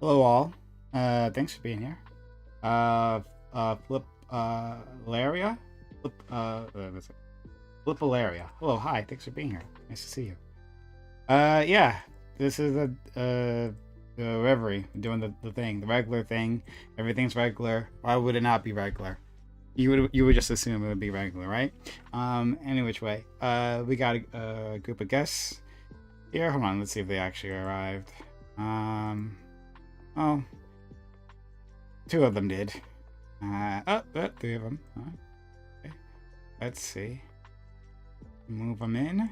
Hello all. Thanks for being here. Flip, Laria? What's it? Flip Valeria. Hello, hi, thanks for being here. Nice to see you. Yeah, this is the Reverie. We're doing the thing, the regular thing. Everything's regular. Why would it not be regular? You would just assume it would be regular, right? Any which way. We got a group of guests here. Hold on, let's see if they actually arrived. Oh, two of them did. Three of them. Okay. Let's see. Move them in.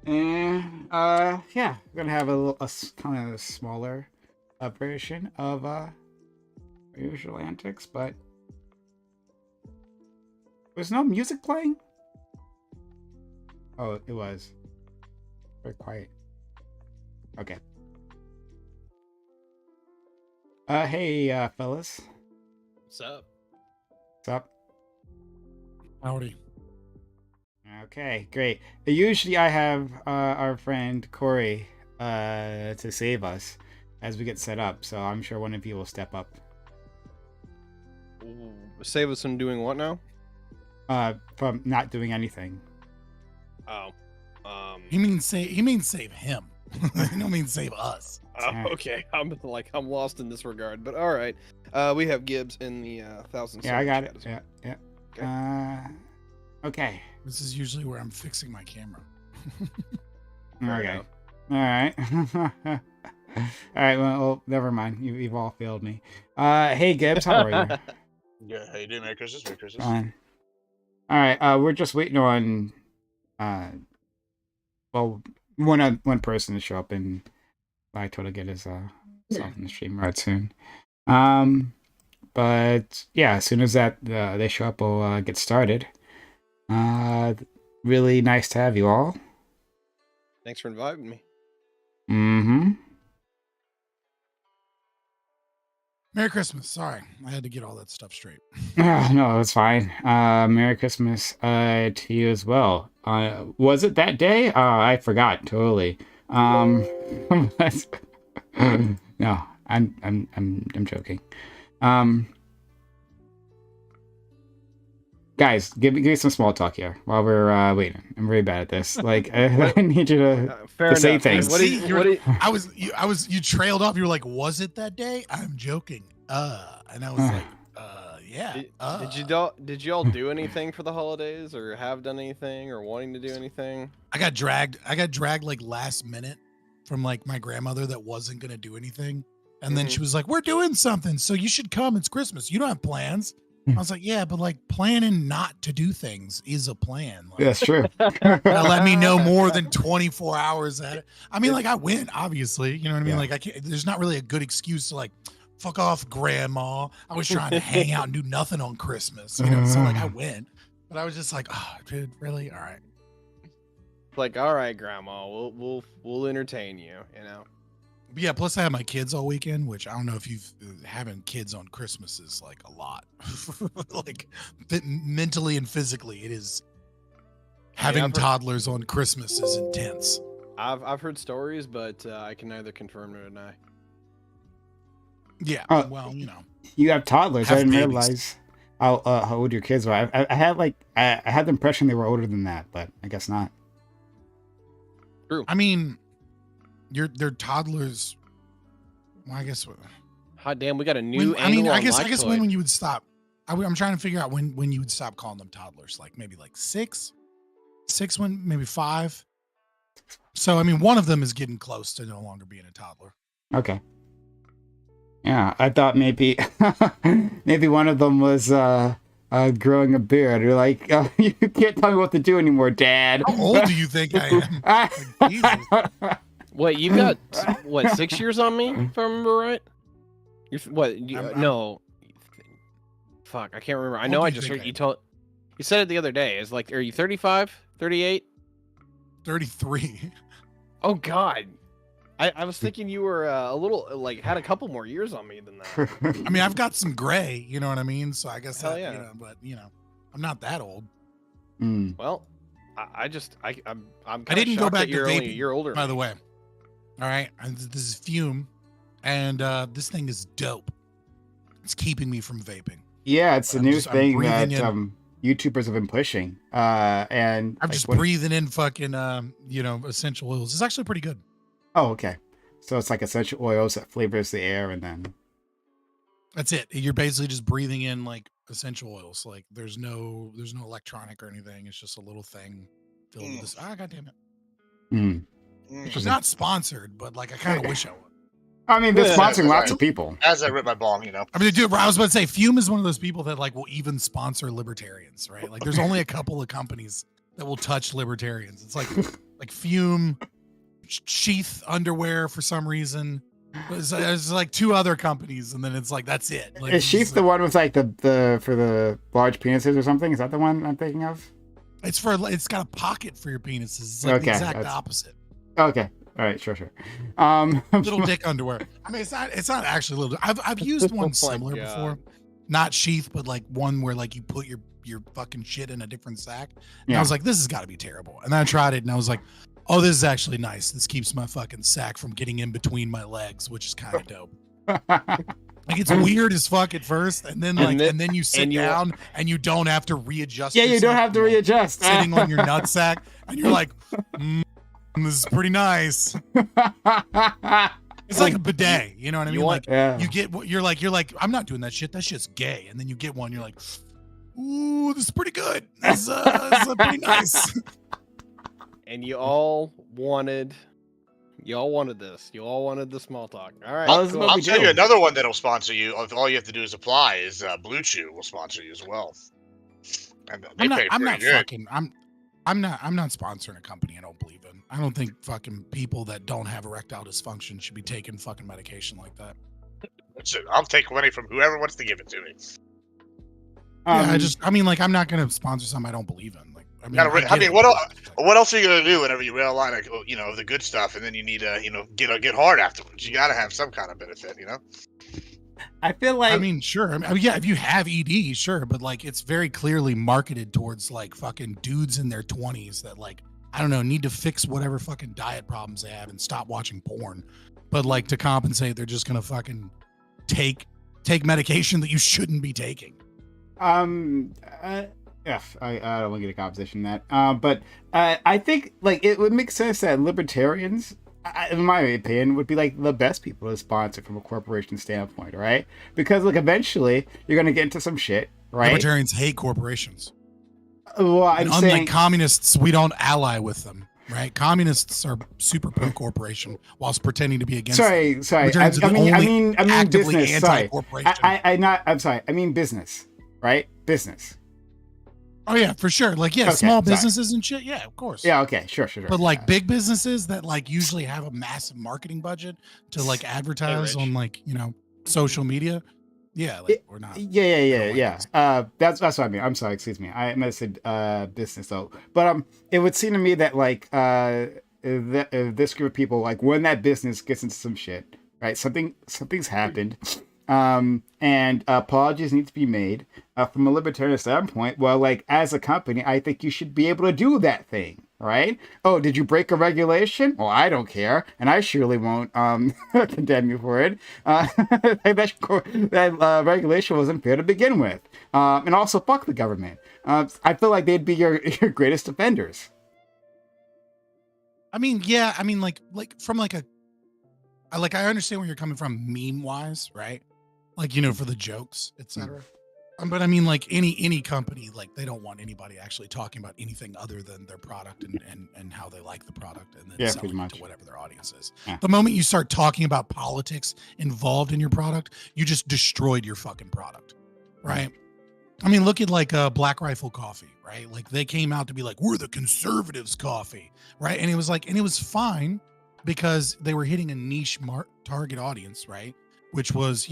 And, yeah, we're gonna have a kind of smaller version of, our usual antics, but there's no music playing? Oh, it was. Very quiet. Okay. Hey, fellas. What's up? What's up? Howdy. Okay, great. Usually I have our friend Corey to save us as we get set up, so I'm sure one of you will step up. Ooh, save us from doing what now? From not doing anything. Oh, He means save him. He don't mean save us. okay. I'm lost in this regard, but all right. We have Gibbs in the 1,000. Yeah, I got it. Chat. Yeah. Okay. Okay. This is usually where I'm fixing my camera. Okay. All right. All right. Well, never mind. You've all failed me. Hey Gibbs, how are you? Yeah, how you doing? Merry Christmas. Merry Christmas. Fine. All right. We're just waiting on well, one person to show up, and I told to get his self in the stream right soon. But yeah, as soon as that they show up, we'll get started. Really nice to have you all. Thanks for inviting me. Mm-hmm. Merry Christmas. Sorry, I had to get all that stuff straight. No, it's fine. Merry Christmas to you as well. Was it that day? I forgot totally. No, I'm joking. Guys, give me some small talk here while we're waiting. I'm very bad at this. Like, I need you to say things. You trailed off. You were like, "Was it that day?" I'm joking. And I was like, yeah. Did you all do anything for the holidays, or have done anything, or wanting to do anything? I got dragged like last minute from like my grandmother that wasn't gonna do anything, and then she was like, "We're doing something, so you should come. It's Christmas. You don't have plans." I was like, "Yeah, but like planning not to do things is a plan." Like, That's true. let me know more than 24 hours at it. I mean, like I went, obviously, you know what I mean? Yeah. Like I can't, there's not really a good excuse to like, fuck off, grandma. I was trying to hang out and do nothing on Christmas, you know? So like I went, but I was just like, oh, dude, really? All right. Like, all right, grandma, we'll entertain you, you know. But yeah, plus I have my kids all weekend, which I don't know if you've having kids on Christmas is like a lot. Like mentally and physically, it is. Having toddlers on Christmas is intense. I've heard stories, but I can neither confirm nor deny. Yeah, well, you know. You have toddlers. I Have didn't babies. realize how old your kids were. I had I had the impression they were older than that, but I guess not. True. I mean, they're toddlers. Well, I guess. Hot damn, we got a new. I guess when you would stop. I'm trying to figure out when you would stop calling them toddlers. Like maybe like six, when maybe 5. So I mean, one of them is getting close to no longer being a toddler. Okay. Yeah, I thought maybe maybe one of them was growing a beard. You're like, you can't tell me what to do anymore, Dad. How old do you think I am? Like, Jesus. Wait, you've got 6 years on me, if I remember right? You're no. Fuck, I can't remember. I know I just heard you said it the other day. It's like, are you 35, 38? 33. Oh God, I was thinking you were a little like had a couple more years on me than that. I mean, I've got some gray, you know what I mean? So I guess Hell that, yeah. you know, but you know, I'm not that old. Well, I'm I didn't go back to you're only a vaping, year older. by the way. All right, and this is Fume. and this thing is dope. It's keeping me from vaping. Yeah, it's a new thing that in, YouTubers have been pushing. And I'm just breathing in fucking essential oils. It's actually pretty good. Oh, okay. So it's like essential oils that flavors the air, and then that's it. You're basically just breathing in like essential oils. Like there's no electronic or anything. It's just a little thing filled with this. God damn it. It's not sponsored, but like I kind of wish I would. I mean, they're sponsoring lots of people. As I rip my bong, I mean, dude, I was about to say, Fume is one of those people that like will even sponsor libertarians, right? Like, there's only a couple of companies that will touch libertarians. It's like Fume, Sheath Underwear for some reason. There's like 2 other companies, and then it's like that's it. Like, is Sheath the one with like the for the large penises or something? Is that the one I'm thinking of? It's got a pocket for your penises. It's like the exact opposite. Okay. All right, sure. Little dick underwear. I mean, it's not actually little. I've used one similar before, not Sheath, but like one where like you put your fucking shit in a different sack. And I was like, this has got to be terrible. And then I tried it, and I was like, oh, this is actually nice. This keeps my fucking sack from getting in between my legs, which is kind of dope. Like it's weird as fuck at first, and then you sit down and you don't have to readjust. Yeah, you don't have to readjust. Sitting on your nutsack, and you're like. This is pretty nice. It's like a bidet, you know what I mean? You get what you're like, I'm not doing that shit. That shit's gay. And then you get one, you're like, ooh, this is pretty good. This is pretty nice. And you all wanted this. You all wanted the small talk. All right. I'll tell you another one that'll sponsor you. All you have to do is apply. Is Blue Chew will sponsor you as well. And I'm not sponsoring a company I don't believe in. I don't think fucking people that don't have erectile dysfunction should be taking fucking medication like that. I'll take money from whoever wants to give it to me. I'm not going to sponsor something I don't believe in. Like, what else are you going to do whenever you realign, like, the good stuff, and then you need to, get hard afterwards? You got to have some kind of benefit, I feel like, sure. If you have ED, sure, but like it's very clearly marketed towards like fucking dudes in their 20s that like, I don't know, need to fix whatever fucking diet problems they have and stop watching porn. But like to compensate, they're just gonna fucking take medication that you shouldn't be taking. I don't want to get a composition in that. But I think like it would make sense that libertarians, in my opinion, would be like the best people to sponsor from a corporation standpoint, right? Because like eventually you're gonna get into some shit, right? Libertarians hate corporations. Well, unlike communists, we don't ally with them, right? Communists are super pro corporation whilst pretending to be against. Sorry. I mean business. Sorry. I'm sorry. I mean business, right? Business. Oh yeah, for sure. Like small businesses and shit. Yeah, of course. Yeah, okay, sure. But like big businesses that like usually have a massive marketing budget to like advertise on like social media. Yeah, like we're not. Yeah. That's what I mean. I'm sorry. Excuse me. I meant to say business though. But it would seem to me that like if this group of people, like when that business gets into some shit, right? Something's happened. And apologies need to be made from a libertarian standpoint. Well, like as a company, I think you should be able to do that thing, right? Oh, did you break a regulation? Well, I don't care, and I surely won't condemn you for it. That regulation wasn't fair to begin with, and also fuck the government. I feel like they'd be your greatest defenders. Like from like I understand where you're coming from meme wise, right? Like, for the jokes, etc. But I mean, like any company, like they don't want anybody actually talking about anything other than their product and how they like the product and then selling it to whatever their audience is. Yeah. The moment you start talking about politics involved in your product, you just destroyed your fucking product, right? I mean, look at like Black Rifle Coffee, right? Like they came out to be like, we're the conservatives coffee, right? And it was fine because they were hitting a niche target audience, right? Which was,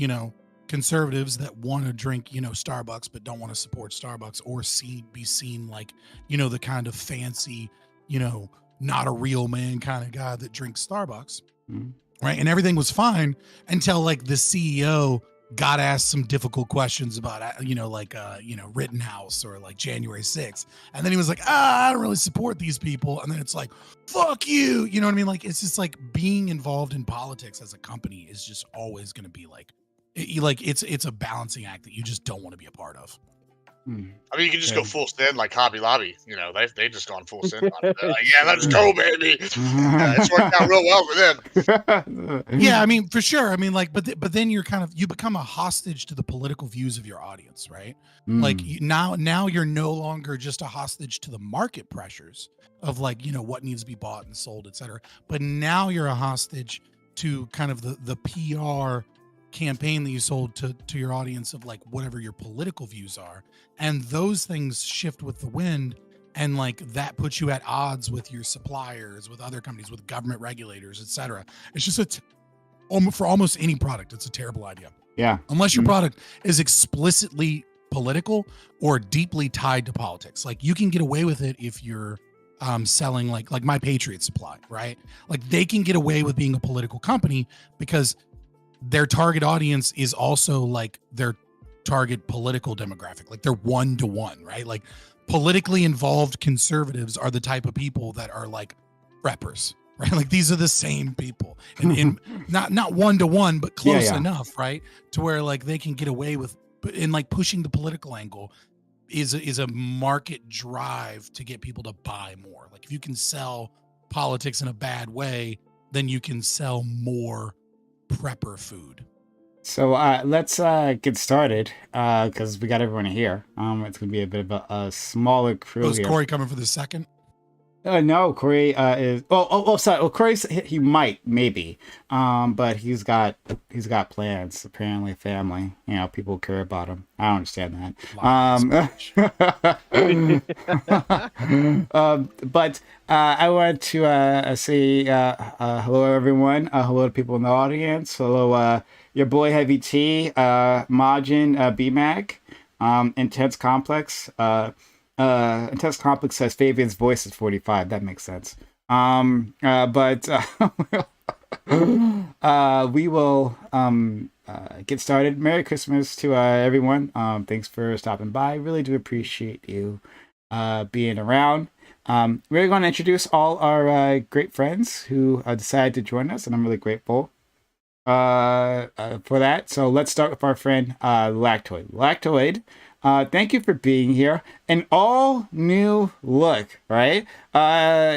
conservatives that want to drink, Starbucks, but don't want to support Starbucks or be seen like, the kind of fancy, not a real man kind of guy that drinks Starbucks. Mm-hmm. Right. And everything was fine until like the CEO got asked some difficult questions about, Rittenhouse or like January 6th. And then he was like, I don't really support these people. And then it's like, fuck you. You know what I mean? Like, it's just like being involved in politics as a company is just always going to be like, it's a balancing act that you just don't want to be a part of. I mean, you can just go full sin like Hobby Lobby. You know, they've just gone full sin on it. They're like, yeah, let's go, baby. It's worked out real well for them. Yeah, I mean, for sure. I mean, like, but then you become a hostage to the political views of your audience, right? Like now you're no longer just a hostage to the market pressures of like, what needs to be bought and sold, et cetera. But now you're a hostage to kind of the PR campaign that you sold to your audience of like whatever your political views are, and those things shift with the wind, and like that puts you at odds with your suppliers, with other companies, with government regulators, etc. It's just for almost any product, it's a terrible idea. Yeah, unless your product is explicitly political or deeply tied to politics. Like you can get away with it if you're selling like My Patriot Supply, right? Like they can get away with being a political company because their target audience is also like their target political demographic. Like they're 1-to-1, right? Like politically involved conservatives are the type of people that are like preppers, right? Like these are the same people, and not 1-to-1, but close enough, right? To where like they can get away with, and like pushing the political angle is a market drive to get people to buy more. Like if you can sell politics in a bad way, then you can sell more prepper food. So let's get started because we got everyone here. It's gonna be a bit of a smaller crew. Is Corey coming for the second? No, Corey is. Sorry. Well, Corey's he might maybe, but he's got plans. Apparently, family. People care about him. I don't understand that. But I want to say hello, everyone. Hello to people in the audience. Hello, your boy Heavy T, Majin, BMAC, Intense Complex. Intense Complex says Fabian's voice is 45. That makes sense. But we will get started. Merry Christmas to everyone. Thanks for stopping by. Really do appreciate you being around. We're going to introduce all our great friends who decided to join us, and I'm really grateful for that. So let's start with our friend Lactoid. Lactoid, thank you for being here. An all new look, right?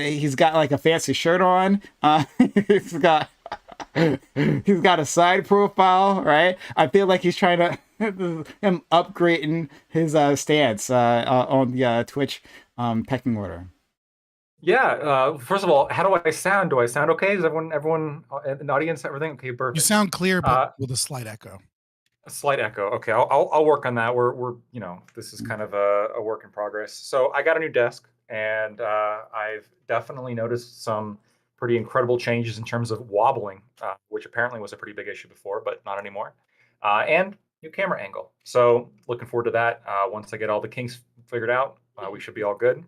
He's got like a fancy shirt on. He's got a side profile, right? I feel like he's trying to him upgrading his stance on the Twitch pecking order. Yeah. First of all, how do I sound? Do I sound okay? Is everyone in the audience, everything okay? Perfect. You sound clear, but with a slight echo. A slight echo. Okay, I'll work on that. We're this is kind of a work in progress. So I got a new desk, and I've definitely noticed some pretty incredible changes in terms of wobbling, which apparently was a pretty big issue before, but not anymore. And new camera angle. So looking forward to that. Once I get all the kinks figured out, we should be all good.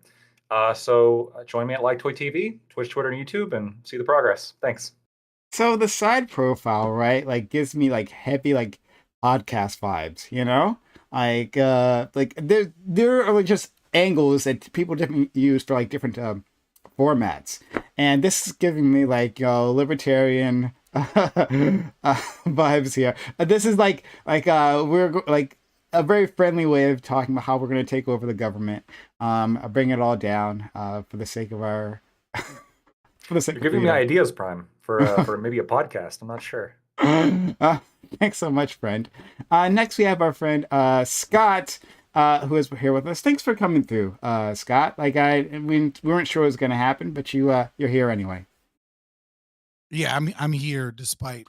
So join me at Like Toy TV, Twitch, Twitter, and YouTube, and see the progress. Thanks. So the side profile, right, like gives me like heavy like podcast vibes, like there are like just angles that people different use for like different formats, and this is giving me like libertarian vibes here. This is like we're like a very friendly way of talking about how we're going to take over the government, bring it all down for the sake of our. You're giving me ideas, Prime, for maybe a podcast. I'm not sure. Thanks so much, friend. Next, we have our friend Scott, who is here with us. Thanks for coming through, Scott. Like we weren't sure it was going to happen, but you're here anyway. Yeah, I'm here despite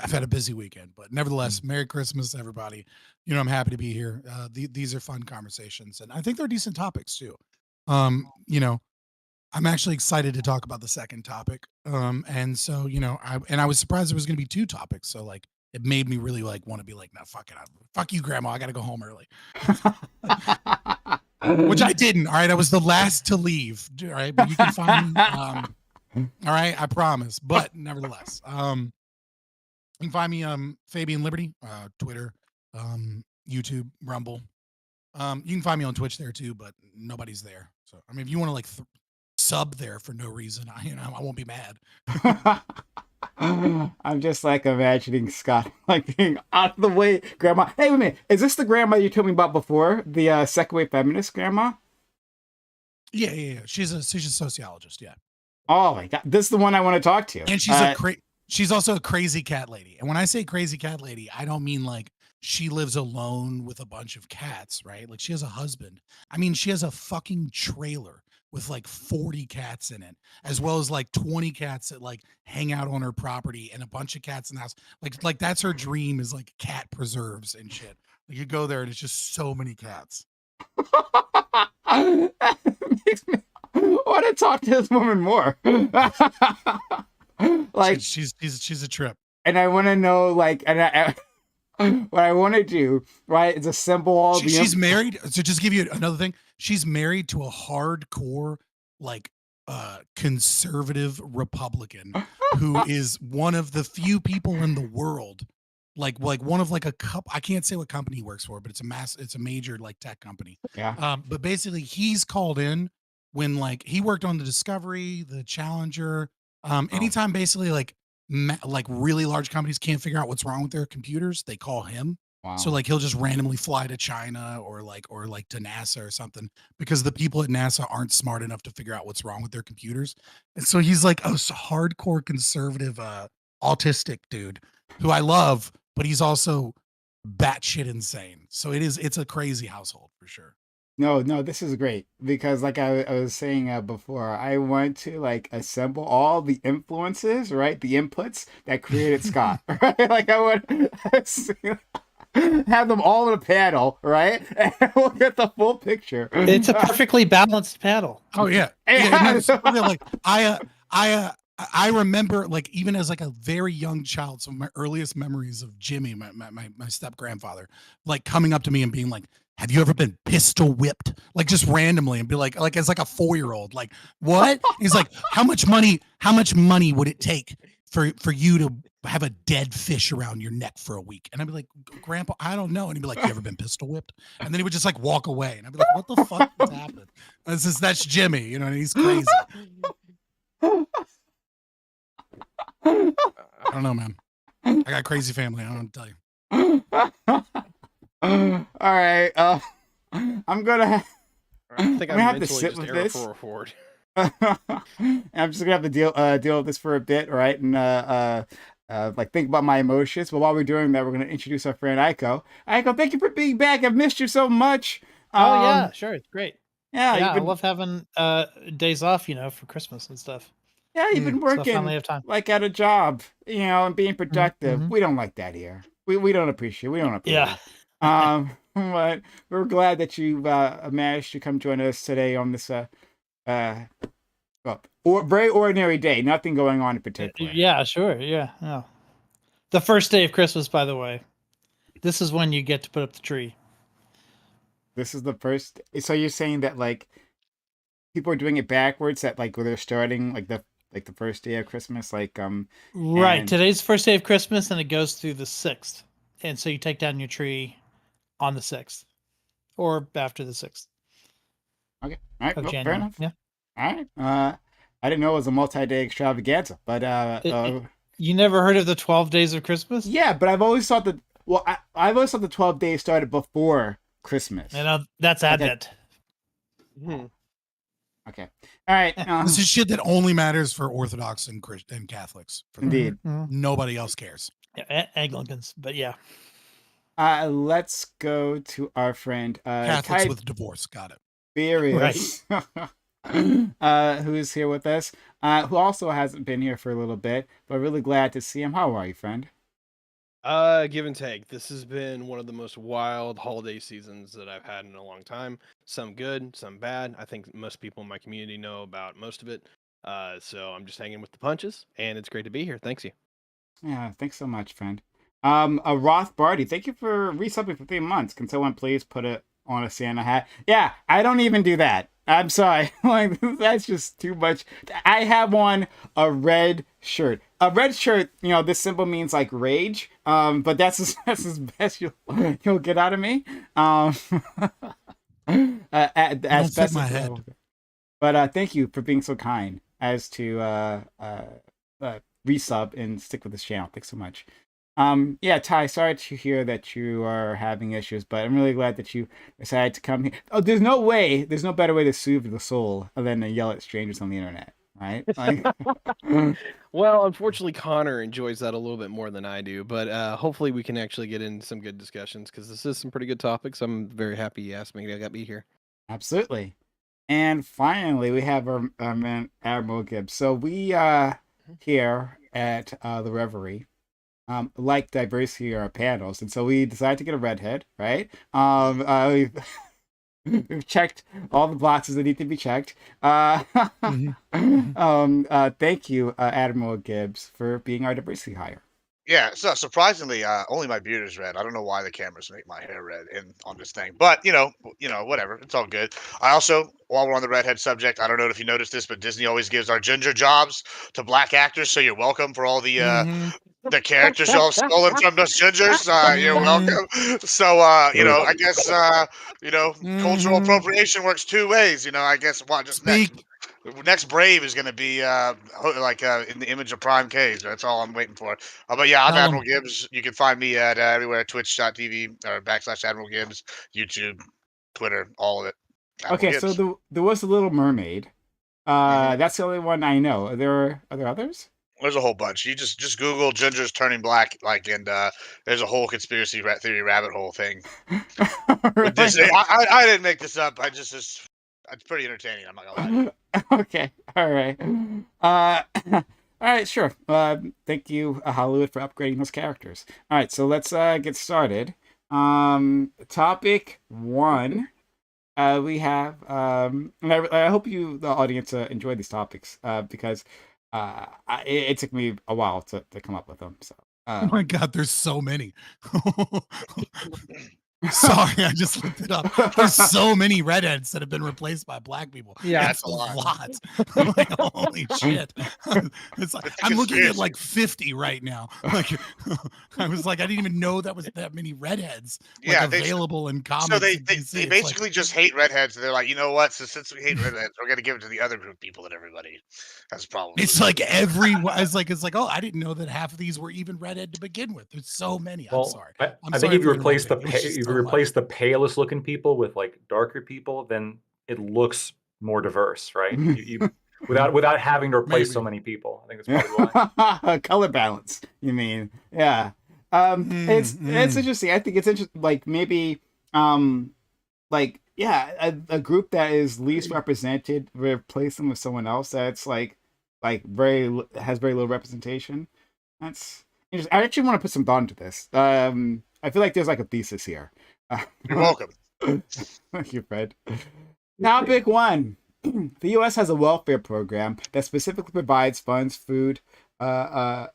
I've had a busy weekend, but nevertheless, Merry Christmas, everybody. I'm happy to be here. These are fun conversations, and I think they're decent topics too. I'm actually excited to talk about the second topic. And so, I was surprised there was going to be two topics. So like, it made me really like want to be like, no, fuck it. Fuck you, grandma. I got to go home early. Which I didn't. All right. I was the last to leave. All right. But you can find me. All right. I promise. But nevertheless, You can find me Fabian Liberty, Twitter, YouTube, Rumble. You can find me on Twitch there too, but nobody's there. So I mean, if you want to like sub there for no reason, I won't be mad. I'm just like imagining Scott like being out of the way, grandma. Hey, wait a minute. Is this the grandma you told me about before? The second wave feminist grandma? Yeah. She's a sociologist. Yeah. Oh my god, this is the one I want to talk to. And she's also a crazy cat lady. And when I say crazy cat lady, I don't mean like she lives alone with a bunch of cats, right? Like she has a husband. I mean, she has a fucking trailer with like 40 cats in it, as well as like 20 cats that like hang out on her property and a bunch of cats in the house. Like that's her dream, is like cat preserves and shit. Like you go there and it's just so many cats. Makes me want to talk to this woman more. Like she's a trip. And I want to know, like, and what I want to do, right, is assemble all the. She's married. So just give you another thing. She's married to a hardcore, like, conservative Republican who is one of the few people in the world, like one of like a I can't say what company he works for, but it's a major like tech company. Yeah. But basically, he's called in when like he worked on the Discovery, the Challenger. Anytime basically like really large companies can't figure out what's wrong with their computers, they call him. Wow. So like he'll just randomly fly to China or to NASA or something, because the people at NASA aren't smart enough to figure out what's wrong with their computers. And so he's like a hardcore conservative autistic dude who I love, but he's also batshit insane. So it's a crazy household for sure. No, this is great because, like I was saying before, I want to like assemble all the influences, right? The inputs that created Scott, right? Like I want to have them all in a panel, right? And we'll get the full picture. It's a perfectly balanced panel. Oh yeah, like I remember, like, even as like a very young child, some of my earliest memories of Jimmy, my step grandfather, like coming up to me and being like, "Have you ever been pistol whipped?" Like just randomly, and be like as like a 4-year-old, like, what? He's like, how much money would it take for you to have a dead fish around your neck for a week? And I'd be like, Grandpa, I don't know. And he'd be like, you ever been pistol whipped? And then he would just like walk away. And I'd be like, what the fuck has happened? That's Jimmy, you know, and he's crazy. I don't know, man. I got a crazy family. I don't know what to tell you. All right. I'm gonna. I think I'm have to mentally sit just with arrow this. forward. I'm just gonna have to deal with this for a bit, right? And like think about my emotions. But while we're doing that, we're gonna introduce our friend Aiko. Aiko, thank you for being back. I've missed you so much. Oh yeah, sure, it's great. Yeah, I love having days off, you know, for Christmas and stuff. Yeah, you've been working like at a job, you know, and being productive. Mm-hmm. We don't like that here. We don't appreciate. We don't appreciate. Yeah. But we're glad that you managed to come join us today on this very ordinary day. Nothing going on in particular. Yeah, sure. Yeah. The first day of Christmas, by the way. This is when you get to put up the tree. This is the first. So you're saying that like people are doing it backwards? That like where they're starting like the first day of Christmas, like Right. and... Today's the first day of Christmas, and it goes through the 6th, and so you take down your tree on the 6th, or after the 6th. Okay. All right. Of January. Fair enough. Yeah. All right. I didn't know it was a multi-day extravaganza, but you never heard of the 12 days of Christmas? Yeah, but I've always thought that. Well, I've always thought the 12 days started before Christmas. And that's Advent. Okay. All right. This is shit that only matters for Orthodox and Catholics. Indeed. Nobody else cares. Yeah, Anglicans, but yeah. Let's go to our friend Catholics with divorce. Got it. Furious. Right. Who's here with us? Who also hasn't been here for a little bit, but really glad to see him. How are you, friend? Give and take. This has been one of the most wild holiday seasons that I've had in a long time. Some good, some bad. I think most people in my community know about most of it. So I'm just hanging with the punches, and it's great to be here. Thanks you. Yeah, thanks so much, friend. A Roth Barty, thank you for resubbing for 3 months. Can someone please put it on a Santa hat? Yeah, I don't even do that. I'm sorry. Like, that's just too much. I have on a red shirt. a red shirt, this symbol means like rage. But that's as best you'll get out of me. As don't fit best my as head. But thank you for being so kind as to resub and stick with this channel. Thanks so much. Yeah, Ty, sorry to hear that you are having issues, but I'm really glad that you decided to come here. Oh, there's no better way to soothe the soul than to yell at strangers on the internet, right? Like, Well, unfortunately, Connor enjoys that a little bit more than I do, but hopefully we can actually get into some good discussions because this is some pretty good topics. I'm very happy you asked me to be here. absolutely. And finally, we have our man Admiral Gibbs. So we here at the Reverie like diversity in our panels, and so we decided to get a redhead, right? We've checked all the boxes that need to be checked. Thank you, Admiral Gibbs, for being our diversity hire. Yeah, so surprisingly, only my beard is red. I don't know why the cameras make my hair red on this thing, but whatever. It's all good. I also, while we're on the redhead subject, I don't know if you noticed this, but Disney always gives our ginger jobs to black actors. So you're welcome for all the characters y'all have stolen from those gingers. You're welcome. So I guess cultural appropriation works two ways. I guess what just next. Speak. Next Brave is going to be in the image of Prime K. So that's all I'm waiting for. But yeah, I'm Tell 'em. Admiral Gibbs. You can find me at everywhere: Twitch.tv or / Admiral Gibbs, YouTube, Twitter, all of it. Admiral Okay, Gibbs. so there was the Little Mermaid. That's the only one I know. Are there others? There's a whole bunch. You just Google gingers turning black, and there's a whole conspiracy theory rabbit hole thing. With Really? Disney. I didn't make this up. It's pretty entertaining. I'm not gonna lie. Okay, all right. All right, sure. Thank you, Hollywood, for upgrading those characters. All right, so let's get started. Topic 1. We have, and I hope you, the audience, enjoy these topics because it took me a while to come up with them. So, Oh my God, there's so many. Sorry, I just looked it up. There's so many redheads that have been replaced by black people. Yeah. It's a lot. I'm like, holy shit. It's like, I'm looking at like 50 right now. Like, I was like, I didn't even know that was that many redheads available in comics. So they in DC. they It's basically like, just hate redheads. They're like, you know what? So since we hate redheads, we're gonna give it to the other group of people that everybody has problems it's with. like it's like, oh, I didn't know that half of these were even redhead to begin with. There's so many. I'm sorry. I I'm think sorry if you for replace interrupting. It was just if so you much. replace the palest looking people with like darker people, then it looks more diverse, right? You without having to replace so Maybe. many people. I think that's probably why. Color balance, you mean? Yeah. It's interesting. I think it's interesting. Like maybe, a group that is least represented, replace them with someone else that's like has very little representation. That's interesting. I actually want to put some thought into this. I feel like there's like a thesis here. You're welcome. Thank you, Fred. Topic 1. The U.S. has a welfare program that specifically provides food. Oh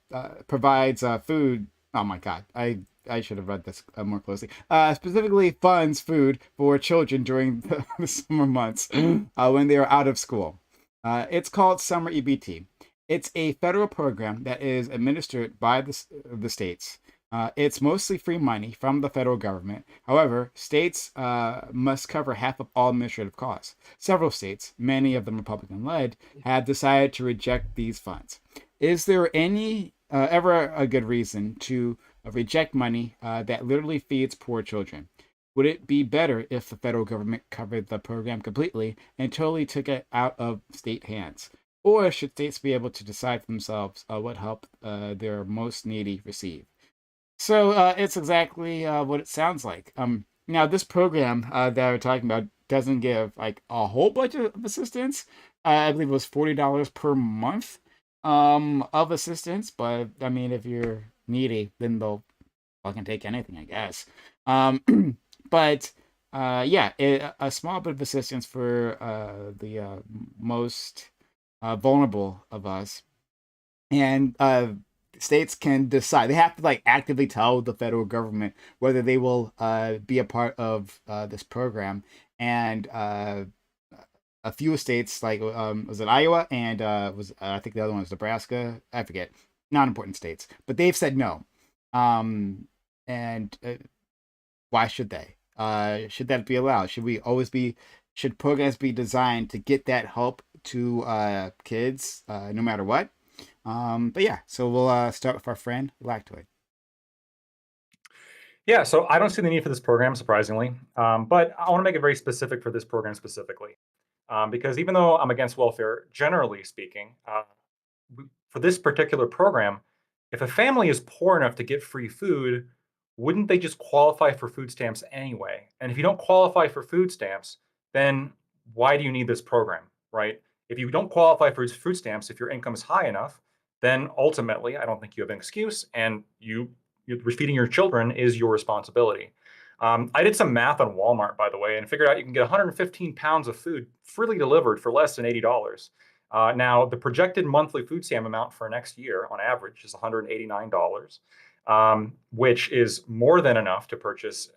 my God, I should have read this more closely. Specifically funds food for children during the summer months when they are out of school. It's called Summer EBT. It's a federal program that is administered by the states. It's mostly free money from the federal government. However, states must cover half of all administrative costs. Several states, many of them Republican-led, have decided to reject these funds. Is there any ever a good reason to reject money that literally feeds poor children? Would it be better if the federal government covered the program completely and totally took it out of state hands? Or should states be able to decide for themselves what help their most needy receive? So it's exactly what it sounds like. Now, this program that we're talking about doesn't give like a whole bunch of assistance. I believe it was $40 per month of assistance. But I mean, if you're needy, then they'll fucking take anything, I guess. But a small bit of assistance for the most vulnerable of us, and states can decide. They have to like actively tell the federal government whether they will be a part of this program. And a few states like was it Iowa and was I think the other one was Nebraska. I forget. not important states, but they've said no. And why should they? Should that be allowed? Should programs be designed to get that help to kids, no matter what? But yeah, so we'll start with our friend Lactoid. Yeah, so I don't see the need for this program, surprisingly, but I want to make it very specific for this program specifically, because even though I'm against welfare, generally speaking, for this particular program, if a family is poor enough to get free food, wouldn't they just qualify for food stamps anyway? And if you don't qualify for food stamps, then why do you need this program, right? If you don't qualify for food stamps, if your income is high enough, then ultimately, I don't think you have an excuse, and feeding your children is your responsibility. I did some math on Walmart, by the way, and figured out you can get 115 pounds of food freely delivered for less than $80. Now, the projected monthly food stamp amount for next year, on average, is $189, which is more than enough to purchase.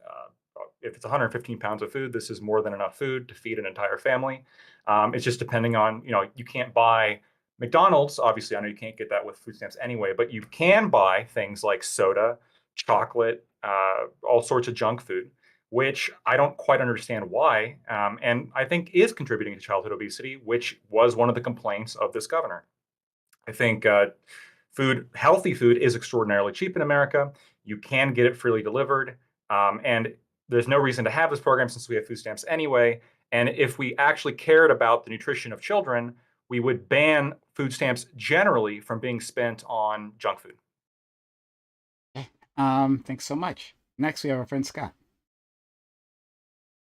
If it's 115 pounds of food, this is more than enough food to feed an entire family. It's just depending on, you can't buy McDonald's. Obviously, I know you can't get that with food stamps anyway, but you can buy things like soda, chocolate, all sorts of junk food, which I don't quite understand why, and I think is contributing to childhood obesity, which was one of the complaints of this governor. I think healthy food is extraordinarily cheap in America. You can get it freely delivered, and there's no reason to have this program since we have food stamps anyway. And if we actually cared about the nutrition of children, we would ban food stamps generally from being spent on junk food. Okay. Thanks so much. Next, we have our friend Scott.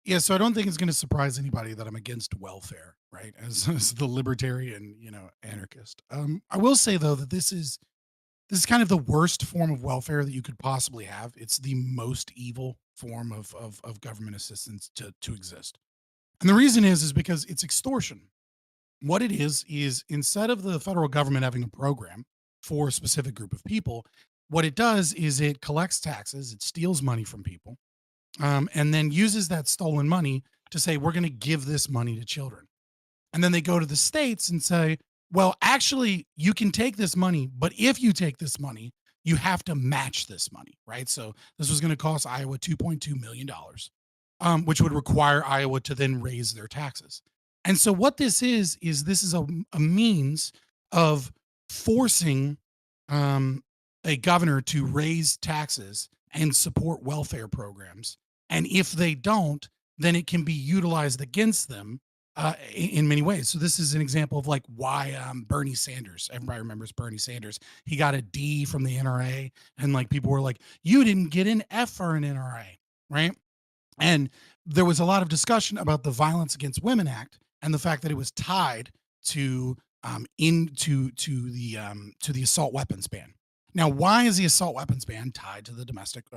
Yeah, so I don't think it's going to surprise anybody that I'm against welfare, right? As the libertarian, anarchist. I will say though that this is kind of the worst form of welfare that you could possibly have. It's the most evil form of government assistance to exist. And the reason is because it's extortion. What it is instead of the federal government having a program for a specific group of people, what it does is it collects taxes, it steals money from people, and then uses that stolen money to say, we're going to give this money to children. And then they go to the states and say, well, actually, you can take this money, but if you take this money, you have to match this money, right? So this was going to cost Iowa $2.2 million, which would require Iowa to then raise their taxes. And so what this is this is a means of forcing a governor to raise taxes and support welfare programs. And if they don't, then it can be utilized against them in many ways. So this is an example of like why Bernie Sanders, everybody remembers Bernie Sanders. He got a D from the NRA, and like people were like, you didn't get an F for an NRA, right? And there was a lot of discussion about the Violence Against Women Act and the fact that it was tied to the assault weapons ban. Now, why is the assault weapons ban tied to the domestic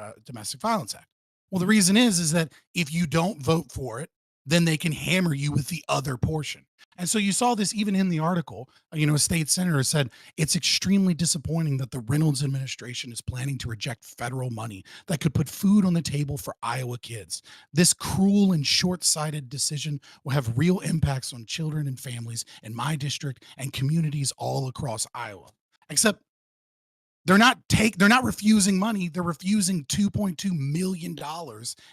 violence act? Well, the reason is that if you don't vote for it, then they can hammer you with the other portion. And so you saw this even in the article. A state senator said it's extremely disappointing that the Reynolds administration is planning to reject federal money that could put food on the table for Iowa kids. This cruel and short-sighted decision will have real impacts on children and families in my district and communities all across Iowa. Except they're not refusing money. They're refusing $2.2 million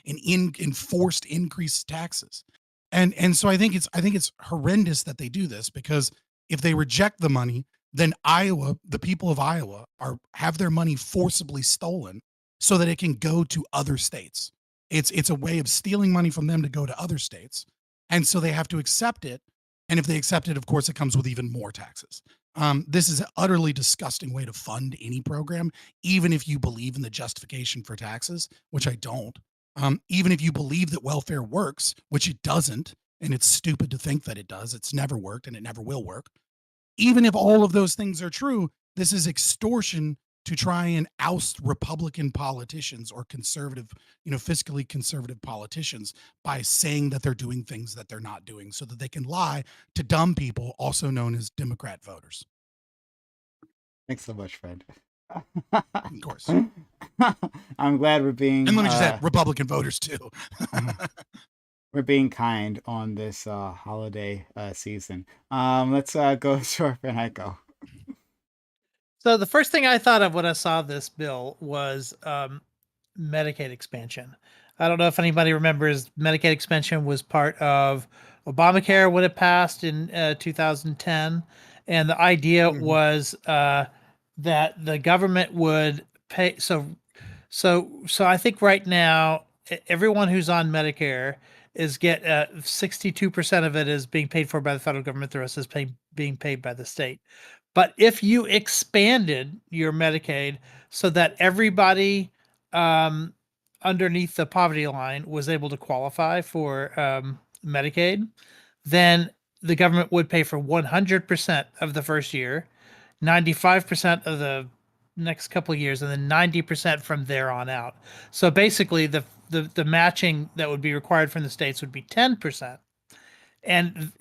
in forced increased taxes. And so I think it's horrendous that they do this, because if they reject the money, then the people of Iowa have their money forcibly stolen so that it can go to other states. It's a way of stealing money from them to go to other states. And so they have to accept it. And if they accept it, of course, it comes with even more taxes. This is an utterly disgusting way to fund any program, even if you believe in the justification for taxes, which I don't. Even if you believe that welfare works, which it doesn't, and it's stupid to think that it does, it's never worked and it never will work. Even if all of those things are true, this is extortion to try and oust Republican politicians or conservative, fiscally conservative politicians by saying that they're doing things that they're not doing so that they can lie to dumb people, also known as Democrat voters. Thanks so much, Fred. Of course. I'm glad we're being... And let me just add, Republican voters too. We're being kind on this holiday season. Let's go to our friend Heiko. So the first thing I thought of when I saw this bill was Medicaid expansion. I don't know if anybody remembers Medicaid expansion was part of Obamacare when it passed in 2010, and the idea Mhm. was that the government would pay. So I think right now everyone who's on Medicare is get 62% of it is being paid for by the federal government. The rest is being paid by the state. But if you expanded your Medicaid so that everybody um, underneath the poverty line was able to qualify for Medicaid, then the government would pay for 100% of the first year, 95% of the next couple of years, and then 90% from there on out. So basically, the matching that would be required from the states would be 10%. And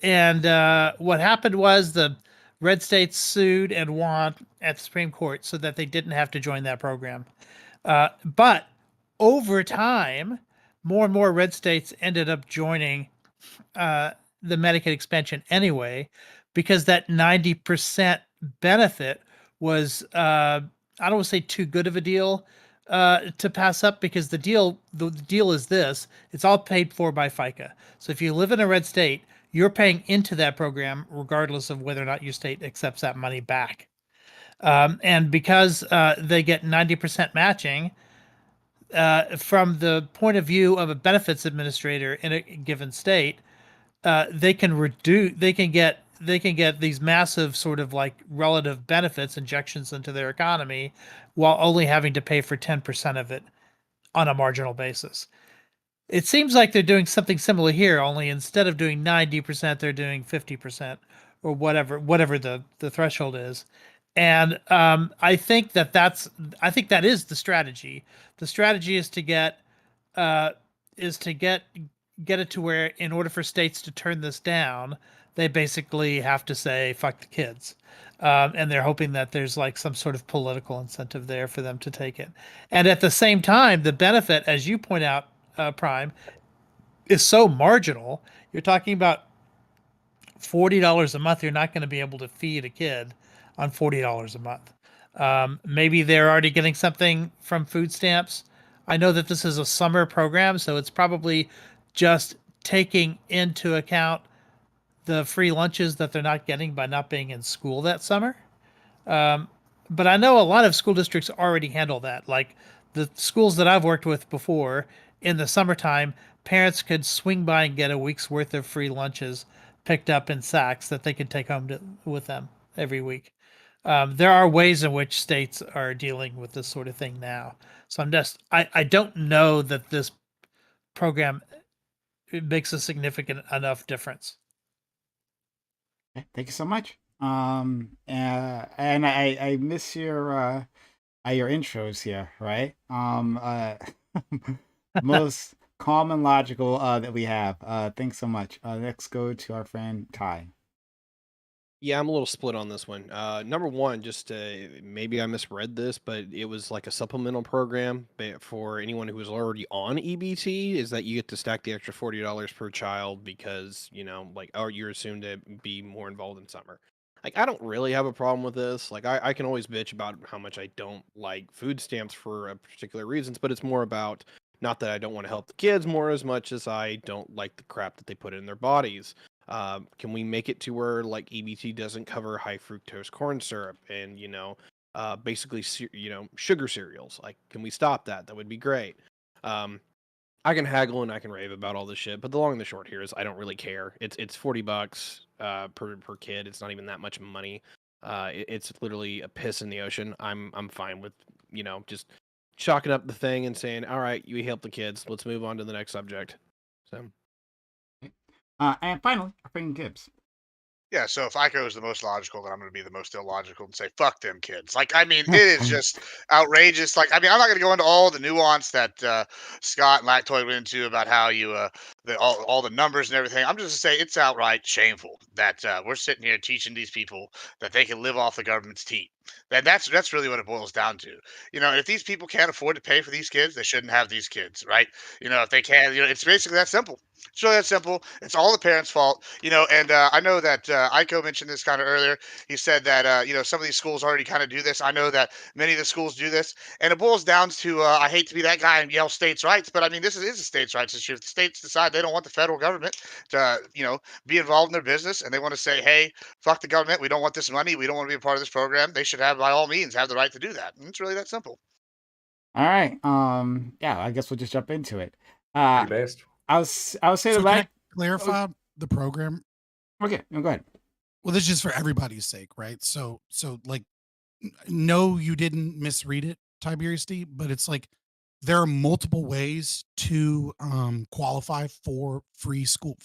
what happened was the red states sued and won at the Supreme Court so that they didn't have to join that program. But over time, more and more red states ended up joining the Medicaid expansion anyway, because that 90% benefit was, I don't want to say too good of a deal to pass up, because the deal is this: it's all paid for by FICA. So if you live in a red state, you're paying into that program regardless of whether or not your state accepts that money back. And because they get 90% matching, from the point of view of a benefits administrator in a given state, they can reduce they can get these massive sort of like relative benefits injections into their economy while only having to pay for 10% of it on a marginal basis. It seems like they're doing something similar here, only instead of doing 90%, they're doing 50% or whatever the threshold is. And I think that is the strategy. The strategy uh, is to get it to where, in order for states to turn this down, they basically have to say fuck the kids. And they're hoping that there's like some sort of political incentive there for them to take it. And at the same time, the benefit, as you point out, Prime, is so marginal. You're talking about $40 a month. You're not going to be able to feed a kid on $40 a month. Maybe they're already getting something from food stamps. I know that this is a summer program, so it's probably just taking into account the free lunches that they're not getting by not being in school that summer. But I know a lot of school districts already handle that. Like the schools that I've worked with before, in the summertime, parents could swing by and get a week's worth of free lunches picked up in sacks that they could take home with them every week. There are ways in which states are dealing with this sort of thing now. So I don't know that this program makes a significant enough difference. Okay, thank you so much. And I miss your intros here, right? Most calm and logical that we have. Thanks so much. Let's go to our friend Ty. Yeah, I'm a little split on this one. Number one, just maybe I misread this, but it was like a supplemental program for anyone who was already on EBT. Is that you get to stack the extra $40 per child because like, oh, you're assumed to be more involved in summer. Like, I don't really have a problem with this. Like, I can always bitch about how much I don't like food stamps for particular reasons, but it's more about not that I don't want to help the kids more as much as I don't like the crap that they put in their bodies. Can we make it to where like EBT doesn't cover high fructose corn syrup and basically sugar cereals? Like, can we stop that? That would be great. I can haggle and I can rave about all this shit, but the long and the short here is I don't really care. It's $40 per kid. It's not even that much money. It's literally a piss in the ocean. I'm fine with just chalking up the thing and saying, all right, you help the kids. Let's move on to the next subject. So. And finally, our friend Gibbs. Yeah, so if ICO is the most logical, then I'm going to be the most illogical and say, fuck them kids. Like, I mean, it is just outrageous. Like, I mean, I'm not going to go into all the nuance that Scott and Lactoid went into about how all the numbers and everything. I'm just going to say it's outright shameful that we're sitting here teaching these people that they can live off the government's teat. That's really what it boils down to. And if these people can't afford to pay for these kids, they shouldn't have these kids, right? If they can, it's basically that simple. It's really that simple. It's all the parents' fault. And I know that Iko mentioned this kind of earlier. He said that some of these schools already kind of do this. I know that many of the schools do this, and it boils down to I hate to be that guy and yell states' rights, but I mean this is a states' rights issue. If the states decide they don't want the federal government to be involved in their business, and they want to say, hey, fuck the government. We don't want this money. We don't want to be a part of this program. They should have, by all means, have the right to do that. And it's really that simple. All right. Yeah, I guess we'll just jump into it. Pretty based. I was saying So about can I clarify the program? okay, no, go ahead. Well, this is just for everybody's sake, right? So like, no, you didn't misread it, Tiberius D, but it's like there are multiple ways to qualify for free school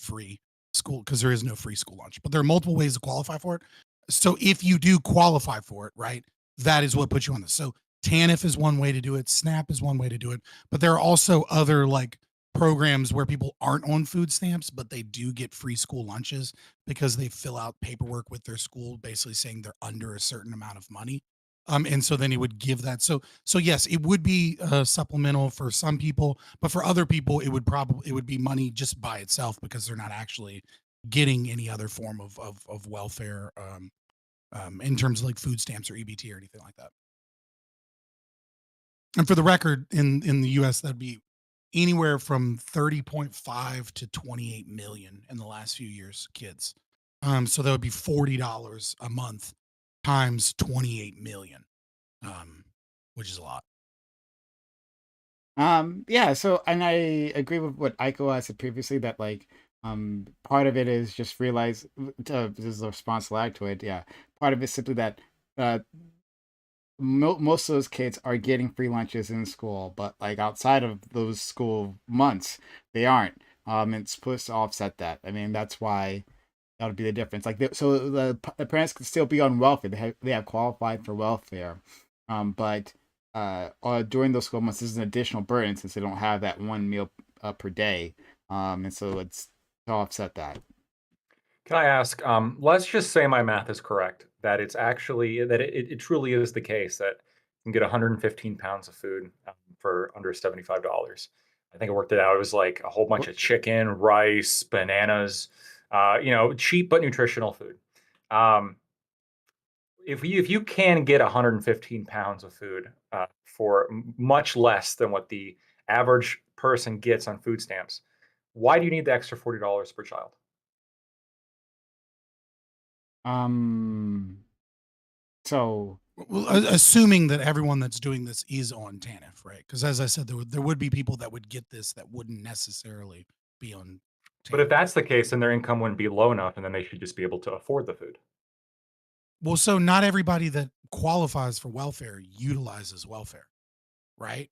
because there is no free school lunch, but there are multiple ways to qualify for it. So if you do qualify for it, right, that is what puts you on this. So TANF is one way to do it, SNAP is one way to do it, but there are also other like programs where people aren't on food stamps, but they do get free school lunches because they fill out paperwork with their school basically saying they're under a certain amount of money. And so then it would give that. So yes, it would be supplemental for some people, but for other people, it would be money just by itself because they're not actually getting any other form of welfare in terms of like food stamps or EBT or anything like that. And for the record, in the US, that'd be anywhere from 30.5 to 28 million in the last few years, kids. So that would be $40 a month times 28 million, which is a lot. Yeah, so and I agree with what Aiko has said previously that like part of it is just realize this is a response lag to it. Yeah, part of it is simply that uh most of those kids are getting free lunches in school, but like outside of those school months, they aren't. It's supposed to offset that. I mean, that's why that would be the difference. Like, so the parents can still be on welfare. They have qualified for welfare, but during those school months, this is an additional burden since they don't have that one meal per day. And so it's to offset that. Can I ask, let's just say my math is correct, that it's actually, that it truly is the case that you can get 115 pounds of food for under $75. I think I worked it out. It was like a whole bunch of chicken, rice, bananas, cheap but nutritional food. If you can get 115 pounds of food for much less than what the average person gets on food stamps, why do you need the extra $40 per child? So Well, assuming that everyone that's doing this is on TANF, right? Because as I said, there would be people that would get this that wouldn't necessarily be on TANF. But if that's the case, then their income wouldn't be low enough, and then they should just be able to afford the food. Well, so not everybody that qualifies for welfare utilizes welfare, right?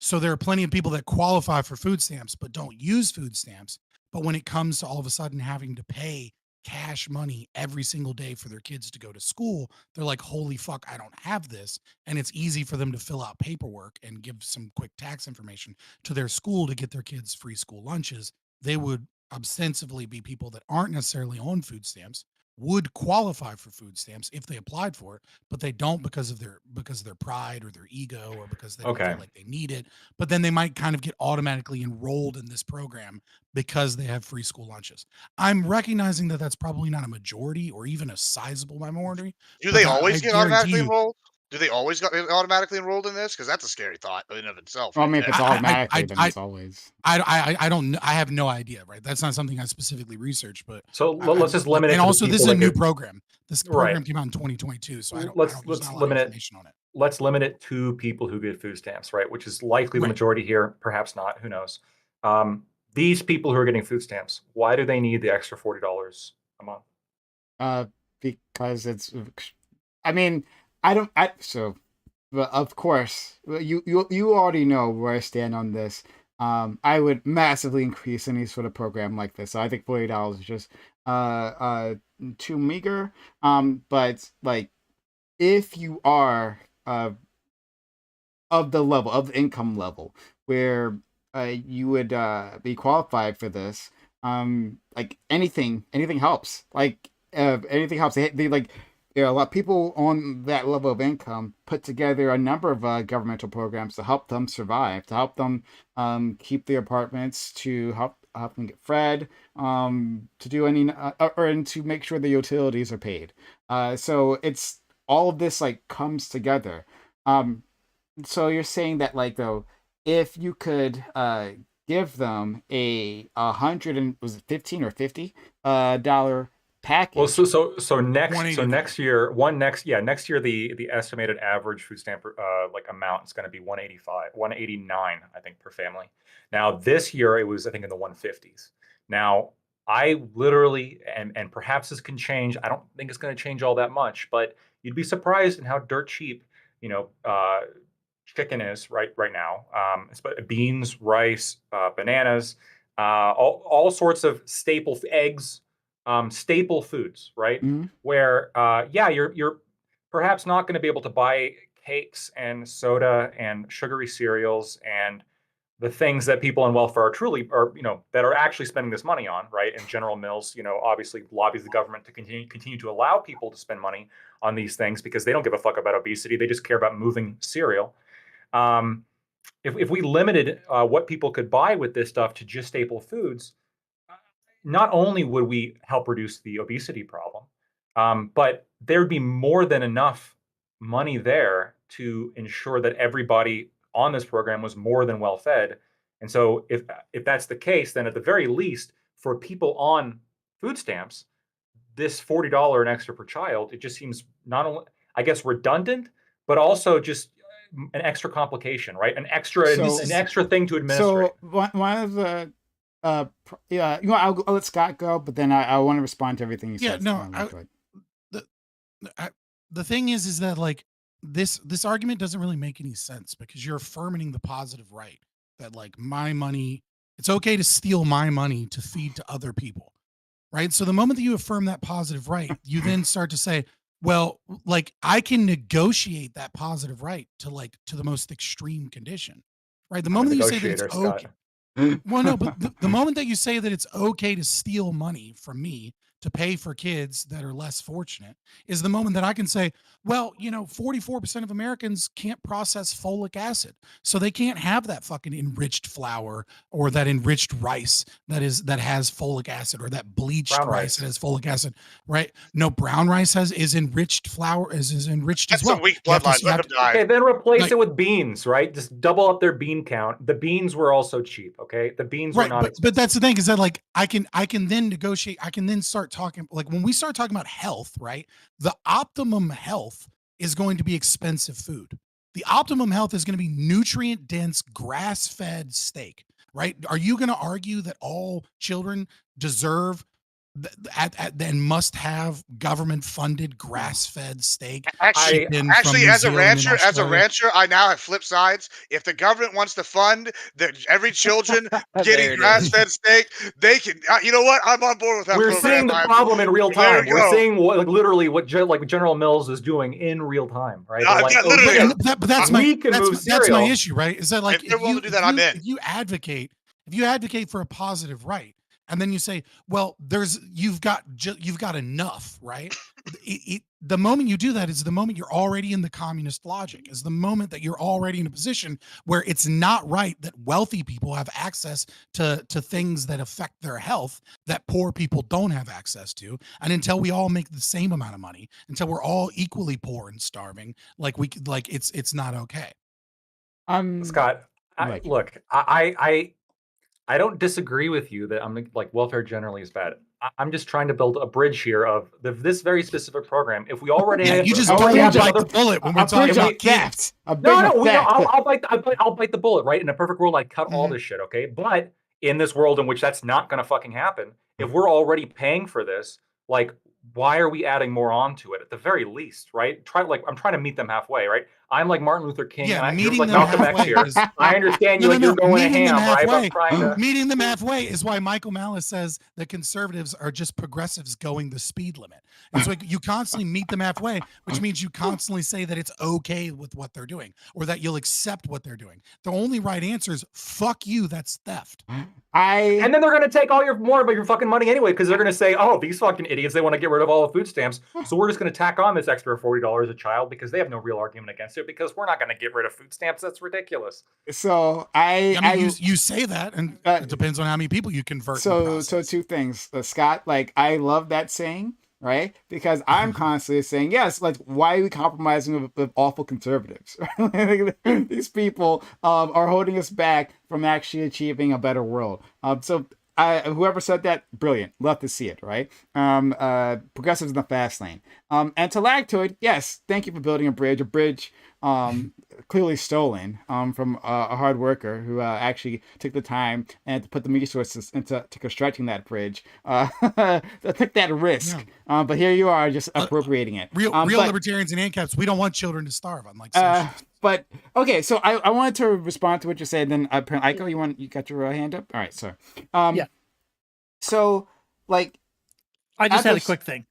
So there are plenty of people that qualify for food stamps but don't use food stamps. But when it comes to all of a sudden having to pay cash money every single day for their kids to go to school, they're like, holy fuck, I don't have this. And it's easy for them to fill out paperwork and give some quick tax information to their school to get their kids free school lunches. They would ostensibly be people that aren't necessarily on food stamps, would qualify for food stamps if they applied for it, but they don't because of their pride or their ego or because they don't Okay. feel like they need it. But then they might kind of get automatically enrolled in this program because they have free school lunches. I'm recognizing that that's probably not a majority or even a sizable minority. Do but they I always get guarantee automatically you, enrolled? Do they always get automatically enrolled in this? Because that's a scary thought in and of itself, well, I right mean, if there. it's automatically, then I it's always. I don't I have no idea, right? That's not something I specifically researched, but So let's just limit it. And to the also, this people is a that new get- program. This Right. program came out in 2022, so I don't. Let's there's not a lot limit of it. information on it. Let's limit it to people who get food stamps, right? Which is likely the Right. majority here, perhaps not. Who knows? These people who are getting food stamps, why do they need the extra $40 a month? Because it's. I mean, I don't. So, but of course, you already know where I stand on this. I would massively increase any sort of program like this. So I think $40 is just too meager. But like, if you are of the income level where you would be qualified for this, like anything helps. Like anything helps. They like a lot of people on that level of income put together a number of governmental programs to help them survive, to help them keep their apartments, to help them get fed, to do any and to make sure the utilities are paid. So it's all of this like comes together. Um, so you're saying that like though, if you could give them a hundred and was it 15 or $50 package. Well, so next 189. year, next year the estimated average food stamp like amount is going to be 185, 189, I think, per family. Now this year it was, I think, in the 150s. Now I literally, and perhaps this can change. I don't think it's going to change all that much, but you'd be surprised in how dirt cheap, you know, chicken is right now. Beans, rice, bananas, all sorts of eggs, staple foods, right? Mhm. Where you're perhaps not going to be able to buy cakes and soda and sugary cereals and the things that people on welfare are that are actually spending this money on, right? And General Mills, obviously lobbies the government to continue to allow people to spend money on these things because they don't give a fuck about obesity. They just care about moving cereal. Um, if we limited what people could buy with this stuff to just staple foods, not only would we help reduce the obesity problem, but there'd be more than enough money there to ensure that everybody on this program was more than well fed. And so if that's the case, then at the very least, for people on food stamps, this $40 an extra per child, it just seems not only, I guess, redundant, but also just an extra complication, right? An extra thing to administrate. So one of the yeah, I'll let Scott go, but then I want to respond to everything he says. The the thing is that like this argument doesn't really make any sense because you're affirming the positive right that like my money, it's okay to steal my money to feed to other people, right? So the moment that you affirm that positive right, you then start to say, well, like I can negotiate that positive right to the most extreme condition, right? The moment that you say that it's okay. Well, no, but the moment that you say that it's okay to steal money from me to pay for kids that are less fortunate is the moment that I can say, well, 44% of Americans can't process folic acid. So they can't have that fucking enriched flour or that enriched rice that has folic acid or that bleached rice that has folic acid, right? No, brown rice is enriched flour is enriched That's as well. some weak bloodlines. Let them die. Okay, then replace it with beans, right? Just double up their bean count. The beans were also cheap, okay? The beans were not expensive. But that's the thing is that like I can then negotiate. I can then start talking like when we start talking about health, right? The optimum health is going to be expensive food. The optimum health is going to be nutrient dense grass fed steak, right? Are you going to argue that all children deserve and must have government funded grass fed steak? Actually, as a rancher, I now have flip sides. If the government wants to fund every children getting grass fed steak, they can. You know what? I'm on board with that. We're seeing the problem in real time. We're seeing literally what General Mills is doing in real time, right? But that's my issue, right? Is that like if you advocate for a positive right, and then you say, well, you've got enough, right? The moment you do that is the moment you're already in the communist logic, is the moment that you're already in a position where it's not right that wealthy people have access to things that affect their health that poor people don't have access to. And until we all make the same amount of money, until we're all equally poor and starving, it's not okay. Scott, look, I don't disagree with you that I'm like welfare generally is bad. I'm just trying to build a bridge here of this very specific program. If we already you just don't bite the bullet when we're talking about theft. I'll bite the bullet, right? In a perfect world, I'd cut all this shit, okay? But in this world in which that's not going to fucking happen, if we're already paying for this, like, why are we adding more onto it? At the very least, right? I'm trying to meet them halfway, right? I'm like Martin Luther King. Yeah, and you're meeting like them Malcolm X halfway here. is- I understand you No, like no, you're going meeting them ham, right? halfway. But I'm trying to. Meeting them halfway is why Michael Malice says that conservatives are just progressives going the speed limit. It's like you constantly meet them halfway, which means you constantly say that it's okay with what they're doing or that you'll accept what they're doing. The only right answer is fuck you. That's theft. And then they're going to take all your more of your fucking money anyway, because they're going to say, "Oh, these fucking idiots, they want to get rid of all the food stamps, so we're just going to tack on this extra $40 a child because they have no real argument against it because we're not going to get rid of food stamps. That's ridiculous." So I mean, you say that, and it depends on how many people you convert. So two things, Scott. Like, I love that saying, right? Because I'm constantly saying, yes, like, why are we compromising with awful conservatives? These people are holding us back from actually achieving a better world. So whoever said that, brilliant. Love to see it, right? Progressives in the fast lane. And to Lactoid, yes, thank you for building a bridge clearly stolen from a hard worker who actually took the time and to put the resources into constructing that bridge. Took that risk. Yeah. But here you are just appropriating it. Real libertarians and ANCAPs, we don't want children to starve, unlike socialists. But okay, so I wanted to respond to what you said. Then Aiko, you got your hand up? All right, so Yeah. So like, I just had a quick thing.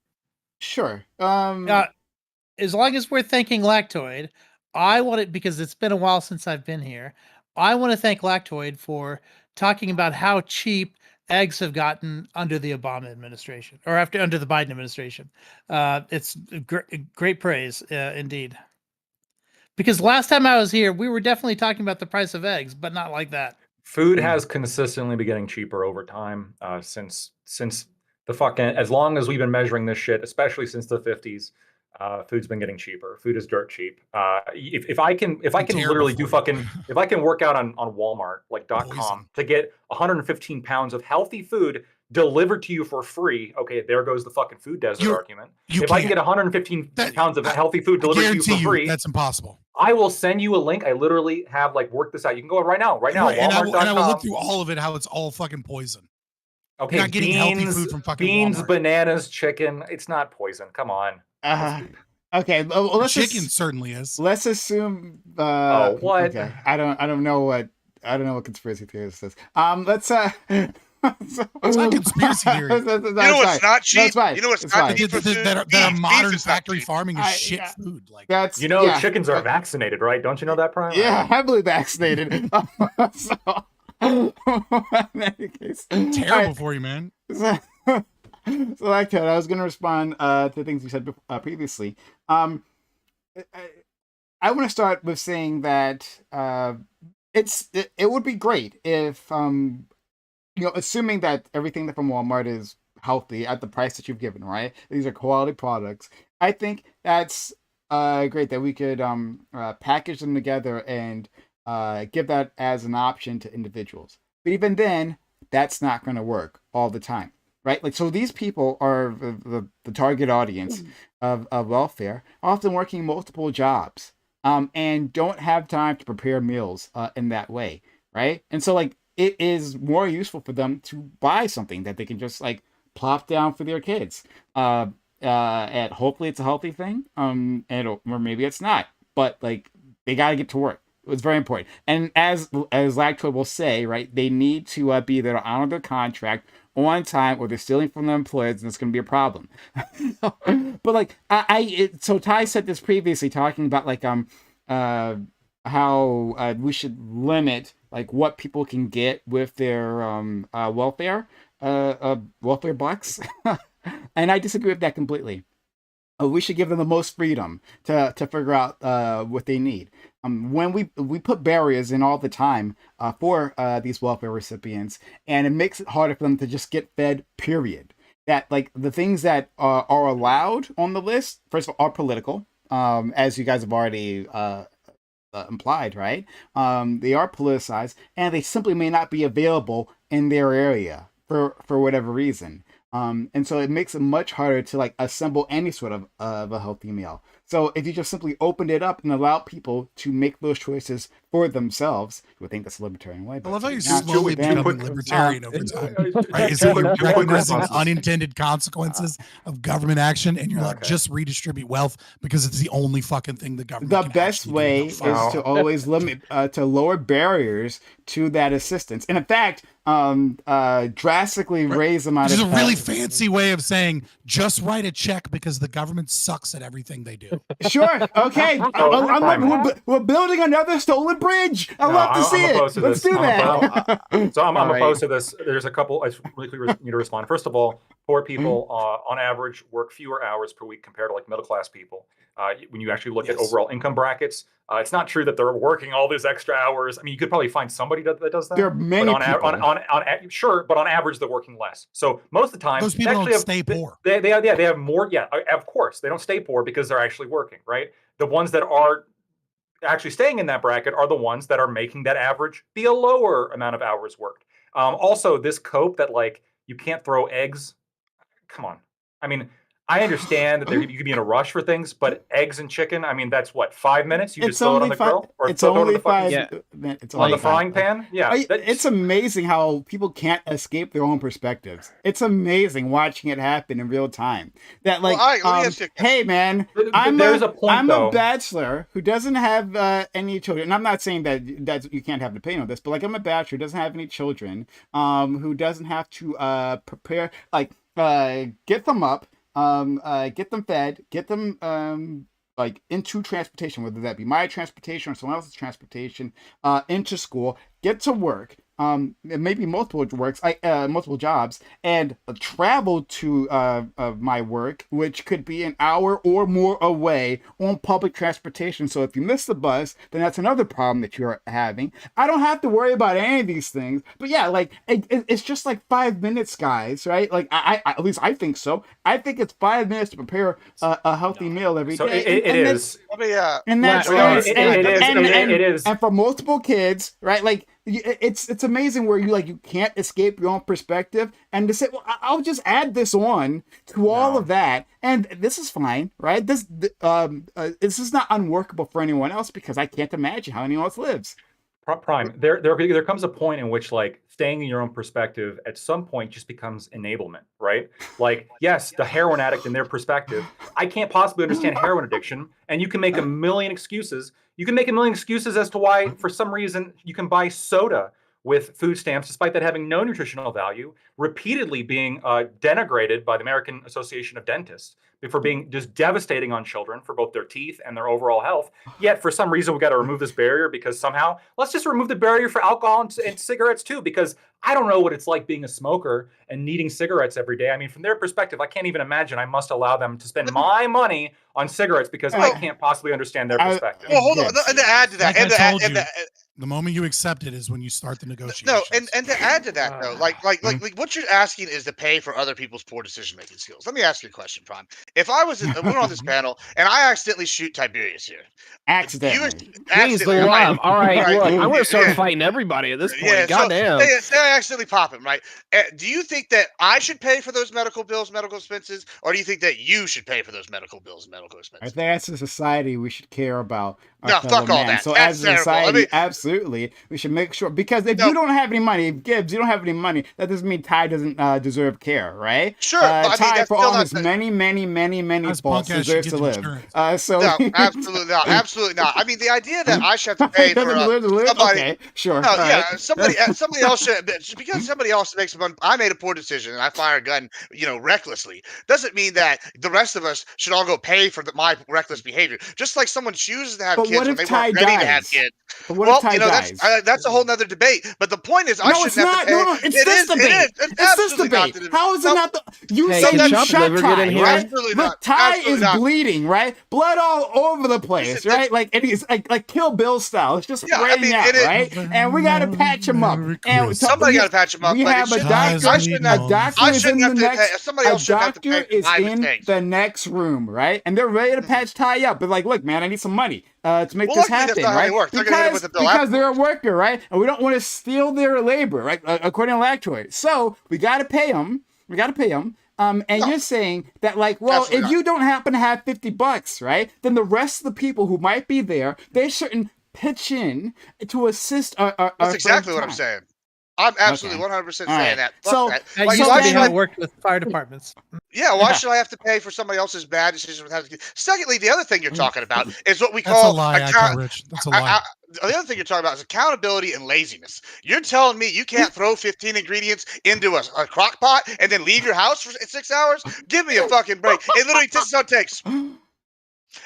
Sure. As long as we're thanking Lactoid, I want it because it's been a while since I've been here. I want to thank Lactoid for talking about how cheap eggs have gotten under the Obama administration or under the Biden administration. It's great praise indeed. Because last time I was here, we were definitely talking about the price of eggs, but not like that. Food has consistently been getting cheaper over time since the fucking, as long as we've been measuring this shit, especially since the 50s. Food's been getting cheaper. Food is dirt cheap. If I can literally do fucking, if I can work out on Walmart like .com to get 115 pounds of healthy food delivered to you for free, okay, there goes the fucking food desert argument. If I can get 115 pounds of healthy food delivered to you for free, that's impossible. I will send you a link. I literally have like worked this out. You can go right now. And I will look through all of it, how it's all fucking poison. Okay, you're not getting healthy food from fucking Walmart. Bananas, chicken. It's not poison. Come on. Okay, well, let's chicken certainly is. Let's assume. What? Okay, I don't know what conspiracy theorist says. Let's it's not conspiracy theory. You know what's not cheap? No, you know what's not cheap? That are modern factory farming is shit food. Like that's chickens are vaccinated, right? Don't you know that, Prime? Yeah, heavily vaccinated. In any case, terrible for you, man. So like that, I was going to respond to things you said previously. I want to start with saying that it would be great if assuming that everything from Walmart is healthy at the price that you've given, right? These are quality products. I think that's great that we could package them together and give that as an option to individuals. But even then, that's not going to work all the time, right? Like, so these people are the target audience of welfare, often working multiple jobs, and don't have time to prepare meals in that way, right? And so, like, it is more useful for them to buy something that they can just like plop down for their kids. And hopefully it's a healthy thing. Or maybe it's not. But like, they got to get to work. It's very important. And as Lactoid will say, right, they need to be there to honor their contract on time, or they're stealing from their employers, and it's going to be a problem. But like, so Ty said this previously, talking about like how we should limit like what people can get with their welfare bucks, and I disagree with that completely. We should give them the most freedom to figure out what they need. When we put barriers in all the time for these welfare recipients, and it makes it harder for them to just get fed, period. That like the things that are allowed on the list, first of all, are political, as you guys have already implied, right? They are politicized, and they simply may not be available in their area for whatever reason. And so it makes it much harder to like assemble any sort of a healthy meal. So if you just simply opened it up and allowed people to make those choices for themselves, you would think that's a libertarian way. I love how you're not. slowly Then- becoming libertarian over time. Right? Is that you're recognizing the unintended consequences of government action, and you're like, just redistribute wealth because it's the only fucking thing the government. The can best actually do way without is fucking- to always limit, to lower barriers to that assistance, and in fact, drastically raise the amount Which is of. a really fancy way of saying just write a check because the government sucks at everything they do. Sure. Okay. We're building another stolen bridge. I love to see it. Let's do that. I'm All right. opposed to this. There's a couple I really quickly need to respond. First of all, poor people on average work fewer hours per week compared to like middle class people. When you actually look at overall income brackets, it's not true that they're working all these extra hours. I mean, you could probably find somebody that does that. There are many people. Sure, but on average, they're working less. So most of the time, Those people don't stay poor. They have more. Yeah, of course, they don't stay poor because they're actually working, right? The ones that are actually staying in that bracket are the ones that are making that average be a lower amount of hours worked. Also, this cope that like you can't throw eggs. Come on. I mean, I understand that you could be in a rush for things, but eggs and chicken, I mean, that's what, 5 minutes? You just throw it on the grill? Or it's throw it on only the fucking, 5 minutes. It's on only the frying pan? Yeah. It's amazing how people can't escape their own perspectives. It's amazing watching it happen in real time. That like, hey man, I'm a bachelor who doesn't have any children. And I'm not saying that you can't have an opinion on this, but like I'm a bachelor who doesn't have any children, who doesn't have to prepare, like get them up, get them fed, get them like into transportation, whether that be my transportation or someone else's transportation, into school, get to work, maybe multiple jobs, and travel to my work, which could be an hour or more away on public transportation. So if you miss the bus, then that's another problem that you're having. I don't have to worry about any of these things, but yeah, like it's just like 5 minutes, guys, right? Like I at least I think so. I think it's 5 minutes to prepare a healthy meal every day. It is. And for multiple kids, right? Like it's amazing where you can't escape your own perspective, and to say, well, I'll just add this on to all of that, and this is fine, right? This is not unworkable for anyone else because I can't imagine how anyone else lives. Prime, there comes a point in which like staying in your own perspective at some point just becomes enablement, right? Like, yes, the heroin addict in their perspective, I can't possibly understand heroin addiction, and you can make a million excuses. You can make a million excuses as to why, for some reason, you can buy soda with food stamps, despite that having no nutritional value, repeatedly being denigrated by the American Association of Dentists for being just devastating on children for both their teeth and their overall health. Yet, for some reason, we got to remove this barrier because somehow, let's just remove the barrier for alcohol and cigarettes too, because I don't know what it's like being a smoker and needing cigarettes every day. I mean, from their perspective, I can't even imagine I must allow them to spend my money on cigarettes because I can't possibly understand their perspective. Well, hold on. And to add to that, the moment you accept it is when you start the negotiations. No, and to add to that though, like what you're asking is to pay for other people's poor decision making skills. Let me ask you a question, Prime. If we're on this panel and I accidentally shoot Tiberius here, accidentally, all right, look, I'm gonna start fighting everybody at this point. Yeah, goddamn. Say I accidentally pop him, right? Do you think that I should pay for those medical bills, medical expenses, or do you think that you should pay for those medical bills, medical expenses? I think as a society we should care about. No, fuck all that. So That's as a society, terrible. absolutely, we should make sure, because if you don't have any money, Gibbs, you don't have any money, that doesn't mean Ty doesn't deserve care, right? Sure, but Ty, I mean, for all his many faults, deserves to live. So no, absolutely not, absolutely not. I mean, the idea that I should have to pay for somebody, okay, sure, no, yeah, right. somebody else should, because somebody else makes one. I made a poor decision and I fire a gun, recklessly. Doesn't mean that the rest of us should all go pay for my reckless behavior. Just like someone chooses to have kids when they weren't ready to have kids. Well, that's a whole nother debate. But the point is, I shouldn't have to pay. No, it's this debate. It's this debate. How is it not? You said you shot Ty, right? Look, Ty is bleeding, right? Blood all over the place, right? Like, and he's like Kill Bill style. It's just spraying out, right? And we gotta patch him up. And somebody gotta patch him up. We have a doctor. A doctor is in the next. A doctor is in the next room, right? And they're ready to patch Ty up. But like, look, man, I need some money to make this happen, right? Because they're a worker, right? And we don't want to steal their labor, right? According to Lactoid. So we got to pay them. And No. you're saying that, like, well, Absolutely if not. you don't happen to have $50, right, then the rest of the people who might be there, they shouldn't pitch in to assist our That's friend exactly what I'm Ty. saying. I'm absolutely Okay. 100% All saying right. that. Fuck So, that. That Like, used why to be should how I? it worked with fire departments. Yeah, why should I have to pay for somebody else's bad decisions with having to? Secondly, the other thing you're talking about is what we That's a call lie, account. Rich. That's a lie. The other thing you're talking about is accountability and laziness. You're telling me you can't throw 15 ingredients into a crock pot and then leave your house for 6 hours? Give me a fucking break. It literally this is how it takes.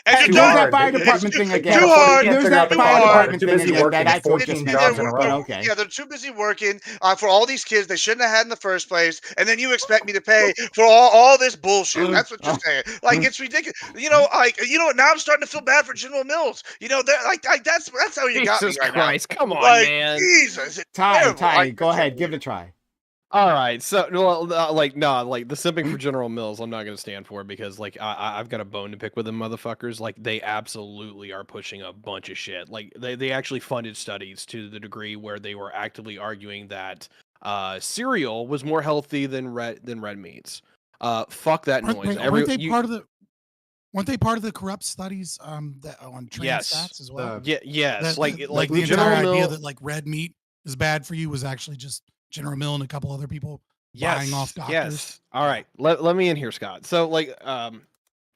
And you're too there's done. that hard. fire They department It's thing They again. can't afford. They hard. can't There's figure out that the Too fire crock pot. hard. They're department too thing busy again working that I told 14 just jobs in mentioned. a But row. okay. Yeah, they're too busy working for all these kids they shouldn't have had in the first place, and then you expect me to pay for all this bullshit. That's what you're saying. Like it's ridiculous. What? Now I'm starting to feel bad for General Mills. They're like that's how you got me Jesus right now. Christ, come on, Like man. Jesus, it's Ty, terrible. Ty, go ahead, give it a try. All right, so well, like no, like the simping for General Mills, I'm not gonna stand for because like I've got a bone to pick with them motherfuckers. Like they absolutely are pushing a bunch of shit. Like they actually funded studies to the degree where they were actively arguing that cereal was more healthy than red meats. Fuck that noise. Weren't they part of the corrupt studies that on trans fats as well? Yes, Like like the General entire idea Mills. that like red meat is bad for you was actually just General Mill and a couple other people buying off doctors. Yes. All right. Let me in here, Scott. So like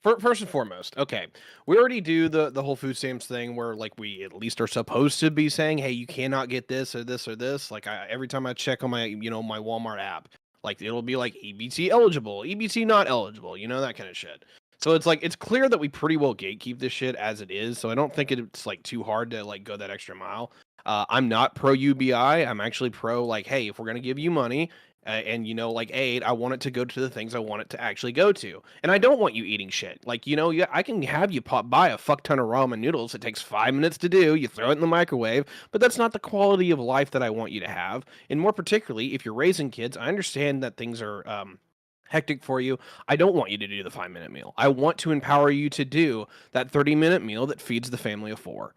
first and foremost, okay. We already do the whole food stamps thing where like we at least are supposed to be saying, "Hey, you cannot get this or this or this." Like every time I check on my, my Walmart app, like it'll be like EBT eligible, EBT not eligible, that kind of shit. So it's like it's clear that we pretty well gatekeep this shit as it is. So I don't think it's like too hard to like go that extra mile. I'm not pro UBI. I'm actually pro like, hey, if we're gonna give you money, and like aid, I want it to go to the things I want it to actually go to, and I don't want you eating shit. Like I can have you buy a fuck ton of ramen noodles. It takes 5 minutes to do. You throw it in the microwave, but that's not the quality of life that I want you to have. And more particularly, if you're raising kids, I understand that things are hectic for you. I don't want you to do the 5-minute meal. I want to empower you to do that 30-minute meal that feeds the family of 4.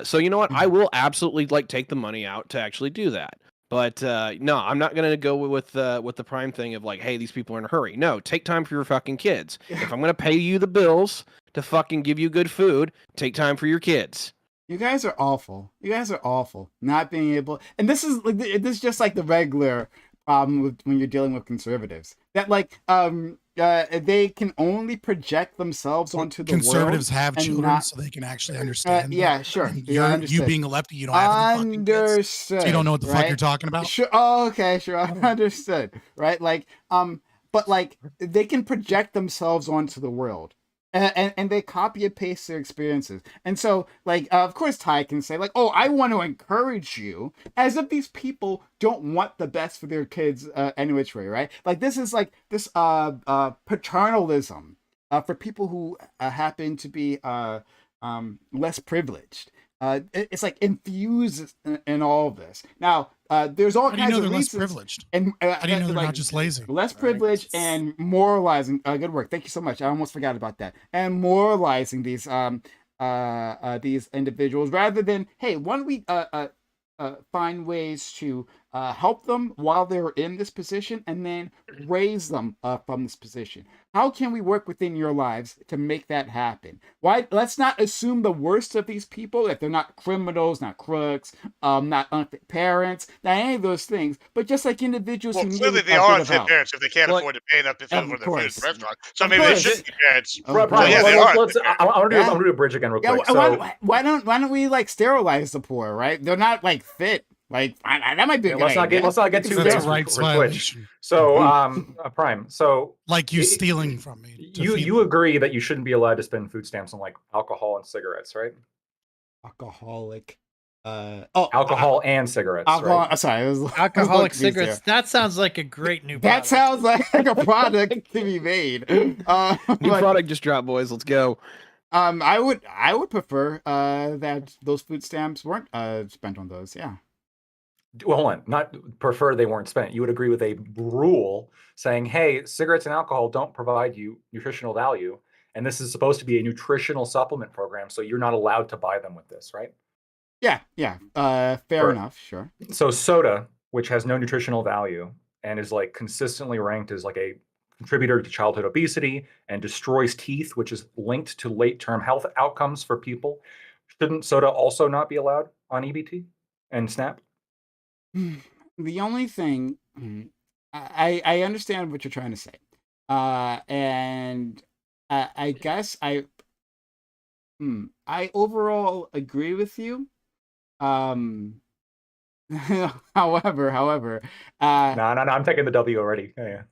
So you know what? I will absolutely like take the money out to actually do that. But no, I'm not gonna go with the prime thing of like, hey, these people are in a hurry. No, take time for your fucking kids. If I'm gonna pay you the bills to fucking give you good food, take time for your kids. You guys are awful. You guys are awful. Not being able, and this is just like the regular problem with when you're dealing with conservatives. That like they can only project themselves onto the Conservatives world have and children, not, so they can actually understand. yeah, sure. And Yeah, you being a lefty, you don't have any fucking kids, understood. so you don't know what the fuck right? you're talking about. Sure. Oh, okay. Sure. I understood. Right. Like but like they can project themselves onto the world. And they copy and paste their experiences. And so, like, of course, Ty can say, like, oh, I want to encourage you, as if these people don't want the best for their kids any which way, right? Like, this is like this paternalism for people who happen to be less privileged. It's like infused in all of this. Now, there's all How do you kinds know of they're reasons. less privileged? And How do you know they're like, not just lazy? less privilege and moralizing. Good work. Thank you so much. I almost forgot about that. And moralizing these individuals rather than, hey, why don't we find ways to help them while they're in this position and then raise them from this position. How can we work within your lives to make that happen? Why? Let's not assume the worst of these people, if they're not criminals, not crooks, not unfit parents, not any of those things, but just like individuals Well, who clearly need they a are bit of unfit help. parents if they can't Well, afford to pay enough for their food at course. the restaurant. So Of maybe they course. shouldn't be parents. Of Brian, yeah, course. they are. I want to do a bridge again real Yeah, quick. So why don't we like sterilize the poor, right? They're not like fit. Like that might be a good let's not idea. get too That's a advanced rights for Twitch. violation. So Prime. So Like you it- stealing from me. to feed you me. agree that you shouldn't be allowed to spend food stamps on like alcohol and cigarettes, right? Alcoholic. Alcohol and cigarettes, Alcohol. right? Sorry, I was a little Alcoholic confused cigarettes. there. That sounds like a great new That product. sounds like a product to be made. New But, product just dropped, boys. Let's go. I would prefer that those food stamps weren't spent on those. Yeah. Well, hold on. Not prefer they weren't spent. You would agree with a rule saying, hey, cigarettes and alcohol don't provide you nutritional value. And this is supposed to be a nutritional supplement program. So you're not allowed to buy them with this, right? Yeah. Yeah. Fair enough. Sure. So soda, which has no nutritional value and is like consistently ranked as like a contributor to childhood obesity and destroys teeth, which is linked to late-term health outcomes for people. Shouldn't soda also not be allowed on EBT and SNAP? The only thing I understand what you're trying to say, and I guess I overall agree with you. However, No, I'm taking the W already. Yeah.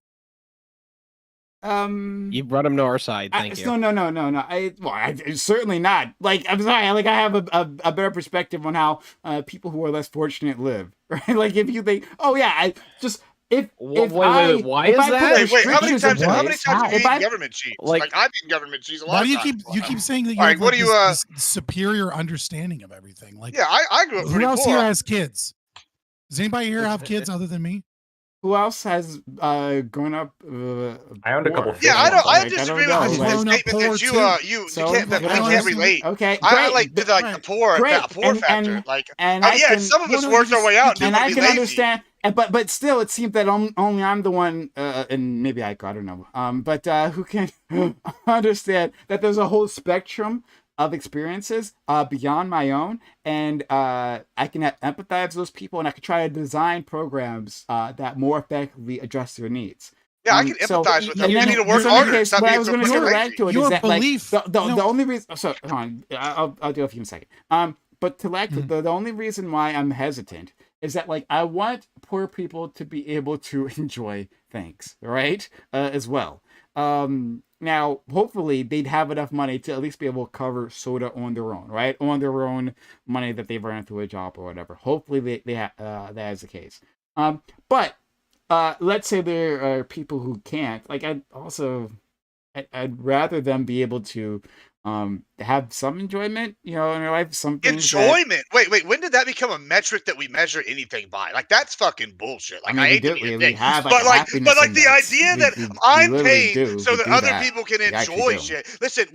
You brought him to our side. Thank you. No. Certainly not. Like, I'm sorry. Like, I have a better perspective on how people who are less fortunate live, right? Like, if you think, oh yeah, I just if Wait, if wait, I why if is I that? put Wait, how many restrictions times? in How many place, times have you if I eaten government cheese? like- Like I've eaten government cheese a lot. Why do you of keep times. you keep saying that you All have right, what like do this, you, this superior understanding of everything? Like, Yeah, I grew up who pretty else poor. here has kids? Does anybody here have kids other than me? who else has grown up? I owned a couple poor? fish Yeah, ones. I Like, disagree know, with I've the grown up statement poor that you too. you So can't that we I can't understand. relate. Okay, I great. like did like the poor Great. poor factor. Like and oh I yeah, can some of us no, worked you our way just- out you and didn't and want I to be can lazy. understand, but still, it seems that only I'm the one, and maybe I don't know, but who can understand that there's a whole spectrum of experiences beyond my own, and I can empathize with those people, and I can try to design programs that more effectively address their needs. Yeah, I can So, empathize with them. and You then, need to work so in that harder. case, Stop what I being was so going to fucking circle back lazy. to it Your is that, belief- like, the no. only reason. So, hold on, I'll do it for you in a second. But to like the only reason why I'm hesitant is that, like, I want poor people to be able to enjoy things, right? As well. Now, hopefully, they'd have enough money to at least be able to cover soda on their own, right? On their own money that they've earned through a job or whatever. Hopefully, that is the case. But let's say there are people who can't. Like, I'd rather them be able to have some enjoyment, in their life. Some things Enjoyment. Wait. When did that become a metric that we measure anything by? Like that's fucking bullshit. Like I hate to be a we dick, have like but a like, happiness but like the index. idea that we I'm literally paid do. so We that do other that. people can We actually enjoy do. shit. Listen.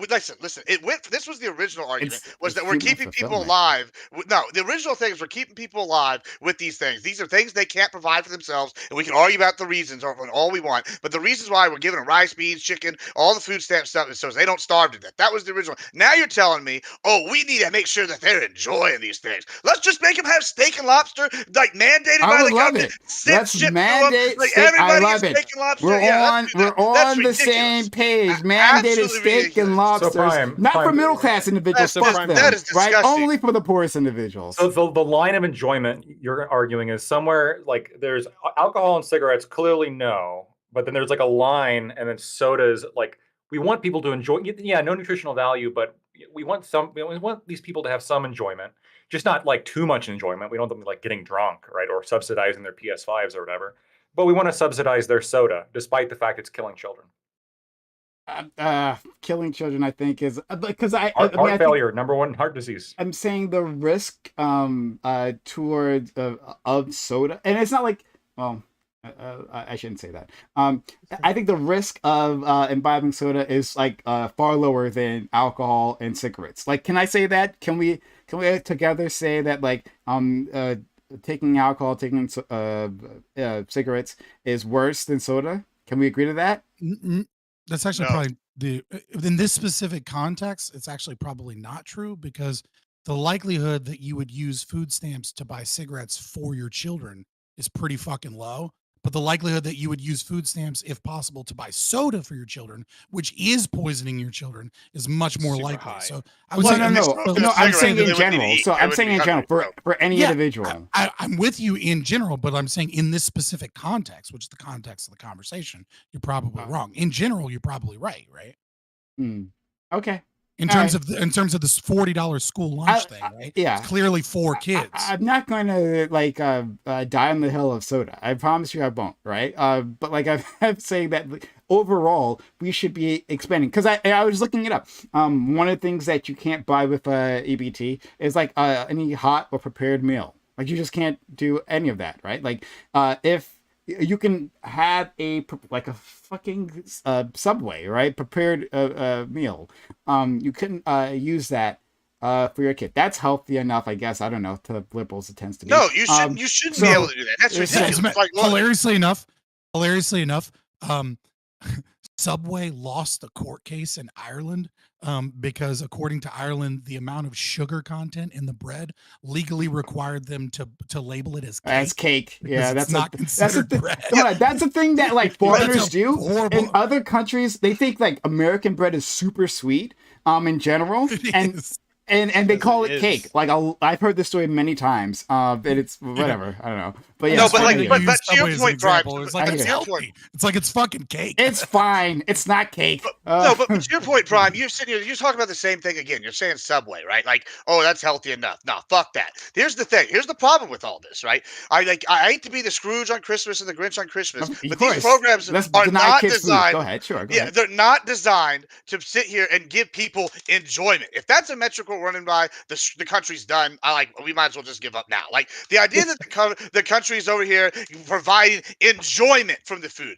This was the original argument was that we're human keeping people fulfillment. alive. No, the original thing is we're keeping people alive with these things. These are things they can't provide for themselves, and we can argue about the reasons or all we want. But the reasons why we're giving them rice, beans, chicken, all the food stamp stuff is so they don't starve to death. That was the original. Now you're telling me, oh, we need to make sure that they're enjoying these things. Let's just make them have steak and lobster, like mandated I by would the love government. it. Send Let's shit to them. mandate Like steak. I everybody love gets it. steak and lobster. We're Yeah, on. let's do that. We're That's on the ridiculous. same page. Mandated Absolutely steak and ridiculous. lobsters, not for Prime, middle class individuals. That's Fuck just- them, that is right? disgusting. Only for the poorest individuals. So the line of enjoyment you're arguing is somewhere like there's alcohol and cigarettes, clearly no, but then there's like a line, and then sodas. Like we want people to enjoy. Yeah, no nutritional value, but we want these people to have some enjoyment, just not like too much enjoyment. We don't want them like getting drunk, right, or subsidizing their PS5s or whatever. But we want to subsidize their soda, despite the fact it's killing children. Killing children, I think, is because I Heart mean, I think failure, number one heart disease. I'm saying the risk towards of soda, and it's not like, well, I shouldn't say that. I think the risk of imbibing soda is like far lower than alcohol and cigarettes. Like, can I say that? Can we together say that, like, taking alcohol, taking cigarettes is worse than soda? Can we agree to that? That's actually No. probably in this specific context, it's actually probably not true, because the likelihood that you would use food stamps to buy cigarettes for your children is pretty fucking low. But the likelihood that you would use food stamps, if possible, to buy soda for your children, which is poisoning your children, is much more Super likely. high. So I would Well, say no. I'm cigarettes, saying they in would need to general. eat. So They I'm would saying be in general hungry, for any Yeah, individual. I'm with you in general, but I'm saying in this specific context, which is the context of the conversation, you're probably wrong. In general, you're probably right. Okay. In All terms of this $40 school lunch thing, right? yeah. It's clearly for kids. I'm not going to like die on the hill of soda. I promise you I won't, right? But like I'm saying that, like, overall we should be expanding, because I was looking it up. One of the things that you can't buy with EBT is like any hot or prepared meal. Like, you just can't do any of that, right? Like if you can have a fucking Subway, right, prepared meal, you couldn't use that for your kid. That's healthy enough, I guess. I don't know, to liberals it tends to be. No, you shouldn't. You shouldn't be so- able to do that. That's it's- ridiculous. As Like, look, hilariously enough, Subway lost the court case in Ireland because, according to Ireland, the amount of sugar content in the bread legally required them to label it as cake. As cake, yeah, it's not considered bread. That's a thing that like foreigners do. horrible- In other countries, they think like American bread is super sweet, in general, It and is. and they call it is. cake. Like I've heard this story many times. And it's whatever. I don't know. But yeah, No, it's but, funny like, to but- me. Use to your Subway as an point, Brian, example, it's I like hear it's you. healthy. It's like it's fucking cake. It's fine. It's not cake. No, but to your point, Prime, you're sitting here, you're talking about the same thing again. You're saying Subway, right? Like, oh, that's healthy enough. No, fuck that. Here's the thing. Here's the problem with all this, right? I hate to be the Scrooge on Christmas and the Grinch on Christmas, Of but course. these programs Let's are deny not kids food. designed. Go ahead. Sure. Go Yeah, ahead. they're not designed to sit here and give people enjoyment. If that's a metric we're running by, the country's done. We might as well just give up now. Like the idea that the country's over here providing enjoyment from the food,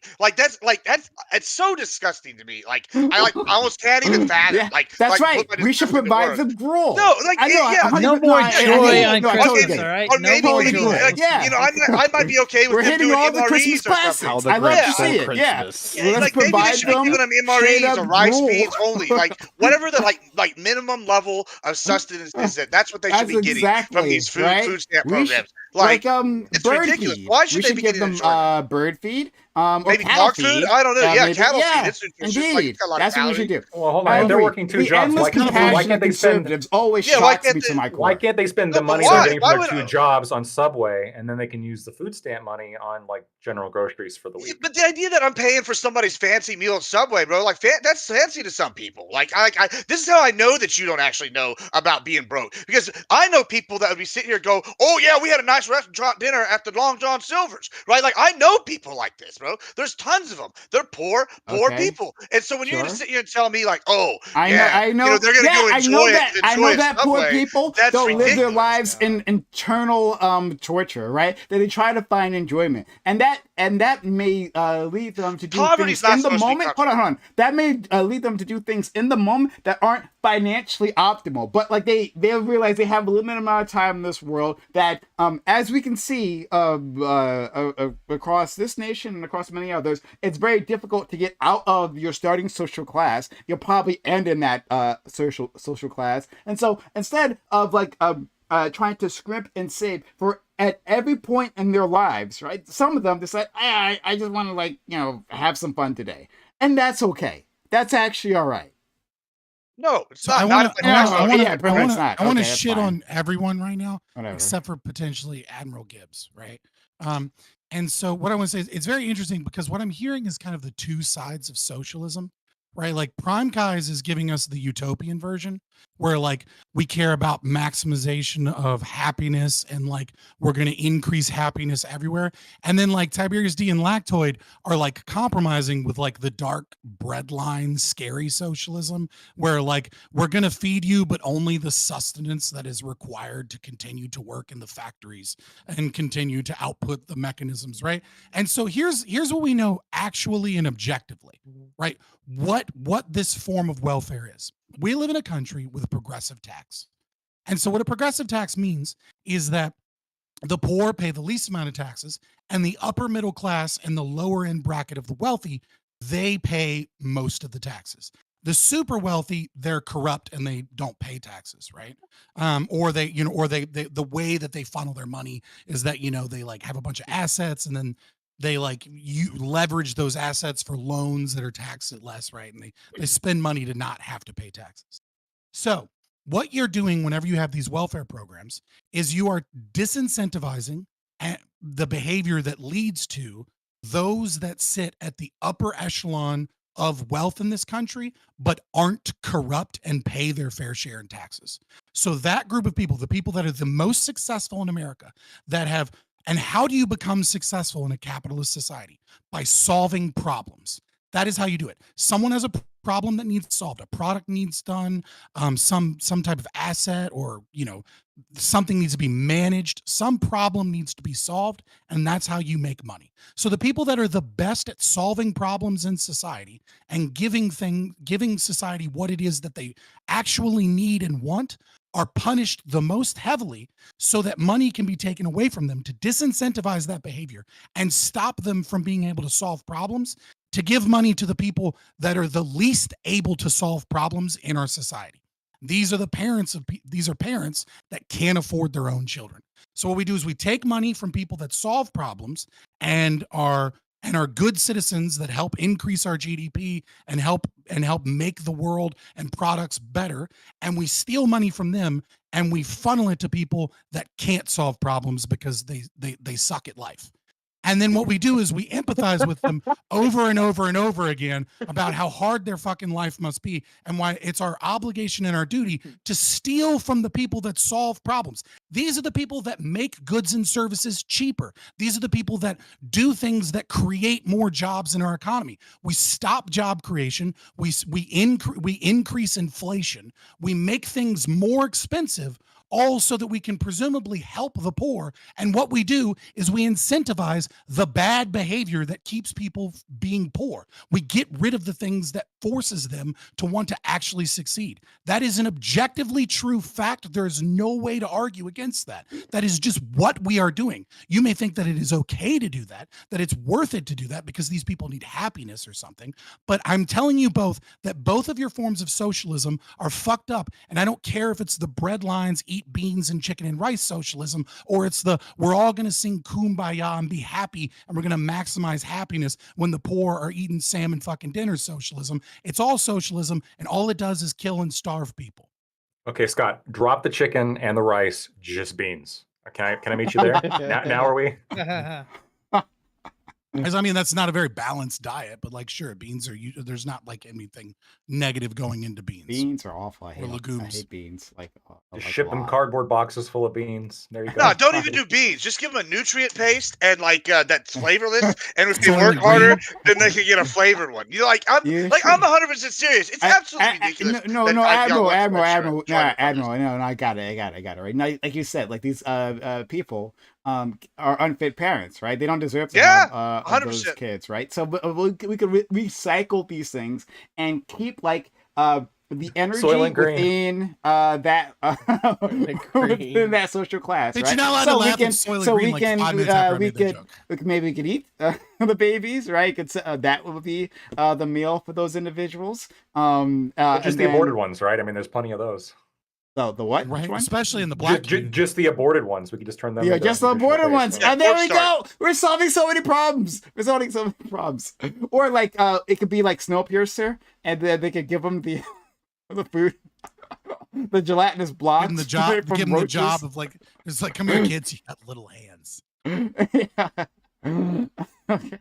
it's so disgusting to me. I almost can't even fathom. Yeah, that's right. put my We should disgust into provide words. them gruel. No, like I know. yeah, 100 No no, more I- I- joy I- on no, I totally Christmas, get it. all right? Or No maybe more we totally do, get joy. it. Yeah. I might be okay with We're them hitting doing all the Christmas MREs or classics. something. How the I love to Grinch see stole it. Yeah. Christmas. Yeah, Let's like maybe they provide should be them giving them straight MREs up or rice gruel. beans only, like whatever the like minimum level of sustenance is. That's what they should That's be getting from exactly these right. food stamp We should, programs. Like it's bird ridiculous. feed. Why should We they should be give getting them enjoyment? bird feed, or Maybe cattle dog food? feed. I don't know. Yeah, Maybe, cattle yeah, feed. It's nutritious. Like, indeed. it's got a lot of That's what we should calories. do. Well, hold I on. If they're agree. working two The jobs, endless why can't compassion they of spend conservatives always Yeah, why shocks can't me to they- my core. why can't they spend the No, but money why? they're getting Why from their would two jobs on Subway, and then they can use the food stamp money on like general groceries for the Yeah, week? but the idea that I'm paying for somebody's fancy meal at Subway, bro, that's fancy to some people. This is how I know that you don't actually know about being broke, because I know people that would be sitting here and go, oh yeah, we had a nice restaurant dinner at the Long John Silver's, right? Like I know people like this, bro. There's tons of them. They're poor Okay. people, and so when you're gonna Sure. sit here and tell me like, oh, I yeah, know. they're gonna go I enjoy know it. that. I enjoy know a that poor Subway, people that's don't live their ridiculous. lives in internal torture, right? That they try to find enjoyment, and that may lead them to do Poverty's things not in the supposed to be moment. Hold on. That may lead them to do things in the moment that aren't financially optimal. But like they realize they have a limited amount of time in this world. That as we can see across this nation and across many others, it's very difficult to get out of your starting social class. You'll probably end in that social class, and so instead of trying to scrimp and save for at every point in their lives, right? Some of them decide, I just want to have some fun today, and that's okay. That's actually all right. No, it's So not. I Not want if to. it's no, I no, want yeah, pretty much not. to. I want to Okay, that's shit fine. on everyone right now, Whatever. except for potentially Admiral Gibbs, right? And so what I want to say is it's very interesting because what I'm hearing is kind of the two sides of socialism, right? Like Prime Guys is giving us the utopian version where like we care about maximization of happiness and like we're going to increase happiness everywhere. And then like Tiberius D and Lactoid are like compromising with like the dark breadline scary socialism where like we're going to feed you but only the sustenance that is required to continue to work in the factories and continue to output the mechanisms, right? And so here's what we know actually and objectively, right? What this form of welfare is. We live in a country with a progressive tax. And so what a progressive tax means is that the poor pay the least amount of taxes and the upper middle class and the lower end bracket of the wealthy, they pay most of the taxes. The super wealthy, they're corrupt and they don't pay taxes, right? Or they the way that they funnel their money is that, they like have a bunch of assets and then they you leverage those assets for loans that are taxed at less, right? And they spend money to not have to pay taxes. So what you're doing whenever you have these welfare programs is you are disincentivizing the behavior that leads to those that sit at the upper echelon of wealth in this country, but aren't corrupt and pay their fair share in taxes. So that group of people, the people that are the most successful in America, and how do you become successful in a capitalist society? By solving problems. That is how you do it. Someone has a problem that needs solved. A product needs done. Some type of asset, or something needs to be managed. Some problem needs to be solved, and that's how you make money. So the people that are the best at solving problems in society and giving society what it is that they actually need and want are punished the most heavily so that money can be taken away from them to disincentivize that behavior and stop them from being able to solve problems to give money to the people that are the least able to solve problems in our society. These are parents that can't afford their own children. So what we do is we take money from people that solve problems and are good citizens that help increase our GDP and help make the world and products better, and we steal money from them and we funnel it to people that can't solve problems because they suck at life. And then what we do is we empathize with them over and over and over again about how hard their fucking life must be and why it's our obligation and our duty to steal from the people that solve problems. These are the people that make goods and services cheaper. These are the people that do things that create more jobs in our economy. We stop job creation. We increase inflation. We make things more expensive, all so that we can presumably help the poor. And what we do is we incentivize the bad behavior that keeps people being poor. We get rid of the things that forces them to want to actually succeed. That is an objectively true fact. There's no way to argue against that. That is just what we are doing. You may think that it is okay to do that it's worth it to do that because these people need happiness or something. But I'm telling you both that both of your forms of socialism are fucked up. And I don't care if it's the bread lines, eat beans and chicken and rice socialism, or it's the we're all going to sing kumbaya and be happy and we're going to maximize happiness when the poor are eating salmon fucking dinner socialism. It's all socialism, and all it does is kill and starve people. Okay, Scott, drop the chicken and the rice, just beans. Can I meet you there? now are we? I mean, that's not a very balanced diet, but like, sure, beans are. There's not like anything negative going into beans. Beans are awful. I hate legumes. I hate beans. Just ship them cardboard boxes full of beans. There you go. No, don't even do beans. Just give them a nutrient paste and like that flavorless. And if they work harder, then they can get a flavored one. You know, I'm 100% serious. It's absolutely ridiculous. No, Admiral. No, I got it. Right now, like you said, like these people are unfit parents, right? They don't deserve to have those kids, right? So we could recycle these things and keep like the energy within that within that social class, right? You're not allowed to laugh at Soylent Green like 5 minutes after I made that joke. Maybe we could eat the babies, right? That would be the meal for those individuals. Just the aborted ones, right? I mean, there's plenty of those. The what? Right, especially in the black just the aborted ones. We could just turn them. Yeah, just the aborted ones. And there we go. We're solving so many problems. Or like, it could be like Snowpiercer, and then they could give them the food, the gelatinous blocks. Give them the job of like, it's like, come here, kids. You got little hands. Yeah. Okay.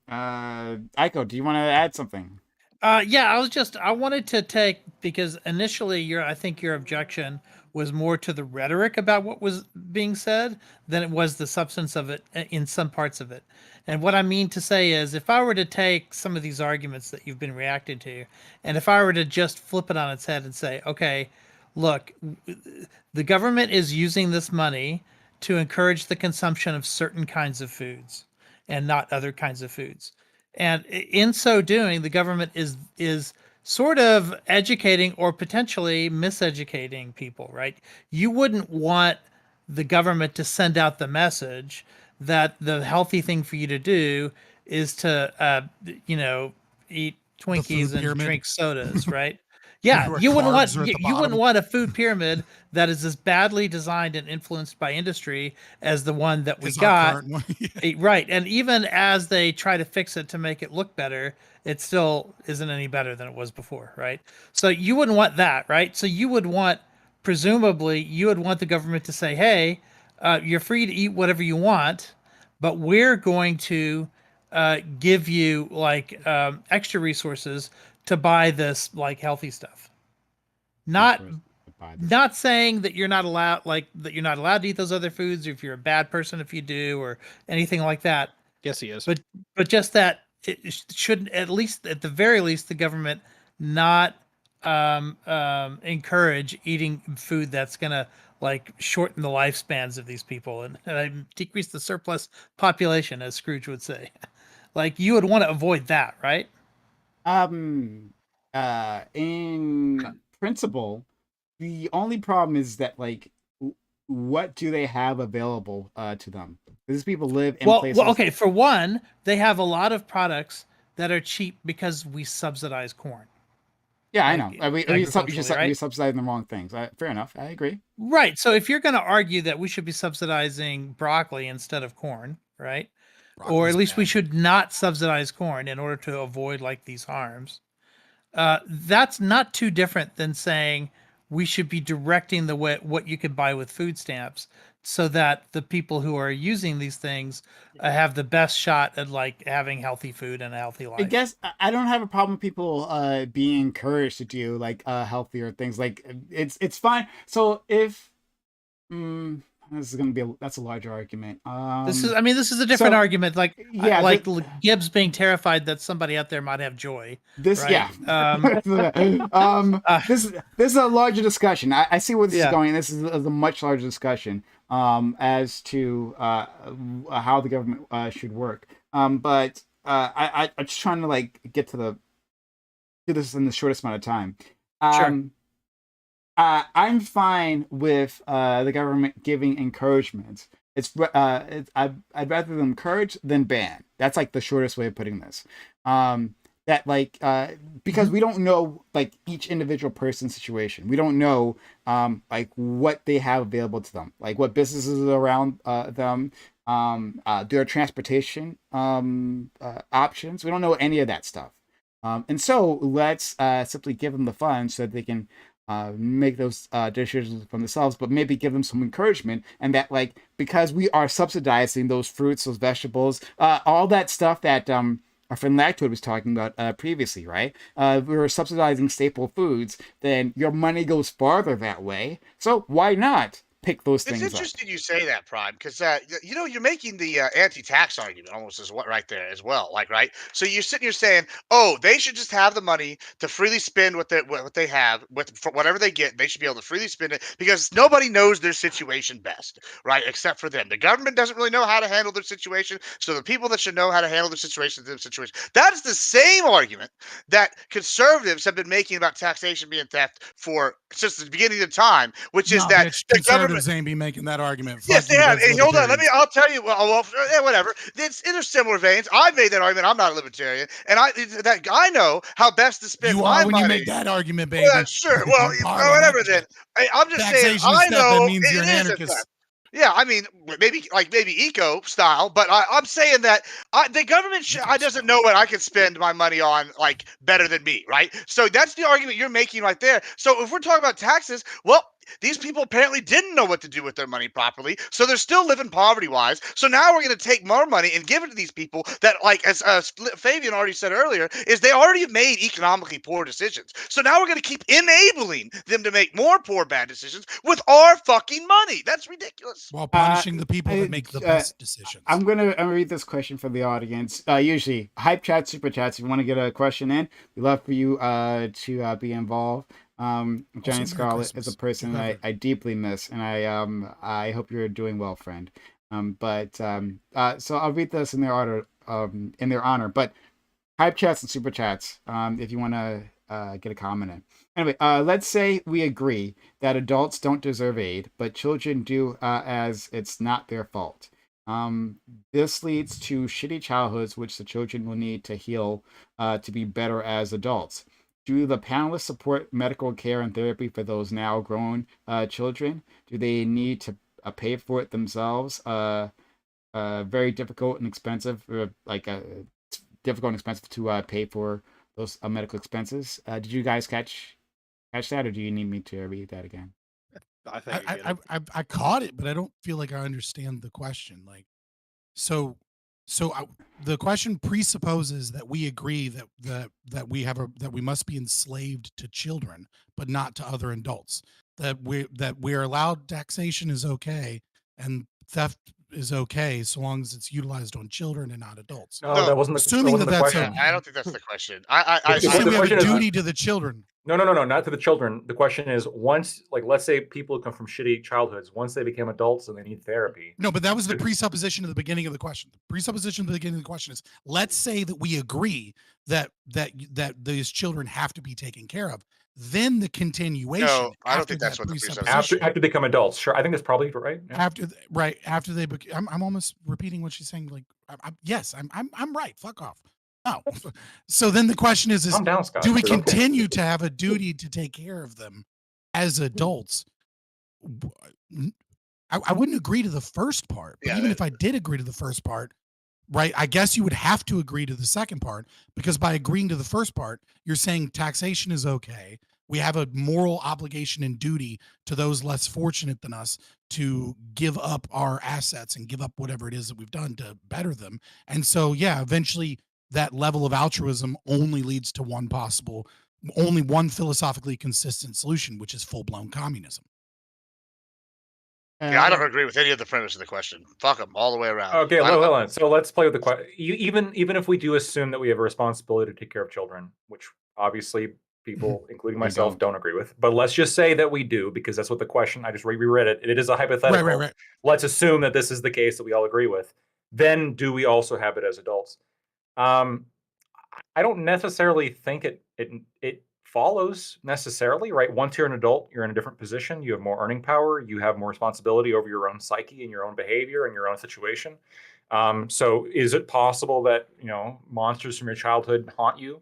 Aiko, do you want to add something? Yeah, I wanted to take, because initially I think your objection was more to the rhetoric about what was being said than it was the substance of it in some parts of it. And what I mean to say is, if I were to take some of these arguments that you've been reacting to, and if I were to just flip it on its head and say, okay, look, the government is using this money to encourage the consumption of certain kinds of foods and not other kinds of foods. And in so doing, the government is sort of educating or potentially miseducating people, right? You wouldn't want the government to send out the message that the healthy thing for you to do is to, eat Twinkies and drink sodas, right? Yeah, you wouldn't want a food pyramid that is as badly designed and influenced by industry as the one that we got. Right. And even as they try to fix it to make it look better, it still isn't any better than it was before, right? So you wouldn't want that, right? So presumably you would want the government to say, hey, you're free to eat whatever you want, but we're going to give you like extra resources to buy this like healthy stuff. Not saying that you're not allowed to eat those other foods, or if you're a bad person if you do, or anything like that. Yes, he is. But just that it shouldn't, at the very least, the government not encourage eating food that's gonna like shorten the lifespans of these people and decrease the surplus population, as Scrooge would say. Like, you would want to avoid that, right? In principle, the only problem is that like what do they have available to them? These people live in places. Well, okay. For one, they have a lot of products that are cheap because we subsidize corn. Yeah, I like, know. We subsidize the wrong things. Fair enough. I agree. Right. So if you're going to argue that we should be subsidizing broccoli instead of corn, right? Or at Broccoli's least we bad. should not subsidize corn in order to avoid like these harms. That's not too different than saying we should be directing the way what you can buy with food stamps so that the people who are using these things have the best shot at like having healthy food and a healthy life. I guess I don't have a problem with people being encouraged to do like healthier things. Like it's fine. So if this is gonna be that's a larger argument. This is a different argument. Like yeah, like Gibbs being terrified that somebody out there might have joy. This right? Yeah. This is a larger discussion. I see where this is going. This is a much larger discussion as to how the government should work. But I'm just trying to like get to do this in the shortest amount of time. Sure. I'm fine with the government giving encouragement. I'd rather them encourage than ban. That's like the shortest way of putting this. That like because we don't know like each individual person's situation. We don't know like what they have available to them, like what businesses are around them, their transportation options. We don't know any of that stuff. And so let's simply give them the funds so that they can make those decisions for themselves, but maybe give them some encouragement. And that like, because we are subsidizing those fruits, those vegetables, all that stuff that our friend Lactoid was talking about previously, right? We were subsidizing staple foods, then your money goes farther that way. So why not pick those things up? It's interesting you say that, Prime, because you're making the anti-tax argument almost as what right there as well, like right. So you're sitting here saying, oh, they should just have the money to freely spend what they have for whatever they get. They should be able to freely spend it because nobody knows their situation best, right? Except for them. The government doesn't really know how to handle their situation, so the people that should know how to handle their situation, That is the same argument that conservatives have been making about taxation being theft for since the beginning of time, which is that the government. Ain't be making that argument. Yes, they have. Hey, hold on. I'll tell you. Well, whatever. It's in similar veins. I made that argument. I'm not a libertarian, and I know how best to spend my money. You make that argument, baby. Well, sure. Well, whatever. Then I'm just saying. I know that means you're an anarchist. Yeah, I mean, maybe eco style, but I'm saying that the government doesn't know what I can spend my money on like better than me, right? So that's the argument you're making right there. So if we're talking about taxes, well, these people apparently didn't know what to do with their money properly, so they're still living poverty-wise. So now we're going to take more money and give it to these people that, like as Fabian already said earlier, is they already made economically poor decisions. So now we're going to keep enabling them to make more poor, bad decisions with our fucking money. That's ridiculous. While punishing the people that make the best decisions. I'm gonna read this question from the audience. Usually, hype chat, super chats. If you want to get a question in, we love for you to be involved. Johnny Scarlett is a person I deeply miss, and I hope you're doing well, friend. So I'll read this in their honor. But hype chats and super chats. If you want to get a comment in. Anyway, let's say we agree that adults don't deserve aid, but children do, as it's not their fault. This leads to shitty childhoods, which the children will need to heal to be better as adults. Do the panelists support medical care and therapy for those now grown children? Do they need to pay for it themselves? Very difficult and expensive, difficult and expensive to pay for those medical expenses. Did you guys catch that, or do you need me to read that again? I caught it, but I don't feel like I understand the question. Like, the question presupposes that we agree that we must be enslaved to children, but not to other adults. That we're allowed taxation is okay, and theft is okay so long as it's utilized on children and not adults. No, that wasn't the question. I don't think that's the question. I assume we have a duty to the children. No, not to the children. The question is, once, like, let's say people come from shitty childhoods, once they become adults and they need therapy. No, but that was the presupposition at the beginning of the question. The presupposition at the beginning of the question is, let's say that we agree that these children have to be taken care of. then the continuation. No, I don't after think that's that what the presupposition. presupposition. After they become adults, sure. I think that's probably right. Yeah. After they I'm almost repeating what she's saying. Like, yes, I'm right. Fuck off. No. So then the question is Calm down, Scott. do we It's okay. continue to have a duty to take care of them as adults? I wouldn't agree to the first part, but Yeah, even if I did agree to the first part, right, I guess you would have to agree to the second part, because by agreeing to the first part, you're saying taxation is okay. We have a moral obligation and duty to those less fortunate than us to give up our assets and give up whatever it is that we've done to better them. And so, yeah, eventually that level of altruism only leads to only one philosophically consistent solution, which is full-blown communism. Yeah, I don't agree with any of the premise of the question. Fuck them all the way around. Okay, hold on. So let's play with the question. Even if we do assume that we have a responsibility to take care of children, which obviously people, including myself, don't agree with, but let's just say that we do, because that's what the question. I just reread it. It is a hypothetical. Right. Let's assume that this is the case that we all agree with. Then do we also have it as adults? I don't necessarily think it follows necessarily, right? Once you're an adult, you're in a different position. You have more earning power. You have more responsibility over your own psyche and your own behavior and your own situation. So is it possible that, monsters from your childhood haunt you?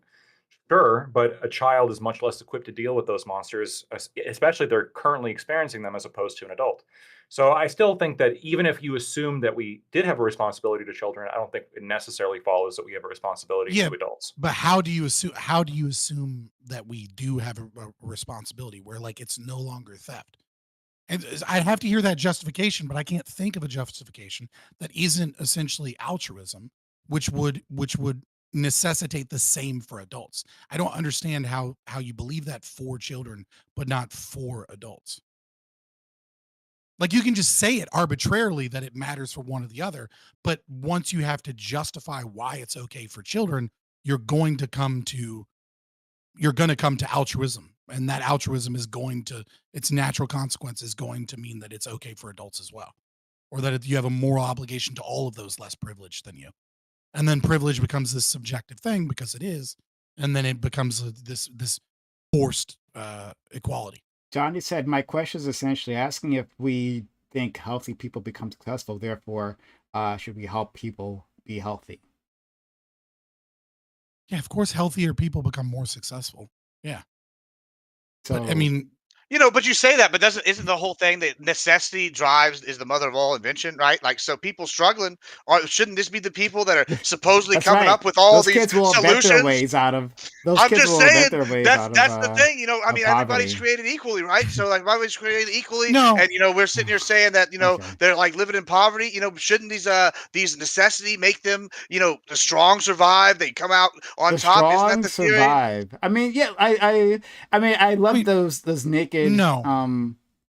Sure, but a child is much less equipped to deal with those monsters, especially if they're currently experiencing them as opposed to an adult. So I still think that even if you assume that we did have a responsibility to children, I don't think it necessarily follows that we have a responsibility to adults. But how do you assume that we do have a responsibility where, like, it's no longer theft? And I have to hear that justification, but I can't think of a justification that isn't essentially altruism, which would necessitate the same for adults. I don't understand how you believe that for children, but not for adults. Like, you can just say it arbitrarily that it matters for one or the other, but once you have to justify why it's okay for children, you're going to come to altruism, and that altruism is its natural consequence is going to mean that it's okay for adults as well, or that you have a moral obligation to all of those less privileged than you. And then privilege becomes this subjective thing, because it is, and then it becomes this forced equality. Johnny said, my question is essentially asking if we think healthy people become successful, therefore, should we help people be healthy? Yeah, of course, healthier people become more successful. Yeah. So, but I mean, but you say that, but isn't the whole thing that necessity is the mother of all invention, right? Like, so people struggling, or shouldn't this be the people that are supposedly coming up with all these kids will solutions? Invent their ways out of those I'm kids just will saying invent their ways that's out that's of, the thing, I mean, everybody's poverty. created equally, right? So like, everybody's created equally, No. and we're sitting here saying that they're like living in poverty. Shouldn't these necessity make them the strong survive? They come out on top. Isn't that the theory? Survive. I mean, yeah, I love those naked. No.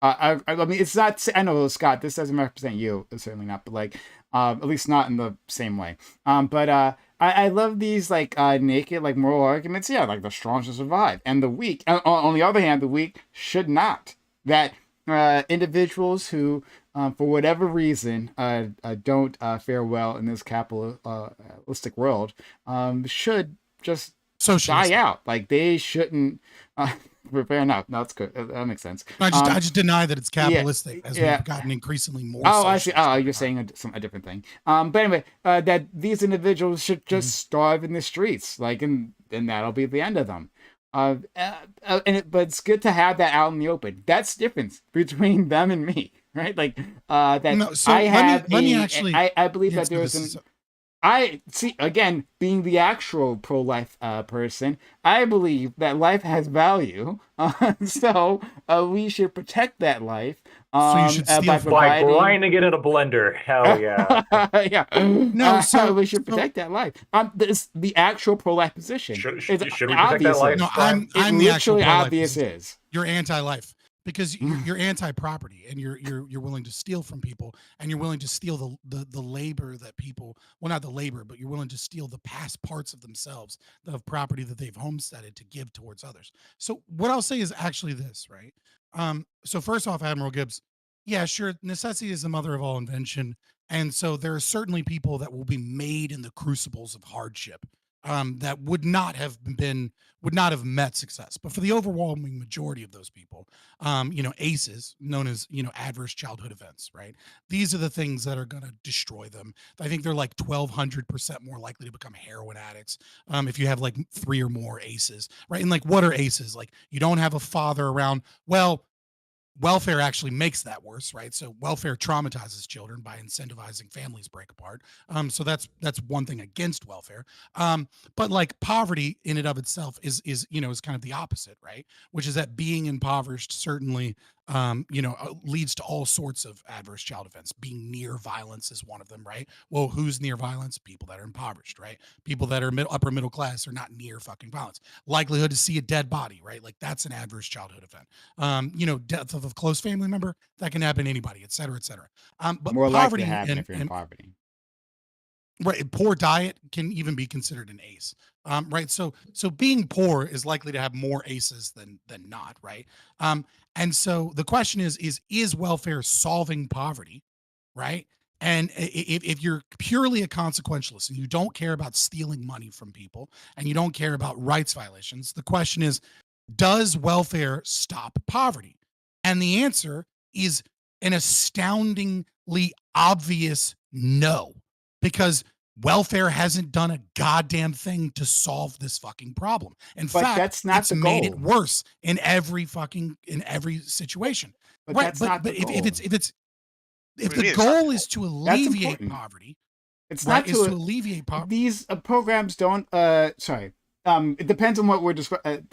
I mean, it's not. I know, Scott. This doesn't represent you. Certainly not. But like, at least not in the same way. But I love these like naked like moral arguments. Yeah, like the strong should survive, and the weak. On the other hand, the weak should not. That individuals who, for whatever reason, don't fare well in this capitalistic world, should just die out. Like, they shouldn't. Fair enough. No, that's good. That makes sense. I just deny that it's capitalistic as we've gotten increasingly more. Oh, I see. Oh, you're saying a different thing. But anyway, that these individuals should just starve in the streets, like, and that'll be the end of them. But it's good to have that out in the open. That's the difference between them and me, right? Like, that No, so I have. let me actually. I believe that there's I see, again, being the actual pro-life person, I believe that life has value. So we should protect that life. So you should steal by grinding it in a blender. Hell yeah. Yeah. No, so we should protect that life. This the actual pro-life position. Should we protect that life? No, I'm the actual obvious position. is. You're anti-life. Because you're anti-property, and you're willing to steal from people, and you're willing to steal the labor that people, well, not the labor, but you're willing to steal the past parts of themselves, of property that they've homesteaded, to give towards others. So what I'll say is actually this, right? So first off, Admiral Gibbs, yeah, sure, necessity is the mother of all invention, and so there are certainly people that will be made in the crucibles of hardship. that would not have met success. But for the overwhelming majority of those people, ACEs, known as, adverse childhood events, right? These are the things that are going to destroy them. I think they're like 1,200% more likely to become heroin addicts if you have like 3 or more ACEs, right? And like, what are ACEs? Like, you don't have a father around. Well, welfare actually makes that worse, right? So welfare traumatizes children by incentivizing families break apart. So that's one thing against welfare. But like poverty in and of itself is kind of the opposite, right? Which is that being impoverished certainly leads to all sorts of adverse child events. Being near violence is one of them, right? Well, who's near violence? People that are impoverished, right? People that are upper middle class are not near fucking violence. Likelihood to see a dead body, right? Like that's an adverse childhood event. Death of a close family member, that can happen to anybody, et cetera, et cetera. But More likely poverty to happen and, if you're in poverty. Right, poor diet can even be considered an ACE. Right, so being poor is likely to have more ACEs than not, right? And so the question is welfare solving poverty, right? And if you're purely a consequentialist and you don't care about stealing money from people and you don't care about rights violations, the question is, does welfare stop poverty? And the answer is an astoundingly obvious no, because welfare hasn't done a goddamn thing to solve this fucking problem. In fact, that's not it's the made goal. it worse in every situation. But right, that's not the goal. If the goal is to alleviate poverty, it's right, not to alleviate poverty. These programs don't. Sorry. It depends on what we're describing.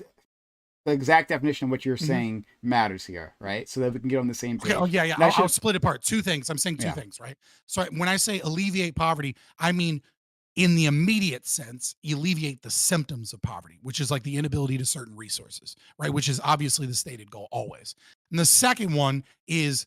The exact definition of what you're saying matters here, right? So that we can get on the same page. Okay. Oh yeah. I'll split it apart. 2 things. I'm saying 2 things, right? So when I say alleviate poverty, I mean in the immediate sense, alleviate the symptoms of poverty, which is like the inability to certain resources, right? Which is obviously the stated goal always. And the second one is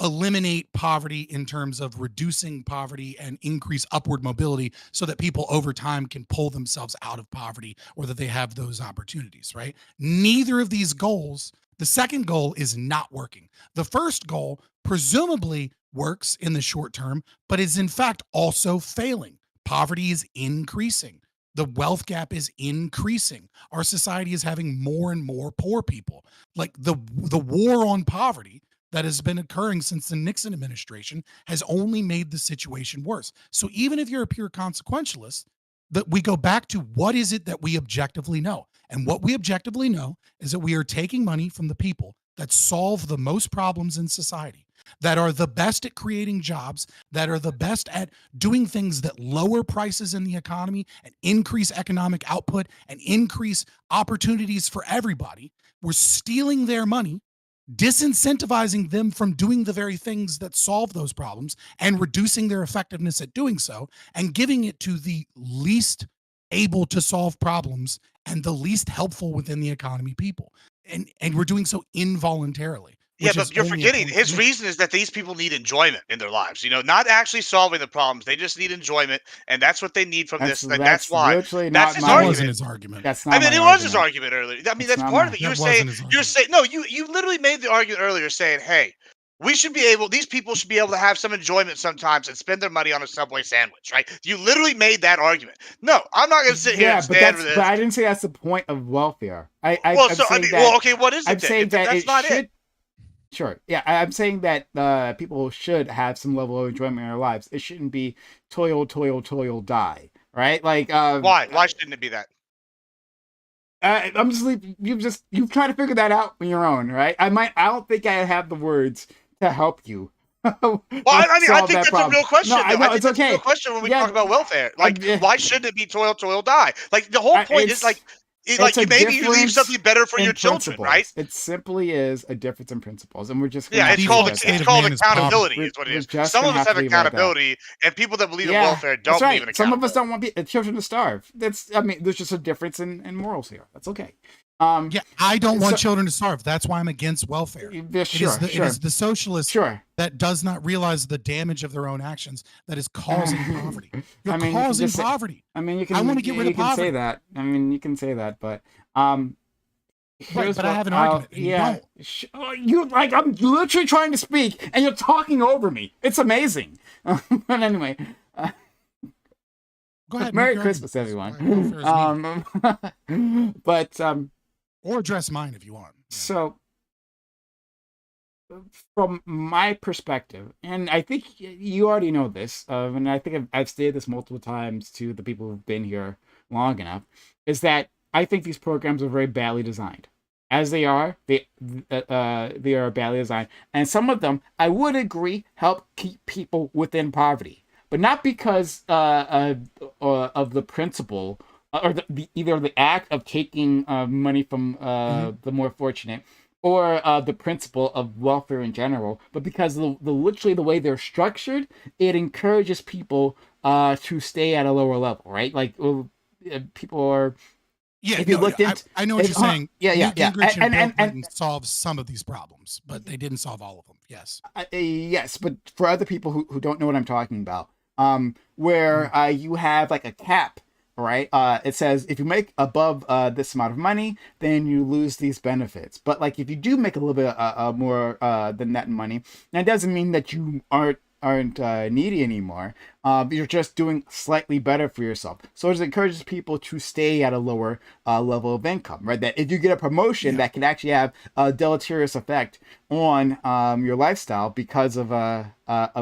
eliminate poverty in terms of reducing poverty and increase upward mobility so that people over time can pull themselves out of poverty or that they have those opportunities, right? Neither of these goals, the second goal is not working. The first goal presumably works in the short term, but is in fact also failing. Poverty is increasing. The wealth gap is increasing. Our society is having more and more poor people. Like the war on poverty that has been occurring since the Nixon administration has only made the situation worse. So even if you're a pure consequentialist, that we go back to what is it that we objectively know? And what we objectively know is that we are taking money from the people that solve the most problems in society, that are the best at creating jobs, that are the best at doing things that lower prices in the economy and increase economic output and increase opportunities for everybody. We're stealing their money, disincentivizing them from doing the very things that solve those problems and reducing their effectiveness at doing so, and giving it to the least able to solve problems and the least helpful within the economy people. And we're doing so involuntarily. Yeah, but you're forgetting his reason is that these people need enjoyment in their lives. Not actually solving the problems. They just need enjoyment, and that's what they need from this. And that's why. That's his argument. Wasn't his argument. That's not. It was his argument earlier. I mean, that's part of it. You're saying no. You literally made the argument earlier, saying, "Hey, these people should be able to have some enjoyment sometimes and spend their money on a Subway sandwich," right? You literally made that argument. No, I'm not going to sit here and stand for this. But I didn't say that's the point of welfare. Okay, what is it? I'm saying that that's not it. Sure. Yeah, I'm saying that people should have some level of enjoyment in their lives. It shouldn't be toil, toil, toil, die. Right? Like why? Why shouldn't it be that? I'm just you've tried to figure that out on your own, right? I don't think I have the words to help you. Well, I think that's a real question. No, I know, it's okay. A real question when we talk about welfare. Like, why shouldn't it be toil, toil, die? Like the whole point is like maybe you leave something better for your children, right? It simply is a difference in principles, and we're just it's called accountability. Is what it is. Some of us have accountability, and people that believe in welfare don't believe in accountability. Some of us don't want children to starve. There's just a difference in morals here. That's okay. I don't want children to starve. That's why I'm against welfare. It is the socialist that does not realize the damage of their own actions that is causing poverty. You're causing poverty. I want to get rid of poverty. You can say that. You can say that, but but I have an argument. Yeah, I'm literally trying to speak, and you're talking over me. It's amazing. But anyway, Go ahead. Merry make your Christmas, arguments. everyone. Welfare is needed. But or address mine if you want. Yeah. so from my perspective, and I think you already know this, and I think I've stated this multiple times to the people who've been here long enough, is that I think these programs are very badly designed. As they are, they are badly designed, and some of them, I would agree, help keep people within poverty, but not because of the principle or either the act of taking money from the more fortunate or the principle of welfare in general, but because the literally the way they're structured, it encourages people to stay at a lower level, right? Like people are. Yeah, if you looked into, I know what you're saying. Yeah, Newt Gingrich and Bill and Clinton solved some of these problems, but they didn't solve all of them. Yes. Yes, but for other people who don't know what I'm talking about, where you have like a cap, right? It says if you make above this amount of money, then you lose these benefits. But like if you do make a little bit more than that in money, that doesn't mean that you aren't needy anymore. You're just doing slightly better for yourself. So it encourages people to stay at a lower level of income, right? That if you get a promotion, that can actually have a deleterious effect on your lifestyle because of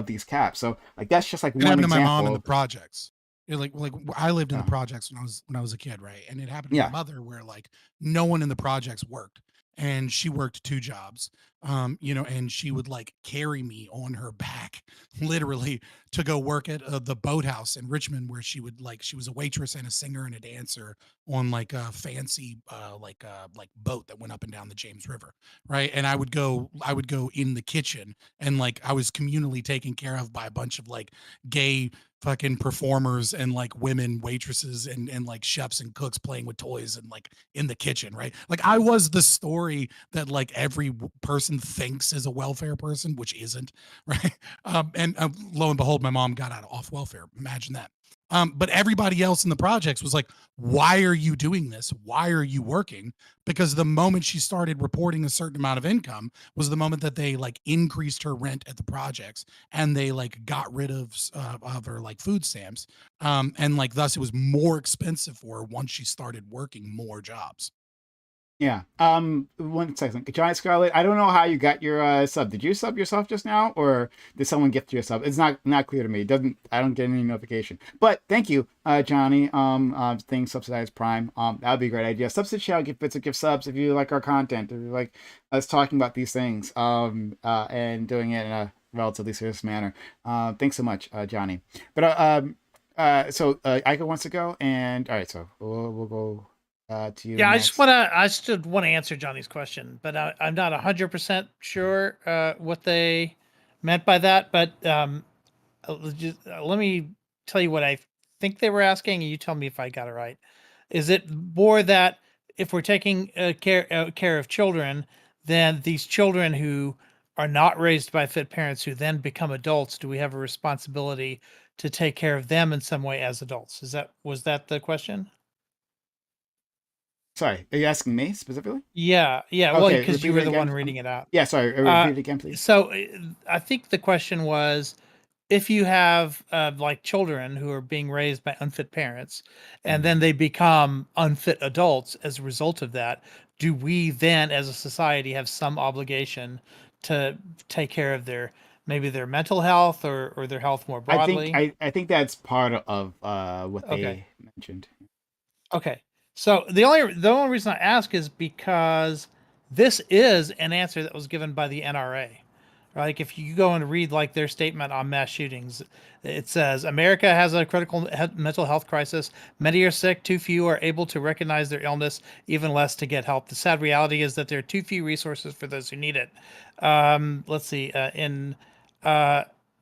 these caps. So like that's just like it one happened example. to my mom in the projects. Like I lived in the projects when I was a kid, right? And it happened to my mother where like no one in the projects worked, and she worked 2 jobs. And she would like carry me on her back, literally, to go work at the boathouse in Richmond, where she was a waitress and a singer and a dancer on like a fancy like boat that went up and down the James River, right? And I would go in the kitchen, and like I was communally taken care of by a bunch of like gay fucking performers and like women waitresses and like chefs and cooks playing with toys and like in the kitchen, right? Like I was the story that like every person thinks is a welfare person, which isn't, right? And lo and behold, my mom got out off welfare. Imagine that. But everybody else in the projects was like, why are you doing this? Why are you working? Because the moment she started reporting a certain amount of income was the moment that they like increased her rent at the projects, and they like got rid of her like food stamps. And like thus it was more expensive for her once she started working more jobs. Yeah. 1 second. Johnny Scarlett, I don't know how you got your sub. Did you sub yourself just now, or did someone gift you a sub? It's not clear to me. I don't get any notification. But thank you, Johnny. Thing subsidized Prime. That would be a great idea. Substitute channel gift bits of gift subs if you like our content, if you like us talking about these things, and doing it in a relatively serious manner. Thanks so much, Johnny. But so Ika wants to go, and all right, so we'll go. To you Yeah, next. I just want to answer Johnny's question, but I'm not 100% sure what they meant by that. But let me tell you what I think they were asking, and you tell me if I got it right. Is it more that if we're taking care of children, then these children who are not raised by fit parents who then become adults, do we have a responsibility to take care of them in some way as adults? Was that the question? Sorry, are you asking me specifically? Yeah. Well, Okay, because you repeat were it the again. one reading it out. Yeah, sorry, repeat it again, please. So I think the question was, if you have like children who are being raised by unfit parents, and then they become unfit adults as a result of that, do we then, as a society, have some obligation to take care of maybe their mental health or their health more broadly? I think that's part of what Okay. they mentioned. Okay. So the only reason I ask is because this is an answer that was given by the NRA. Like if you go and read like their statement on mass shootings, it says America has a critical mental health crisis. Many are sick. Too few are able to recognize their illness, even less to get help. The sad reality is that there are too few resources for those who need it. Let's see.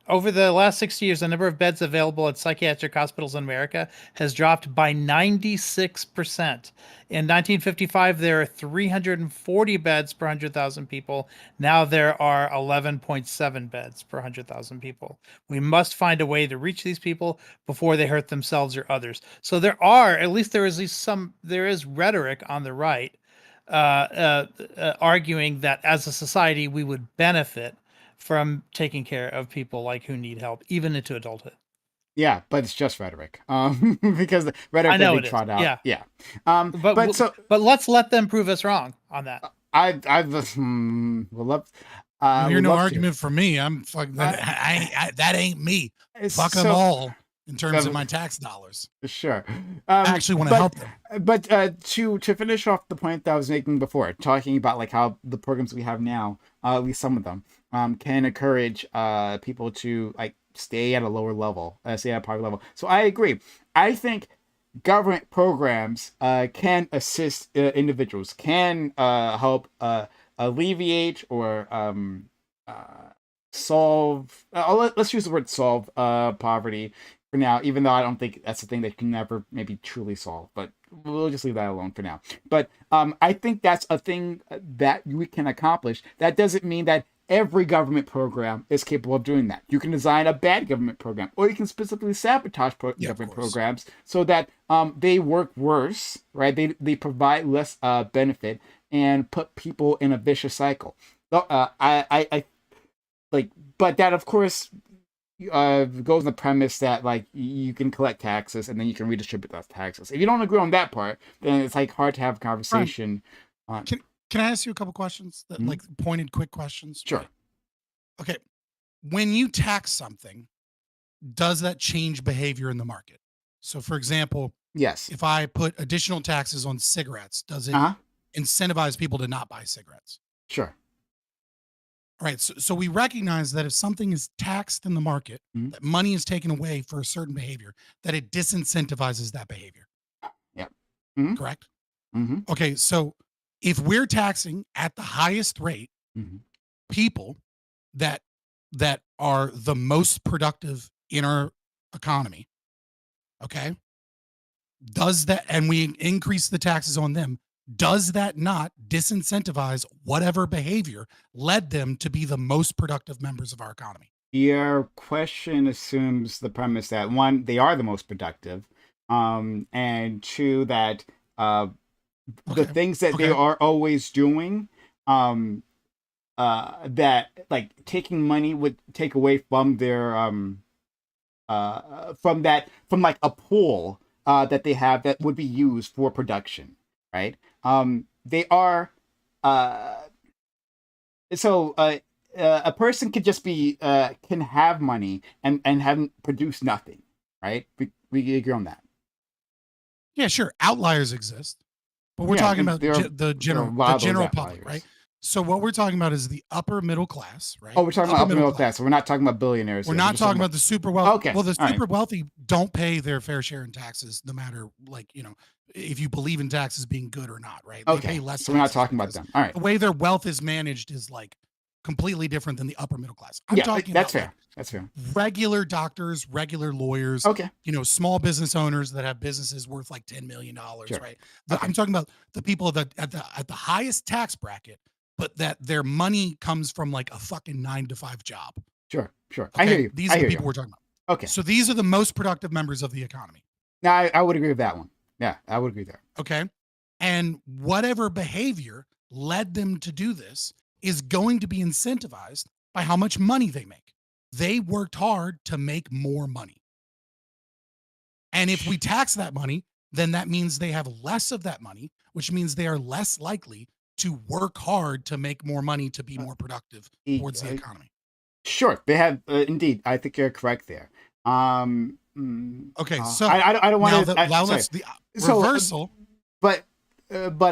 Over the last 60 years, the number of beds available at psychiatric hospitals in America has dropped by 96%. In 1955, there were 340 beds per 100,000 people. Now there are 11.7 beds per 100,000 people. We must find a way to reach these people before they hurt themselves or others. So there is rhetoric on the right arguing that as a society we would benefit from taking care of people like who need help, even into adulthood. Yeah, but it's just rhetoric. Because rhetoric I know that it they is. trot out. Yeah. Yeah. But let's let them prove us wrong on that. I've would love You hear would no love argument from me. I'm fucking that ain't me. to. Fuck them So all in terms of um, my tax dollars. sure. I actually want to help them. But to finish off the point that I was making before, talking about like how the programs we have now, at least some of them, can encourage people to like stay at a lower level, stay at a poverty level. So I agree. I think government programs can assist individuals, can help alleviate or solve. Let's use the word solve poverty for now, even though I don't think that's the thing that can never maybe truly solve. But we'll just leave that alone for now. But I think that's a thing that we can accomplish. That doesn't mean that every government program is capable of doing that. You can design a bad government program, or you can specifically sabotage government programs so that they work worse, right? They provide less benefit and put people in a vicious cycle. I like, but that of course goes on the premise that like you can collect taxes and then you can redistribute those taxes. If you don't agree on that part, then it's like hard to have a conversation. On... Can I ask you a couple questions that like pointed, quick questions? Sure. Right? Okay. When you tax something, does that change behavior in the market? So, for example, yes, if I put additional taxes on cigarettes, does it incentivize people to not buy cigarettes? Sure. All right. So we recognize that if something is taxed in the market, that money is taken away for a certain behavior, that it disincentivizes that behavior. Yeah. Correct? Okay. So if we're taxing at the highest rate people that are the most productive in our economy, okay, does that, and we increase the taxes on them, does that not disincentivize whatever behavior led them to be the most productive members of our economy? Your question assumes the premise that one, they are the most productive, and two, that the things that they are always doing, that like taking money would take away from their from like a pool that they have that would be used for production, right? They are a person could just be can have money and haven't produced nothing, right? We agree on that. Yeah, sure. Outliers exist, but we're talking about the general public, right? So what we're talking about is the upper middle class, right? Oh, we're talking about upper middle class. So we're not talking about billionaires. We're not talking about the super wealthy. Okay. Well, the super wealthy don't pay their fair share in taxes, no matter if you believe in taxes being good or not, right? They pay less. So we're not talking about them. All right. The way their wealth is managed is like completely different than the upper middle class. I'm talking that's about fair. That's fair. Regular doctors, regular lawyers. Okay. Small business owners that have businesses worth like $10 million, right? I'm talking about the people that at the highest tax bracket, but that their money comes from like a fucking 9-to-5 job. Sure. Okay? I hear you. These are the people we're talking about. Okay. So these are the most productive members of the economy. Now, I would agree with that one. Yeah, I would agree there. Okay. And whatever behavior led them to do this is going to be incentivized by how much money they make. They worked hard to make more money. And if we tax that money, then that means they have less of that money, which means they are less likely to work hard to make more money to be more productive towards the economy. Sure, they have indeed. I think you're correct there. Okay, so I don't want to. Now let's the reversal. But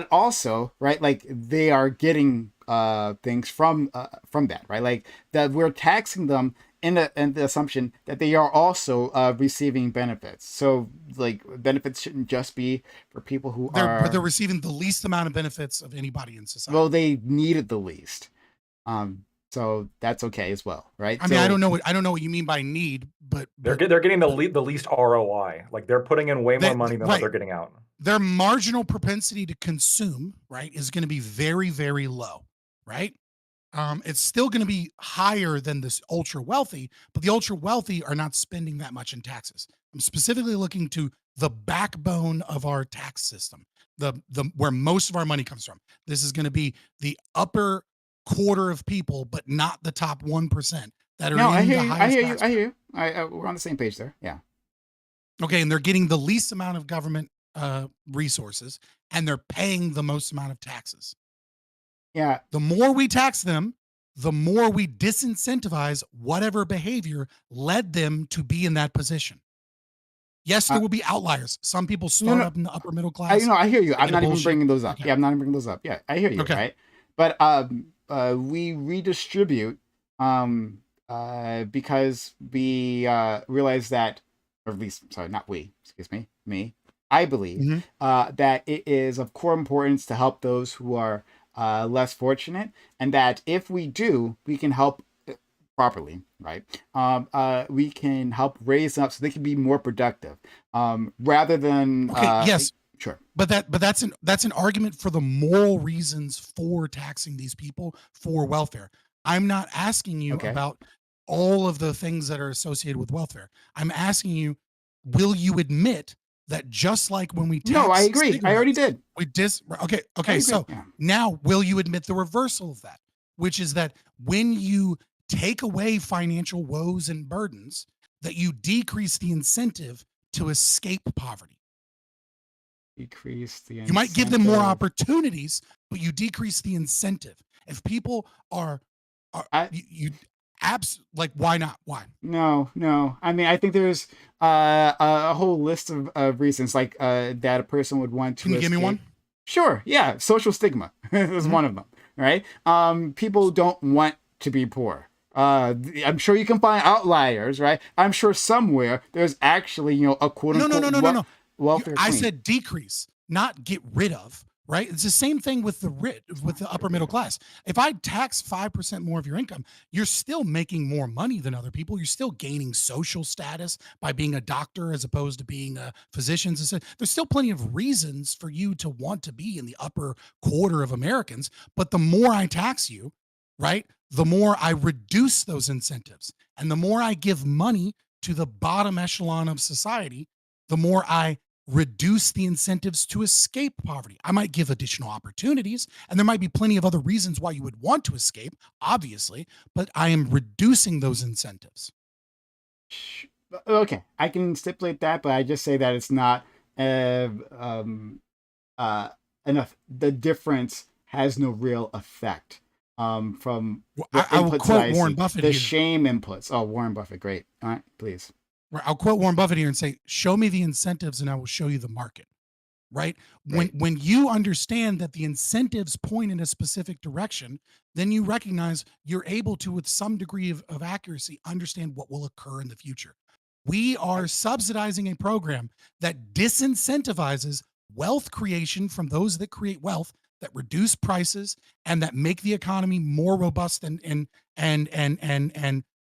also, right? Like they are getting things from that, right? Like that we're taxing them in the assumption that they are also receiving benefits. So like benefits shouldn't just be for people who they're receiving the least amount of benefits of anybody in society. Well, they need it the least. So that's okay as well, right? I mean, I don't know what you mean by need, but they're getting the least ROI. Like they're putting in way more money than what they're getting out. Their marginal propensity to consume, right, is going to be very, very low, right? It's still going to be higher than this ultra wealthy, but the ultra wealthy are not spending that much in taxes. I'm specifically looking to the backbone of our tax system, the where most of our money comes from. This is going to be the upper quarter of people, but not the top 1% that are in the highest tax. I hear you. We're on the same page there. Yeah. Okay, and they're getting the least amount of government resources, and they're paying the most amount of taxes. Yeah. The more we tax them, the more we disincentivize whatever behavior led them to be in that position. Yes, there will be outliers. Some people start up in the upper middle class. I hear you. I'm not even bullshit. bringing those up. Okay. Yeah, I'm not even bringing those up. Yeah, I hear you, Okay. right? But we redistribute because we realize that, or at least, sorry, not we, excuse me, I believe that it is of core importance to help those who are less fortunate, and that if we do, we can help properly, right? We can help raise them up so they can be more productive, rather than yes, sure. But that's an argument for the moral reasons for taxing these people for welfare. I'm not asking you about all of the things that are associated with welfare. I'm asking you, will you admit that just like when we tax No, I agree. I already did. Okay. So now will you admit the reversal of that, which is that when you take away financial woes and burdens, that you decrease the incentive to escape poverty? Decrease the incentive. You might give them more opportunities, but you decrease the incentive. If people are like, why not? Why? No. I mean, I think there's a whole list of reasons, like that a person would want to. Can you give me one? Sure. Yeah. Social stigma is one of them, right? People don't want to be poor. I'm sure you can find outliers, right? I'm sure somewhere there's actually, a quote unquote no. welfare. I said decrease, not get rid of. Right? It's the same thing with the upper middle class. If I tax 5% more of your income, you're still making more money than other people. You're still gaining social status by being a doctor as opposed to being a physician. There's still plenty of reasons for you to want to be in the upper quarter of Americans. But the more I tax you, right, the more I reduce those incentives. And the more I give money to the bottom echelon of society, the more I reduce the incentives to escape poverty. I might give additional opportunities, and there might be plenty of other reasons why you would want to escape, obviously, but I am reducing those incentives. Okay, I can stipulate that, but I just say that it's not enough. The difference has no real effect from the I will quote Warren Buffett the here. shame inputs. Oh, Warren Buffett, great. All right, please. I'll quote Warren Buffett here and say, show me the incentives and I will show you the market. Right? When you understand that the incentives point in a specific direction, then you recognize you're able to, with some degree of accuracy, understand what will occur in the future. We are subsidizing a program that disincentivizes wealth creation from those that create wealth, that reduce prices, and that make the economy more robust and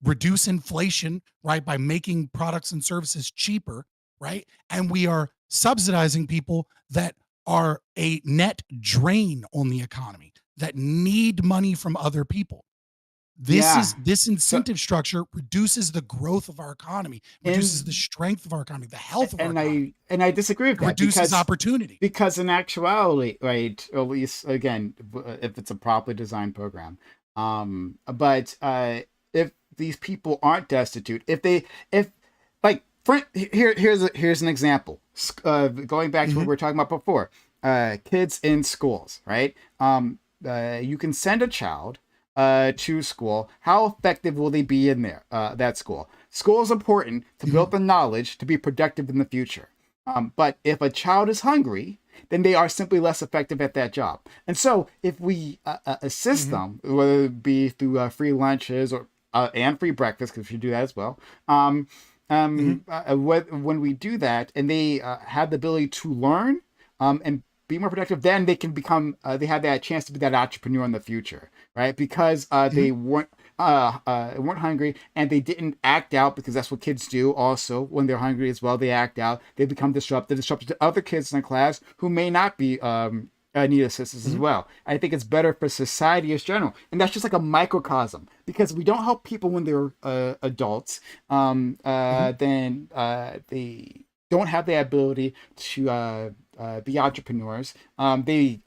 reduce inflation, right, by making products and services cheaper, right? And we are subsidizing people that are a net drain on the economy, that need money from other people. This incentive structure reduces the growth of our economy, reduces the strength of our economy, the health of our economy. And I disagree with that. Reduces opportunity. Because in actuality, right, or at least, again, if it's a properly designed program, but if these people aren't destitute, here's an example. Going back to what we were talking about before, kids in schools, right? You can send a child to school. How effective will they be in that school? School is important to build the knowledge to be productive in the future. But if a child is hungry, then they are simply less effective at that job. And so if we assist them, whether it be through free lunches or and free breakfast, because you do that as well. When we do that, and they have the ability to learn and be more productive, then they can become. They have that chance to be that entrepreneur in the future, right? Because they weren't hungry and they didn't act out, because that's what kids do. Also, when they're hungry as well, they act out. They become disruptive to other kids in the class who may not be. Need assistance as well. I think it's better for society as general, and that's just like a microcosm, because we don't help people when they're adults. Then they don't have the ability to be entrepreneurs. They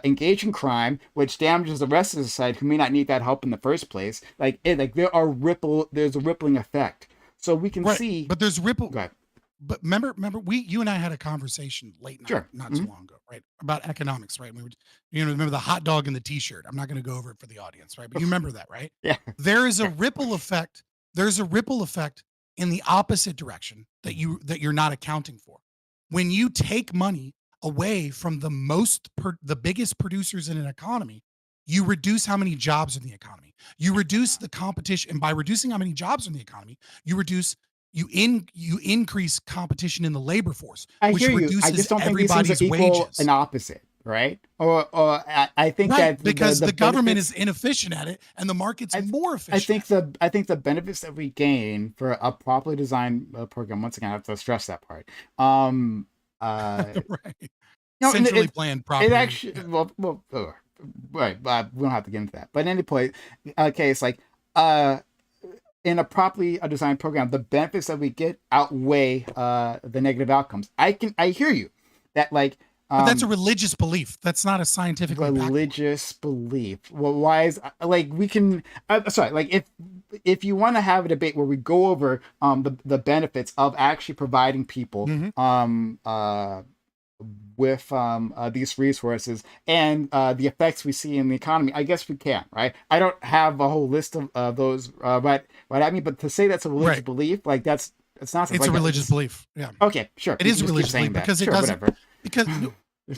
engage in crime, which damages the rest of society who may not need that help in the first place. There's a rippling effect. So we can see, but there's ripple. Go ahead. but remember, you and I had a conversation late night, Sure. not too long ago, right? About economics, right? We were, remember the hot dog and the t-shirt. I'm not going to go over it for the audience, right? But you remember that, right? Yeah. There is a ripple effect. There's a ripple effect in the opposite direction that you're not accounting for. When you take money away from the biggest producers in an economy, you reduce how many jobs in the economy. You reduce the competition, and by reducing how many jobs in the economy, you increase competition in the labor force, I which hear you. reduces I just don't think these things everybody's are equal wages. and opposite, right? Or I think Right, that because the government benefits- is inefficient at it, and the market's more efficient. I think the benefits that we gain for a properly designed program. Once again, I have to stress that part. Right. No, and Centrally planned property. It actually, right, but we don't have to get into that. But at any point, it's like, in a properly designed program, the benefits that we get outweigh the negative outcomes. I hear you, that like. But that's a religious belief. That's not a scientific religious belief. Well, why is like we can? Sorry, like if you want to have a debate where we go over the benefits of actually providing people with these resources and the effects we see in the economy, I guess we can, right? I don't have a whole list of those right at me, but to say that's a religious belief, like it's not. It's like a religious belief. Yeah. Okay, sure. It is a religious belief because it doesn't. Whatever. Because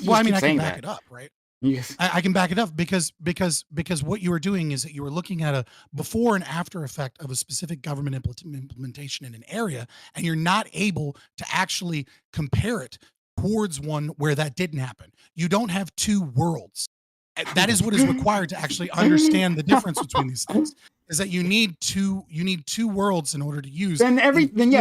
well, I mean, I can back it up, right? Yes. I can back it up because what you were doing is that you were looking at a before and after effect of a specific government implementation in an area, and you're not able to actually compare it towards one where that didn't happen. You don't have two worlds. That is what is required to actually understand the difference between these things. Is that you need two worlds in order to use. Then everything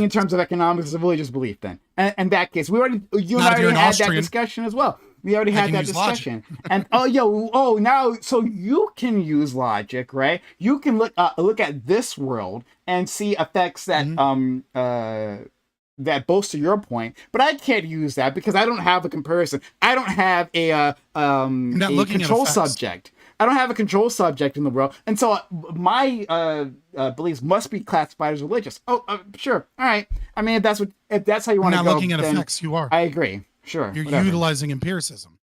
in terms of economics is a religious belief. Then, and that case, you and I already had that discussion as well. We already had that discussion. And now so you can use logic, right? You can look at this world and see effects that that bolster your point, but I can't use that because I don't have a comparison. I don't have a control subject. I don't have a control subject in the world, and so my beliefs must be classified as religious. Sure, all right. I mean, if that's how you want to go, not looking at effects, you are. I agree. Sure, you're whatever. Utilizing empiricism.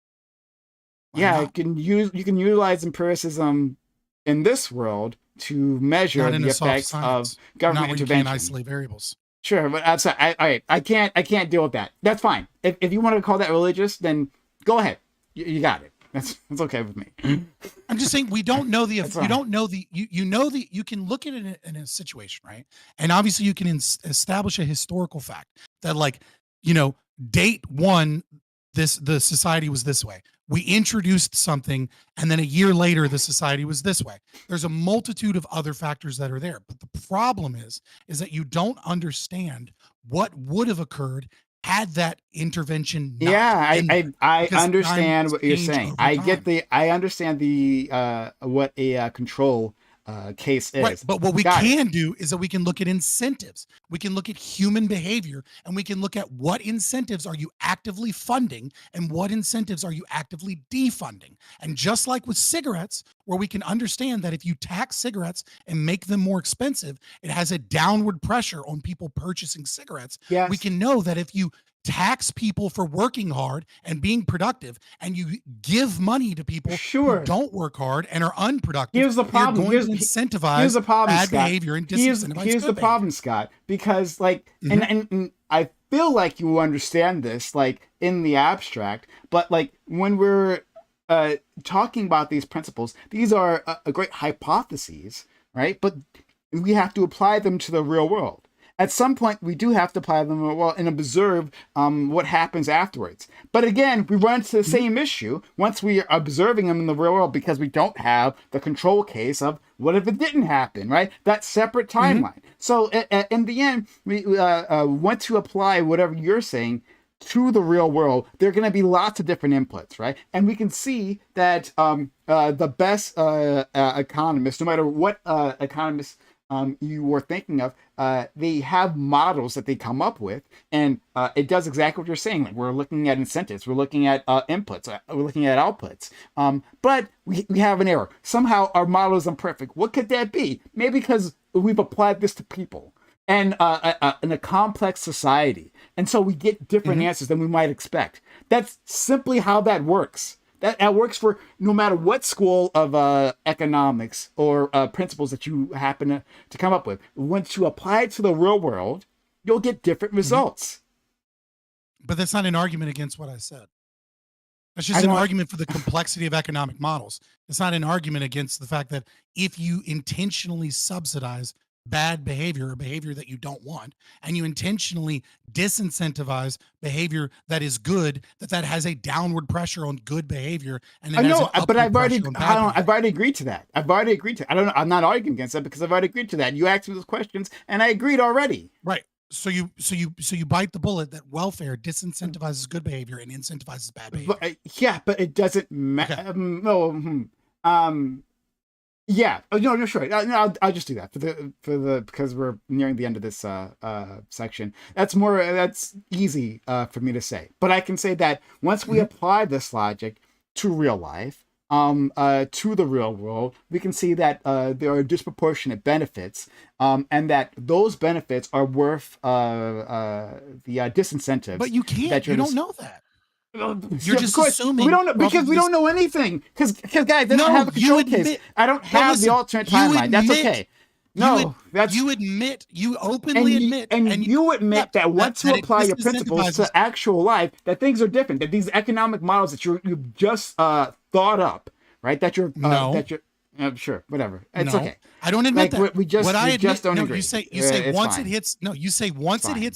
You can utilize empiricism in this world to measure the effects of government intervention. You can't isolate variables. Sure, but I'm sorry. I can't deal with that. That's fine. If you want to call that religious, then go ahead. You got it. That's okay with me. I'm just saying we don't know you don't know you can look at it in a situation, right? And obviously you can establish a historical fact that, like, date one, the society was this way. We introduced something, and then a year later, the society was this way. There's a multitude of other factors that are there. But the problem is that you don't understand what would have occurred had that intervention not I understand what you're saying. I understand what a control case is. Right, but what we can do is that we can look at incentives. We can look at human behavior, and we can look at what incentives are you actively funding and what incentives are you actively defunding. And just like with cigarettes, where we can understand that if you tax cigarettes and make them more expensive, it has a downward pressure on people purchasing cigarettes. Yes. We can know that if you tax people for working hard and being productive, and you give money to people who don't work hard and are unproductive. Here's the problem. You're going to incentivize bad behavior and disincentivize Here's the problem, Scott. Because and I feel like you understand this, like, in the abstract, but like when we're talking about these principles, these are a great hypotheses, right? But we have to apply them to the real world. At some point, we do have to apply them well and observe what happens afterwards. But again, we run into the same issue once we are observing them in the real world, because we don't have the control case of what if it didn't happen, right? That separate timeline. So in the end, we want to apply whatever you're saying to the real world. There are going to be lots of different inputs, right? And we can see that the best economists, no matter what economists you were thinking of, they have models that they come up with, and it does exactly what you're saying. Like, we're looking at incentives, we're looking at inputs, we're looking at outputs. But we have an error. Somehow our model is imperfect. What could that be? Maybe because we've applied this to people. and in a complex society, and so we get different answers than we might expect. That's simply how that works. That works for no matter what school of economics or principles that you happen to come up with. Once you apply it to the real world, you'll get different results. But that's not an argument against what I said. That's just an argument for the complexity of economic models. It's not an argument against the fact that if you intentionally subsidize bad behavior or behavior that you don't want, and you intentionally disincentivize behavior that is good, that has a downward pressure on good behavior, and I know, but I've already agreed to that. I've already agreed to. I don't know. I'm not arguing against that because I've already agreed to that. You asked me those questions, and I agreed already. Right. So you bite the bullet that welfare disincentivizes good behavior and incentivizes bad behavior. But, but it doesn't matter. Okay. Yeah. Oh, no, sure. No, I'll just do that because we're nearing the end of this section. That's easy for me to say. But I can say that once we apply this logic to real life, to the real world, we can see that there are disproportionate benefits, and that those benefits are worth the disincentives. But you can't. You don't know that. You're just assuming we don't know because we don't know anything. Because guys, they don't have a control case. I don't have the alternate timeline. That's okay. No, you openly admit, and you admit that once you apply your principles to actual life, that things are different. That these economic models that you've just thought up, right? Sure, whatever. It's okay. I don't admit that. We just don't agree. You say once it hits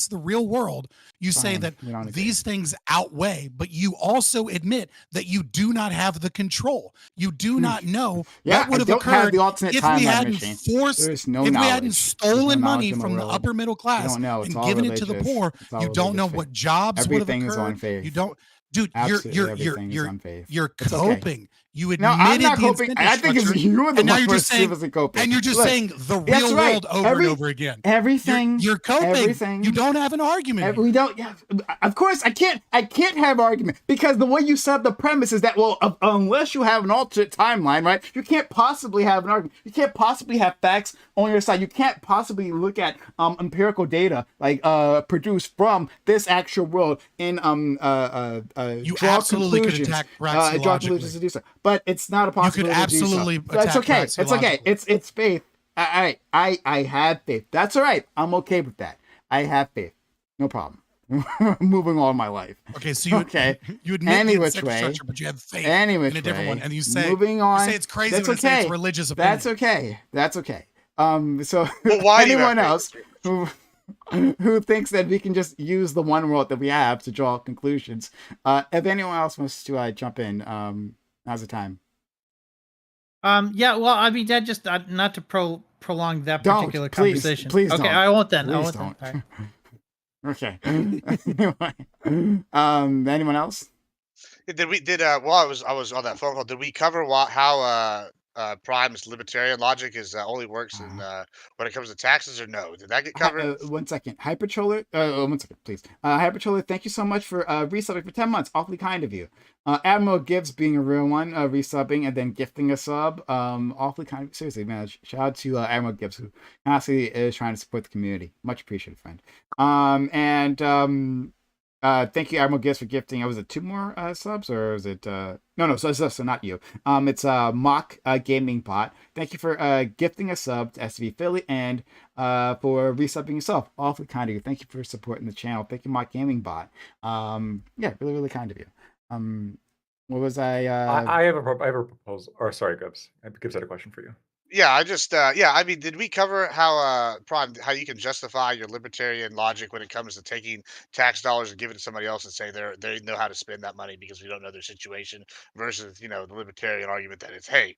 the real world, you say that these things outweigh, but you also admit that you do not have the control. You do not know what would have occurred if we hadn't if we hadn't stolen money from the upper middle class and given it to the poor. You don't know what jobs would have occurred. Everything is on faith. You don't. Dude, you're coping. You admitted I'm not coping. I think it's you the one who's coping. And you're just saying the real world over and over again. Everything. You're coping. Everything. You don't have an argument. We don't. Yeah, of course, I can't have an argument because the way you set up the premise is that unless you have an alternate timeline, right? You can't possibly have an argument. You can't possibly have facts on your side. You can't possibly look at empirical data like produced from this actual world in you absolutely could attack praxeologically to do so. But it's not a possibility. You could absolutely attack. That's okay. It's okay. It's faith. I have faith. That's all right. I'm okay with that. I have faith. No problem. Moving on my life. Okay, so you admit any the which way, structure, but you have faith in a different one, and you say moving on. You say it's crazy. That's okay. Say it's religious opinion. That's okay. That's okay. So why anyone else who thinks that we can just use the one world that we have to draw conclusions? If anyone else wants to jump in, now's the time. Yeah, well, I mean, that just not to prolong that particular conversation. Please okay, don't. I won't then. Please don't. Right. Okay. Anyone else? While I was on that phone call, did we cover how Prime's libertarian logic only works in when it comes to taxes, or no? Did that get covered? 1 second. Hypertroller, 1 second, please. Hypertroller, thank you so much for resubbing for 10 months. Awfully kind of you. Admiral Gibbs being a real one, resubbing and then gifting a sub. Awfully kind. Seriously, man. Shout out to Admiral Gibbs, who honestly is trying to support the community. Much appreciated, friend. Thank you, Admiral Gibbs, for gifting. Was it 2 more subs, or is it? No. So not you. It's Mock Gaming Bot. Thank you for gifting a sub to SB Philly and for resubbing yourself. Awfully kind of you. Thank you for supporting the channel. Thank you, Mock Gaming Bot. Yeah, really, really kind of you. What was I have a proposal. Or sorry, Gibbs. Gibbs had a question for you. Yeah, I mean, did we cover how how you can justify your libertarian logic when it comes to taking tax dollars and giving it to somebody else and say they know how to spend that money because we don't know their situation, versus the libertarian argument that it's, hey,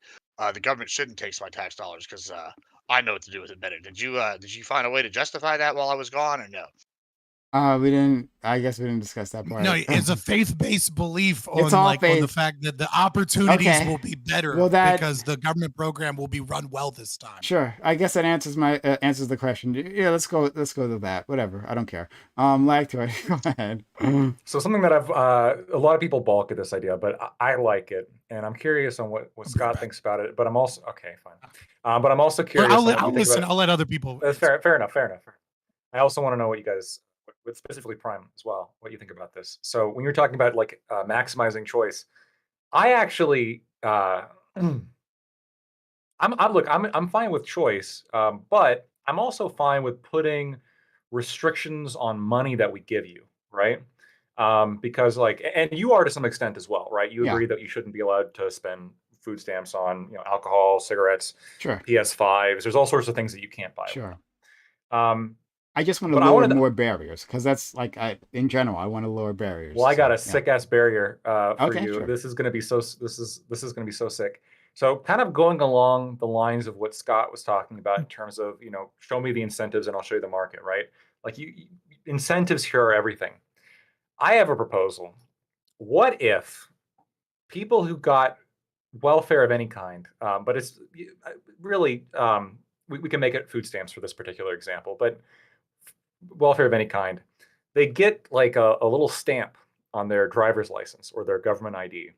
the government shouldn't take my tax dollars because I know what to do with it better. Did you find a way to justify that while I was gone, or no? We didn't. I guess we didn't discuss that part. No, it's a faith-based belief on on the fact that the opportunities will be better because the government program will be run well this time. Sure, I guess that answers the question. Yeah, let's go to that. Whatever, I don't care. Like to go ahead. So something that a lot of people balk at this idea, but I like it, and I'm curious on what Scott thinks about it. But I'm also okay, fine. But I'm also curious. I'll listen. I'll let other people. That's fair enough. I also want to know what you guys, with specifically Prime as well, what you think about this. So when you're talking about like maximizing choice, I actually, I'm fine with choice, but I'm also fine with putting restrictions on money that we give you, right? Because like, and you are to some extent as well, right? You Yeah. agree that you shouldn't be allowed to spend food stamps on, alcohol, cigarettes, Sure. PS5s. There's all sorts of things that you can't buy. Sure. Um, I just want to but I lower wanted to, more barriers because that's like in general, I want to lower barriers. well, I got So, a sick ass barrier for Okay, you. sure. This is gonna be so. This is gonna be so sick. So, kind of going along the lines of what Scott was talking about in terms of show me the incentives and I'll show you the market, right? Like incentives here are everything. I have a proposal. What if people who got welfare of any kind, but it's really we can make it food stamps for this particular example, but welfare of any kind, they get like a little stamp on their driver's license or their government ID.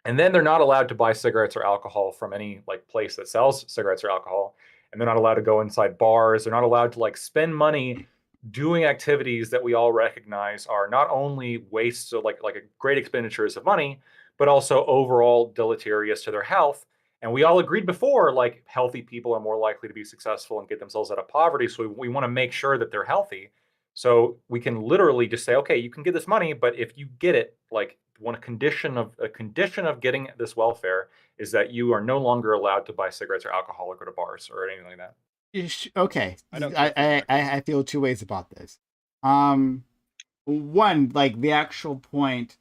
And then they're not allowed to buy cigarettes or alcohol from any like place that sells cigarettes or alcohol. And they're not allowed to go inside bars. They're not allowed to like spend money doing activities that we all recognize are not only wastes of like a great expenditures of money, but also overall deleterious to their health. And we all agreed before, like healthy people are more likely to be successful and get themselves out of poverty. So we want to make sure that they're healthy. So we can literally just say, okay, you can get this money, but if you get it, like a condition of getting this welfare is that you are no longer allowed to buy cigarettes or alcohol or go to bars or anything like that. Okay. I don't care for I, that. I feel two ways about this. One, like the actual point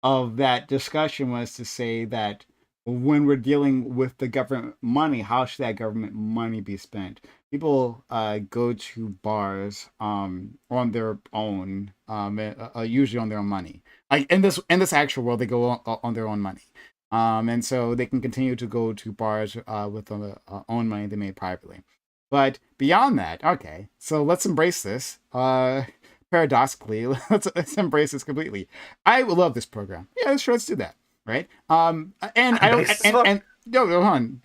of that discussion was to say that when we're dealing with the government money, how should that government money be spent? People go to bars on their own, usually on their own money. Like in this actual world, they go on their own money, and so they can continue to go to bars with their own money they made privately. But beyond that, okay, so let's embrace this. Paradoxically, let's embrace this completely. I would love this program. Yeah, sure, let's do that. Right. And I don't. And no, hold on.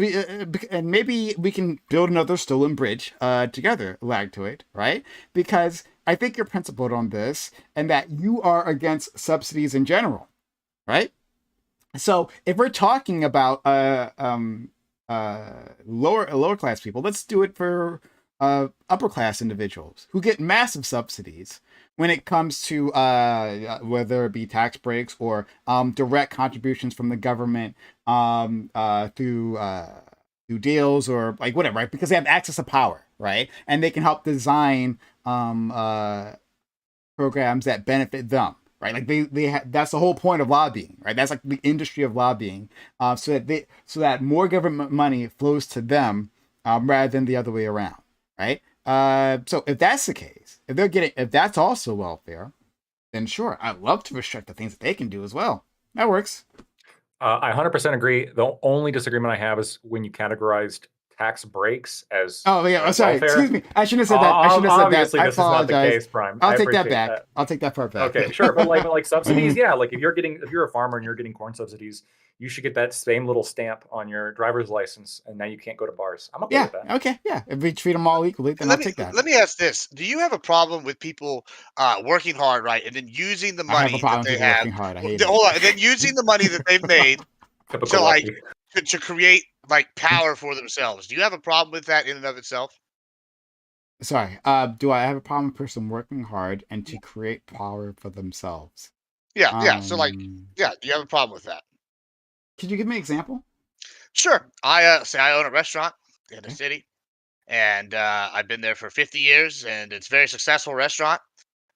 And maybe we can build another stolen bridge together, lag to it, right? Because I think you're principled on this, and that you are against subsidies in general, right? So if we're talking about lower class people, let's do it for upper class individuals who get massive subsidies when it comes to whether it be tax breaks or direct contributions from the government through deals or like whatever, right? Because they have access to power, right? And they can help design programs that benefit them, right? Like that's the whole point of lobbying, right? That's like the industry of lobbying, so that more government money flows to them rather than the other way around, right? So if that's the case, if that's also welfare, then sure, I'd love to restrict the things that they can do as well. That works. I 100% agree. The only disagreement I have is when you categorized tax breaks as Oh yeah, sorry. welfare. Excuse me. I shouldn't have said that. I shouldn't have said Obviously, that. I this is not the apologize. case, Prime. I'll I take that appreciate back. that. I'll take that part back. Okay, sure, but like subsidies, yeah. Like if you're a farmer and you're getting corn subsidies, you should get that same little stamp on your driver's license, and now you can't go to bars. I'm okay Yeah. with that. Okay. Yeah. If we treat them all equally, then I'll take that. Let me ask this: do you have a problem with people working hard, right, and then using the I have a money that problem with they people have? working hard. I hate it. Hold on, and then using the money that they've made to Typical like lefty. to create like power for themselves? Do you have a problem with that in and of itself? Sorry. Do I have a problem with a person working hard and to create power for themselves? Yeah, yeah. So like, Um, yeah, do you have a problem with that? Could you give me an example? Sure. I say I own a restaurant in a Okay. city, and I've been there for 50 years, and it's a very successful restaurant.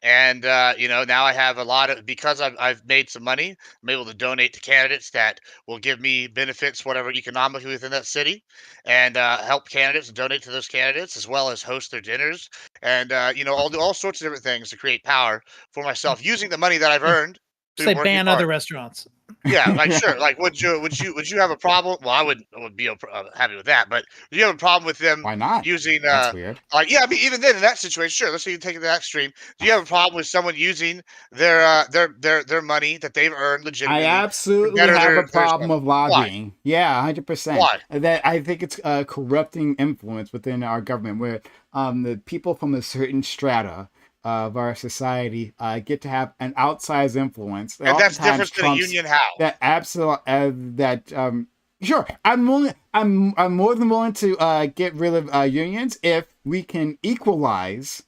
And now I have a lot of because I've made some money. I'm able to donate to candidates that will give me benefits, whatever economically within that city, and help candidates and donate to those candidates as well as host their dinners, and I'll do all sorts of different things to create power for myself using the money that I've Yeah. earned. Say working ban hard. other restaurants. Yeah, like sure. Like, would you have a problem? Well, I would be happy with that. But do you have a problem with them Why not? using That's weird. like yeah? I mean, even then in that situation, sure. Let's say you take it to that extreme. Do you have a problem with someone using their money that they've earned I legitimately to absolutely better have a their problem stuff? of Why? lobbying. Yeah, 100%. Why? That I think it's a corrupting influence within our government, where the people from a certain strata of our society get to have an outsized influence that And that's oftentimes different than a trumps union how? that absolute that Sure, I'm more than willing to get rid of unions if we can equalize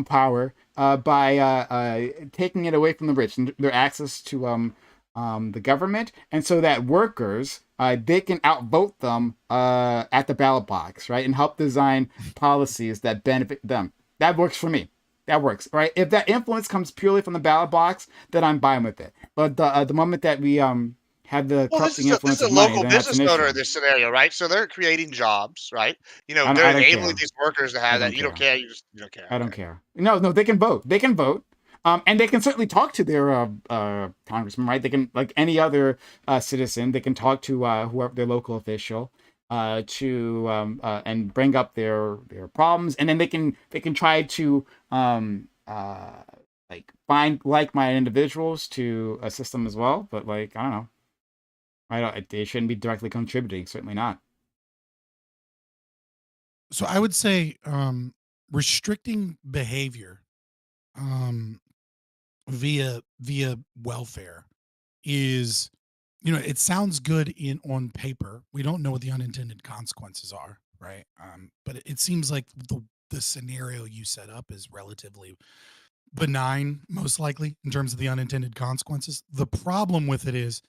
power by taking it away from the rich and their access to the government, and so that workers they can outvote them at the ballot box, right, and help design policies that benefit them. That works for me. That works, right? If that influence comes purely from the ballot box, then I'm fine with it. But the moment that we have the Well, corrupting this influence is a of money, local then that's business an owner issue. in this scenario, right? So they're creating jobs, right? You know, I they're don't enabling care. these workers to I have that. don't You don't care. care. You don't care. I don't Okay. care. No, they can vote. They can vote. And they can certainly talk to their congressman, right? They can, like any other citizen, they can talk to whoever their local official to and bring up their problems, and then they can try to like find like-minded individuals to assist them as well. But like I don't know, they shouldn't be directly contributing. Certainly not. So I would say restricting behavior um, via welfare is, it sounds good in on paper. We don't know what the unintended consequences are, right? But it seems like the scenario you set up is relatively benign, most likely, in terms of the unintended consequences. The problem with it is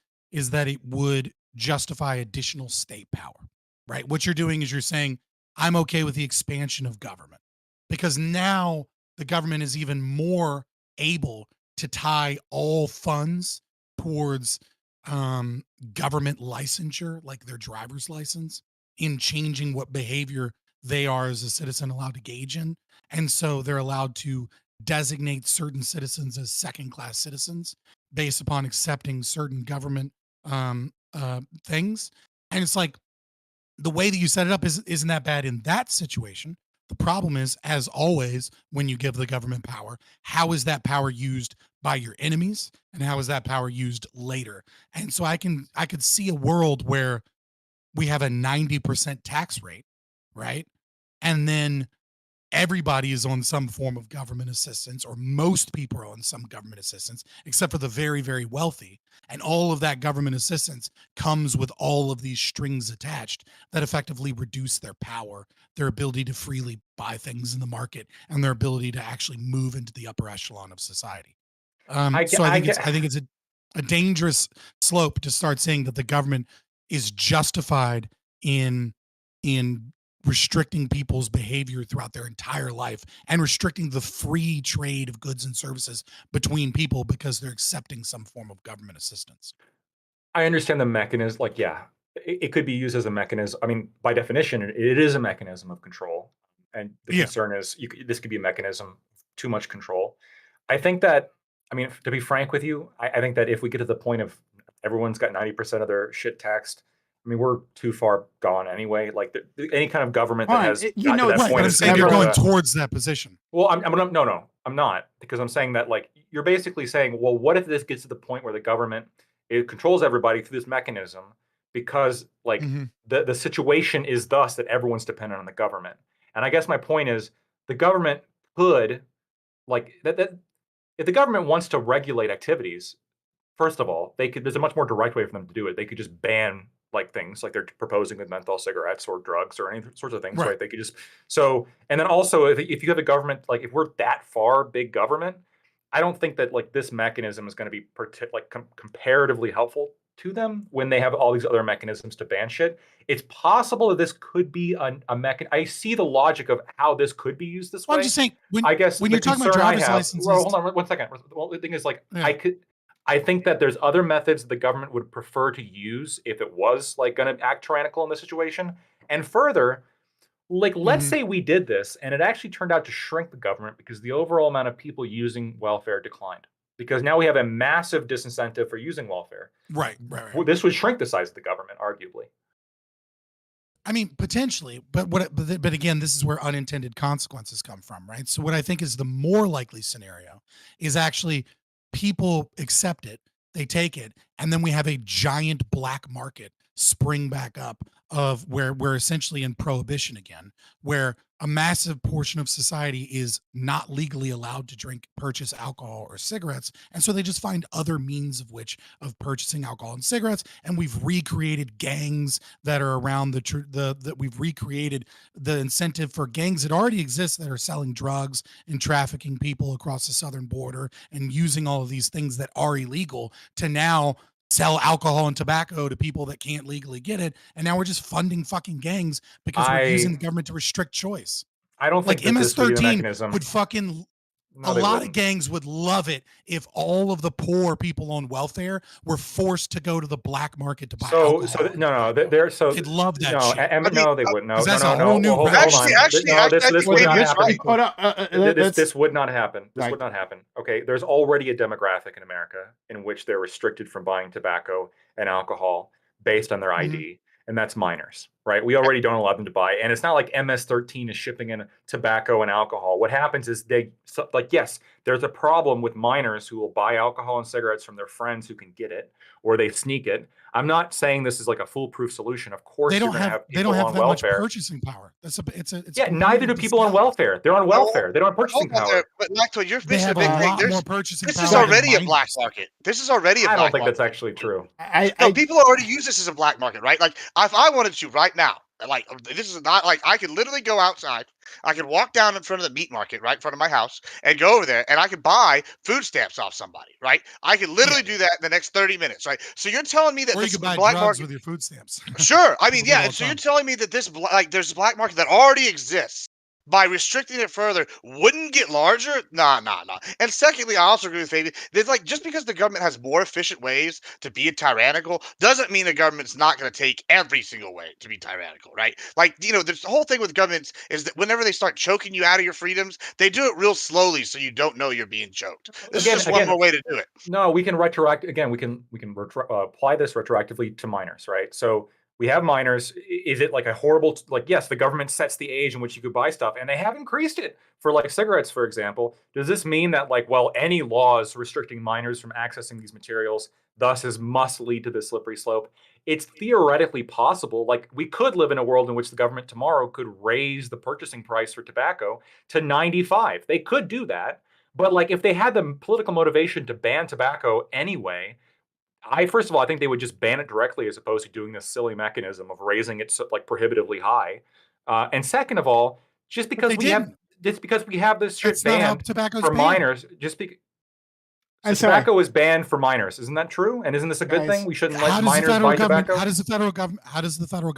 that it would justify additional state power, right? What you're doing is you're saying, I'm okay with the expansion of government because now the government is even more able to tie all funds towards government licensure, like their driver's license, in changing what behavior they are as a citizen allowed to gauge in. And so they're allowed to designate certain citizens as second class citizens based upon accepting certain government things. And it's like the way that you set it up isn't that bad in that situation. The problem is, as always, when you give the government power, how is that power used by your enemies, and how is that power used later? And so I could see a world where we have a 90% tax rate, right? And then everybody is on some form of government assistance, or most people are on some government assistance, except for the very, very wealthy. And all of that government assistance comes with all of these strings attached that effectively reduce their power, their ability to freely buy things in the market, and their ability to actually move into the upper echelon of society. So I think it's a dangerous slope to start saying that the government is justified in in restricting people's behavior throughout their entire life and restricting the free trade of goods and services between people because they're accepting some form of government assistance. I understand the mechanism. Like, yeah, it could be used as a mechanism. I mean, by definition, it is a mechanism of control. And the Yeah. concern is this could be a mechanism of too much control. I think that, I mean, to be frank with you, I think that if we get to the point of everyone's got 90% of their shit taxed, I mean, we're too far gone anyway. Like any kind of government that Fine. has You got know, to that it's Right, point but I'm is saying going to you're be able going to. towards that position. Well, no, I'm not, because I'm saying that, like, you're basically saying, well, what if this gets to the point where the government, it controls everybody through this mechanism because, like, Mhm. the situation is thus that everyone's dependent on the government. And I guess my point is the government could, like, that if the government wants to regulate activities, first of all, they could. There's a much more direct way for them to do it. They could just ban, like, things like they're proposing with menthol cigarettes or drugs or any sorts of things, Right. right? They could just. So, and then also, if you have a government, like, if we're that far big government, I don't think that, like, this mechanism is going to be comparatively helpful to them when they have all these other mechanisms to ban shit. It's possible that this could be a mechanism. I see the logic of how this could be used this Well, I'm way. just saying I guess when the you're talking about concern I driver's have. Well, licenses, hold on 1 second. Well, the thing is, like, yeah. I think that there's other methods the government would prefer to use if it was, like, going to act tyrannical in this situation. And further, like, let's Mhm. say we did this and it actually turned out to shrink the government because the overall amount of people using welfare declined because now we have a massive disincentive for using welfare. Right. This would shrink the size of the government, arguably. I mean, potentially, but again, this is where unintended consequences come from, right? So what I think is the more likely scenario is actually people accept it, they take it, and then we have a giant black market spring back up of where we're essentially in prohibition again, where a massive portion of society is not legally allowed to purchase alcohol or cigarettes, and so they just find other means of purchasing alcohol and cigarettes. And we've recreated gangs that are around that we've recreated the incentive for gangs that already exist that are selling drugs and trafficking people across the southern border and using all of these things that are illegal to now sell alcohol and tobacco to people that can't legally get it. And now we're just funding fucking gangs because we're using the government to restrict choice. I don't think like MS-13 would fucking a lot of gangs would love it if all of the poor people on welfare were forced to go to the black market to buy alcohol. They'd love that shit. No, they wouldn't. No, that's no, a whole new hold on. This would not happen. This would not happen. This would not happen. Okay, there's already a demographic in America in which they're restricted from buying tobacco and alcohol based on their ID, and that's minors, right? We already don't allow them to buy, and it's not like MS-13 is shipping in tobacco and alcohol. What happens is yes, there's a problem with minors who will buy alcohol and cigarettes from their friends who can get it, or they sneak it. I'm not saying this is like a foolproof solution. Of course, they don't have that welfare. much purchasing power. Neither do people on welfare. They're on welfare. They don't have purchasing power. But Maxwell, you're missing a lot more purchasing power. This is already a black market. This is already a black market. I don't think that's actually true. People already use this as a black market, right? Like if I wanted to right now, like this is not like I could literally go outside. I could walk down in front of the meat market right in front of my house and go over there and I could buy food stamps off somebody, right? I could literally do that in the next 30 minutes, right? So you're telling me that or this you could buy black drugs market with your food stamps. Sure. I mean, yeah. And so you're telling me that there's a black market that already exists. By restricting it further, wouldn't get larger? Nah. And secondly, I also agree with Fabian. There's just because the government has more efficient ways to be tyrannical doesn't mean the government's not going to take every single way to be tyrannical, right? The whole thing with governments is that whenever they start choking you out of your freedoms, they do it real slowly so you don't know you're being choked. This is just one more way to do it. No, we can apply this retroactively to minors, right? So we have minors. Is it like a horrible, yes, the government sets the age in which you could buy stuff, and they have increased it for cigarettes, for example. Does this mean that any laws restricting minors from accessing these materials thus must lead to this slippery slope? It's theoretically possible. We could live in a world in which the government tomorrow could raise the purchasing price for tobacco to 95. They could do that. But if they had the political motivation to ban tobacco anyway, first of all, I think they would just ban it directly as opposed to doing this silly mechanism of raising it prohibitively high. And second of all, just because we have this shit banned for minors, tobacco is banned for minors. Isn't that true? And isn't this a good thing? We shouldn't let minors buy tobacco. How does the federal government?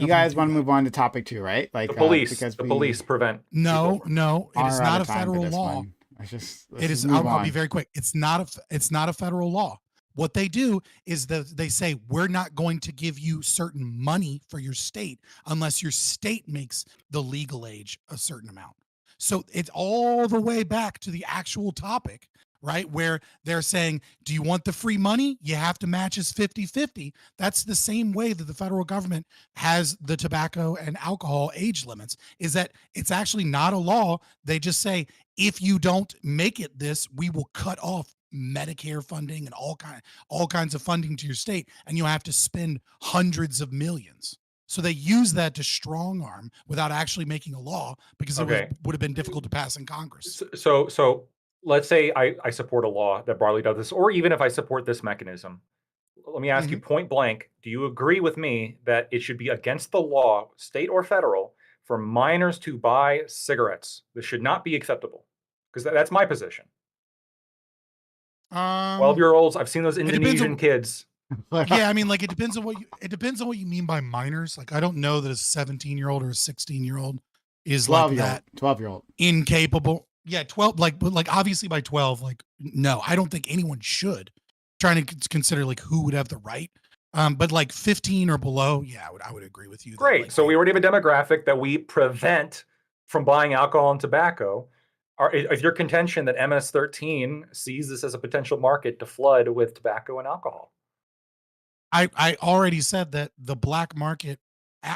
You guys want to move on to topic 2, right? The police prevent. No, it is not a federal law. I'll be very quick. It's not a federal law. What they do is they say, we're not going to give you certain money for your state unless your state makes the legal age a certain amount. So it's all the way back to the actual topic, right? Where they're saying, do you want the free money? You have to match us 50-50. That's the same way that the federal government has the tobacco and alcohol age limits, is that it's actually not a law. They just say, if you don't make it this, we will cut off Medicare funding and all kinds of funding to your state, and you'll have to spend hundreds of millions. So they use that to strong arm without actually making a law, because it would have been difficult to pass in Congress. So let's say I support a law that broadly does this, or even if I support this mechanism, let me ask you point blank, do you agree with me that it should be against the law, state or federal, for minors to buy cigarettes? This should not be acceptable, because that's my position. 12-year-olds, I've seen those Indonesian kids. Yeah, I mean, it depends on what you mean by minors. I don't know that a 17-year-old or a 16-year-old is 12-year-old incapable. Yeah, 12. Obviously by 12, no, I don't think anyone should. Trying to consider who would have the right. But 15 or below, yeah, I would agree with you. Great. So we already have a demographic that we prevent from buying alcohol and tobacco. Is your contention that MS-13 sees this as a potential market to flood with tobacco and alcohol? I already said that the black market,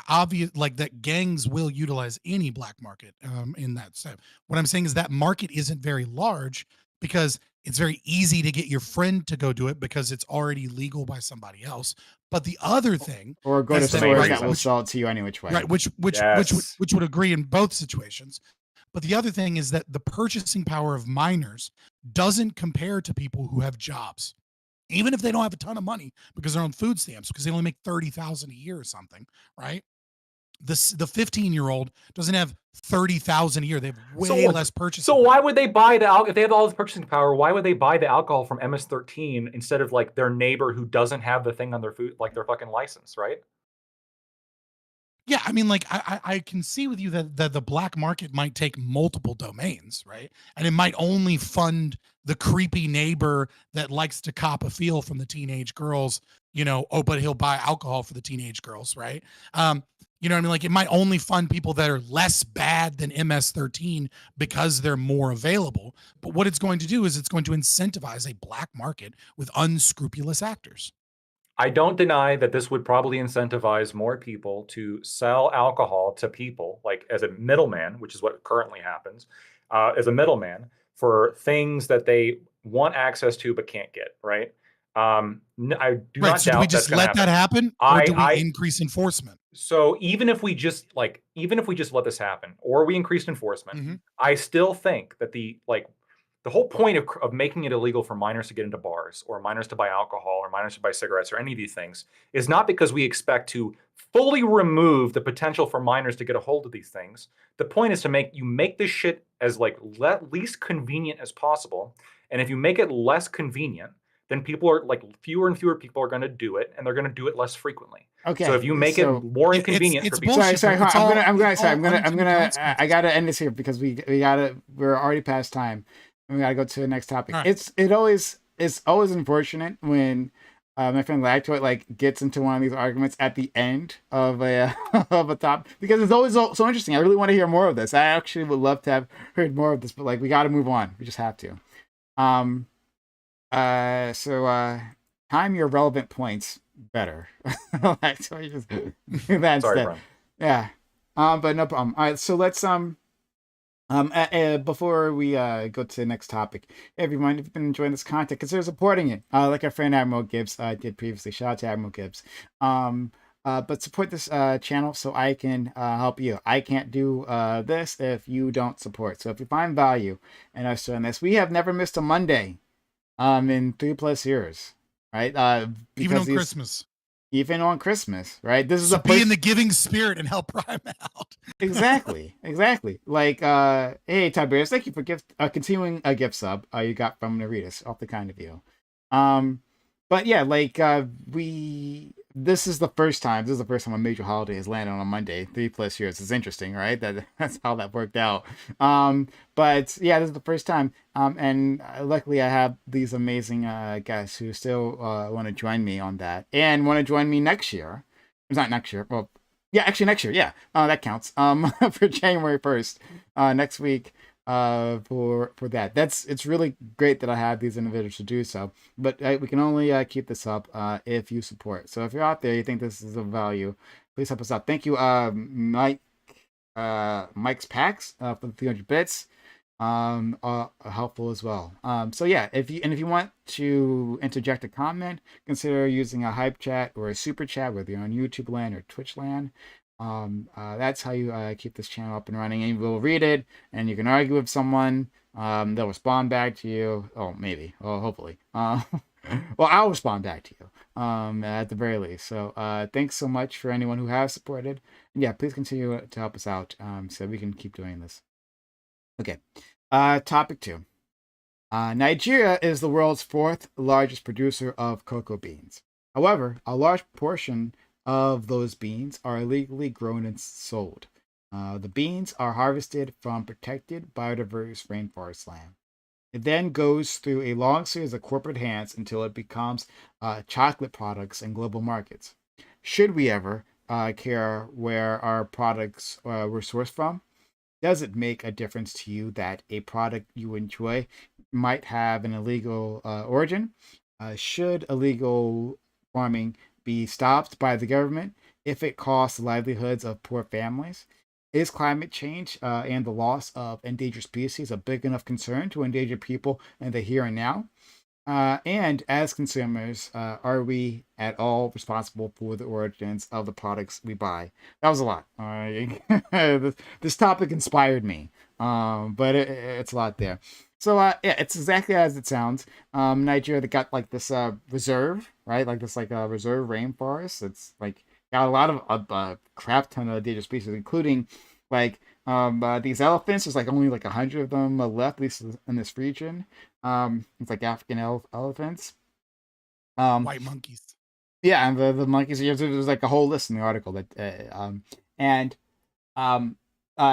obvious, like that gangs will utilize any black market in that sense. What I'm saying is that market isn't very large because it's very easy to get your friend to go do it because it's already legal by somebody else. But the other thing Or go to is that, main stores right, that will reason. sell it to you any which way. right, Yes. which would agree in both situations. But the other thing is that the purchasing power of minors doesn't compare to people who have jobs, even if they don't have a ton of money because they're on food stamps because they only make 30,000 a year or something, right? The 15-year-old doesn't have 30,000 a year. They have way less purchasing. So why would they buy the alcohol if they have all this purchasing power? Why would they buy the alcohol from MS-13 instead of like their neighbor who doesn't have the thing on their food, like their fucking license, right? Yeah, I mean, like I can see with you that the black market might take multiple domains, right? And it might only fund the creepy neighbor that likes to cop a feel from the teenage girls, you know. Oh, but he'll buy alcohol for the teenage girls, right? You know what I mean? Like it might only fund people that are less bad than MS-13 because they're more available. But what it's going to do is it's going to incentivize a black market with unscrupulous actors. I don't deny that this would probably incentivize more people to sell alcohol to people, like as a middleman, which is what currently happens, as a middleman for things that they want access to but can't get, right? I do Right. not So do we doubt that's just going to let that happen. happen, or do we I increase enforcement? So even if we just let this happen or we increased enforcement, Mhm. I still think that the whole point of making it illegal for minors to get into bars or minors to buy alcohol or minors to buy cigarettes or any of these things is not because we expect to fully remove the potential for minors to get a hold of these things. The point is to make this shit as least convenient as possible. And if you make it less convenient, then people are like fewer and fewer people are going to do it, and they're going to do it less frequently. So if you Okay, make it so more It's inconvenient for people, bullshit. sorry. It's I'm all gonna, it's all I'm unintended gonna. consequences. I gotta end this here because we're already past time, and we gotta go to the next topic. All right. It's always unfortunate when my friend Lactoid like gets into one of these arguments at the end of a of a top because it's always so interesting. I really want to hear more of this. I actually would love to have heard more of this, but like we got to move on. We just have to. Um. So time your relevant points better. Lactoid just do that sorry, instead. Brian. Yeah. But no problem. All right. So let's before we go to the next topic, everyone, if you've been enjoying this content, consider supporting it. Like our friend Admiral Gibbs did previously. Shout out to Admiral Gibbs. But support this channel so I can help you. I can't do this if you don't support. So if you find value in us doing this, we have never missed a Monday in 3+ years, right? Even Because on Christmas, even on Christmas, right? This is so the be first in the giving spirit and help Prime out. exactly. Like hey Tiberius, thank you for continuing a gift sub you got from Naritas, awfully kind of you. But yeah, like this is the first time a major holiday has landed on a Monday 3+ years. It's interesting, right? That's how that worked out. But yeah, this is the first time, and luckily I have these amazing guests who still want to join me on that and want to join me next year. It's not next year, well, yeah, actually next year. Yeah, that counts. For January 1st, next week. For that, it's really great that I have these individuals to do so. But we can only keep this up if you support. So if you're out there, you think this is of value, please help us out. Thank you, Mike's Packs for the 300 bits. Helpful as well. So yeah, if you want to interject a comment, consider using a hype chat or a super chat, whether you're on YouTube land or Twitch land. That's how you keep this channel up and running, and we'll read it, and you can argue with someone. They'll respond back to you. Oh, maybe. Oh, hopefully. Well, I'll respond back to you. At the very least. So, thanks so much for anyone who has supported, and yeah, please continue to help us out, so we can keep doing this. Okay. Topic 2. Nigeria is the world's 4th largest producer of cocoa beans. However, a large portion of those beans are illegally grown and sold. The beans are harvested from protected biodiverse rainforest land. It then goes through a long series of corporate hands until it becomes chocolate products in global markets. Should we ever care where our products were sourced from? does it make a difference to you that a product you enjoy might have an illegal origin? Should illegal farming be stopped by the government if it costs the livelihoods of poor families? Is climate change and the loss of endangered species a big enough concern to endanger people in the here and now? And as consumers, are we at all responsible for the origins of the products we buy? That was a lot. This topic inspired me, but it's a lot there. So yeah, it's exactly as it sounds. Nigeria, they got like this reserve, right? Like this reserve rainforest. It's like got a lot of crap ton of endangered species, including like these elephants. There's like only like 100 of them left, at least in this region. It's like African elephants. White monkeys. Yeah, and the monkeys. There's like a whole list in the article that and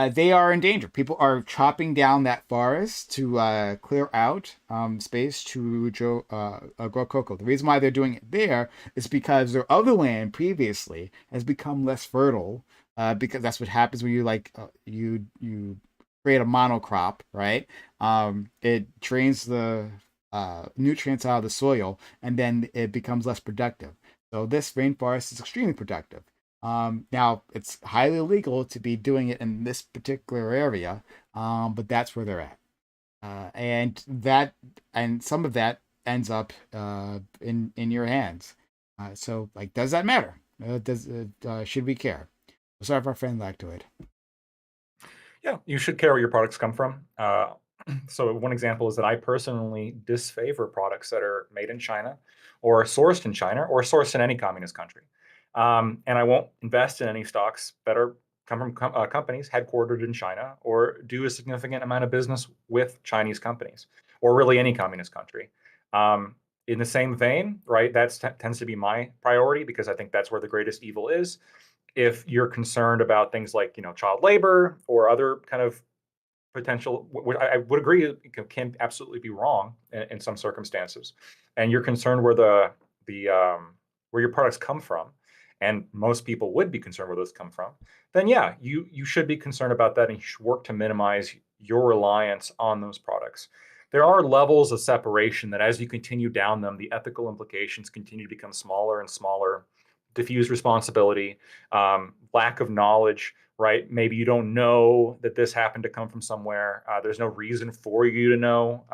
they are in danger. People are chopping down that forest to clear out space to grow cocoa. The reason why they're doing it there is because their other land previously has become less fertile. Because that's what happens when you you create a monocrop, right? It drains the nutrients out of the soil, and then it becomes less productive. So this rainforest is extremely productive. Now it's highly illegal to be doing it in this particular area, but that's where they're at, and some of that ends up in your hands. So like, does that matter? Should we care? Sorry if our friend Lactoid. Yeah, you should care where your products come from. So one example is that I personally disfavor products that are made in China or sourced in China or sourced in any communist country. And I won't invest in any stocks that are come from companies headquartered in China or do a significant amount of business with Chinese companies or really any communist country. In the same vein, right, that tends to be my priority because I think that's where the greatest evil is. If you're concerned about things like child labor or other kind of potential, I would agree it can absolutely be wrong in some circumstances, and you're concerned where where your products come from, and most people would be concerned where those come from, then yeah, you should be concerned about that, and you should work to minimize your reliance on those products. There are levels of separation that as you continue down them, the ethical implications continue to become smaller and smaller. Diffuse responsibility, lack of knowledge, right? Maybe you don't know that this happened to come from somewhere. There's no reason for you to know.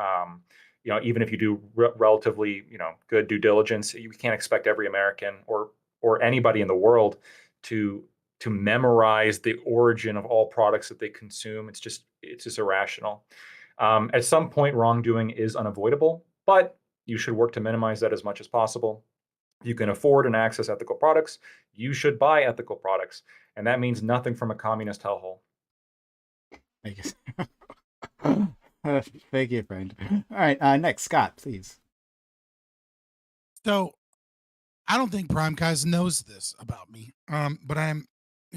Even if you do relatively, good due diligence, you can't expect every American or anybody in the world to memorize the origin of all products that they consume. It's just irrational. At some point, wrongdoing is unavoidable, but you should work to minimize that as much as possible. You can afford and access ethical products. You should buy ethical products. And that means nothing from a communist hellhole. I guess. Thank you, friend. All right, next, Scott, please. So I don't think Prime Guys knows this about me. But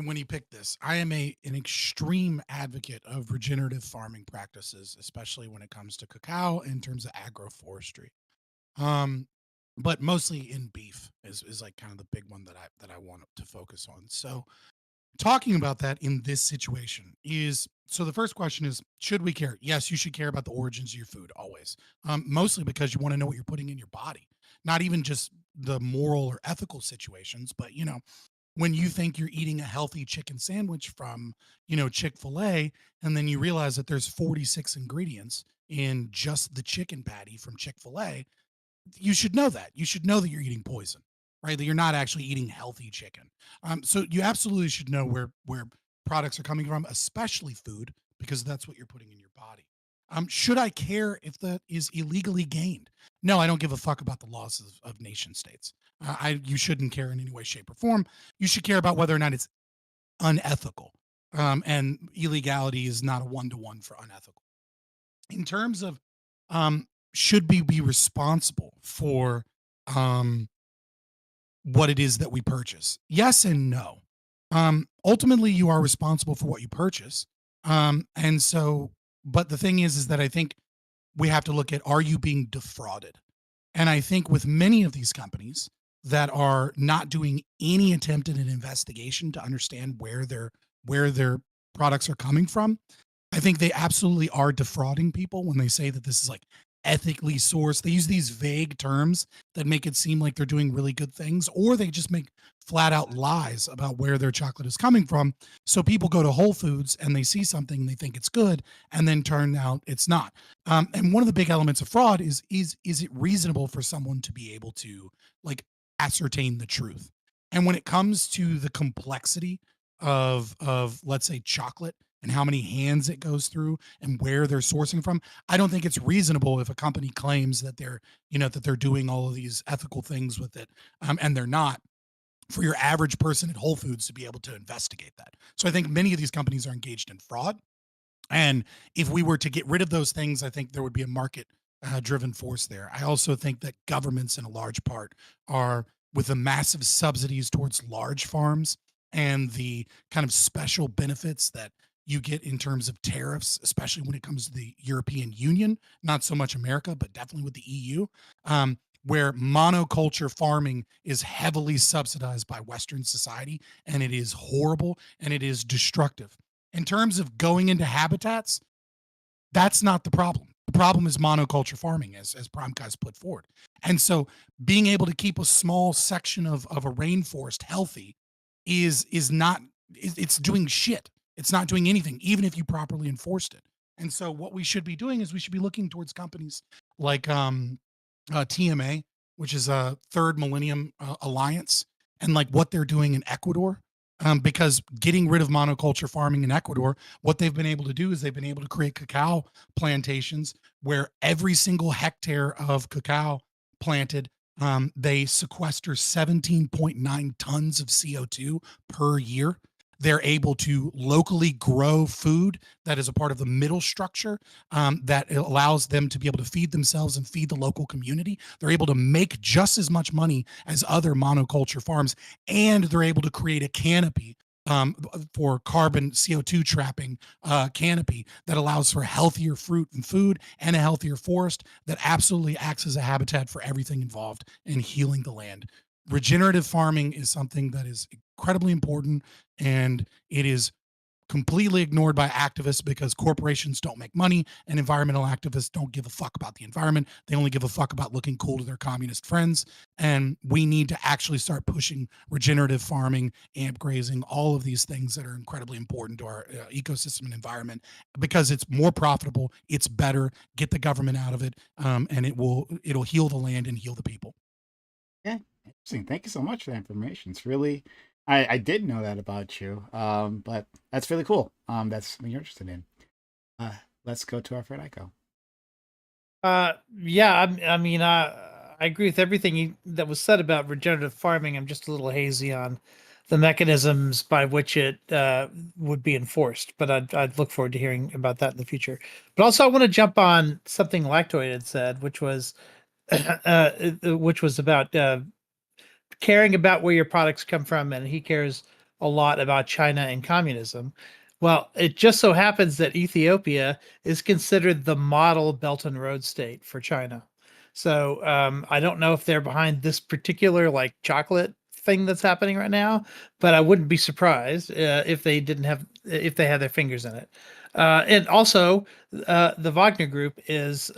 when he picked this, I am an extreme advocate of regenerative farming practices, especially when it comes to cacao in terms of agroforestry. But mostly in beef is like kind of the big one that I want to focus on. So talking about that in this situation is, so the first question is, should we care? Yes, you should care about the origins of your food always. Mostly because you want to know what you're putting in your body, not even just the moral or ethical situations, but when you think you're eating a healthy chicken sandwich from, Chick-fil-A, and then you realize that there's 46 ingredients in just the chicken patty from Chick-fil-A, you should know that. You should know that you're eating poison, right? That you're not actually eating healthy chicken. So you absolutely should know where products are coming from, especially food, because that's what you're putting in your body. Should I care if that is illegally gained? No, I don't give a fuck about the laws of nation states. You shouldn't care in any way, shape, or form. You should care about whether or not it's unethical. And illegality is not a one-to-one for unethical. In terms of should we be responsible for what it is that we purchase? Yes and no. Ultimately, you are responsible for what you purchase. And so, but the thing is that I think we have to look at, are you being defrauded? And I think with many of these companies that are not doing any attempt at an investigation to understand where their products are coming from. I think they absolutely are defrauding people when they say that this is like ethically sourced. They use these vague terms that make it seem like they're doing really good things, or they just make flat out lies about where their chocolate is coming from. So people go to Whole Foods and they see something and they think it's good, and then turn out it's not. And one of the big elements of fraud is it reasonable for someone to be able to like ascertain the truth? And when it comes to the complexity of let's say chocolate and how many hands it goes through and where they're sourcing from, I don't think it's reasonable if a company claims that they're, that they're doing all of these ethical things with it, and they're not, for your average person at Whole Foods to be able to investigate that. So I think many of these companies are engaged in fraud. And if we were to get rid of those things, I think there would be a market driven force there. I also think that governments, in a large part, are with the massive subsidies towards large farms and the kind of special benefits that you get in terms of tariffs, especially when it comes to the European Union, not so much America, but definitely with the EU, where monoculture farming is heavily subsidized by Western society, and it is horrible and it is destructive. In terms of going into habitats, that's not the problem. The problem is monoculture farming, as Prime Guy's put forward. And so being able to keep a small section of a rainforest healthy is not, it's doing shit. It's not doing anything, even if you properly enforced it. And so what we should be doing is we should be looking towards companies like TMA, which is a Third Millennium Alliance, and like what they're doing in Ecuador. Because getting rid of monoculture farming in Ecuador, what they've been able to do is they've been able to create cacao plantations where every single hectare of cacao planted, they sequester 17.9 tons of CO2 per year. They're able to locally grow food that is a part of the middle structure, that allows them to be able to feed themselves and feed the local community. They're able to make just as much money as other monoculture farms, and they're able to create a canopy for carbon CO2 trapping canopy that allows for healthier fruit and food and a healthier forest that absolutely acts as a habitat for everything involved in healing the land. Regenerative farming is something that is incredibly important, and it is completely ignored by activists because corporations don't make money and environmental activists don't give a fuck about the environment. They only give a fuck about looking cool to their communist friends. And we need to actually start pushing regenerative farming, amp grazing, all of these things that are incredibly important to our ecosystem and environment, because it's more profitable, it's better, get the government out of it, and it'll heal the land and heal the people. Yeah, interesting. Thank you so much for that information. It's really, I did know that about you, but that's really cool. That's something you're interested in. Let's go to our friend Echo. Yeah, I agree with everything that was said about regenerative farming. I'm just a little hazy on the mechanisms by which it would be enforced, but I'd look forward to hearing about that in the future. But also, I want to jump on something Lactoid had said, which was about caring about where your products come from, and he cares a lot about China and communism. Well, it just so happens that Ethiopia is considered the model Belt and Road state for China. So I don't know if they're behind this particular like chocolate thing that's happening right now, but I wouldn't be surprised if they had their fingers in it. And also, the Wagner Group is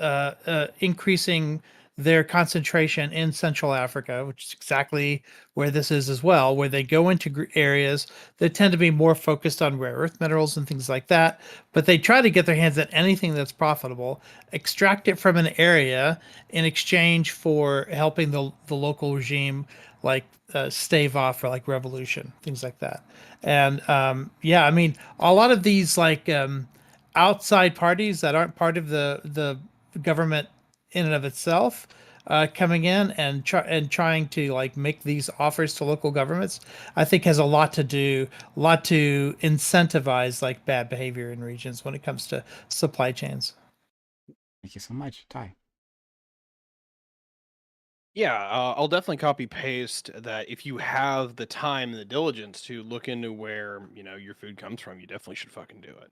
increasing their concentration in Central Africa, which is exactly where this is as well, where they go into areas that tend to be more focused on rare earth minerals and things like that. But they try to get their hands on anything that's profitable, extract it from an area in exchange for helping the local regime, like stave off or like revolution, things like that. And yeah, I mean, a lot of these like outside parties that aren't part of the government in and of itself, coming in and trying to like make these offers to local governments, I think has a lot to incentivize like bad behavior in regions when it comes to supply chains. Thank you so much, Ty. Yeah, I'll definitely copy paste that. If you have the time and the diligence to look into where your food comes from, you definitely should fucking do it.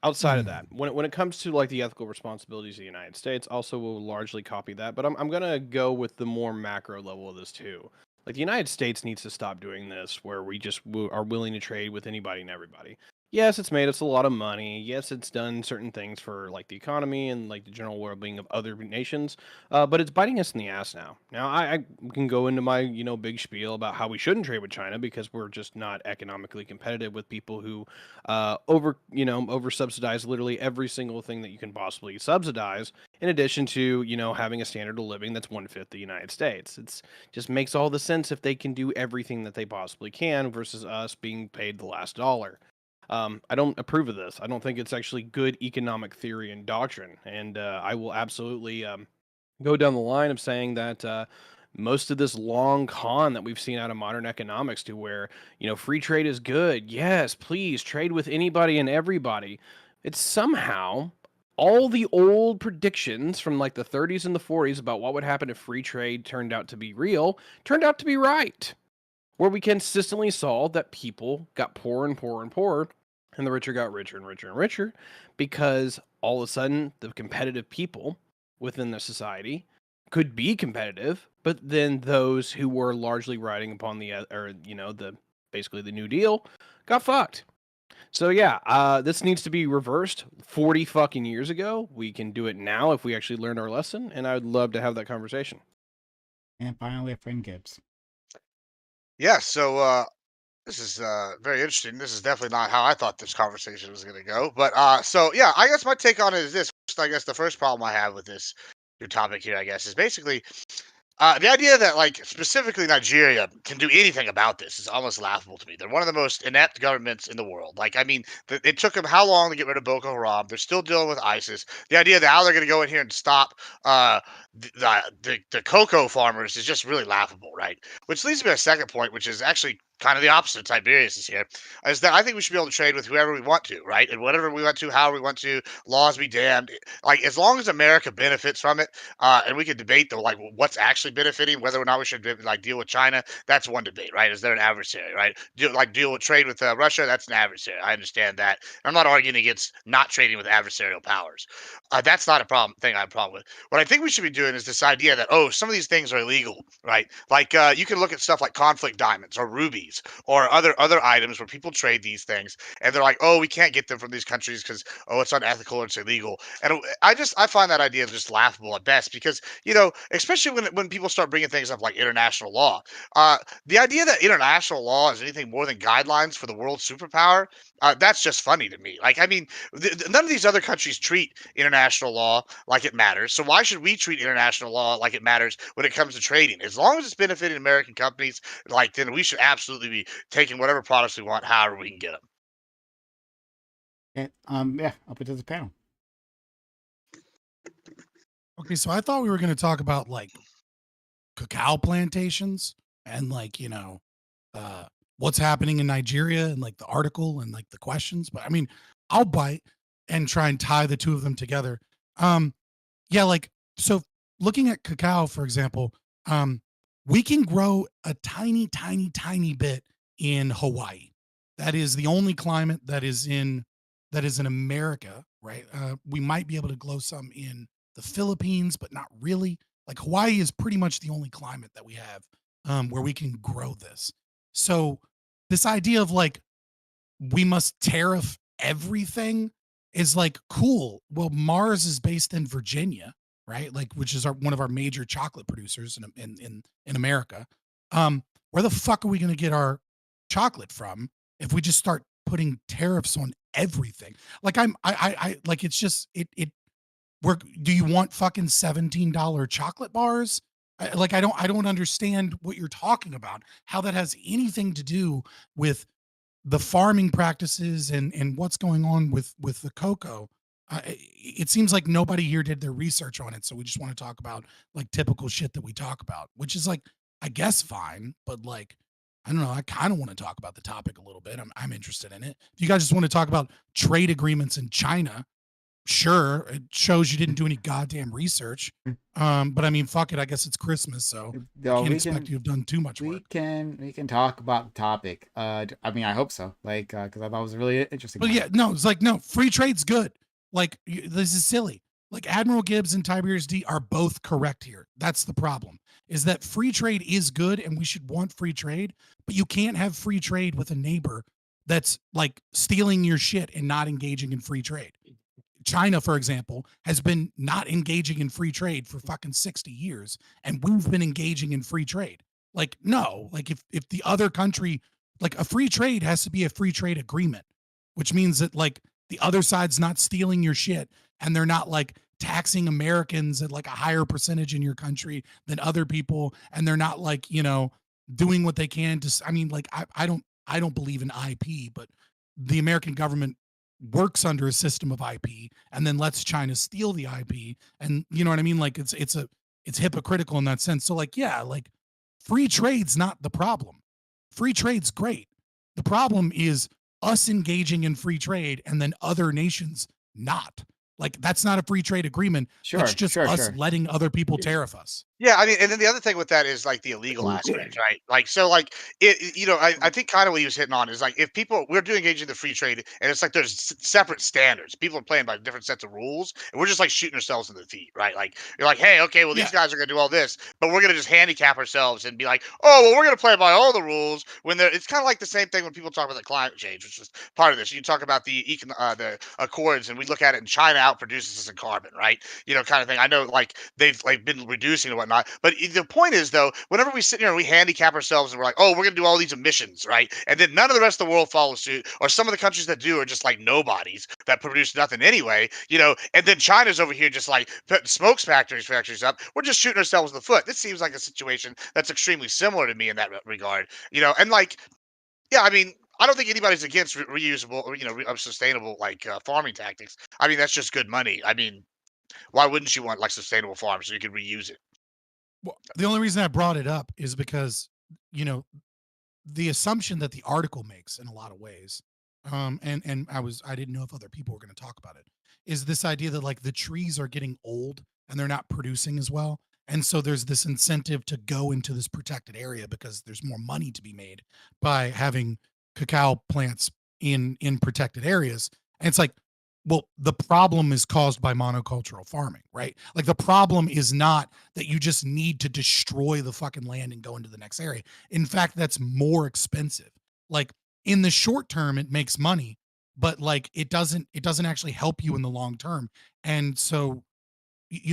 Outside of that, when it comes to like the ethical responsibilities of the United States, also will largely copy that. But I'm gonna go with the more macro level of this too. Like the United States needs to stop doing this, where we just are willing to trade with anybody and everybody. Yes, it's made us a lot of money. Yes, it's done certain things for like the economy and like the general well-being of other nations. But it's biting us in the ass now. Now, I can go into my big spiel about how we shouldn't trade with China because we're just not economically competitive with people who over subsidize literally every single thing that you can possibly subsidize. In addition to having a standard of living that's 1/5 the United States. It's just makes all the sense if they can do everything that they possibly can versus us being paid the last dollar. I don't approve of this. I don't think it's actually good economic theory and doctrine. And I will absolutely go down the line of saying that most of this long con that we've seen out of modern economics to where, free trade is good. Yes, please trade with anybody and everybody. It's somehow all the old predictions from like the 30s and the 40s about what would happen if free trade turned out to be real turned out to be right, where we consistently saw that people got poorer and poorer and poorer, and the richer got richer and richer and richer, because all of a sudden the competitive people within the society could be competitive, but then those who were largely riding upon the basically the New Deal got fucked. So yeah, this needs to be reversed 40 fucking years ago. We can do it now if we actually learned our lesson, and I would love to have that conversation. And finally, a friend Gibbs. Yeah, so this is very interesting. This is definitely not how I thought this conversation was going to go. But so yeah, I guess my take on it is this. I guess the first problem I have with this your topic here, I guess, is basically the idea that, like, specifically Nigeria can do anything about this is almost laughable to me. They're one of the most inept governments in the world. Like, I mean, it took them how long to get rid of Boko Haram? They're still dealing with ISIS. The idea that how they're going to go in here and stop the cocoa farmers is just really laughable, right? Which leads me to a second point, which is actually kind of the opposite. Tiberius is here, is that I think we should be able to trade with whoever we want to, right? And whatever we want to, however we want to, laws be damned. Like, as long as America benefits from it, and we could debate though, like what's actually benefiting, whether or not we should like deal with China. That's one debate, right? Is there an adversary, right? Deal with trade with Russia. That's an adversary. I understand that. I'm not arguing against not trading with adversarial powers. That's not a problem thing I have a problem with. What I think we should be doing is this idea that, oh, some of these things are illegal, right? Like you can look at stuff like conflict diamonds or rubies or other items where people trade these things, and they're like, oh, we can't get them from these countries because it's unethical or it's illegal. And I find that idea just laughable at best because especially when people start bringing things up like international law, the idea that international law is anything more than guidelines for the world superpower, that's just funny to me. Like, I mean, none of these other countries treat international law like it matters. So why should we treat international law like it matters when it comes to trading? As long as it's benefiting American companies, like, then we should absolutely be taking whatever products we want, however we can get them. Okay, yeah, up into the panel. Okay, so I thought we were going to talk about like cacao plantations and like what's happening in Nigeria and like the article and like the questions, but I mean, I'll bite and try and tie the two of them together. Yeah, like, so looking at cacao, for example, we can grow a tiny bit in Hawaii. That is the only climate that is in America, right? We might be able to grow some in the Philippines, but not really. Like, Hawaii is pretty much the only climate that we have where we can grow this. So this idea of like we must tariff everything is like cool. Well, Mars is based in Virginia, right? Like, which is one of our major chocolate producers in America. Where the fuck are we going to get our chocolate from if we just start putting tariffs on everything? Like, I like, it's just do you want fucking $17 chocolate bars? I don't understand what you're talking about. How that has anything to do with the farming practices and what's going on with the cocoa. It seems like nobody here did their research on it, so we just want to talk about like typical shit that we talk about, which is like, I guess, fine, but like, I don't know. I kind of want to talk about the topic a little bit. I'm interested in it. If you guys just want to talk about trade agreements in China, sure, it shows you didn't do any goddamn research. But I mean, fuck it. I guess it's Christmas, so I can't expect you to have done too much work. We can talk about the topic. I mean, I hope so. Like, because I thought it was really interesting. But yeah, no, it's like, no, free trade's good. Like, this is silly. Like, Admiral Gibbs and Tiberius D are both correct here. That's the problem, is that free trade is good and we should want free trade, but you can't have free trade with a neighbor that's like stealing your shit and not engaging in free trade. China, for example, has been not engaging in free trade for fucking 60 years, and we've been engaging in free trade. Like, no, like if the other country, like a free trade has to be a free trade agreement, which means that like the other side's not stealing your shit and they're not like taxing Americans at like a higher percentage in your country than other people, and they're not like, you know, doing what they can to, I mean, like I don't believe in IP, but the American government works under a system of IP and then lets China steal the IP. And you know what I mean? Like it's hypocritical in that sense. So like, yeah, like free trade's not the problem. Free trade's great. The problem is us engaging in free trade and then other nations not. Like that's not a free trade agreement. Sure, That's just sure, us sure. letting other people tariff us. Yeah, I mean, and then the other thing with that is like the illegal aspect, right? Like, so, like, you know, I think kind of what he was hitting on is like if people we're doing engaging in the free trade, and it's like there's separate standards. People are playing by different sets of rules, and we're just like shooting ourselves in the feet, right? Like, you're like, hey, okay, well, Yeah. these guys are gonna do all this, but we're gonna just handicap ourselves and be like, oh, well, we're gonna play by all the rules. When it's kind of like the same thing when people talk about the climate change, which is part of this. You talk about the accords, and we look at it, and China outproduces us in carbon, right? You know, kind of thing. I know, like they've like been reducing and whatnot, but the point is though, whenever we sit here and we handicap ourselves and we're like, oh, we're gonna do all these emissions, right? And then none of the rest of the world follows suit, or some of the countries that do are just like nobodies that produce nothing anyway, you know. And then China's over here just like putting smokes factories up. We're just shooting ourselves in the foot. This seems like a situation that's extremely similar to me in that regard, you know. And like, yeah, I mean, I don't think anybody's against reusable or sustainable like farming tactics. I mean, that's just good money. I mean, why wouldn't you want like sustainable farms so you can reuse it? Well, the only reason I brought it up is because, you know, the assumption that the article makes in a lot of ways, and I didn't know if other people were going to talk about it, is this idea that like the trees are getting old and they're not producing as well, and so there's this incentive to go into this protected area because there's more money to be made by having cacao plants in protected areas. And it's like, well, the problem is caused by monocultural farming, right? Like the problem is not that you just need to destroy the fucking land and go into the next area. In fact, that's more expensive. Like in the short term, it makes money, but like it doesn't actually help you in the long term. And so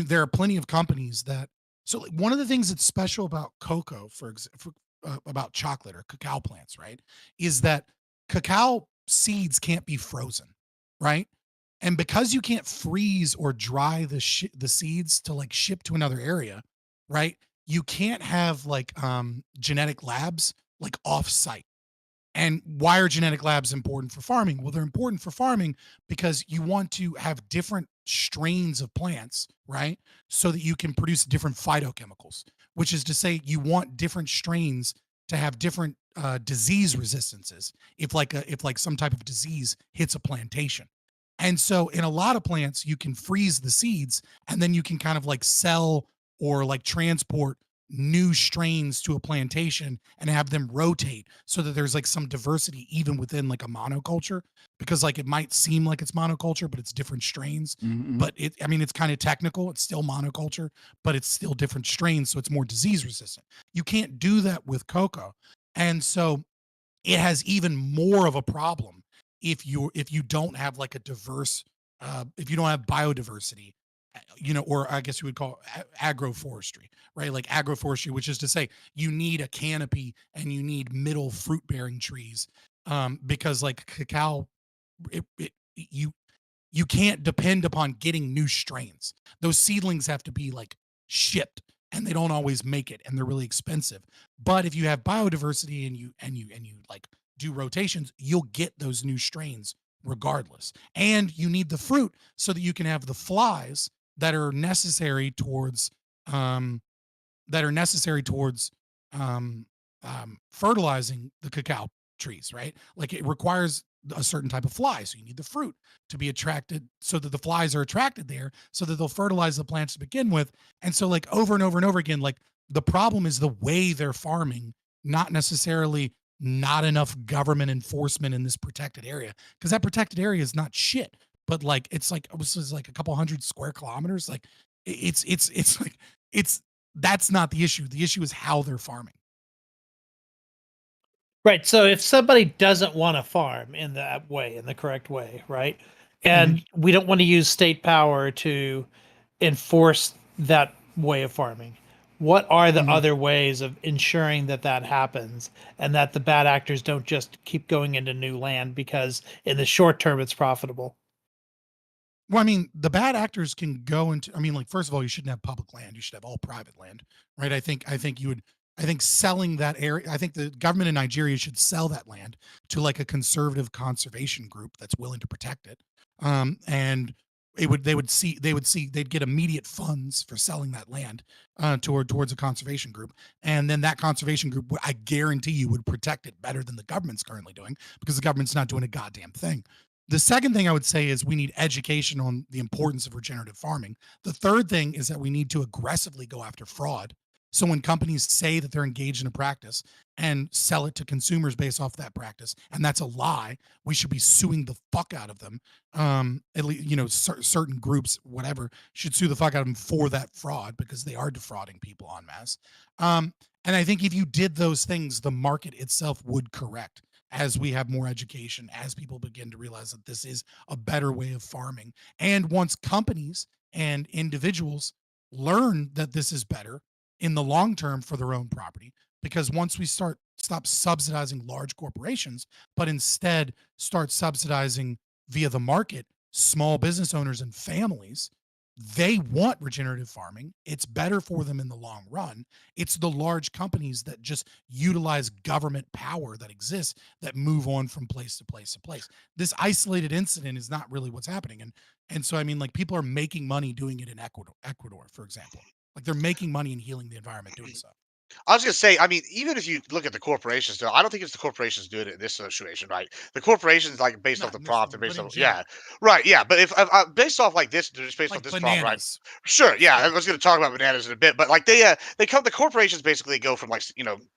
there are plenty of companies that. So like, one of the things that's special about cocoa, for example, about chocolate or cacao plants, right, is that cacao seeds can't be frozen, right? And because you can't freeze or dry the seeds to like ship to another area, right? You can't have like genetic labs like off site. And why are genetic labs important for farming? Well, they're important for farming because you want to have different strains of plants, right? So that you can produce different phytochemicals, which is to say you want different strains to have different disease resistances if like some type of disease hits a plantation. And so in a lot of plants, you can freeze the seeds and then you can kind of like sell or like transport new strains to a plantation and have them rotate so that there's like some diversity even within like a monoculture, because like it might seem like it's monoculture but it's different strains. Mhm. But I mean, it's kind of technical, it's still monoculture but it's still different strains, so it's more disease resistant. You can't do that with cocoa. And so it has even more of a problem if you don't have like a diverse if you don't have biodiversity, you know, or I guess you would call agroforestry, right? Like agroforestry, which is to say you need a canopy and you need middle fruit bearing trees, because like cacao, you can't depend upon getting new strains. Those seedlings have to be like shipped and they don't always make it and they're really expensive. But if you have biodiversity and you like do rotations, you'll get those new strains regardless. And you need the fruit so that you can have the flies that are necessary towards um um fertilizing the cacao trees, right? Like it requires a certain type of fly. So you need the fruit to be attracted so that the flies are attracted there so that they'll fertilize the plants to begin with. And so like over and over and over again, like the problem is the way they're farming, not necessarily not enough government enforcement in this protected area. Because that protected area is not shit. But like it's like it was like a couple hundred square kilometers. Like it's like it's that's not the issue. The issue is how they're farming. Right. So if somebody doesn't want to farm in that way, in the correct way, right? And we don't want to use state power to enforce that way of farming. What are the other ways of ensuring that that happens and that the bad actors don't just keep going into new land because in the short term it's profitable? Well, I mean, the bad actors can go into. I mean, like first of all, you shouldn't have public land. You should have all private land, right? I think you would. I think selling that area. I think the government in Nigeria should sell that land to like a conservative conservation group that's willing to protect it. And it would. They would see. They'd get immediate funds for selling that land towards a conservation group, and then that conservation group, I guarantee you, would protect it better than the government's currently doing because the government's not doing a goddamn thing. The second thing I would say is we need education on the importance of regenerative farming. The third thing is that we need to aggressively go after fraud. So when companies say that they're engaged in a practice and sell it to consumers based off that practice, and that's a lie, we should be suing the fuck out of them. At least, certain groups, whatever, should sue the fuck out of them for that fraud because they are defrauding people en masse. And I think if you did those things, the market itself would correct as we have more education, as people begin to realize that this is a better way of farming. And once companies and individuals learn that this is better in the long term for their own property, because once we stop subsidizing large corporations, but instead start subsidizing via the market small business owners and families, they want regenerative farming. It's better for them in the long run. It's the large companies that just utilize government power that exists that move on from place to place to place. This isolated incident is not really what's happening. And so I mean, like, people are making money doing it in Ecuador, for example. Like, they're making money and healing the environment doing so. I was gonna say, I mean, even if you look at the corporations, though, I don't think it's the corporations doing it in this situation, right? The corporations, like based off Not the in this prompt, one, and but based in off, yeah, general. right, yeah. But if based off like this, just based off Like this prompt, right? bananas. Sure, yeah. I Yeah. was gonna talk about bananas in a bit, but like they come, the corporations basically go from like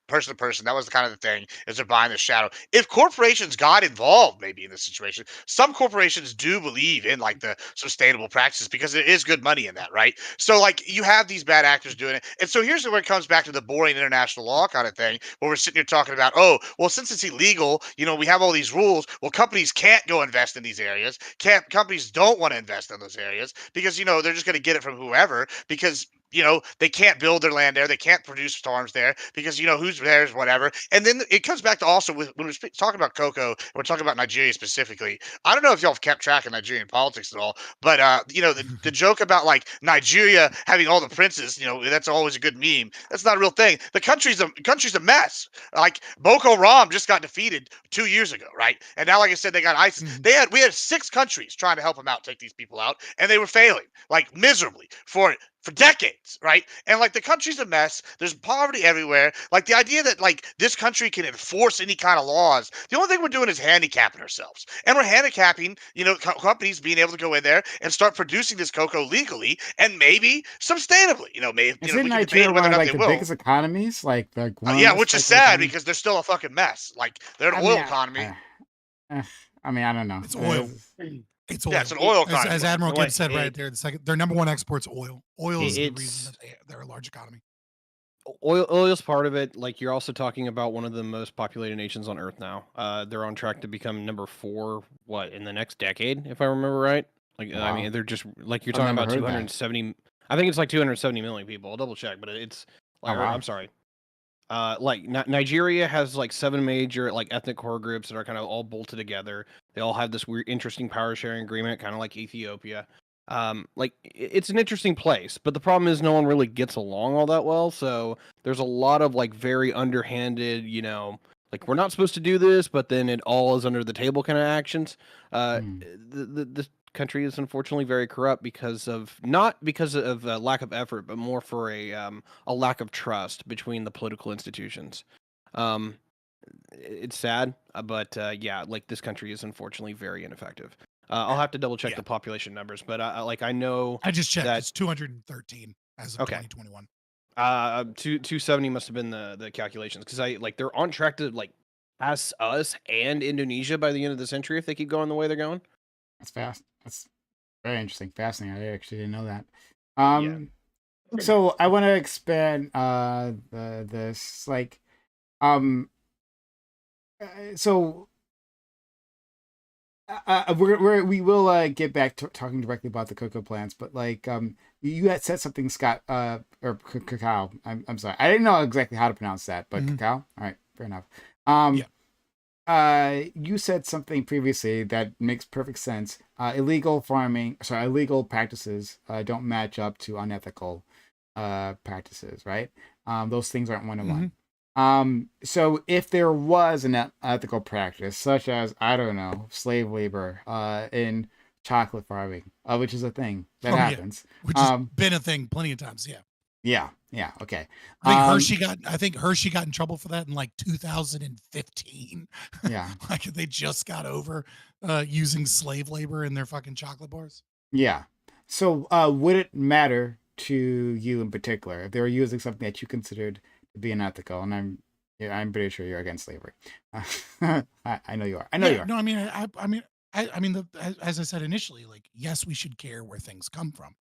person to person. That was the kind of the thing, is they're buying the shadow. If corporations got involved, maybe in this situation, some corporations do believe in like the sustainable practices because there is good money in that, right? So like you have these bad actors doing it, and so here's where it comes back to the boring international law kind of thing, where we're sitting here talking about, oh, well, since it's illegal, we have all these rules. Well, companies can't go invest in these areas. Can't companies don't want to invest in those areas because they're just going to get it from whoever because they can't build their land there, they can't produce farms there because who's there is whatever. And then it comes back to also when we're talking about cocoa, and we're talking about Nigeria specifically. I don't know if y'all have kept track of Nigerian politics at all, but the joke about like Nigeria having all the princes, that's always a good meme. That's not a real thing. The country's a mess. Like Boko Haram just got defeated 2 years ago, right? And now, like I said, they got ISIS. We had 6 countries trying to help them out, take these people out, and they were failing like miserably for decades, right? And like the country's a mess. There's poverty everywhere. Like the idea that like this country can enforce any kind of laws, the only thing we're doing is handicapping ourselves, and we're handicapping, companies being able to go in there and start producing this cocoa legally and maybe sustainably. Maybe Isn't we can debate Nigeria whether one or of not like they the will. biggest economies? Like one of the Yeah, most which is effective sad economies? because they're still a fucking mess. Like they're an I mean, oil economy. eh, I mean, I don't know. It's oil. It's Yeah, it's oil. an oil As economy. Admiral Wait, Gibbs said right there, their number one export's oil. Oil is the reason it's that they're a large economy. oil's part of it. Like you're also talking about one of the most populated nations on Earth now. They're on track to become number 4, in the next decade, if I remember right. Like I Wow. mean, they're just like you're I've talking never about heard that. 270. I think it's like 270 million people. I'll double check, but it's Oh, or, wow. I'm sorry. Like Nigeria has like 7 major like ethnic core groups that are kind of all bolted together. They all have this weird, interesting power sharing agreement, kind of like Ethiopia. Like it's an interesting place, but the problem is no one really gets along all that well. So there's a lot of like very underhanded, like we're not supposed to do this, but then it all is under the table kind of actions. Hmm. The country is unfortunately very corrupt because of not because of lack of effort, but more for a lack of trust between the political institutions. Um, it's sad, but yeah, like this country is unfortunately very ineffective. I'll have to double check Yeah. the population numbers, but I know I just checked. that It's 213 as of okay. 2021. 270 must have been the calculations because I like they're on track to like pass us and Indonesia by the end of the century if they keep going the way they're going. That's fast. That's very interesting. Fascinating. I actually didn't know that. Yeah. So I want to expand this um So we will get back to talking directly about the cocoa plants, but like you had said something, Scott, or cacao. I'm sorry, I didn't know exactly how to pronounce that, but cacao. All right, fair enough. Yeah. You said something previously that makes perfect sense. Illegal practices don't match up to unethical practices, right? Those things aren't one on one. So if there was an ethical practice, such as, I don't know, slave labor in chocolate farming, which is a thing that happens, which has been a thing plenty of times. Yeah. Okay. I think Hershey got in trouble for that in like 2015. Yeah. Like they just got over using slave labor in their fucking chocolate bars. Yeah. So would it matter to you in particular if they were using something that you considered to be unethical? And I'm pretty sure you're against slavery. I know you are. I know you are. No, as I said initially, like, yes, we should care where things come from,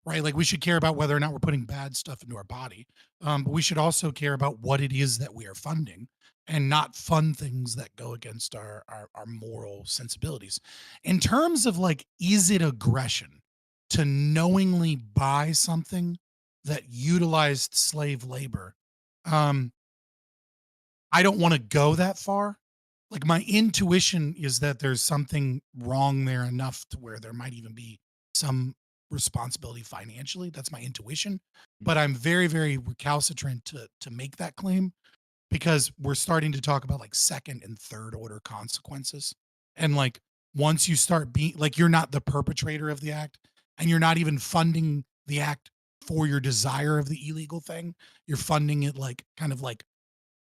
right? Like we should care about whether or not we're putting bad stuff into our body. But we should also care about what it is that we are funding and not fund things that go against our moral sensibilities. In terms of like, is it aggression to knowingly buy something that utilized slave labor? I don't want to go that far. Like my intuition is that there's something wrong there enough to where there might even be some responsibility financially. That's my intuition. But I'm very, very recalcitrant to make that claim because we're starting to talk about like second and third order consequences. And like once you start being like, you're not the perpetrator of the act and you're not even funding the act for your desire of the illegal thing. You're funding it like kind of like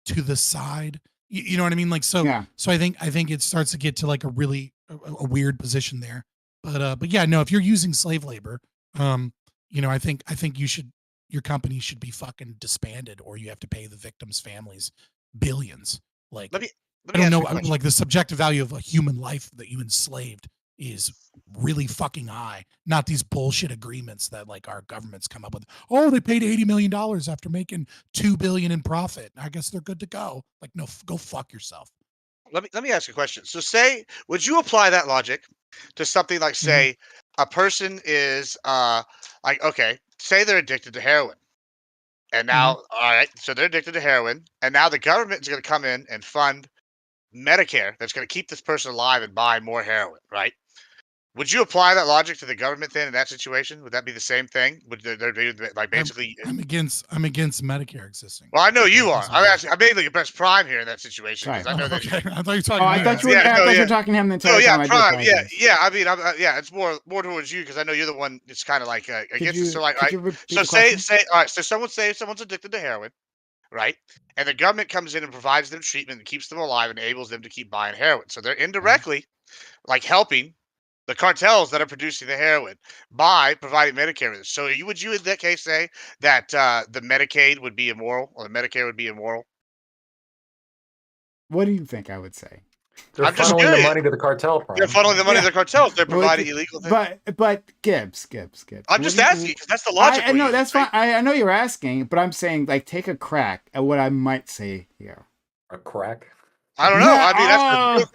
to the side. You know what I mean? Like, so I think it starts to get to like a really a weird position there. But yeah, no, if you're using slave labor, I think your company should be fucking disbanded, or you have to pay the victims' families billions. Like, Let me I don't ask know, you a question. like the subjective value of a human life that you enslaved is really fucking high. Not these bullshit agreements that like our governments come up with. Oh, they paid $80 million after making $2 billion in profit. I guess they're good to go. Like, no, go fuck yourself. Let me ask you a question. So, say, would you apply that logic to something like, say, a person is like, okay, say they're addicted to heroin, and now, all right, so they're addicted to heroin, and now the government is going to come in and fund Medicare that's going to keep this person alive and buy more heroin, right? Would you apply that logic to the government then in that situation? Would that be the same thing? Would there be like basically? I'm against Medicare existing. Well, I know you are. I'm mainly against Prime here in that situation because I know that. Okay, I thought you were talking. I thought you were talking to him the entire time. Prime. Yeah. I mean, yeah. It's more towards you because I know you're the one. It's kind of like against it. So like, so say all right. So someone's addicted to heroin, right? And the government comes in and provides them treatment and keeps them alive and enables them to keep buying heroin. So they're indirectly like helping the cartels that are producing the heroin by providing Medicare with it. So would you in that case say that the Medicaid would be immoral or the Medicare would be immoral? What do you think I would say? They're funneling the money to the cartel. They're funneling the money to the cartels. They're providing illegal things. But Gibbs. I'm just asking because that's the logic. I know that's fine. I know you're asking, but I'm saying like take a crack at what I might say here. A crack? I don't know. I mean, that's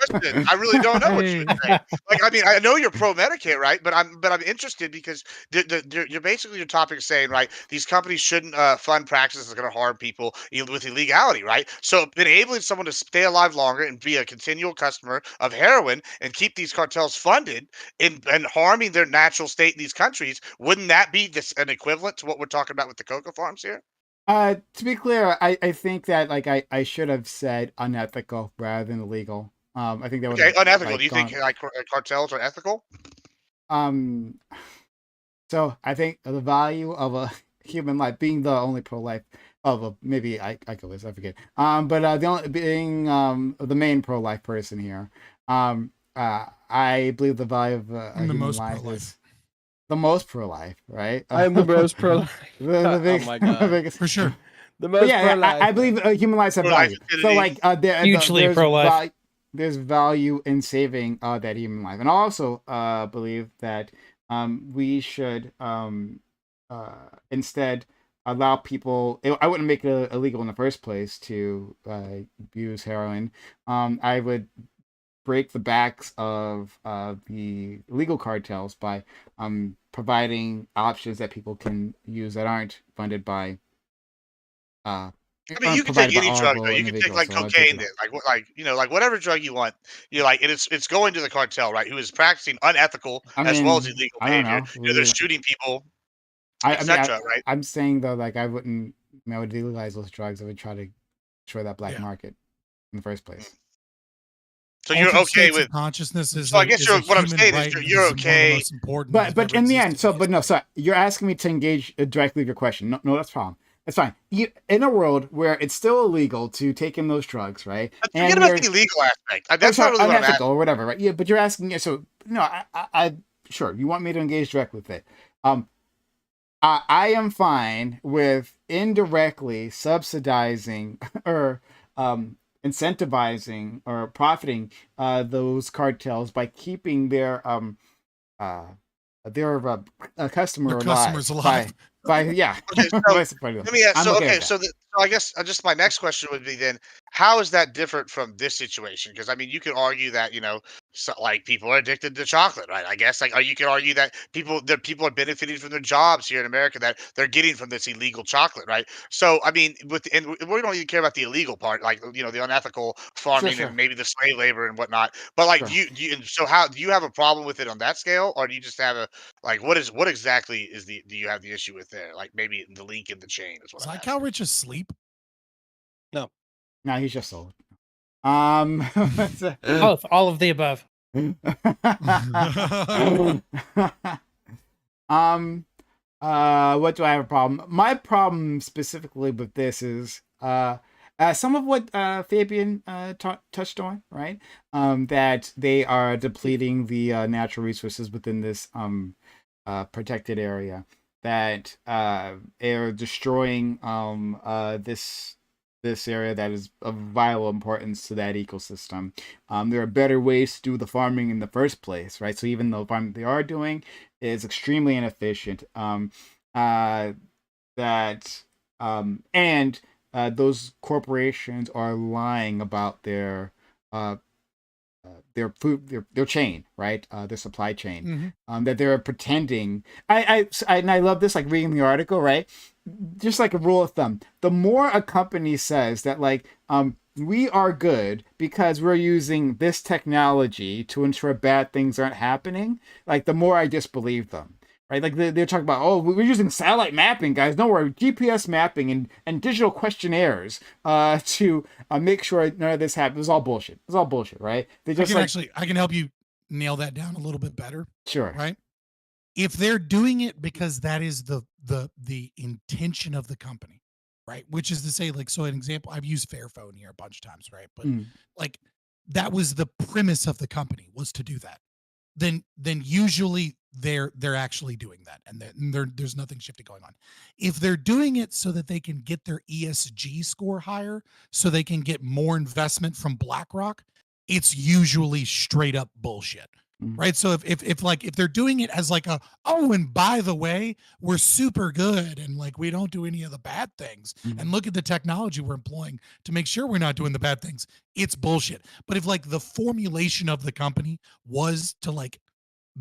the real question. I really don't know what you would say. Like, I mean, I know you're pro Medicare, right? But I'm interested because you're basically your topic is saying, right, these companies shouldn't fund practices that's going to harm people with illegality, right? So enabling someone to stay alive longer and be a continual customer of heroin and keep these cartels funded and harming their natural state in these countries, wouldn't that be an equivalent to what we're talking about with the cocoa farms here? To be clear, I think that like I should have said unethical rather than illegal. I think that would unethical. Do you think like cartels are ethical? So I think the value of a human life, being the only pro-life of a maybe I could list, I forget. But the only being the main pro-life person here, I believe the value of a human life is the most pro-life, right? I'm the most pro-life. Oh my god, for sure. The most pro-life. I believe human lives have value. So like, hugely pro-life. There's value in saving that human life, and I also believe that we should instead allow people. I wouldn't make it illegal in the first place to use heroin. I would break the backs of the legal cartels by providing options that people can use that aren't funded by uh, I mean, aren't you can take provided by any drug though. honorable You can take individuals. like So I'll take cocaine, it then, up. like what, like like whatever drug you want. You're like, and it's going to the cartel, right? Who is practicing unethical I as well as mean, illegal I don't behavior. know. They're shooting people, I mean, etc. Right? I'm saying though, like I wouldn't. I mean, I would legalize those drugs. I would try to destroy that black Yeah. market in the first Mm. place. So you're Altered okay states with. of consciousness So I guess is a what I'm human saying is right, and it you're is one of the okay. most important that But have ever in the existed. end, so but no, so you're asking me to engage directly with your question. No, that's fine. That's fine. In a world where it's still illegal to take in those drugs, right? Forget And about you're the illegal aspect. oh, That's not sorry, really what I'm unethical asking. or whatever, right? Yeah, but you're asking. So no, I sure you want me to engage directly with it. I am fine with indirectly subsidizing or incentivizing or profiting those cartels by keeping uh, their customer Their alive customers alive. by yeah. Okay, so Basically, let me ask. I'm So okay with okay, that. so I guess just my next question would be then, how is that different from this situation? Because I mean, you could argue that so, like people are addicted to chocolate, right? I guess like or you could argue that people are benefiting from their jobs here in America that they're getting from this illegal chocolate, right? So I mean, and we don't even care about the illegal part, like the unethical Sure, farming and sure, maybe the slave labor and whatnot. But like, sure. and so how do you have a problem with it on that scale, or do you just have a like what exactly is the do you have the issue with there? Like maybe the link in the chain is what Is I'm like how asking. rich is sleep? No. No, he's just old. What's Both, all of the above. um what do I have a problem? My problem specifically with this is some of what Fabian touched on, right? That they are depleting the natural resources within this protected area, that they're destroying this area that is of vital importance to that ecosystem. There are better ways to do the farming in the first place, right? So even though farming they are doing is extremely inefficient, uh, that and those corporations are lying about uh, their food, their chain, right? Their supply chain. That they're pretending. And I love this, like reading the article, right? Just like a rule of thumb, the more a company says that, like, we are good because we're using this technology to ensure bad things aren't happening, like the more I disbelieve them. Right, like they're talking about, oh, we're using satellite mapping, guys. No, we're GPS mapping and digital questionnaires to make sure none of this happens. It's all bullshit. It's all bullshit, right? They just I can help you nail that down a little bit better. Sure. Right? If they're doing it because that is the intention of the company, right? Which is to say, like, so an example, I've used Fairphone here a bunch of times, right? But like that was the premise of the company, was to do that. Then usually they're actually doing that, and there's nothing shifty going on. If they're doing it so that they can get their ESG score higher, so they can get more investment from BlackRock, it's usually straight up bullshit. Right. So if they're doing it as like oh, and by the way, we're super good and like we don't do any of the bad things, and look at the technology we're employing to make sure we're not doing the bad things, it's bullshit. But if like the formulation of the company was to like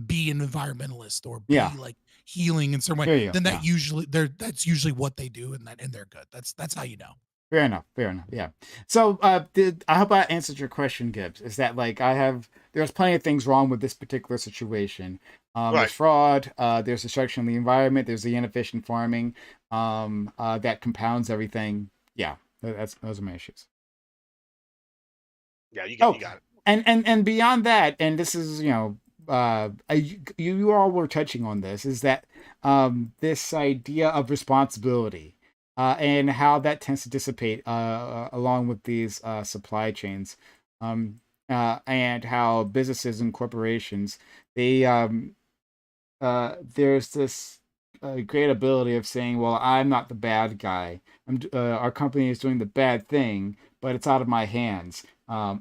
be an environmentalist or be like healing in some way, then that's usually what they do, and they're good. That's how you know. Fair enough. Yeah. So, I hope I answered your question, Gibbs. Is that like there's plenty of things wrong with this particular situation. There's fraud. There's destruction of the environment. There's the inefficient farming. That compounds everything. Yeah, those are my issues. Yeah, you got it. And beyond that, and this is you all were touching on this, is that this idea of responsibility. And how that tends to dissipate along with these supply chains, and how businesses and corporations, there's this great ability of saying, "Well, I'm not the bad guy. Our company is doing the bad thing, but it's out of my hands.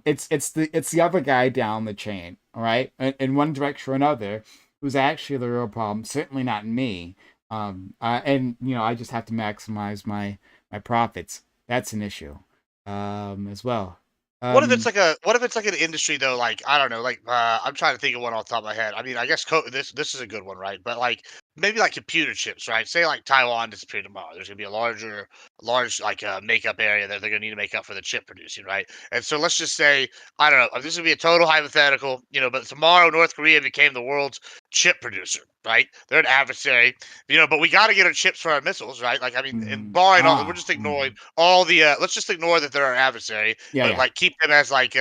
It's the other guy down the chain, all right, in one direction or another, who's actually the real problem. Certainly not me." And I just have to maximize my profits. That's an issue, as well. What if it's Um, like an industry though? Like I don't know. Like I'm trying to think of one off the top of my head. I mean, I guess this is a good one, right? But like maybe like computer chips, right? Say like Taiwan disappeared tomorrow. There's gonna be a large like makeup area that they're gonna need to make up for the chip producing, right? And so let's just say I don't know. This would be a total hypothetical, but tomorrow North Korea became the world's chip producer, right? They're an adversary, but we got to get our chips for our missiles, right? Like I mean, and barring all, we're just ignoring all the. Let's just ignore that they're our adversary, yeah, but yeah. like keep them as like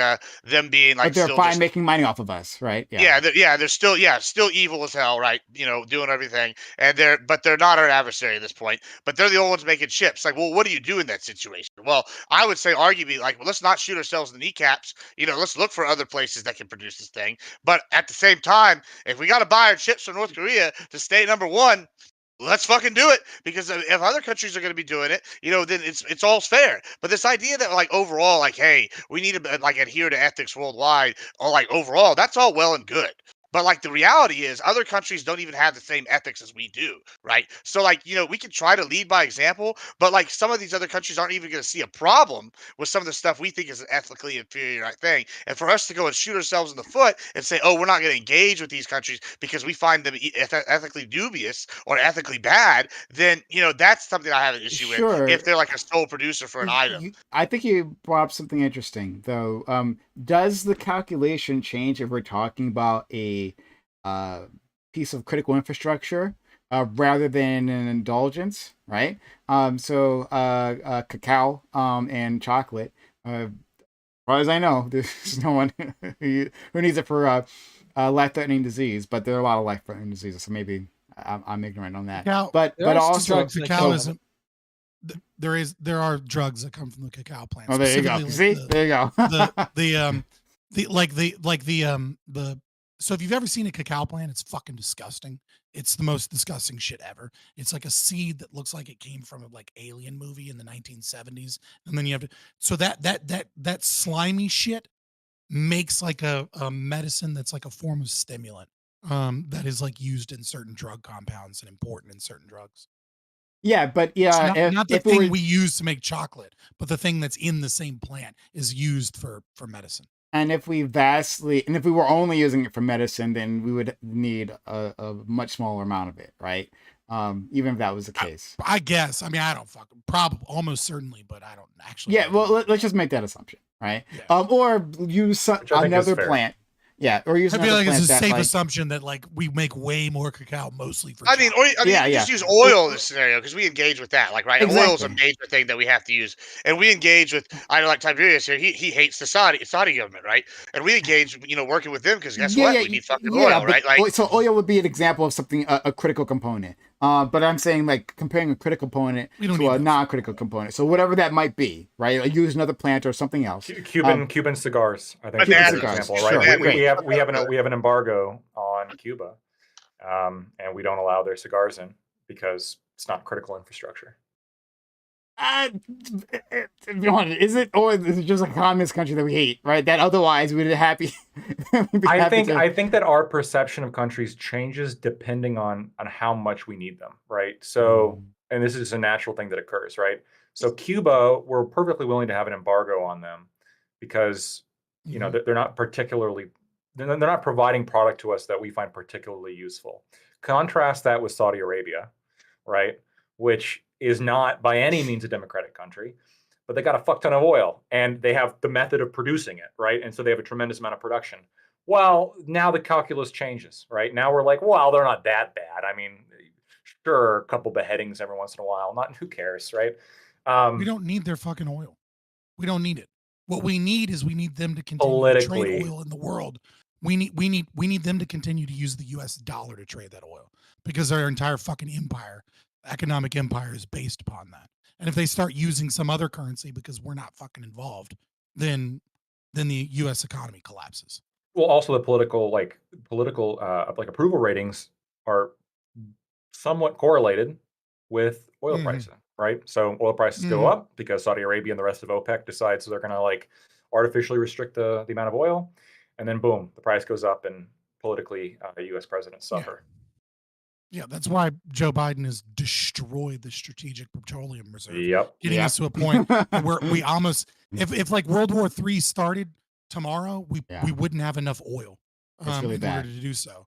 them being But like they're still fine just making money off of us, right? Yeah. they're still evil as hell, right? Doing everything, and they're not our adversary at this point. But they're the only ones making chips. Like, well, what do you do in that situation? Well, I would say arguably like, well, let's not shoot ourselves in the kneecaps. Let's look for other places that can produce this thing. But at the same time, if we got to buy our chips from North Korea to stay number one, let's fucking do it, because if other countries are going to be doing it, then it's all fair. But this idea that like overall, like, hey, we need to like adhere to ethics worldwide, or like overall, that's all well and good. But like the reality is, other countries don't even have the same ethics as we do, right? So like we can try to lead by example, but like some of these other countries aren't even going to see a problem with some of the stuff we think is an ethically inferior thing. And for us to go and shoot ourselves in the foot and say, oh, we're not going to engage with these countries because we find them ethically dubious or ethically bad, then that's something I have an issue with. Sure. If they're like a sole producer for an item, I think you brought up something interesting, though. Does the calculation change if we're talking about a uh, piece of critical infrastructure rather than an indulgence, right? Cacao and chocolate. As far as I know, there's no one who needs it for life-threatening disease, but there are a lot of life-threatening diseases, so maybe I'm ignorant on that. Cacao, There But are some also, drugs that cacao kill is them. there are drugs that come from the cacao plant. oh, there you go. Specifically, See, there you go. the so if you've ever seen a cacao plant, it's fucking disgusting. It's the most disgusting shit ever. It's like a seed that looks like it came from a like alien movie in the 1970s, and then you have to so that slimy shit makes like a medicine that's like a form of stimulant that is like used in certain drug compounds and important in certain drugs. Yeah, but So yeah, not the if we thing were we use to make chocolate, but the thing that's in the same plant is used for medicine. and if we vastly and if we were only using it for medicine, then we would need a much smaller amount of it, right? Even if that was the case. I guess. I mean, I don't fucking probably almost certainly, but I don't actually. Yeah, well, let's just make that assumption, right? Yeah. Or use Which I think is another fair. plant. Yeah, or use I another feel like it's plant a that safe like assumption that like we make way more cacao mostly for. I mean, chocolate. you Yeah, can yeah. just use oil in this scenario because we engage with that. Like, right, oil is a Exactly. major thing that we have to use, and we engage with. I know, like Tiberius here, he hates the Saudi government, right? And we engage, working with them because guess Yeah, what? yeah, We need fucking yeah. oil, But right? Like, so oil would be an example of something a critical component. But I'm saying like comparing a critical component We don't to need a that. non-critical component. So whatever that might be, right? Like use another plant or something else. Cuban cigars, I think, Cuban is a good cigars, example, sure, right? great. We have an embargo on Cuba, and we don't allow their cigars in because it's not critical infrastructure. Is it, or is it just a communist country that we hate, right? That otherwise we'd be happy. we'd be happy to... I think that our perception of countries changes depending on how much we need them, right? So, and this is a natural thing that occurs, right? So Cuba, we're perfectly willing to have an embargo on them because they're not particularly they're not providing product to us that we find particularly useful. Contrast that with Saudi Arabia, right? Which is not by any means a democratic country, but they got a fuck ton of oil and they have the method of producing it, right? And so they have a tremendous amount of production. Well, now the calculus changes, right? Now we're like, well, they're not that bad. I mean, sure, a couple beheadings every once in a while. Not who cares, right? We don't need their fucking oil. We don't need it. What we need is we need them to continue to trade oil in the world. We need them to continue to use the US dollar to trade that oil because our entire fucking economic empire is based upon that. And if they start using some other currency because we're not fucking involved, then the US economy collapses. Well, also the political approval ratings are somewhat correlated with oil pricing, right? So oil prices go up because Saudi Arabia and the rest of OPEC decides they're going to like artificially restrict the amount of oil, and then boom, the price goes up, and politically, the U.S. presidents suffer. Yeah, that's why Joe Biden has destroyed the Strategic Petroleum Reserve, Yep. getting us to a point where we almost, if like World War III started tomorrow, we wouldn't have enough oil It's really in bad. order to do so.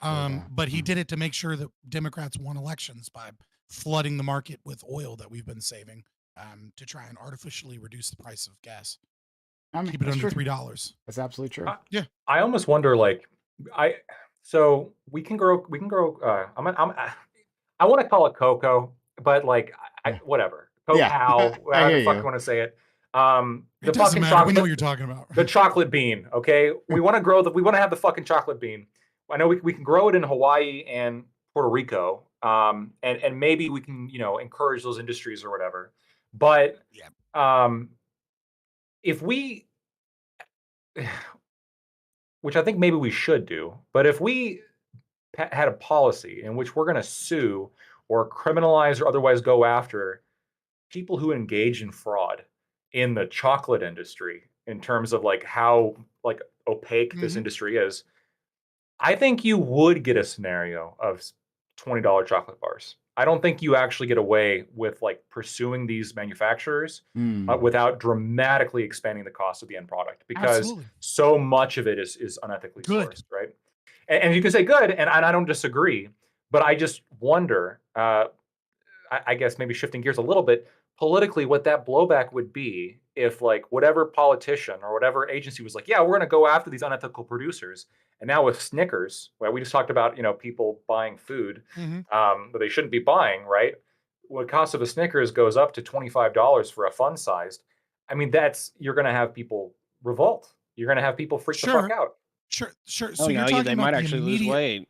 Really bad. But he did it to make sure that Democrats won elections by flooding the market with oil that we've been saving to try and artificially reduce the price of gas. Keep it under $3. That's absolutely true. Yeah. I almost wonder, like, so we can grow. I want to call it cocoa, but like, whatever. Cocoa. How the fuck you want to say it? It doesn't matter. Chocolate, we know what you're talking about. The chocolate bean. Okay, we want to grow we want to have the fucking chocolate bean. I know we can grow it in Hawaii and Puerto Rico, and maybe we can encourage those industries or whatever. But if we, which I think maybe we should do, but if we had a policy in which we're going to sue or criminalize or otherwise go after people who engage in fraud in the chocolate industry, in terms of like how like opaque this industry is, I think you would get a scenario of $20 chocolate bars. I don't think you actually get away with like pursuing these manufacturers without dramatically expanding the cost of the end product, because so much of it is unethically sourced, right? And you can say good, and I don't disagree, but I just wonder, I guess maybe shifting gears a little bit, politically, what that blowback would be if like whatever politician or whatever agency was like, yeah, we're going to go after these unethical producers. And now with Snickers, well, we just talked about, people buying food that they shouldn't be buying, right? What cost of a Snickers goes up to $25 for a fun sized. I mean, you're going to have people revolt. You're going to have people freak the fuck out. Sure. So you're talking they might actually lose weight.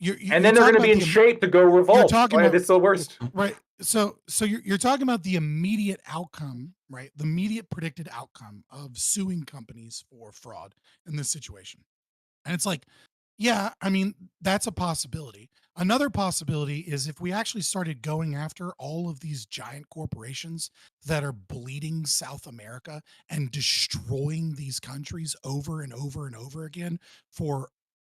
And then they're going to be in shape to go revolt. It's the worst. Right. So you're talking about the immediate outcome, right? The immediate predicted outcome of suing companies for fraud in this situation. And it's like, yeah, I mean, that's a possibility. Another possibility is if we actually started going after all of these giant corporations that are bleeding South America and destroying these countries over and over and over again for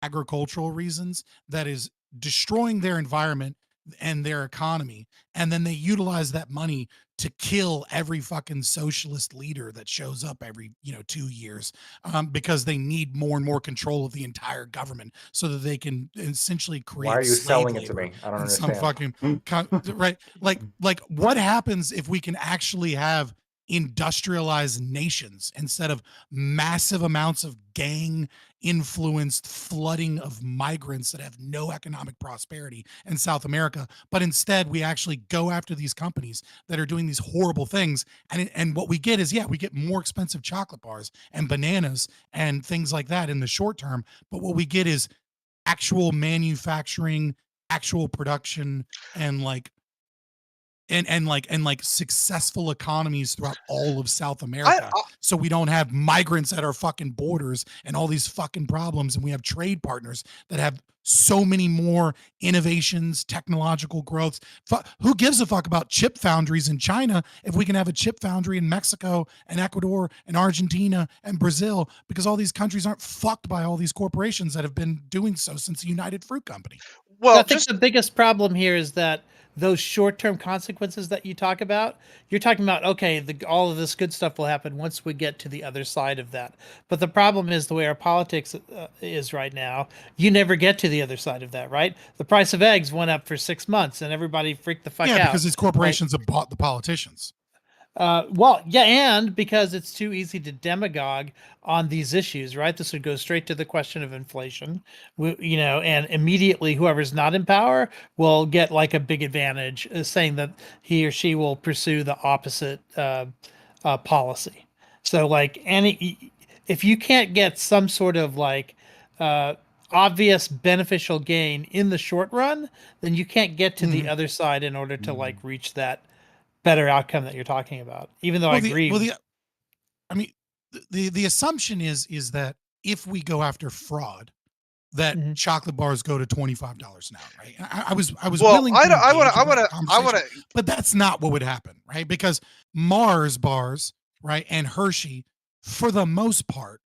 agricultural reasons, that is destroying their environment and their economy, and then they utilize that money to kill every fucking socialist leader that shows up every 2 years, because they need more and more control of the entire government so that they can essentially create. Why are you selling it to me? I don't understand. Some fucking right, like what happens if we can actually have industrialized nations instead of massive amounts of gang influenced flooding of migrants that have no economic prosperity in South America, but instead we actually go after these companies that are doing these horrible things, and what we get is we get more expensive chocolate bars and bananas and things like that in the short term, but what we get is actual manufacturing, actual production, and successful economies throughout all of South America. So we don't have migrants at our fucking borders and all these fucking problems. And we have trade partners that have so many more innovations, technological growths. Who gives a fuck about chip foundries in China if we can have a chip foundry in Mexico and Ecuador and Argentina and Brazil, because all these countries aren't fucked by all these corporations that have been doing so since the United Fruit Company. Well, I think the biggest problem here is that those short-term consequences that you talk about, you're talking about, okay, all of this good stuff will happen once we get to the other side of that. But the problem is the way our politics is right now, you never get to the other side of that, right? The price of eggs went up for 6 months and everybody freaked the fuck out. Yeah, because these corporations have bought the politicians. And because it's too easy to demagogue on these issues, right? This would go straight to the question of inflation, and immediately whoever's not in power will get like a big advantage, saying that he or she will pursue the opposite policy. So like if you can't get some sort of like obvious beneficial gain in the short run, then you can't get to the other side in order to like reach that better outcome that you're talking about, even though I agree. The assumption is that if we go after fraud, that chocolate bars go to $25 an hour, right? I was willing to I want to, but that's not what would happen, right? Because Mars bars, right, and Hershey, for the most part,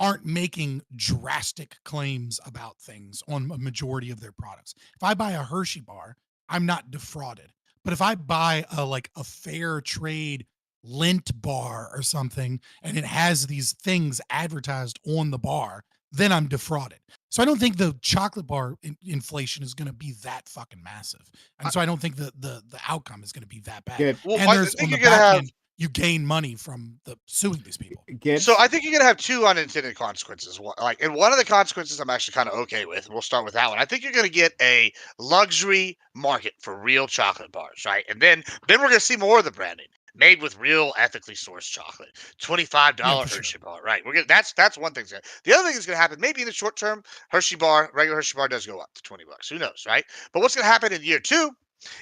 aren't making drastic claims about things on a majority of their products. If I buy a Hershey bar, I'm not defrauded. But if I buy a fair trade Lint bar or something and it has these things advertised on the bar, then I'm defrauded. So I don't think the chocolate bar inflation is going to be that fucking massive, and so I don't think the outcome is going to be that bad. Good. Well, And I there's think on the you're gonna back have. end, you gain money from the suing these people. Gibbs. So I think you're gonna have two unintended consequences. And one of the consequences I'm actually kind of okay with. We'll start with that one. I think you're gonna get a luxury market for real chocolate bars, right? And then we're gonna see more of the branding made with real ethically sourced chocolate. $25 for Hershey sure. bar, right? We're gonna that's one thing. The other thing that's gonna happen, maybe in the short term, regular Hershey bar does go up to $20. Who knows, right? But what's gonna happen in year two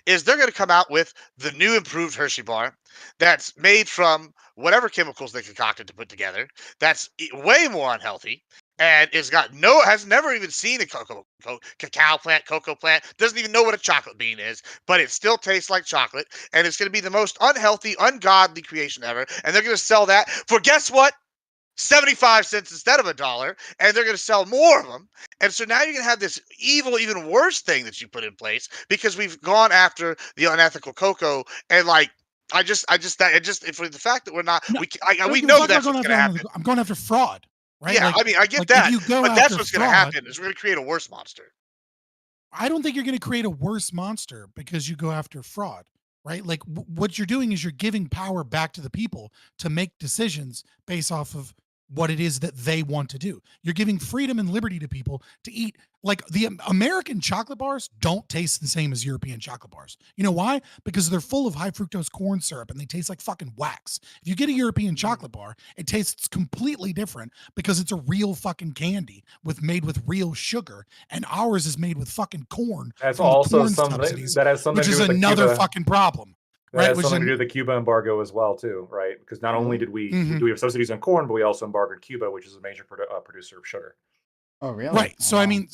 is they're going to come out with the new improved Hershey bar that's made from whatever chemicals they concocted to put together. That's way more unhealthy and has never even seen a cacao plant, cocoa plant, doesn't even know what a chocolate bean is, but it still tastes like chocolate. And it's going to be the most unhealthy, ungodly creation ever. And they're going to sell that for, guess what? 75 cents instead of $1, and they're going to sell more of them. And so now you're going to have this evil, even worse thing that you put in place because we've gone after the unethical cocoa. And like, for the fact that we're not, No, we know that's what's going to happen. I'm going after fraud, right? Yeah, I mean, I get like that, if you go but after that's what's going to fraud, happen is we're going to create a worse monster. I don't think you're going to create a worse monster because you go after fraud, right? Like what you're doing is you're giving power back to the people to make decisions based off of what it is that they want to do. You're giving freedom and liberty to people to eat. Like the American chocolate bars don't taste the same as European chocolate bars. You know why? Because they're full of high fructose corn syrup and they taste like fucking wax. If you get a European chocolate bar, it tastes completely different because it's a real fucking candy made with real sugar, and ours is made with fucking corn. That's from the also corn something subsidies, that has something which to is do with another the Cuba, fucking problem. that Right? has something to do with the Cuba embargo as well, too, right? Because not only did we have subsidies on corn, but we also embargoed Cuba, which is a major producer of sugar. Oh, really? Right. Oh, So wow. I mean,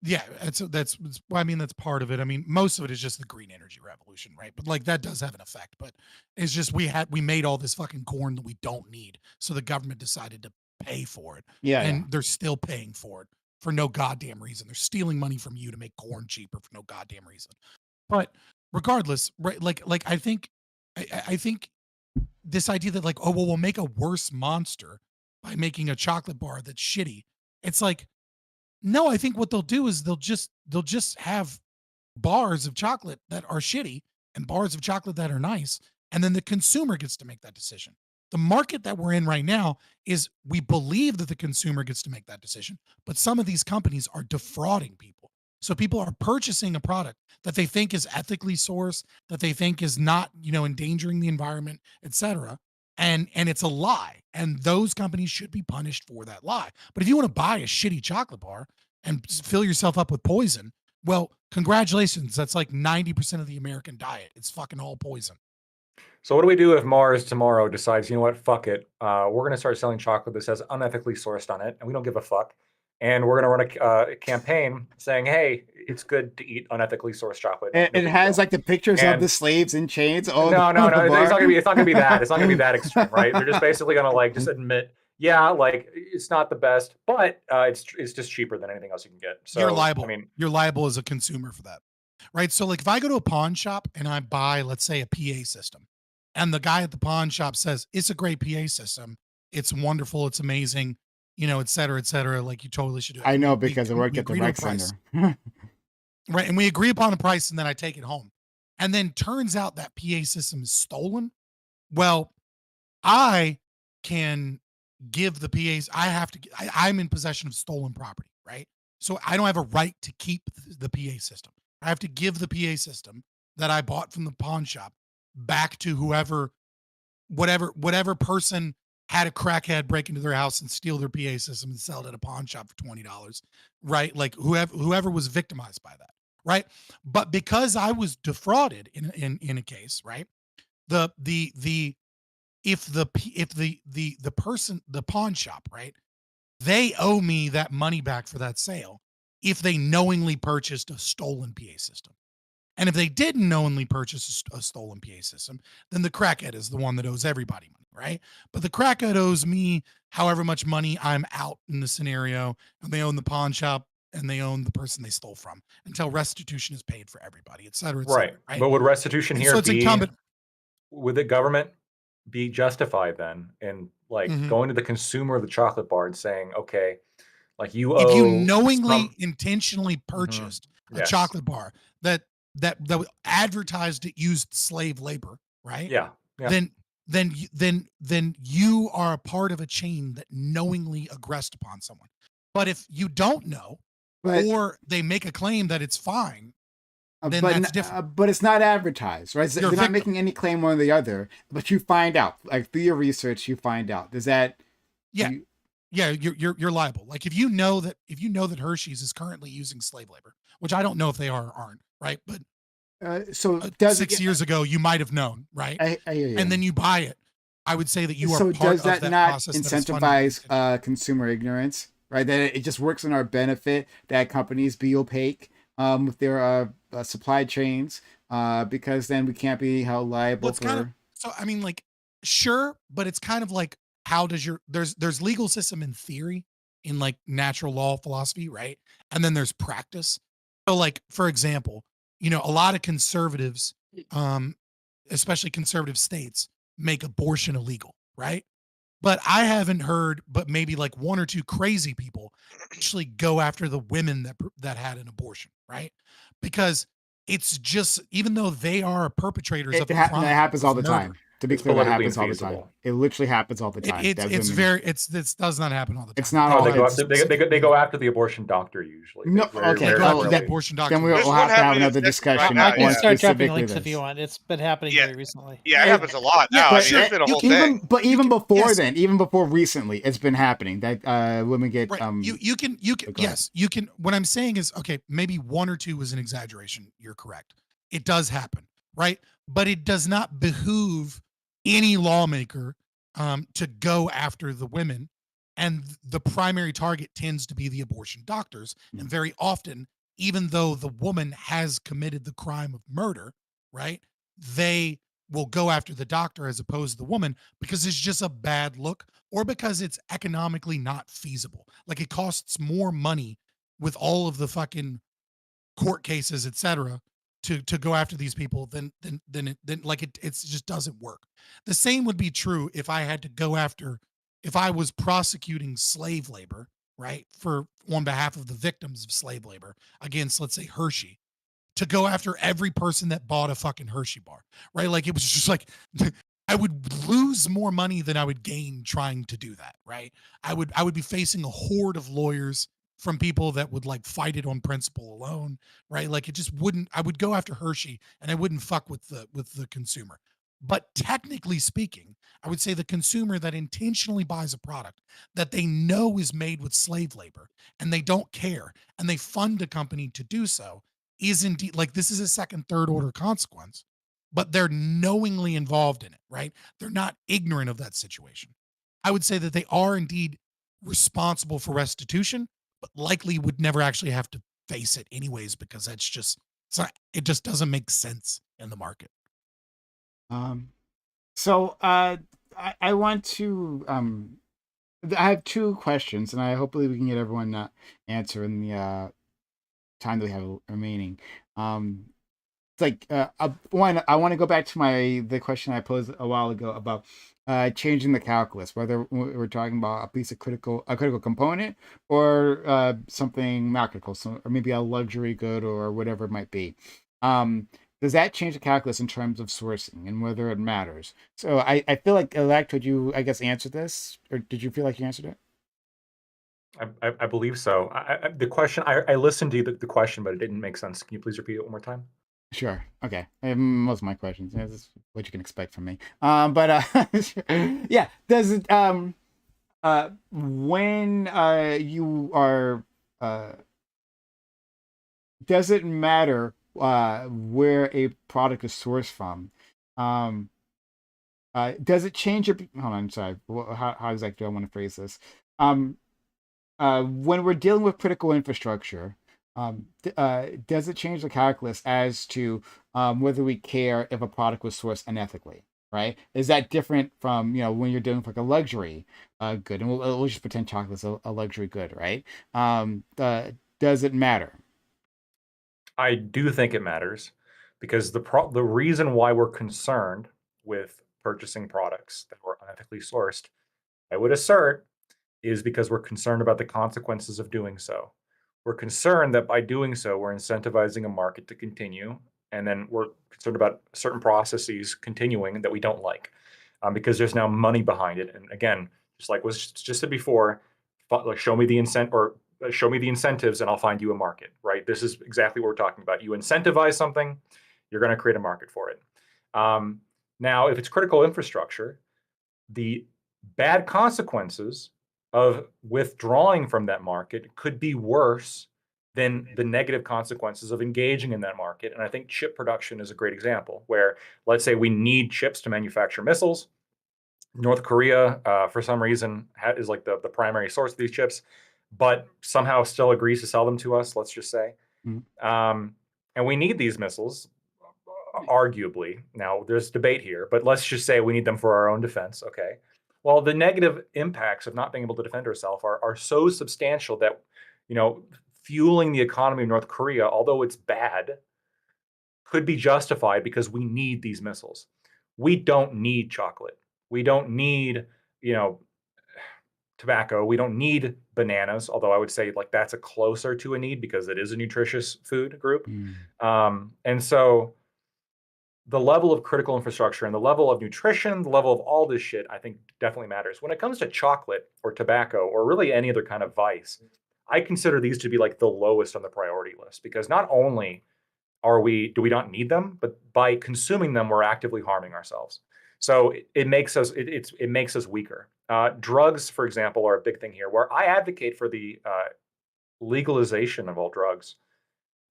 yeah, that's part of it. I mean, most of it is just the green energy revolution, right? But like that does have an effect. But it's just we made all this fucking corn that we don't need, so the government decided to pay for it, Yeah, and yeah. they're still paying for it for no goddamn reason. They're stealing money from you to make corn cheaper for no goddamn reason. But regardless, right? Like I think this idea that like, oh well, we'll make a worse monster by making a chocolate bar that's shitty. It's like, no, I think what they'll do is they'll just have bars of chocolate that are shitty and bars of chocolate that are nice, and then the consumer gets to make that decision. The market that we're in right now is we believe that the consumer gets to make that decision, but some of these companies are defrauding people. So people are purchasing a product that they think is ethically sourced, that they think is not, endangering the environment, etc. And it's a lie. And those companies should be punished for that lie. But if you want to buy a shitty chocolate bar and fill yourself up with poison, well, congratulations. That's like 90% of the American diet. It's fucking all poison. So what do we do if Mars tomorrow decides, you know what, fuck it, we're going to start selling chocolate that says unethically sourced on it, and we don't give a fuck, and we're going to run a campaign saying, hey, it's good to eat unethically sourced chocolate. It has like the pictures of the slaves in chains. Oh, no, it's not gonna be that. It's not gonna be that that. extreme, right? They're just basically gonna like just admit, yeah, like it's not the best, but it's just cheaper than anything else you can get. So you're liable. I mean, you're liable as a consumer for that, right? So like if I go to a pawn shop and I buy, let's say, a PA system, and the guy at the pawn shop says it's a great PA system, it's wonderful, it's amazing, et cetera, like you totally should do it. I know because I worked at the rec center. Right, and we agree upon a price, and then I take it home, and then turns out that PA system is stolen. Well, I can give the PAs. I'm in possession of stolen property, right? So I don't have a right to keep the PA system. I have to give the PA system that I bought from the pawn shop back to whatever person had a crackhead break into their house and steal their PA system and sell it at a pawn shop for $20, right? Like whoever was victimized by that, right? But because I was defrauded in a case, right? If the person, the pawn shop, right, they owe me that money back for that sale if they knowingly purchased a stolen PA system. And if they didn't knowingly purchase a stolen PA system, then the crackhead is the one that owes everybody money, right? But the crackhead owes me however much money I'm out in the scenario, and they own the pawn shop and they own the person they stole from until restitution is paid for everybody, et cetera, Right. right? But would restitution And here so it's be, incumbent. would the government be justified then in like Mhm. going to the consumer of the chocolate bar and saying, okay, like you If you owe knowingly, intentionally Mhm. purchased a Yes. chocolate bar that advertised it used slave labor, right? Yeah. Yeah. Then you are a part of a chain that knowingly aggressed upon someone. But if you don't know, But or they make a claim that it's fine, then but that's different. but it's not advertised, right? You're a They're not victim. making any claim one or the other. But you find out, like through your research, you find out. Does that? Yeah. You, Yeah, you're liable. Like if you know that Hershey's is currently using slave labor, which I don't know if they are or aren't, right? But so does 6 years ago you might have known, right? I hear you. And then you buy it. I would say that you are So part does that of that not process that is fundamentally incentivize consumer ignorance, right? That it just works in our benefit that companies be opaque with their supply chains, because then we can't be held liable Well, it's kind of for. so. I mean, like, sure, but it's kind of like how does your there's legal system in theory in like natural law philosophy, right? And then there's practice. So, like for example, a lot of conservatives, um, especially conservative states, make abortion illegal, right? But I haven't heard, but maybe like one or two crazy people actually go after the women that had an abortion, right? Because it's just even though they are perpetrators of a That crime happens all of the time. murder, To be It's clear, that politically happens all the time. infeasible. It literally happens all the time. That it's women. very this does not happen all the time. It's not No, all. they go It's, after they go after the abortion doctor usually. no. They very Okay. They go Oh, after the rarely. abortion doctor. then There's we'll one have to have happening in another Texas right discussion now, I can on yeah. start dropping specifically links if you this. want. It's been happening Yeah. very recently. Yeah, it happens a lot now. but I mean, there's been a whole even thing. but even before yes. then, even before recently, it's been happening that women get Right. You can go yes, you can. What I'm saying is, okay, maybe one or two was an exaggeration. You're correct. It does happen, right? But it does not behoove any lawmaker to go after the women. And the primary target tends to be the abortion doctors. And very often, even though the woman has committed the crime of murder, right? They will go after the doctor as opposed to the woman because it's just a bad look or because it's economically not feasible. Like it costs more money with all of the fucking court cases, et cetera, to go after these people than like it just doesn't work. The same would be true if I had to go after if I was prosecuting slave labor, right, for on behalf of the victims of slave labor against, let's say, Hershey, to go after every person that bought a fucking Hershey bar, right? Like it was just like I would lose more money than I would gain trying to do that, right? I would be facing a horde of lawyers from people that would like fight it on principle alone, right? Like it just wouldn't. I would go after Hershey and I wouldn't fuck with the consumer. But technically speaking, I would say the consumer that intentionally buys a product that they know is made with slave labor and they don't care and they fund a company to do so is indeed like this is a second, third order consequence, but they're knowingly involved in it, right? They're not ignorant of that situation. I would say that they are indeed responsible for restitution, but likely would never actually have to face it anyways because it just doesn't make sense in the market. So I want to I have two questions, and I hopefully we can get everyone answer in the time that we have remaining. It's like one, I want to go back to the question I posed a while ago about changing the calculus, whether we're talking about a piece of a critical component or something not critical, or maybe a luxury good or whatever it might be. Does that change the calculus in terms of sourcing and whether it matters? So I feel like Elect, would you answer this, or did you feel like you answered it? I believe so. The question I listened to the question, but it didn't make sense. Can you please repeat it one more time? Sure. Okay. Most of my questions. This is what you can expect from me. But yeah. Does it when you are does it matter where a product is sourced from? Does it change your? Hold on. Sorry. How exactly do I want to phrase this? When we're dealing with critical infrastructure, does it change the calculus as to whether we care if a product was sourced unethically? right? Is that different from, when you're doing like a luxury good? And we'll just pretend chocolate's a luxury good, right? Does it matter? I do think it matters because the reason why we're concerned with purchasing products that were unethically sourced, I would assert, is because we're concerned about the consequences of doing so. We're concerned that by doing so, we're incentivizing a market to continue, and then we're concerned about certain processes continuing that we don't like, because there's now money behind it. And again, just like was just said before, like show me the show me the incentives, and I'll find you a market. Right? This is exactly what we're talking about. You incentivize something, you're going to create a market for it. Um, Now, if it's critical infrastructure, the bad consequences of withdrawing from that market could be worse than the negative consequences of engaging in that market. And I think chip production is a great example where, let's say we need chips to manufacture missiles. North Korea, for some reason, is like the primary source of these chips, but somehow still agrees to sell them to us, let's just say. Mhm. And we need these missiles, arguably. Now, there's debate here, but let's just say we need them for our own defense. Okay. Well, the negative impacts of not being able to defend ourselves are so substantial that, fueling the economy of North Korea, although it's bad, could be justified because we need these missiles. We don't need chocolate. We don't need, you know, tobacco. We don't need bananas, although I would say like that's a closer to a need because it is a nutritious food group. Mm. And so the level of critical infrastructure and the level of nutrition, the level of all this shit, I think definitely matters. When it comes to chocolate or tobacco or really any other kind of vice, I consider these to be like the lowest on the priority list because not only do we not need them, but by consuming them, we're actively harming ourselves. So it makes us it makes us weaker. Drugs, for example, are a big thing here, where I advocate for the legalization of all drugs,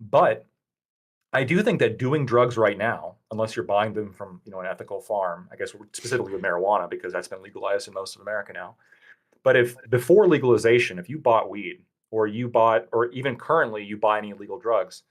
but I do think that doing drugs right now, unless you're buying them from an ethical farm, I guess specifically with marijuana because that's been legalized in most of America now. But if before legalization, if you bought weed or even currently you buy any illegal drugs,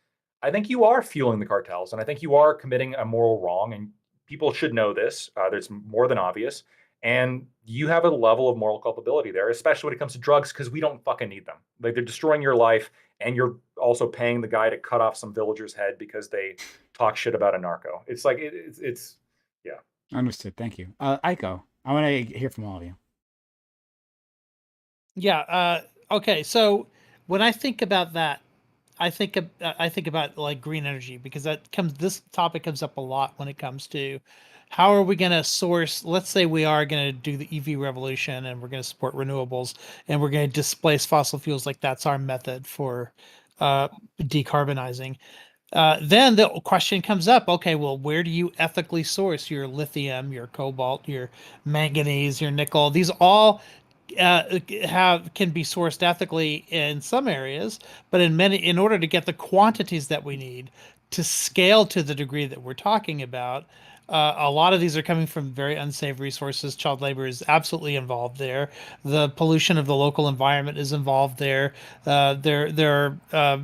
I think you are fueling the cartels, and I think you are committing a moral wrong, and people should know this. There's more than obvious, and you have a level of moral culpability there, especially when it comes to drugs, because we don't fucking need them. Like they're destroying your life, and you're also paying the guy to cut off some villager's head because they talk shit about a narco. It's like it's yeah. Understood. Thank you. Aiko, I want to hear from all of you. Yeah. Okay. So when I think about that, I think about like green energy because this topic comes up a lot when it comes to how are we going to source. Let's say we are going to do the EV revolution and we're going to support renewables and we're going to displace fossil fuels. Like that's our method for decarbonizing. Then the question comes up, okay, well, where do you ethically source your lithium, your cobalt, your manganese, your nickel? These all can be sourced ethically in some areas, but in order to get the quantities that we need to scale to the degree that we're talking about, a lot of these are coming from very unsafe resources. Child labor is absolutely involved there. The pollution of the local environment is involved there. There are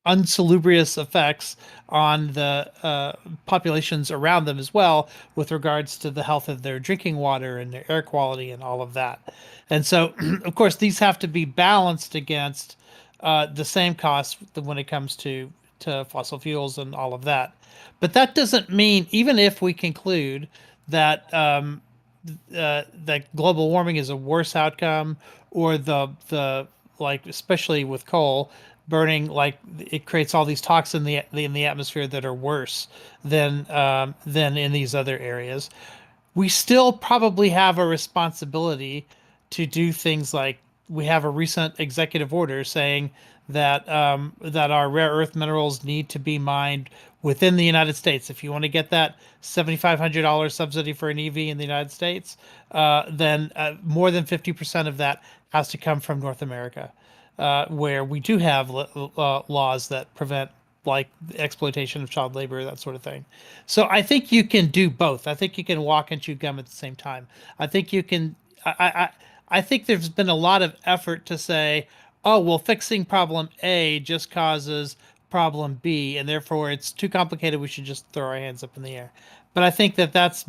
unsalubrious effects on the populations around them as well, with regards to the health of their drinking water and their air quality and all of that. And so, of course, these have to be balanced against the same costs when it comes to fossil fuels and all of that. But that doesn't mean, even if we conclude that that global warming is a worse outcome, or the like, especially with coal burning, like it creates all these toxins in the atmosphere that are worse than in these other areas. We still probably have a responsibility to do things like we have a recent executive order saying that our rare earth minerals need to be mined within the United States. If you want to get that $7,500 subsidy for an EV in the United States, then more than 50% of that has to come from North America, where we do have laws that prevent like exploitation of child labor, that sort of thing. So I think you can do both. I think you can walk and chew gum at the same time. I think you can. I think there's been a lot of effort to say, oh, well, fixing problem A just causes problem B, and therefore it's too complicated. We should just throw our hands up in the air. but I think that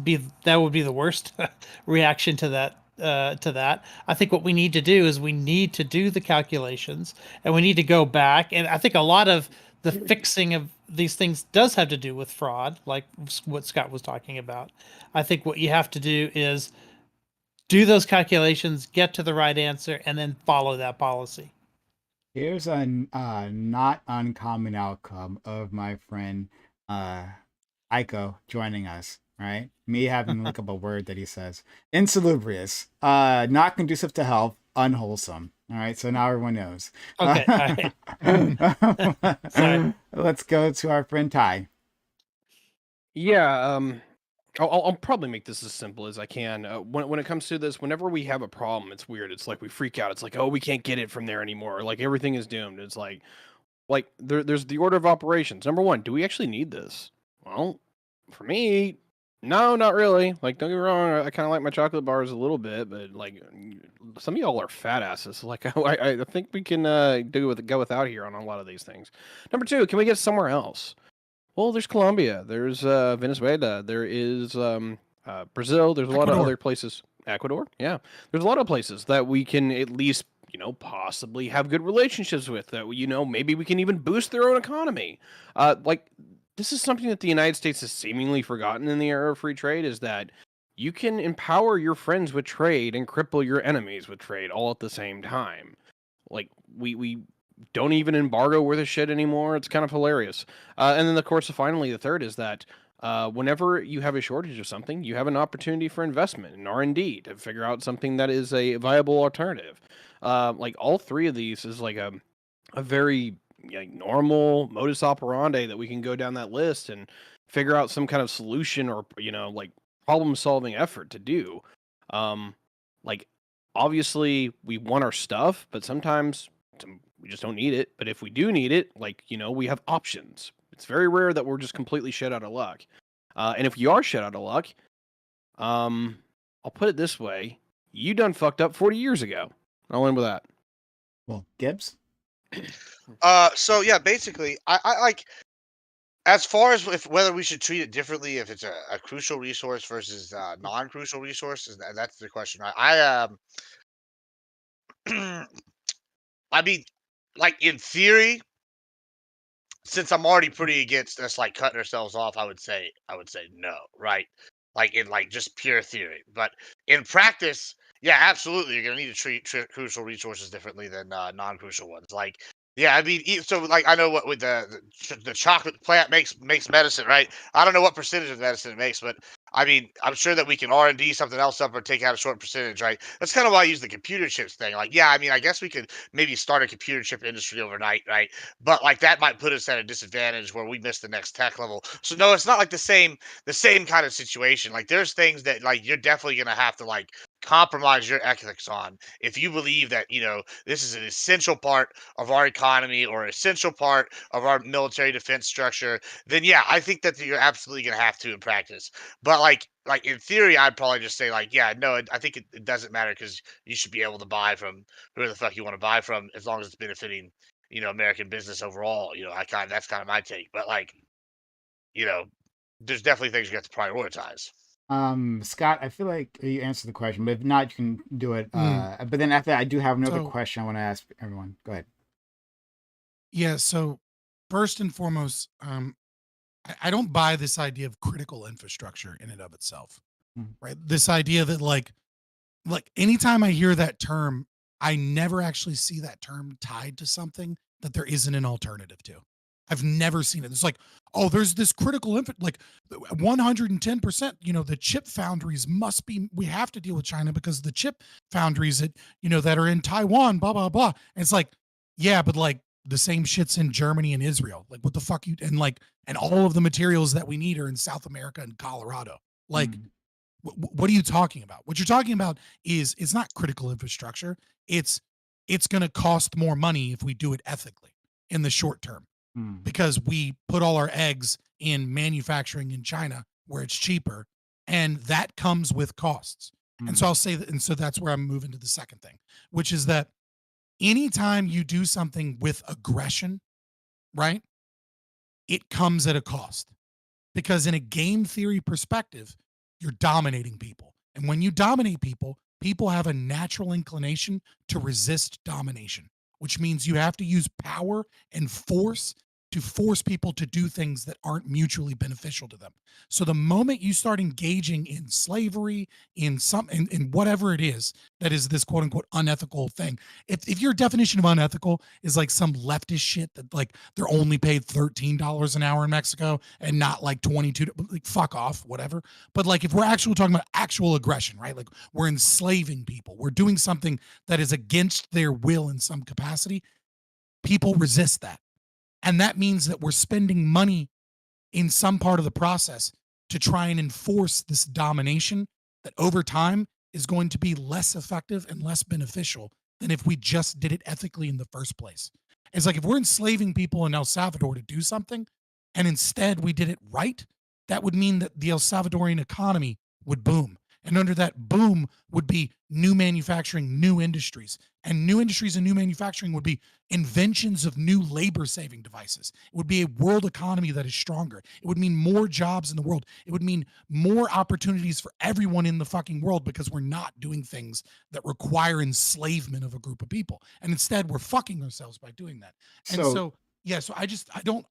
would be the worst reaction to that. I think what we need to do is we need to do the calculations, and we need to go back. And I think a lot of the fixing of these things does have to do with fraud, like what Scott was talking about. I think what you have to do is do those calculations, get to the right answer, and then follow that policy. Here's a not uncommon outcome of my friend uh, Aiko joining us, right? Me having to look up a word that he says. Insalubrious, not conducive to health, unwholesome. All right, so now everyone knows. Okay, all right. Sorry. Let's go to our friend Ty. Yeah, I'll probably make this as simple as I can. When it comes to this, whenever we have a problem, it's weird. It's like we freak out. It's like, oh, we can't get it from there anymore. Like everything is doomed. It's like there's the order of operations. Number one, do we actually need this? Well, for me, no, not really. Like, don't get me wrong, I kind of like my chocolate bars a little bit, but like some of y'all are fat asses. Like, I think we can go without here on a lot of these things. Number two, can we get somewhere else? Well, there's Colombia, there's Venezuela, there is Brazil, there's a lot of Ecuador. other places. Ecuador, yeah, there's a lot of places that we can at least possibly have good relationships with. That maybe we can even boost their own economy. Like this is something that the United States has seemingly forgotten in the era of free trade is that you can empower your friends with trade and cripple your enemies with trade all at the same time. Like we don't even embargo worth a shit anymore. It's kind of hilarious. And then, of course, finally, the third is that whenever you have a shortage of something, you have an opportunity for investment in R&D to figure out something that is a viable alternative. Like all three of these is like a very normal modus operandi that we can go down that list and figure out some kind of solution or like problem solving effort to do. Like obviously we want our stuff, but sometimes we just don't need it. But if we do need it, like we have options. It's very rare that we're just completely shit out of luck. And if you are shit out of luck, I'll put it this way: you done fucked up 40 years ago. I'll end with that. Well, Gibbs. So yeah, basically, I like as far as whether we should treat it differently if it's a crucial resource versus non-crucial resources. That's the question. I mean, like in theory, since I'm already pretty against us like cutting ourselves off, I would say no, right? Like in like just pure theory, but in practice, yeah, absolutely, you're gonna need to treat crucial resources differently than non-crucial ones. Like, yeah, I mean, so like I know what with the chocolate plant makes medicine, right? I don't know what percentage of medicine it makes, but I mean, I'm sure that we can R&D something else up or take out a short percentage, right? That's kind of why I use the computer chips thing. Like, yeah, I mean, I guess we could maybe start a computer chip industry overnight, right? But like that might put us at a disadvantage where we miss the next tech level. So no, it's not like the same kind of situation. Like there's things that like you're definitely gonna have to like compromise your ethics on if you believe that this is an essential part of our economy or essential part of our military defense structure. Then yeah, I think that you're absolutely gonna have to in practice. But like in theory, I'd probably just say like, yeah, no, I think it doesn't matter because you should be able to buy from whoever the fuck you want to buy from as long as it's benefiting American business overall. That's kind of my take. But like, you know, there's definitely things you have to prioritize. Scott, I feel like you answered the question, but if not, you can do it. But then after that, I do have another So- question I want to ask everyone. Go ahead. Yeah. So first and foremost, I don't buy this idea of critical infrastructure in and of itself, Mhm. right? This idea that like anytime I hear that term, I never actually see that term tied to something that there isn't an alternative to. I've never seen it. It's like, oh, there's this critical like 110%, the chip foundries we have to deal with China because the chip foundries that are in Taiwan, blah, blah, blah. And it's like, yeah, but like the same shit's in Germany and Israel. Like what the fuck and all of the materials that we need are in South America and Colorado. Like, Mhm. what are you talking about? What you're talking about is it's not critical infrastructure. It's going to cost more money if we do it ethically in the short term Mhm. because we put all our eggs in manufacturing in China where it's cheaper, and that comes with costs. And so Mhm. I'll say that, and so that's where I'm moving to the second thing, which is that anytime you do something with aggression, right, it comes at a cost. because in a game theory perspective, you're dominating people. And when you dominate people, people have a natural inclination to resist domination, which means you have to use power and force to force people to do things that aren't mutually beneficial to them. So the moment you start engaging in slavery, in whatever it is that is this quote unquote unethical thing, if your definition of unethical is like some leftist shit that like they're only paid $13 an hour in Mexico and not like 22, like fuck off, whatever. But like if we're actually talking about actual aggression, right? Like we're enslaving people, we're doing something that is against their will in some capacity, people resist that. And that means that we're spending money in some part of the process to try and enforce this domination that over time is going to be less effective and less beneficial than if we just did it ethically in the first place. It's like if we're enslaving people in El Salvador to do something and instead we did it right, that would mean that the El Salvadorian economy would boom. And under that boom would be new manufacturing, new industries. And new industries and new manufacturing would be inventions of new labor saving devices. It would be a world economy that is stronger. It would mean more jobs in the world. It would mean more opportunities for everyone in the fucking world because we're not doing things that require enslavement of a group of people. And instead we're fucking ourselves by doing that. And so yeah, so I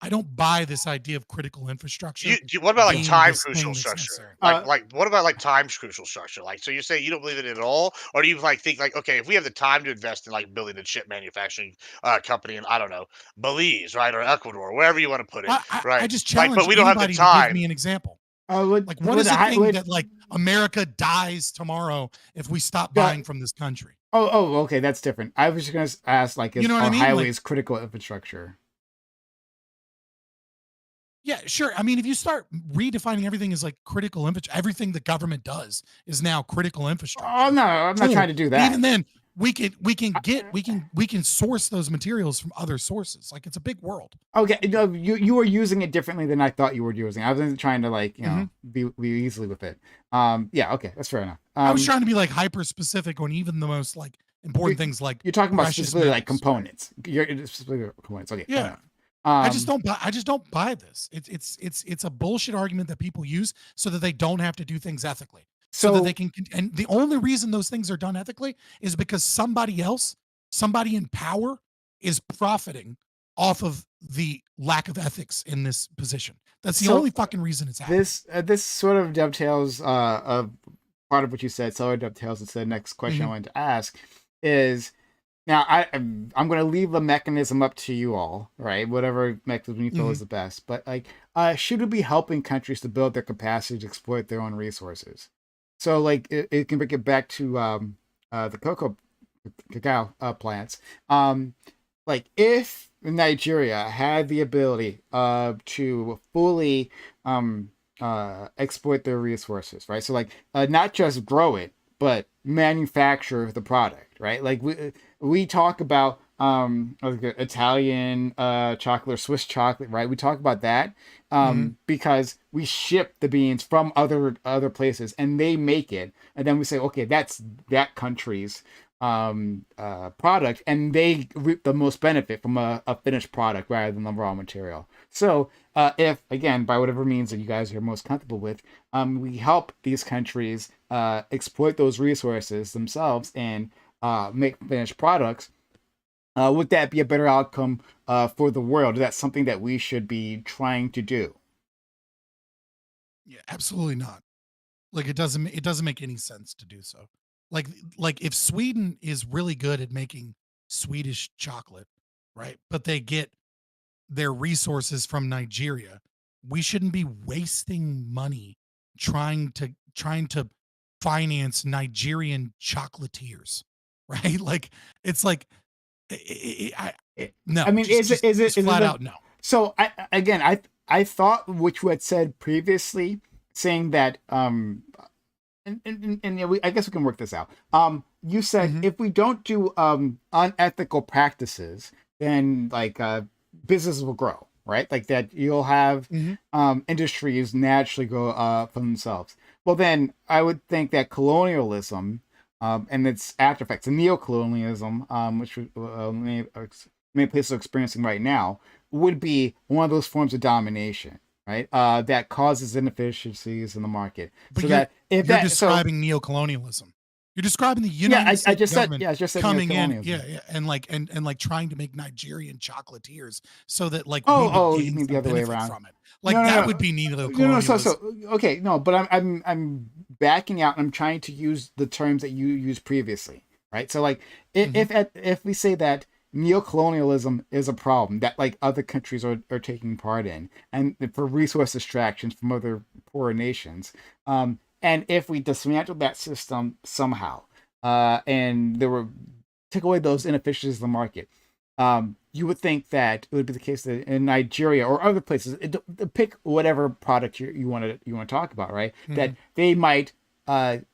don't buy this idea of critical infrastructure. What about like being time this thing crucial that's structure? necessary. Like what about like time's crucial structure? Like, so you say you don't believe in it at all, or do you like think like, okay, if we have the time to invest in like building a chip manufacturing company in, I don't know, Belize, right, or Ecuador, wherever you want to put it, I right? just Like, challenge but we don't have the anybody to give time. me an example. Would, Like, what would is the I- thing would- that like America dies tomorrow if we stop buying from this country? Oh, okay, that's different. I was just gonna ask, like, is You know what I our mean? highways Like- critical infrastructure? Yeah, sure. I mean, if you start redefining everything as like critical infrastructure, everything the government does is now critical infrastructure. Oh no, I'm not Cool. trying to do But that. even then, we can source those materials from other sources. Like it's a big world. Okay, no, you were using it differently than I thought you were using. I wasn't trying to like be easily with it. Yeah, okay, that's fair enough. I was trying to be like hyper specific on even the most like important things like you're talking about precious specifically like metals, components. You're specifically components. Okay, fair Yeah. enough. I just don't buy this. It's a bullshit argument that people use so that they don't have to do things ethically. So that they can, and the only reason those things are done ethically is because somebody in power is profiting off of the lack of ethics in this position. That's the only fucking reason it's happening. This sort of dovetails of part of what you said. So it dovetails into the next question I wanted to ask is, now I'm going to leave the mechanism up to you all, right? Whatever mechanism you feel is the best. But like, should we be helping countries to build their capacity to exploit their own resources? So like, it can bring it back to the cacao plants. Like if Nigeria had the ability to fully exploit their resources, right? So like, not just grow it, but manufacture the product, right? Like we talk about Italian chocolate or Swiss chocolate, right? We talk about that because we ship the beans from other places and they make it, and then we say, okay, that's that country's product, and they reap the most benefit from a finished product rather than the raw material. So if, again, by whatever means that you guys are most comfortable with, we help these countries exploit those resources themselves and make finished products, would that be a better outcome for the world? Is that something that we should be trying to do? Yeah, absolutely not. Like it doesn't make any sense to do so. Like if Sweden is really good at making Swedish chocolate, right? But they get their resources from Nigeria, we shouldn't be wasting money trying to finance Nigerian chocolatiers, right? Like it's like no. I mean, is it flat out no? So I thought what you had said previously, saying that and I guess we can work this out. You said if we don't do unethical practices, then like businesses will grow, right? Like that you'll have industries naturally grow for themselves. Well, then I would think that colonialism and its after effects, and neocolonialism, which many places are experiencing right now, would be one of those forms of domination, right? That causes inefficiencies in the market. But So you're, that if you're that describing neocolonialism. You're describing the yeah, United I States just said government yeah, I just said coming in, neocolonialism. and like trying to make Nigerian chocolatiers so that like we Oh, would oh, you gain mean the some other way benefit around? from it. No, Like no, that no, would be no. So, neocolonialism. okay, no, but I'm backing out. I'm trying to use the terms that you used previously, right? So, like, Mhm. if we say that neocolonialism is a problem that like other countries are taking part in, and for resource extractions from other poorer nations, and if we dismantle that system somehow, and there were take away those inefficiencies of the market, you would think that it would be the case that in Nigeria or other places, pick whatever product you want to talk about, right? That Mhm. they might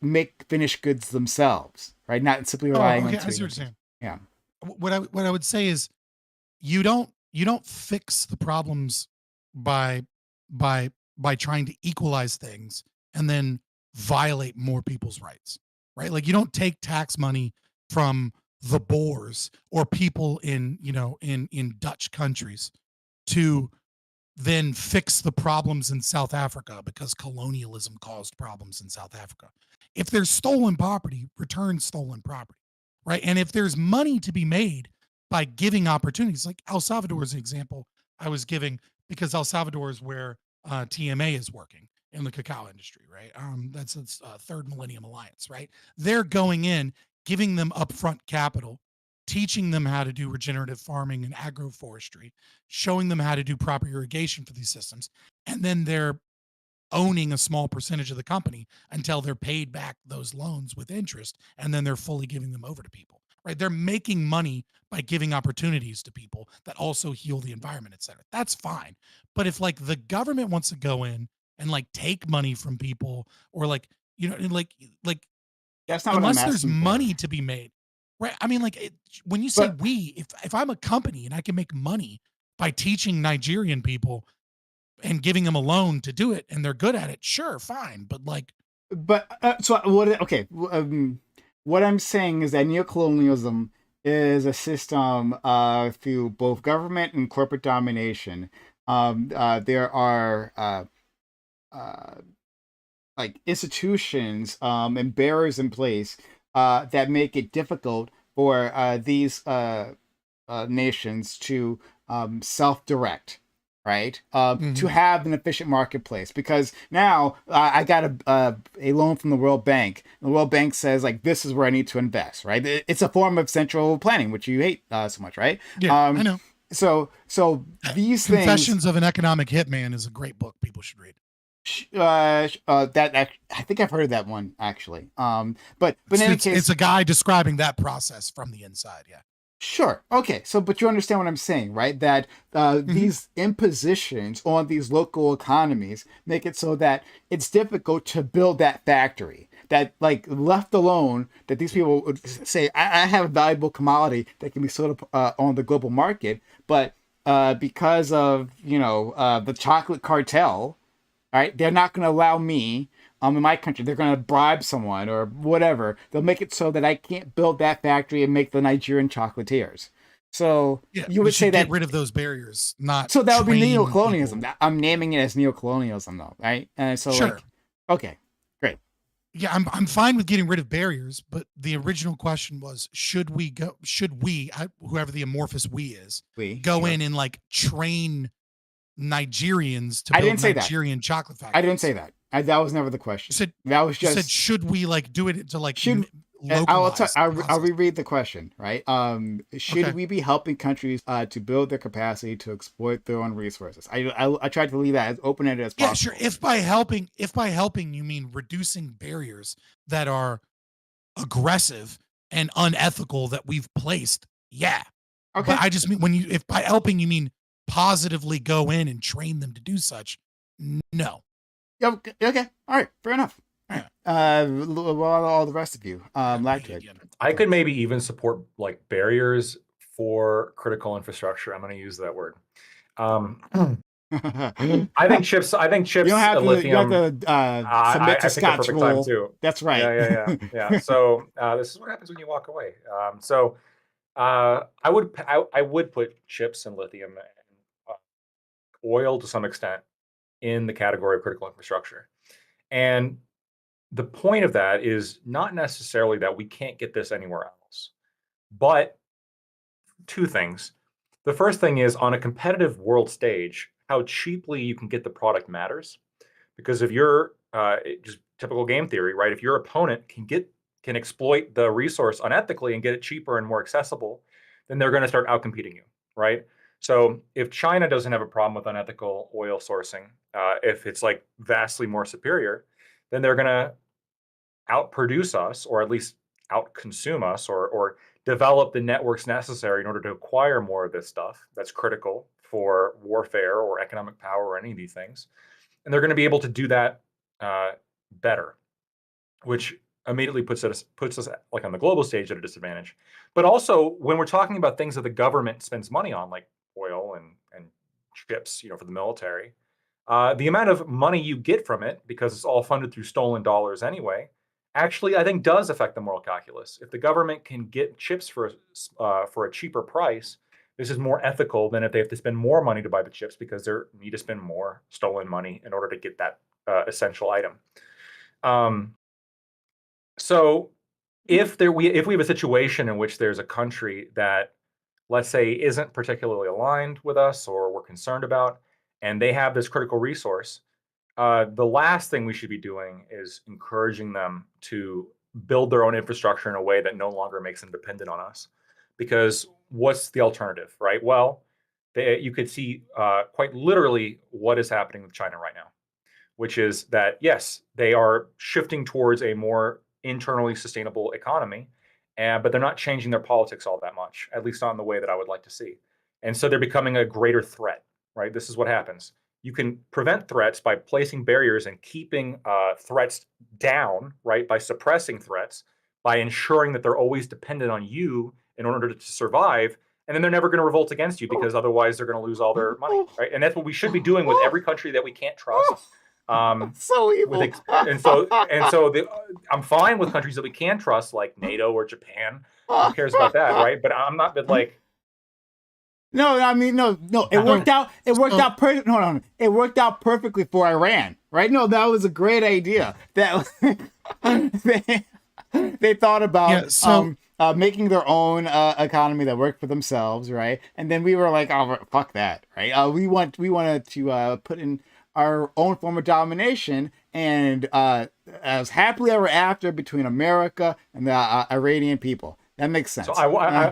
make finished goods themselves, right? Not simply Oh, relying on okay. I see what you're trade. saying. Yeah. What I would say is you don't fix the problems by by trying to equalize things and then violate more people's rights, right? Like you don't take tax money from the Boers or people in in Dutch countries to then fix the problems in South Africa because colonialism caused problems in South Africa. If there's stolen property, return stolen property, right? And if there's money to be made by giving opportunities, like El Salvador is an example I was giving because El Salvador is where TMA is working in the cacao industry, right? That's its Third Millennium Alliance, right? They're going in, giving them upfront capital, teaching them how to do regenerative farming and agroforestry, showing them how to do proper irrigation for these systems, and then they're owning a small percentage of the company until they're paid back those loans with interest, and then they're fully giving them over to people. Right? They're making money by giving opportunities to people that also heal the environment, et cetera. That's fine. But if like the government wants to go in and like take money from people or like like That's not what I'm unless there's asking for. money to be made, right? I mean, like when you say But we, if I'm a company and I can make money by teaching Nigerian people and giving them a loan to do it, and they're good at it, sure, fine. But like, so what? Okay, what I'm saying is that neocolonialism is a system through both government and corporate domination. There are uh, like institutions and barriers in place that make it difficult for these nations to self-direct, right? To mhm. have an efficient marketplace, because now I got a loan from the World Bank. The World Bank says like this is where I need to invest, right? It's a form of central planning, which you hate so much, right? Yeah, I know. So these things Confessions of an Economic Hitman is a great book people should read. I think I've heard of that one actually. But in It's, any it's, case, it's a guy describing that process from the inside. Yeah. sure. Okay. So, but you understand what I'm saying, right? That Mhm. these impositions on these local economies make it so that it's difficult to build that factory. That, like, left alone, that these people would say, I have a valuable commodity that can be sold on the global market, but because of the chocolate cartel, right? They're not going to allow me in my country. They're going to bribe someone or whatever. They'll make it so that I can't build that factory and make the Nigerian chocolatiers. So Yeah. you We would say should get that. rid of those barriers, not So that would be train neocolonialism. people. I'm naming it as neocolonialism, though, right? And so, Sure. like, okay, great. Yeah, I'm fine with getting rid of barriers, but the original question was should we, whoever the amorphous we is, go Sure. in and like train Nigerians to I build didn't say that. Nigerian chocolate I didn't say factories? that. That was never the You question. said That was you said just should we like do it to like should localize the I'll process? reread the question, right? Should Okay. we be helping countries to build their capacity to exploit their own resources? I tried to leave that as open ended as Yeah, sure. possible. If by helping you mean reducing barriers that are aggressive and unethical that we've placed, yeah. But Okay. I just mean when you if by helping you mean positively go in and train them to do such, no. Yeah, okay. All right. Fair enough. All Yeah. right. All the rest of you like Me to it. again. I could maybe even support like barriers for critical infrastructure. I'm going to use that word. I think chips. I think You don't chips, have to. You have lithium. to I, submit to I picked a Scotch perfect time rule. too. That's right. Yeah. So this is what happens when you walk away. I would put chips and lithium and oil to some extent in the category of critical infrastructure. And the point of that is not necessarily that we can't get this anywhere else, but two things. The first thing is, on a competitive world stage, how cheaply you can get the product matters. Because if you're just typical game theory, right? If your opponent can exploit the resource unethically and get it cheaper and more accessible, then they're going to start outcompeting you, right? So if China doesn't have a problem with unethical oil sourcing, if it's like vastly more superior, then they're going to outproduce us, or at least outconsume us, or develop the networks necessary in order to acquire more of this stuff that's critical for warfare or economic power or any of these things. And they're going to be able to do that better, which immediately puts us like on the global stage at a disadvantage. But also, when we're talking about things that the government spends money on, like oil and chips, for the military, the amount of money you get from it, because it's all funded through stolen dollars anyway, actually I think does affect the moral calculus. If the government can get chips for a cheaper price, this is more ethical than if they have to spend more money to buy the chips because they need to spend more stolen money in order to get that essential item. So if we have a situation in which there's a country that, let's say, isn't particularly aligned with us or we're concerned about, and they have this critical resource, the last thing we should be doing is encouraging them to build their own infrastructure in a way that no longer makes them dependent on us. Because what's the alternative, right? Well, you could see quite literally what is happening with China right now, which is that, yes, they are shifting towards a more internally sustainable economy, but they're not changing their politics all that much, at least not in the way that I would like to see. And so they're becoming a greater threat, right? This is what happens. You can prevent threats by placing barriers and keeping threats down, right? By suppressing threats, by ensuring that they're always dependent on you in order to survive. And then they're never going to revolt against you, because otherwise they're going to lose all their money, right? And that's what we should be doing with every country that we can't trust. So evil. I'm fine with countries that we can trust, like NATO or Japan. Who cares about that, right? But I'm not like. No, I mean, no. It worked out. It worked out perfect. Hold on. It worked out perfectly for Iran, right? No, that was a great idea. That they thought about making their own economy that worked for themselves, right? And then we were like, oh, fuck that, right? We wanted to put in our own form of domination, and as happily ever after between America and the Iranian people. That makes sense. So I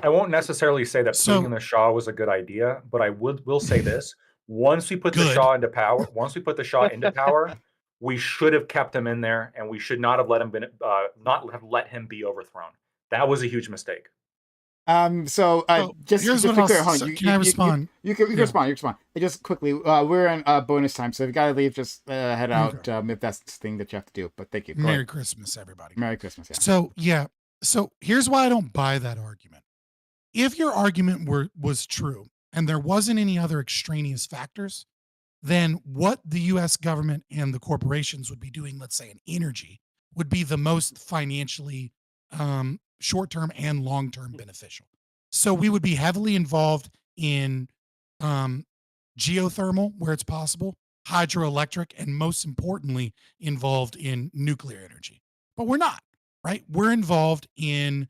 won't necessarily say that putting in the Shah was a good idea, but I will say this: once we put the Shah into power, we should have kept him in there, and we should not have let him be overthrown. That was a huge mistake. Just here's to what be clear, else. Can I respond? You can respond. Just quickly. We're in bonus time, so if you gotta leave, just head out if that's the thing that you have to do. But thank you. Merry Christmas, everybody. Merry Christmas. Yeah. So here's why I don't buy that argument. If your argument was true and there wasn't any other extraneous factors, then what the U.S. government and the corporations would be doing, let's say in energy, would be the most financially short-term and long-term beneficial. So we would be heavily involved in geothermal where it's possible, hydroelectric, and most importantly, involved in nuclear energy. But we're not, right? We're involved in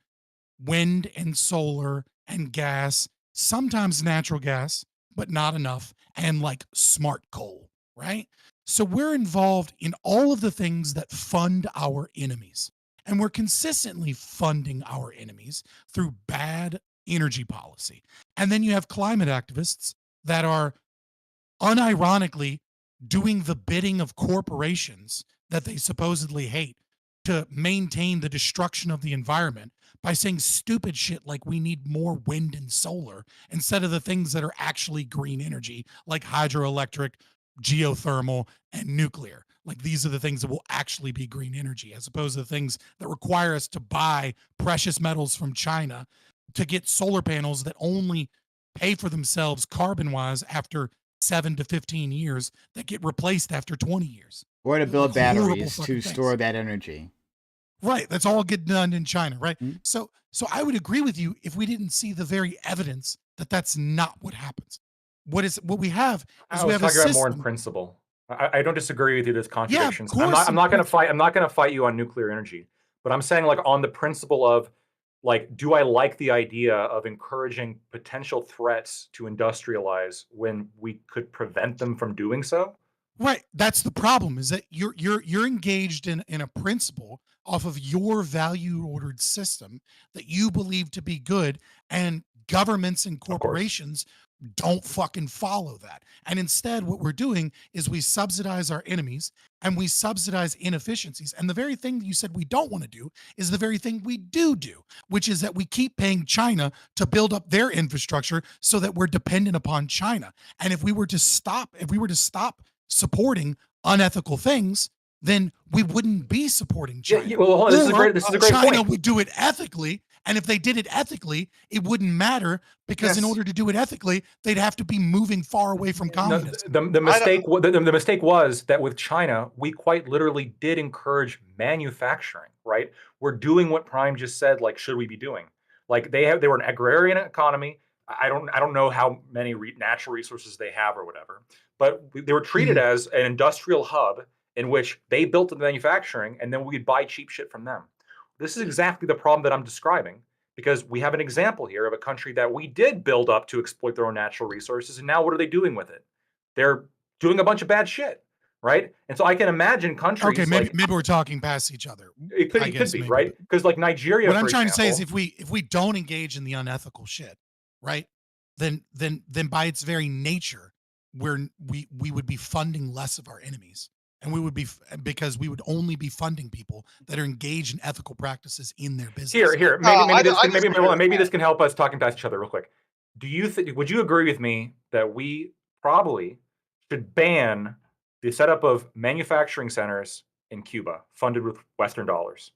wind and solar and gas, sometimes natural gas, but not enough, and like smart coal, right? So we're involved in all of the things that fund our enemies. And we're consistently funding our enemies through bad energy policy. And then you have climate activists that are unironically doing the bidding of corporations that they supposedly hate to maintain the destruction of the environment by saying stupid shit like we need more wind and solar instead of the things that are actually green energy, like hydroelectric, geothermal, and nuclear. Like these are the things that will actually be green energy, as opposed to the things that require us to buy precious metals from China to get solar panels that only pay for themselves carbon-wise after 7 to 15 years, that get replaced after 20 years. Or to build batteries to store that energy. Right. That's all get done in China, right? Mm-hmm. So I would agree with you if we didn't see the very evidence that that's not what happens. What we have is we have a system. About more in principle. I don't disagree with you. There's contradictions. course, I'm not going to fight. I'm not going to fight you on nuclear energy, but I'm saying like on the principle of like, do I like the idea of encouraging potential threats to industrialize when we could prevent them from doing so? Right. That's the problem, is that you're engaged in a principle off of your value ordered system that you believe to be good, and governments and corporations don't fucking follow that. And instead, what we're doing is we subsidize our enemies and we subsidize inefficiencies. And the very thing that you said we don't want to do is the very thing we do, which is that we keep paying China to build up their infrastructure so that we're dependent upon China. And if we were to stop supporting unethical things, then we wouldn't be supporting China. Yeah, well, this is a great China point. would do it ethically, and if they did it ethically, it wouldn't matter, because in order to do it ethically, they'd have to be moving far away from communism. The mistake was that with China, we quite literally did encourage manufacturing. Right? We're doing what Prime just said. Like, should we be doing? Like they were an agrarian economy. I don't know how many natural resources they have or whatever, but they were treated as an industrial hub in which they built the manufacturing, and then we'd buy cheap shit from them. This is exactly the problem that I'm describing, because we have an example here of a country that we did build up to exploit their own natural resources, and now what are they doing with it? They're doing a bunch of bad shit, right? And so I can imagine countries. Okay, maybe we're talking past each other. It could be, right? Because like Nigeria. What I'm trying to say is, if we don't engage in the unethical shit, right, then by its very nature, we would be funding less of our enemies, and we would be, because we would only be funding people that are engaged in ethical practices in their business. Here, maybe this can help us talking past each other real quick. Would you agree with me that we probably should ban the setup of manufacturing centers in Cuba funded with Western dollars?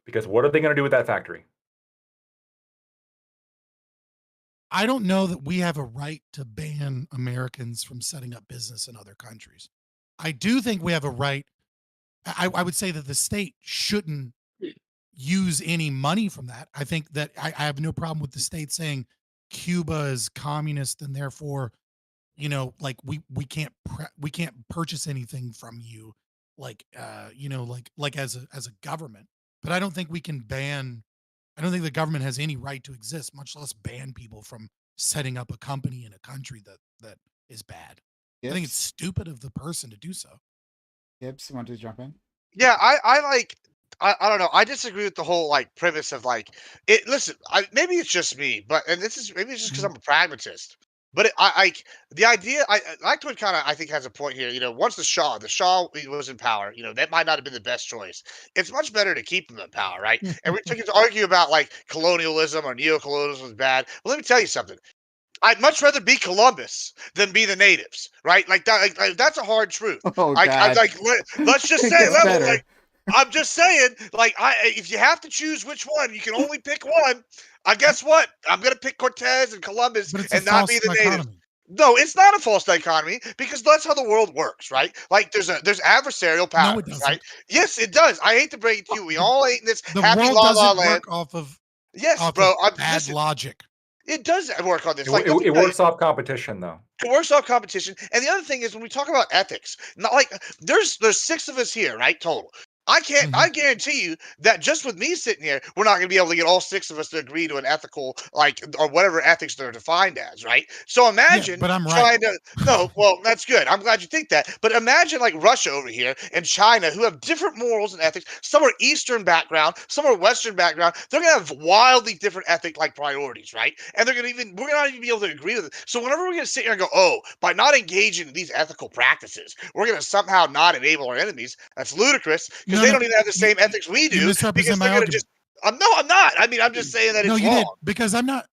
Because what are they going to do with that factory? I don't know that we have a right to ban Americans from setting up business in other countries. I do think we have a right. I would say that the state shouldn't use any money from that. I think that I have no problem with the state saying Cuba is communist, and therefore, like we can't purchase anything from you, like like as a government. But I don't think we can ban. I don't think the government has any right to exist, much less ban people from setting up a company in a country that is bad. I think it's stupid of the person to do so. Gibbs, want to jump in? Yeah, I don't know. I disagree with the whole like premise of like it. Listen, maybe it's just me, but maybe it's just because I'm a pragmatist. But the idea, like to kind of, I think has a point here. Once the Shah was in power, that might not have been the best choice. It's much better to keep him in power, right? And we're to argue about like colonialism or neocolonialism is bad. Well, let me tell you something. I'd much rather be Columbus than be the natives, right? Like that. Like, that's a hard truth. Oh, God. Let's just say level. Like, I'm just saying, like, if you have to choose which one, you can only pick one. I guess what? I'm gonna pick Cortez and Columbus and not be the natives. No, it's not a false dichotomy, because that's how the world works, right? Like there's adversarial power, no, it doesn't. right? Yes, it does. I hate to break it to you. We all hate this the happy world la doesn't la land. Work off of bro. Bad logic. It does work on this. It works off competition, though. It works off competition. And the other thing is, when we talk about ethics, not like there's 6 of us here, right? Total. I guarantee you that just with me sitting here, we're not going to be able to get all 6 of us to agree to an ethical, like, or whatever ethics they're defined as, right? So imagine but I'm right. No, well, that's good. I'm glad you think that. But imagine like Russia over here and China, who have different morals and ethics. Some are Eastern background, some are Western background. They're going to have wildly different ethic like priorities, right? And we're not even be able to agree with it. So whenever we're going to sit here and go, oh, by not engaging in these ethical practices, we're going to somehow not enable our enemies, that's ludicrous. They don't even have the same ethics we do. Misrepresent my argument. No, I'm not. I mean, I'm just saying that it's wrong. No, you did, because I'm not.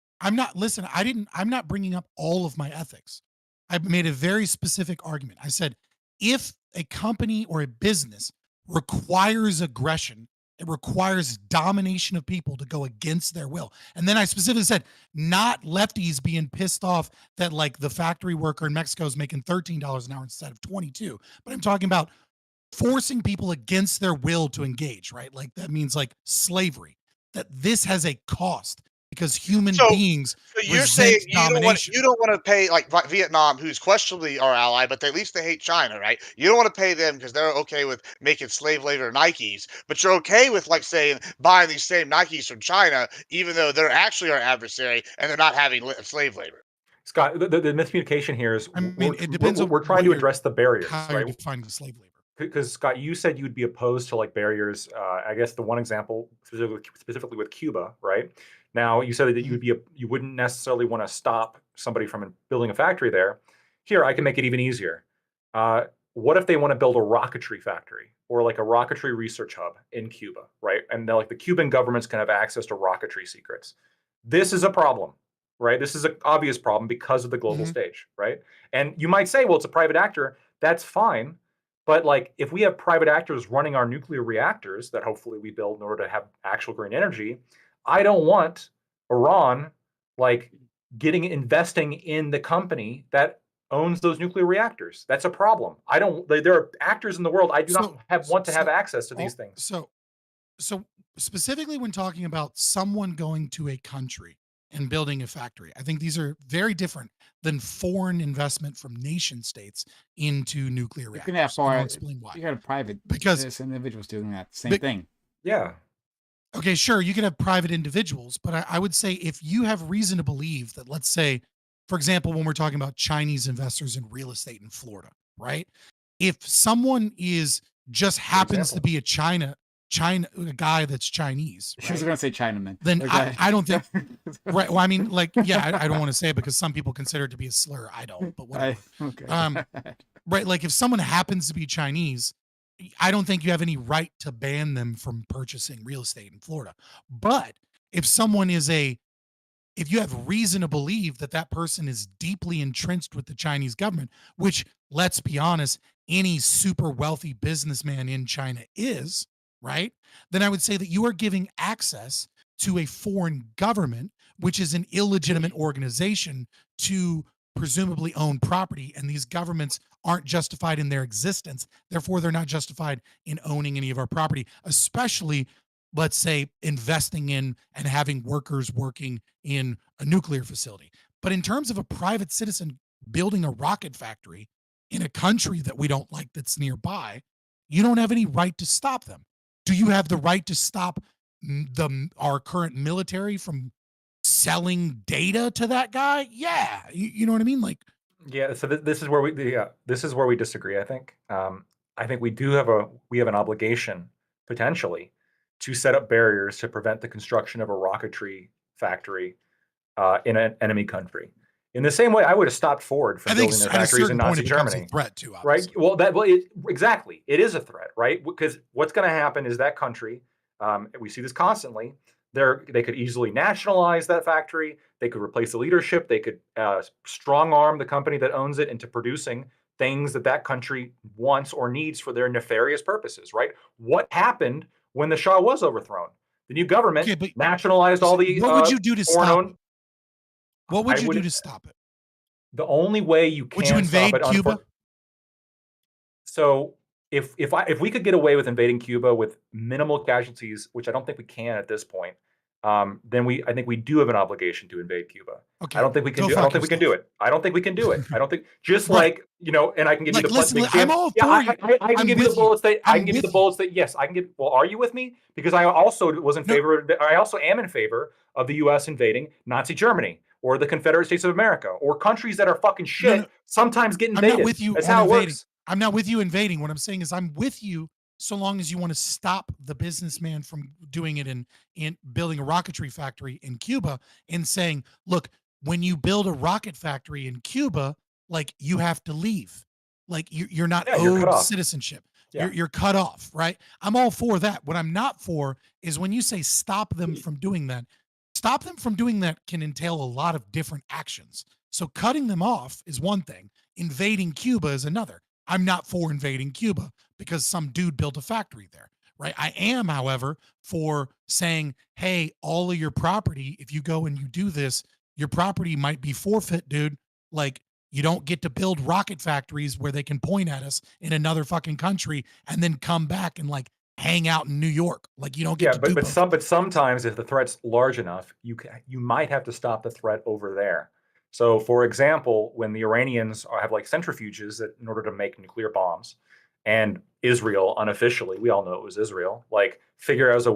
Listen, I'm not bringing up all of my ethics. I made a very specific argument. I said, if a company or a business requires aggression, it requires domination of people to go against their will. And then I specifically said, not lefties being pissed off that like the factory worker in Mexico is making $13 an hour instead of 22. But I'm talking about forcing people against their will to engage, right? Like that means like slavery, that this has a cost, because human So- beings So you're saying resent domination. you don't want to pay like Vietnam, who's questionably our ally, but at least they hate China, right? You don't want to pay them because they're okay with making slave labor Nikes, but you're okay with like saying buying these same Nikes from China, even though they're actually our adversary and they're not having slave labor. Scott, the miscommunication here is I mean, it depends on we're trying what to you're- address the barriers, how you're right? defining slave labor. Because Scott, you said you'd be opposed to like barriers. I guess the one example specifically with Cuba, right? Now you said that you wouldn't necessarily want to stop somebody from building a factory there. Here, I can make it even easier. What if they want to build a rocketry factory or like a rocketry research hub in Cuba, right? And like the Cuban government's can have access to rocketry secrets. This is a problem, right? This is an obvious problem because of the global stage, right? And you might say, well, it's a private actor. That's fine. But like, if we have private actors running our nuclear reactors that hopefully we build in order to have actual green energy, I don't want Iran like investing in the company that owns those nuclear reactors. That's a problem. I don't. There are actors in the world I do not want to have access to these things. So specifically when talking about someone going to a country and building a factory, I think these are very different than foreign investment from nation states into nuclear reactors. You can have foreign. I'll explain why. You got a private Because individuals doing that same thing. Yeah. Okay, sure, you can have private individuals, but I would say if you have reason to believe that, let's say, for example, when we're talking about Chinese investors in real estate in Florida, right? If someone just happens to be a guy that's Chinese, Right? I was going to say Chinaman. Then I don't think, right? Well, I mean, like, yeah, I don't want to say it because some people consider it to be a slur. I don't, but whatever. Okay. Right? Like, if someone happens to be Chinese, I don't think you have any right to ban them from purchasing real estate in Florida. But if if you have reason to believe that that person is deeply entrenched with the Chinese government, which, let's be honest, any super wealthy businessman in China is, right? Then I would say that you are giving access to a foreign government, which is an illegitimate organization, to presumably own property. And these governments aren't justified in their existence. Therefore, they're not justified in owning any of our property, especially, let's say, investing in and having workers working in a nuclear facility. But in terms of a private citizen building a rocket factory in a country that we don't like that's nearby, you don't have any right to stop them. Do you have the right to stop our current military from selling data to that guy? Yeah, you know what I mean? Like, yeah. So this is where we disagree. I think we have an obligation potentially to set up barriers to prevent the construction of a rocketry factory in an enemy country. In the same way, I would have stopped Ford from building their factories in Nazi Germany. Threat too, right? Well, exactly, it is a threat, right? Because what's going to happen is that country, we see this constantly. They could easily nationalize that factory. They could replace the leadership. They could strong arm the company that owns it into producing things that country wants or needs for their nefarious purposes, right? What happened when the Shah was overthrown? The new government nationalized all the. What would you do to stop it? What would you do to stop it? The only way you can. Would you invade Cuba? So if we could get away with invading Cuba with minimal casualties, which I don't think we can at this point, then I think we do have an obligation to invade Cuba. Okay. I don't think we can do it. I don't think we can do it. I don't think Right. And I can give you the listen, I'm all for you. I can give you the bullets that I can give you the bullets that yes, I can give. Well, are you with me? Because I also was in favor. I also am in favor of the U.S. invading Nazi Germany or the Confederate States of America or countries that are fucking shit. Sometimes get invaded. I'm not with you. That's how it works. I'm not with you invading. What I'm saying is I'm with you so long as you want to stop the businessman from doing it in building a rocketry factory in Cuba and saying, look, when you build a rocket factory in Cuba, like, you have to leave. Like, you're not owed citizenship. Yeah. You're cut off, right? I'm all for that. What I'm not for is when you say stop them from doing that. Stop them from doing that can entail a lot of different actions. So cutting them off is one thing. Invading Cuba is another. I'm not for invading Cuba because some dude built a factory there, right? I am, however, for saying, hey, all of your property, if you go and you do this, your property might be forfeit, dude. Like, you don't get to build rocket factories where they can point at us in another fucking country and then come back and like hang out in New York. Like you don't get to do both. But sometimes if the threat's large enough, you might have to stop the threat over there. So, for example, when the Iranians have like centrifuges that in order to make nuclear bombs, and Israel unofficially, we all know it was Israel, like figures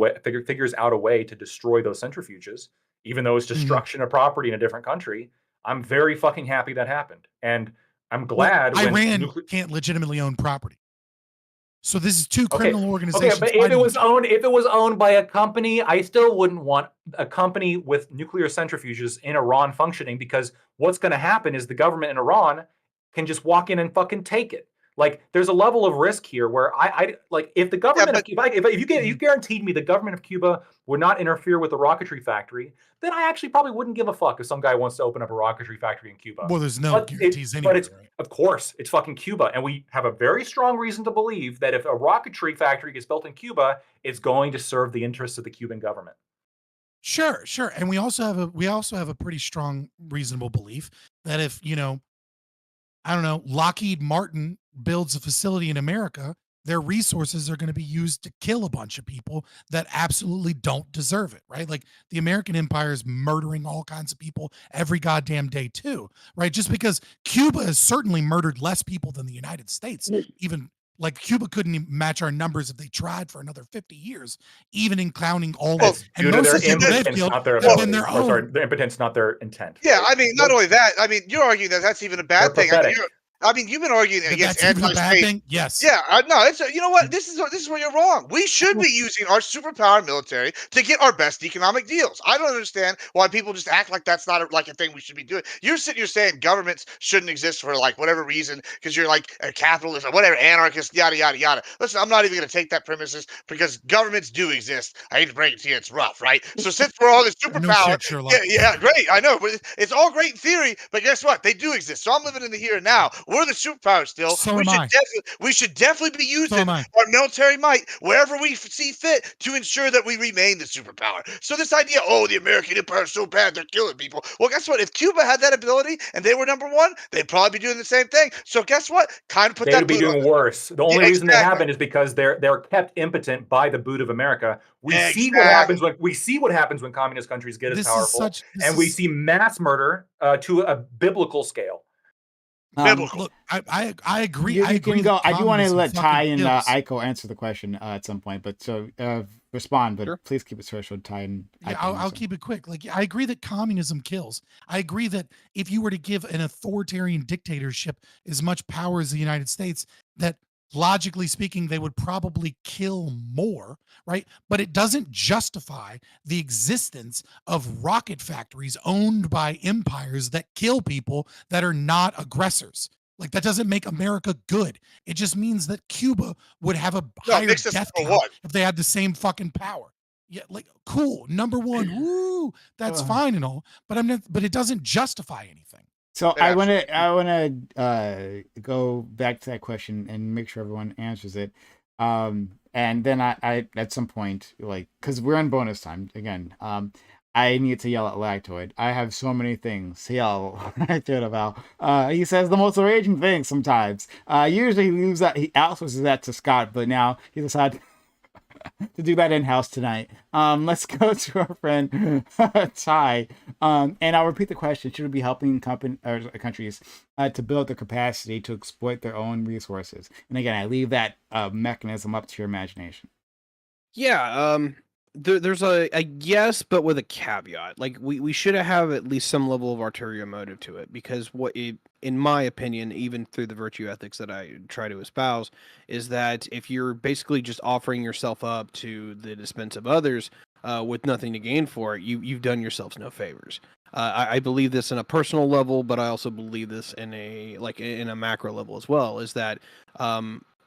out a way to destroy those centrifuges, even though it's destruction of property in a different country. I'm very fucking happy that happened, and I'm glad when Iran can't legitimately own property. So this is two criminal organizations. Okay, but if it was owned by a company, I still wouldn't want a company with nuclear centrifuges in Iran functioning, because what's going to happen is the government in Iran can just walk in and fucking take it. Like, there's a level of risk here where I like, if the government if you guaranteed me the government of Cuba would not interfere with the rocketry factory, then I actually probably wouldn't give a fuck if some guy wants to open up a rocketry factory in Cuba. Well, there's no guarantees anyway. But of course, it's fucking Cuba, and we have a very strong reason to believe that if a rocketry factory gets built in Cuba, it's going to serve the interests of the Cuban government. Sure, and we also have a pretty strong, reasonable belief that if, I don't know, Lockheed Martin builds a facility in America, their resources are going to be used to kill a bunch of people that absolutely don't deserve it, right? Like the American empire is murdering all kinds of people every goddamn day too, right? Just because Cuba has certainly murdered less people than the United States, even like Cuba couldn't match our numbers if they tried for another 50 years, even including all the and most of the people they've killed have been their own. Sorry, the impotence, not their intent. Yeah, right? I mean, not only that. I mean, you're arguing that that's even a bad thing. I mean, you've been arguing against anti-state. Yes. Yeah, no, it's you know what? This is where you're wrong. We should be using our superpower military to get our best economic deals. I don't understand why people just act like that's not a thing we should be doing. You're sitting here saying governments shouldn't exist for like whatever reason because you're like a capitalist or whatever, anarchist, yada yada yada. Listen, I'm not even going to take that premises because governments do exist. I hate to break it to you, it's rough, right? So since we're all this superpower, yeah, great, I know, but it's all great in theory. But guess what? They do exist. So I'm living in the here and now. We're the superpower still. So we should definitely be using our military might wherever we see fit to ensure that we remain the superpower. So this idea, the American empire is so bad, they're killing people. Well, guess what? If Cuba had that ability and they were number one, they'd probably be doing the same thing. So guess what? Kind of put they'd be doing worse. The only reason they happen is because they're kept impotent by the boot of America. We see what happens when communist countries get as powerful, and we see mass murder to a biblical scale. Look, I agree. I can go. I do want to let Ty and Aiko answer the question at some point, but so respond. But sure. Please keep it short. Ty and I'll keep it quick. Like I agree that communism kills. I agree that if you were to give an authoritarian dictatorship as much power as the United States, that logically speaking, they would probably kill more, right? But it doesn't justify the existence of rocket factories owned by empires that kill people that are not aggressors. Like that doesn't make America good. It just means that Cuba would have a higher death count if they had the same fucking power. Yeah, like cool. Number one, woo, that's fine and all, but it doesn't justify anything. So I want to go back to that question and make sure everyone answers it, and then I at some point, like, because we're on bonus time again, I need to yell at Lactoid. I have so many things to yell at Lactoid about. He says the most enraging things sometimes. Usually he outsources that to Scott, but now he decided to do that in-house tonight. Let's go to our friend Ty, and I'll repeat the question: should we be helping countries to build the capacity to exploit their own resources? And again, I leave that mechanism up to your imagination. Yeah, there's a yes, but with a caveat. Like we should have at least some level of ulterior motive to it, because in my opinion, even through the virtue ethics that I try to espouse, is that if you're basically just offering yourself up to the dispense of others with nothing to gain for it, you've done yourselves no favors. I believe this in a personal level, but I also believe this in a macro level as well. Is that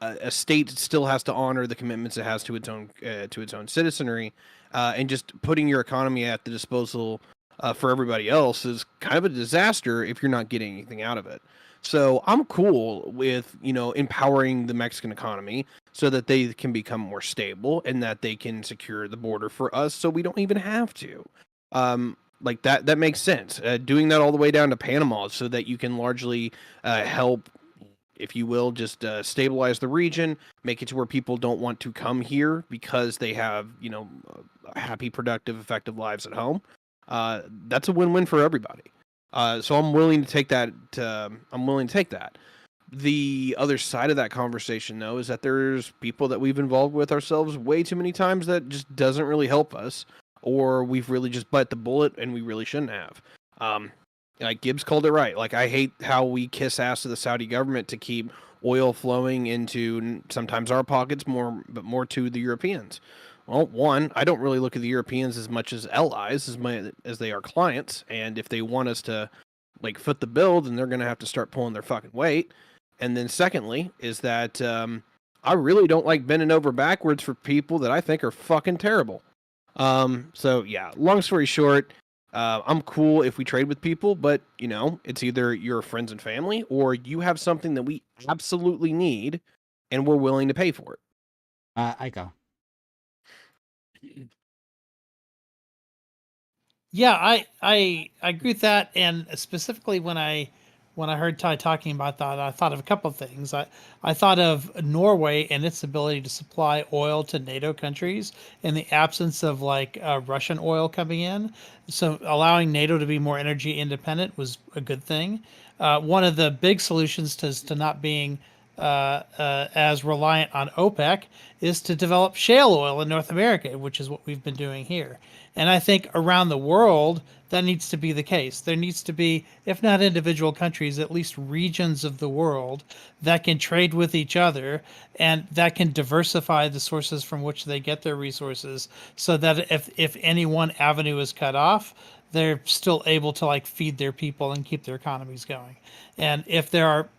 a state still has to honor the commitments it has to its own citizenry, and just putting your economy at the disposal for everybody else is kind of a disaster if you're not getting anything out of it. So I'm cool with empowering the Mexican economy so that they can become more stable and that they can secure the border for us, so we don't even have to. Like that makes sense. Doing that all the way down to Panama so that you can largely help if you will, just stabilize the region, make it to where people don't want to come here because they have, happy, productive, effective lives at home. That's a win-win for everybody. So I'm willing to take that. I'm willing to take that. The other side of that conversation, though, is that there's people that we've involved with ourselves way too many times that just doesn't really help us, or we've really just bite the bullet and we really shouldn't have. Like Gibbs called it right. Like, I hate how we kiss ass to the Saudi government to keep oil flowing into sometimes our pockets, but more to the Europeans. Well, one, I don't really look at the Europeans as much as allies as they are clients, and if they want us to like foot the bill, then they're going to have to start pulling their fucking weight. And then secondly is that I really don't like bending over backwards for people that I think are fucking terrible. So yeah, long story short, I'm cool if we trade with people, but it's either your friends and family or you have something that we absolutely need and we're willing to pay for it. Aiko. Yeah, I agree with that, and specifically when I heard Ty talking about that, I thought of a couple of things. I thought of Norway and its ability to supply oil to NATO countries in the absence of Russian oil coming in. So allowing NATO to be more energy independent was a good thing. One of the big solutions to not being as reliant on OPEC is to develop shale oil in North America, which is what we've been doing here. And I think around the world, that needs to be the case. There needs to be, if not individual countries, at least regions of the world that can trade with each other and that can diversify the sources from which they get their resources so that if any one avenue is cut off, they're still able to feed their people and keep their economies going. And if there are,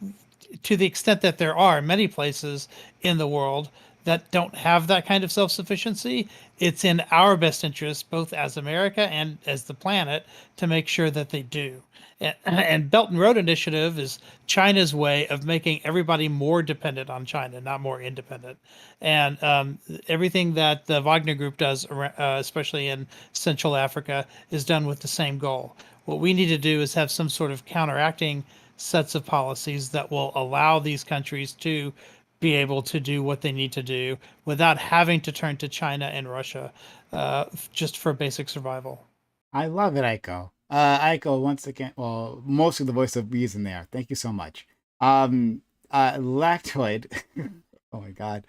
to the extent that there are many places in the world that don't have that kind of self-sufficiency, it's in our best interest, both as America and as the planet, to make sure that they do. And Belt and Road Initiative is China's way of making everybody more dependent on China, not more independent. And everything that the Wagner Group does, especially in Central Africa, is done with the same goal. What we need to do is have some sort of counteracting sets of policies that will allow these countries to be able to do what they need to do without having to turn to China and Russia just for basic survival. I love it, Aiko. Aiko, once again, well, mostly the voice of reason there. Thank you so much. Lactoid. Oh my god.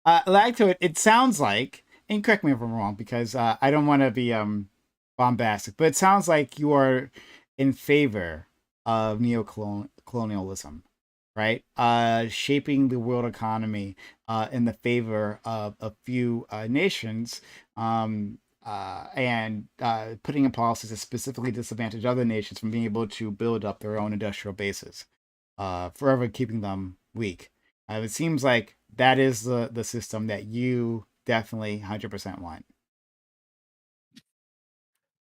Lactoid, it sounds like, and correct me if I'm wrong, because I don't want to be bombastic, but it sounds like you are in favor of neocolonialism, right? Shaping the world economy in the favor of a few nations, and putting in policies that specifically disadvantage other nations from being able to build up their own industrial bases, forever keeping them weak. It seems like that is the system that you definitely 100% want.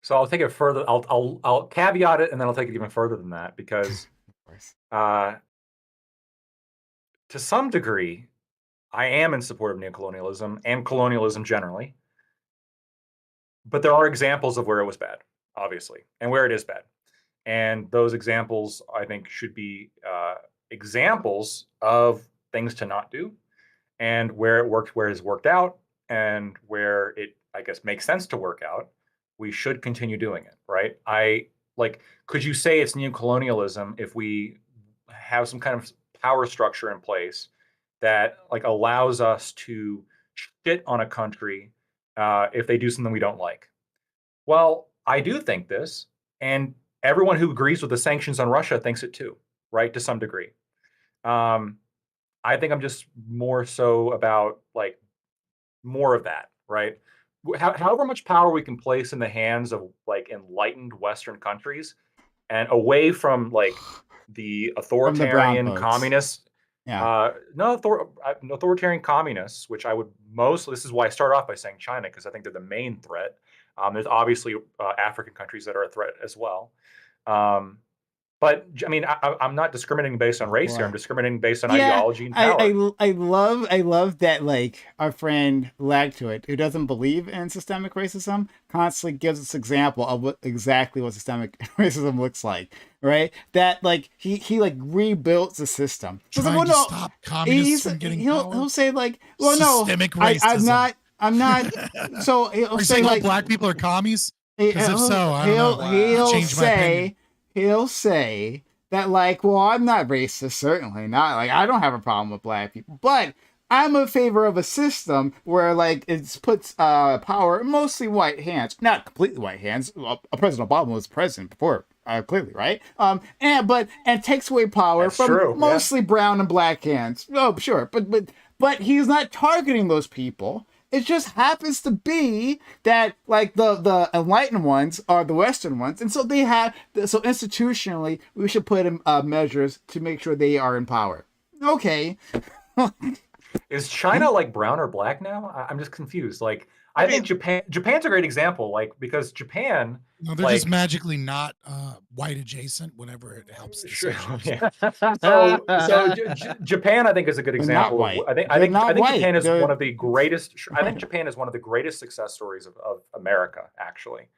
So I'll take it further. I'll caveat it, and then I'll take it even further than that, because Of course. to some degree, I am in support of neocolonialism and colonialism generally. But there are examples of where it was bad, obviously, and where it is bad. And those examples, I think, should be examples of things to not do, and where it worked, where it's worked out, and where it, I guess, makes sense to work out. We should continue doing it, right? Could you say it's neocolonialism if we have some kind of power structure in place that allows us to shit on a country if they do something we don't like? Well, I do think this, and everyone who agrees with the sanctions on Russia thinks it too, right? To some degree. I think I'm just more so about more of that, right? However much power we can place in the hands of enlightened Western countries and away from the From the brown authoritarian folks. communists. Yeah. Authoritarian communists, which I would mostly, this is why I start off by saying China, because I think they're the main threat. There's obviously African countries that are a threat as well. But I mean, I'm not discriminating based on race here. I'm discriminating based on Yeah, ideology and power. I love that, like, our friend Lagtuit, who doesn't believe in systemic racism, constantly gives us example of exactly what systemic racism looks like, right? That, like, he like rebuilt the system. So it's like, Trying to well, no, stop communists from getting power. he'll say, like, well, no, Systemic I'm racism. not. So he'll Are you say, saying all like, black people are commies? Because if so, I don't know. he'll Change my opinion. say that, like, well, I'm not racist, certainly not. Like, I don't have a problem with black people, but I'm in favor of a system where, like, it puts power in mostly white hands, not completely white hands. Well, President Obama was president before, clearly, right? And takes away power That's from true, yeah. mostly brown and black hands. Oh, sure, but he's not targeting those people. It just happens to be that, like, the enlightened ones are the Western ones, and so institutionally we should put in measures to make sure they are in power. Okay. Is China like brown or black now? I'm just confused. Like, I think Japan's a great example. Like, because Japan, No, they're just magically not white adjacent whenever it helps. Sure. Yeah. So Japan, I think, is a good example. Not white. I think Japan is They're... one of the greatest. I think Japan is one of the greatest success stories of America, actually,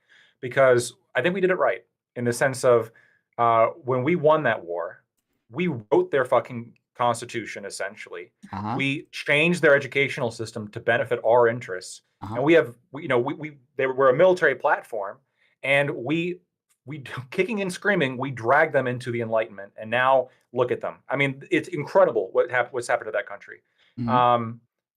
because I think we did it right in the sense of when we won that war, we wrote their fucking constitution essentially. We changed their educational system to benefit our interests, and they were a military platform, and we kicking and screaming, we dragged them into the Enlightenment, and now look at them. I mean, it's incredible what's happened to that country,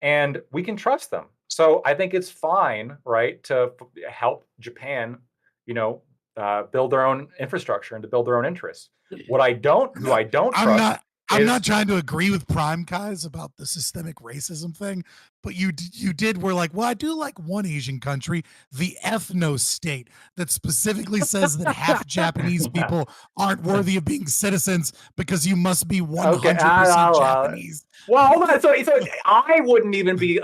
and we can trust them. So I think it's fine, right, to help Japan, build their own infrastructure and to build their own interests. I don't trust. I'm not trying to agree with Prime guys about the systemic racism thing, but you were like, well, I do like one Asian country, the ethno state, that specifically says that half Japanese people aren't worthy of being citizens because you must be 100% Japanese. Well, so I wouldn't even be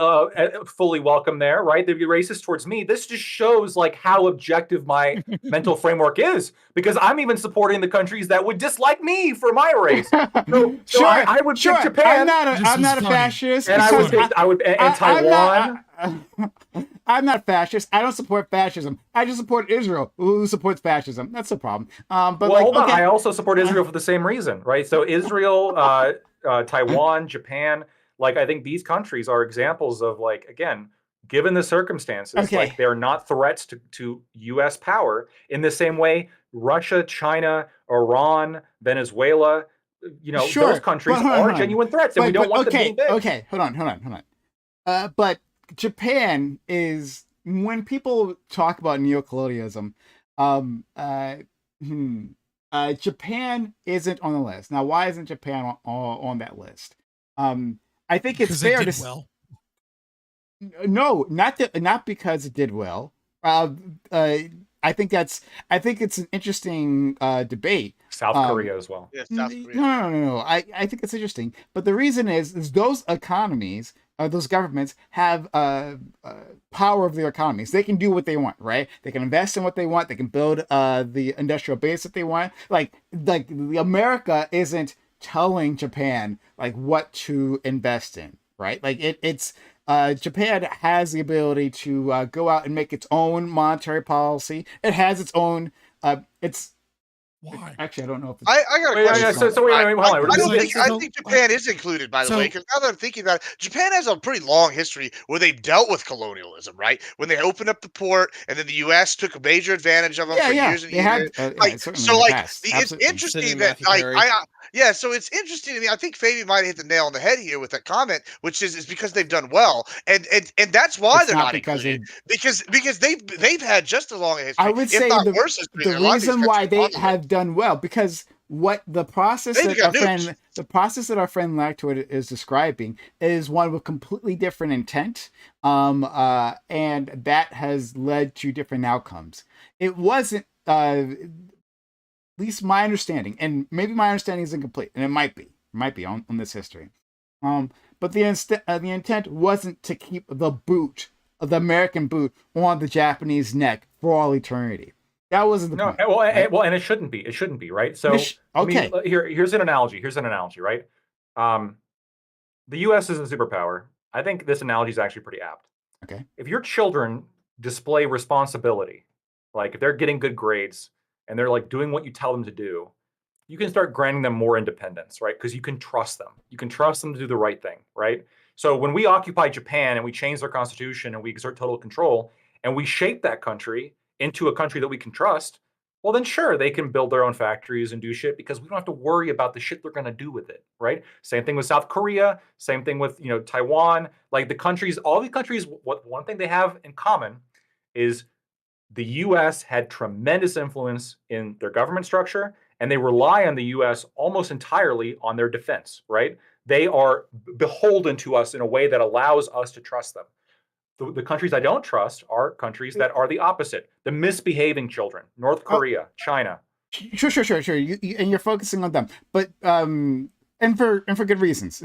fully welcome there, right? They'd be racist towards me. This just shows like how objective my mental framework is, because I'm even supporting the countries that would dislike me for my race. So I would pick Japan. I'm not a fascist. And I would Taiwan. I'm not fascist. I don't support fascism. I just support Israel, who supports fascism. That's the problem. Hold on. I also support Israel for the same reason, right? So Israel, Taiwan, Japan, like, I think these countries are examples of, like, again, given the circumstances, like, they're not threats to U.S. power in the same way Russia, China, Iran, Venezuela, those countries are genuine threats, and we don't want them being big. Okay, hold on. But Japan is, when people talk about neocolonialism, Japan isn't on the list. Now, why isn't Japan on that list? I think it's fair to well. No, not because it did well. I think it's an interesting debate. South Korea as well. Yeah, South Korea. No. I think it's interesting, but the reason is those economies, those governments have power of their economies. They can do what they want, right? They can invest in what they want. They can build the industrial base that they want. Like America isn't telling Japan like what to invest in, right? Like it's. Japan has the ability to go out and make its own monetary policy. It has its own. Why? Actually, I don't know if I got a question. So wait, hold on. I think Japan is included, by the way, because now that I'm thinking about it, Japan has a pretty long history where they dealt with colonialism, right? When they opened up the port, and then the U.S. took a major advantage of them for years and years. It's interesting that so it's interesting to me. I think Fabian might have hit the nail on the head here with that comment, which is because they've done well, and that's why they're not included, because they've had just as long a history. I would say worse history. The reason why they have done well, because what the process that our friend Lactoid is describing is one with completely different intent, and that has led to different outcomes. It wasn't, at least my understanding, and maybe my understanding is incomplete, and it might be on this history. But the intent wasn't to keep the American boot on the Japanese neck for all eternity. That wasn't the No, point. well, right? well, and it shouldn't be. It shouldn't be, right? So, Okay. here's an analogy. Right? Um, the U.S. is a superpower. I think this analogy is actually pretty apt. Okay. If your children display responsibility, like if they're getting good grades and they're like doing what you tell them to do, you can start granting them more independence, right? Because you can trust them. You can trust them to do the right thing, right? So when we occupy Japan and we change their constitution and we exert total control and we shape that country into a country that we can trust, well, then sure, they can build their own factories and do shit because we don't have to worry about the shit they're going to do with it, right? Same thing with South Korea, same thing with, Taiwan. Like the countries, all the countries, what one thing they have in common is the US had tremendous influence in their government structure, and they rely on the US almost entirely on their defense, right? They are beholden to us in a way that allows us to trust them. The countries I don't trust are countries that are the opposite, the misbehaving children, North Oh, Korea, China. sure. And you're focusing on them, but and for good reasons,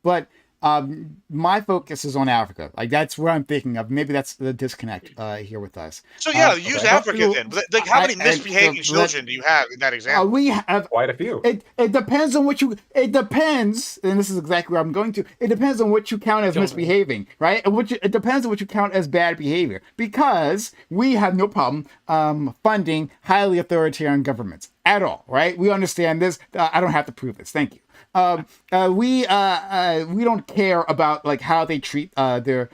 But my focus is on Africa. Like that's where I'm thinking of. Maybe that's the disconnect here with us. So yeah, use Okay. Africa then. Like, how many And misbehaving children do you have in that example? we have Quite a few. It depends on what you. It depends, and this is exactly where I'm going to. It depends on what you count as misbehaving, right? And it depends on what you count as bad behavior, because we have no problem funding highly authoritarian governments at all, right? We understand this. I don't have to prove this. Thank you. We don't care about like how they treat their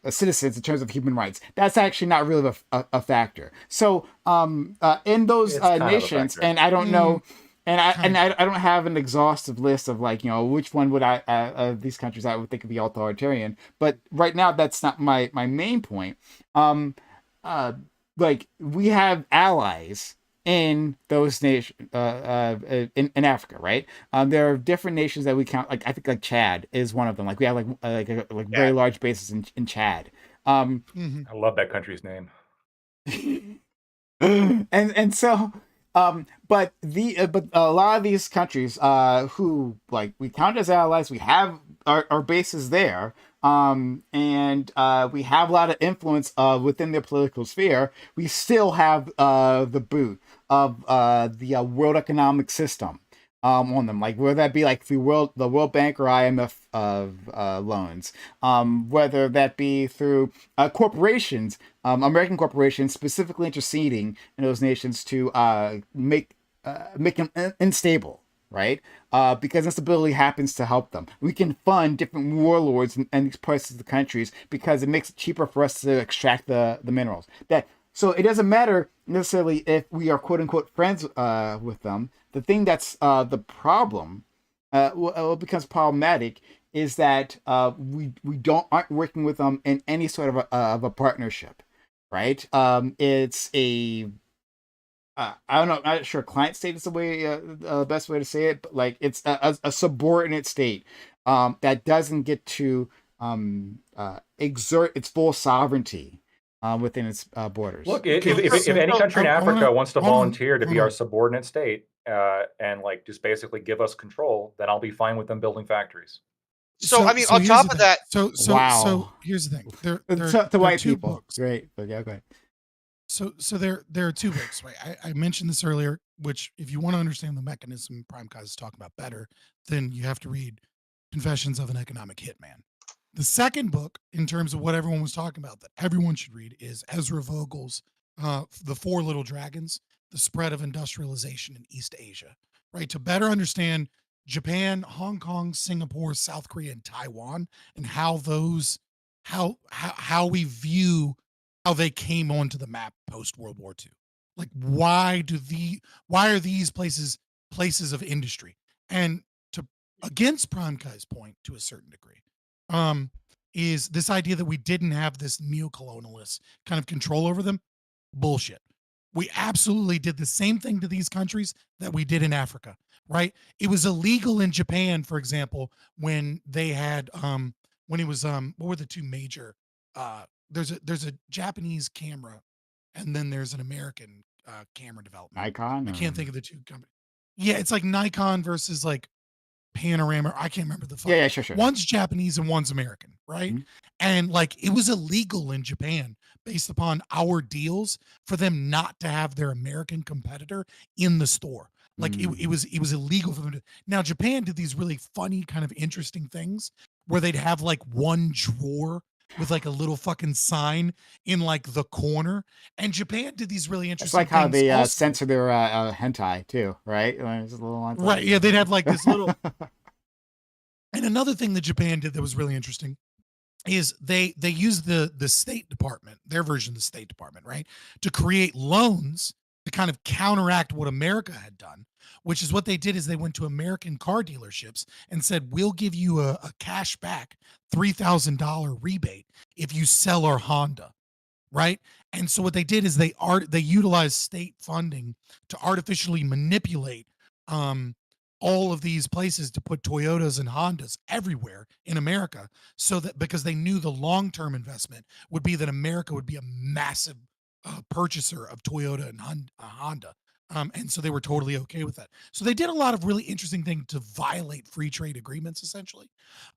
citizens in terms of human rights. That's actually not really a factor. So in those nations, and I don't know, and I don't have an exhaustive list of like which one would these countries I would think would be authoritarian. But right now that's not my main point. Like we have allies in those nations in Africa, right? There are different nations that we count, like I think like Chad is one of them. Like we have like very large bases in Chad. I love that country's name. and so but a lot of these countries who like we count as allies, we have our bases there, and we have a lot of influence within their political sphere. We still have the boot of the World Economic System on them, like whether that be like through the World Bank or IMF loans, whether that be through corporations, American corporations specifically interceding in those nations to make them unstable, right? Because instability happens to help them. We can fund different warlords in these parts of the countries because it makes it cheaper for us to extract the minerals. So it doesn't matter necessarily if we are quote unquote friends with them. The thing that's the problem, what becomes problematic, is that we aren't working with them in any sort of a partnership, right? It's a I don't know. I'm not sure client state is the way best way to say it, but like it's a subordinate state that doesn't get to exert its full sovereignty within its borders. Look, if any country in Africa wants to volunteer to be our subordinate state and like just basically give us control, then I'll be fine with them building factories. So I mean, on top of that, so here's the thing. There to white two people, books. Great, but yeah, go ahead. So there are two books, right? I mentioned this earlier, which if you want to understand the mechanism Prime Cause is talking about better, then you have to read Confessions of an Economic Hitman. The second book, in terms of what everyone was talking about, that everyone should read, is Ezra Vogel's The Four Little Dragons, The Spread of Industrialization in East Asia, right? To better understand Japan, Hong Kong, Singapore, South Korea, and Taiwan, and how we view how they came onto the map post World War II. Like, why are these places of industry? And against Prime Kai's point to a certain degree, is this idea that we didn't have this neo-colonialist kind of control over them. Bullshit. We absolutely did the same thing to these countries that we did in Africa, right? It was illegal in Japan, for example, when they had when it was what were the two major there's a Japanese camera and then there's an American camera development. Nikon. I can't think of the two companies. Yeah, it's like Nikon versus like Panorama. I can't remember the Yeah, sure. One's Japanese and one's American, right? Mhm. And like it was illegal in Japan based upon our deals for them not to have their American competitor in the store. Like it was illegal for them to. Now Japan did these really funny, kind of interesting things where they'd have like one drawer with like a little fucking sign in like the corner. And Japan did these really It's interesting like how things they also. censor their hentai too, right? There's a little hentai. Right. Yeah, they'd have like this little. And another thing that Japan did that was really interesting is they used the State Department, their version of the State Department, right, to create loans to kind of counteract what America had done, which is what they did is they went to American car dealerships and said, we'll give you a cash back $3,000 rebate if you sell our Honda. Right. And so what they did is they utilized state funding to artificially manipulate all of these places to put Toyotas and Hondas everywhere in America, so that because they knew the long-term investment would be that America would be a massive purchaser of Toyota and Honda. And so they were totally okay with that. So they did a lot of really interesting things to violate free trade agreements, essentially.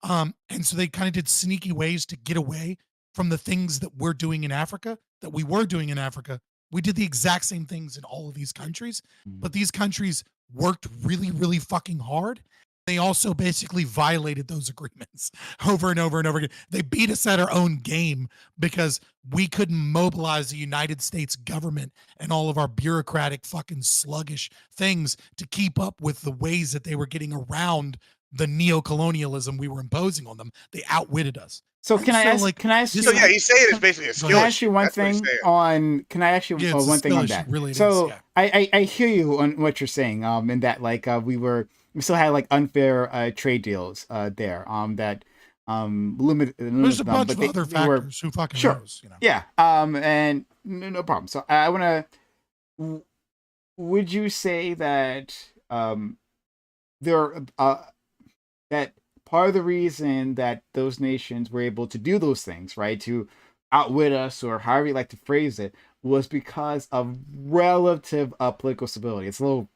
And so they kind of did sneaky ways to get away from the things that we're doing in Africa, that we were doing in Africa. We did the exact same things in all of these countries, but these countries worked really, really fucking hard. They also basically violated those agreements over and over and over again. They beat us at our own game because we couldn't mobilize the United States government and all of our bureaucratic fucking sluggish things to keep up with the ways that they were getting around the neo-colonialism we were imposing on them. They outwitted us. So can I ask? Can I ask you? So yeah, he's saying it's basically a skill. Can I ask you one That's what he's thing saying. on? Can I ask you one thing on that? Really So is, yeah. I hear you on what you're saying. In that like we still had like unfair trade deals there. That limited. There's a them, bunch but of they other were- factors. Who fucking Sure. knows? You know. Yeah. And no problem. So I want to. Would you say that there that part of the reason that those nations were able to do those things, right, to outwit us or however you like to phrase it, was because of relative political stability? It's a little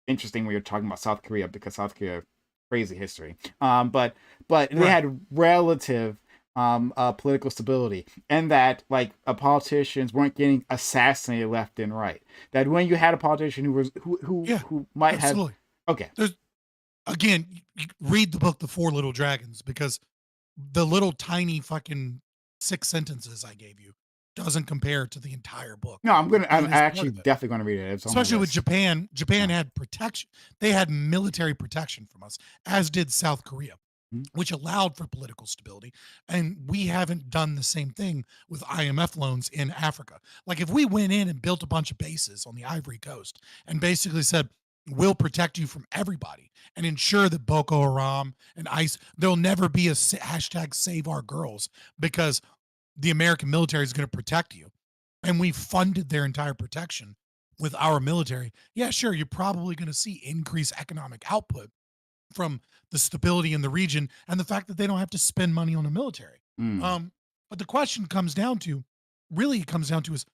interesting when you're talking about South Korea because South Korea, crazy history. But they had relative political stability, and that like politicians weren't getting assassinated left and right. That when you had a politician who might Absolutely. have okay. Again, read the book The Four Little Dragons, because the little tiny fucking 6 sentences I gave you doesn't compare to the entire book. No, I'm It is actually part of it. definitely gonna read it. It's on my Especially with list. Japan. Japan had protection. They had military protection from us, as did South Korea, which allowed for political stability. And we haven't done the same thing with IMF loans in Africa. Like if we went in and built a bunch of bases on the Ivory Coast and basically said, we'll protect you from everybody and ensure that Boko Haram and ICE, there'll never be a hashtag save our girls because the American military is going to protect you. And we funded their entire protection with our military. Yeah, sure. You're probably going to see increased economic output from the stability in the region and the fact that they don't have to spend money on the military. But the question comes down to is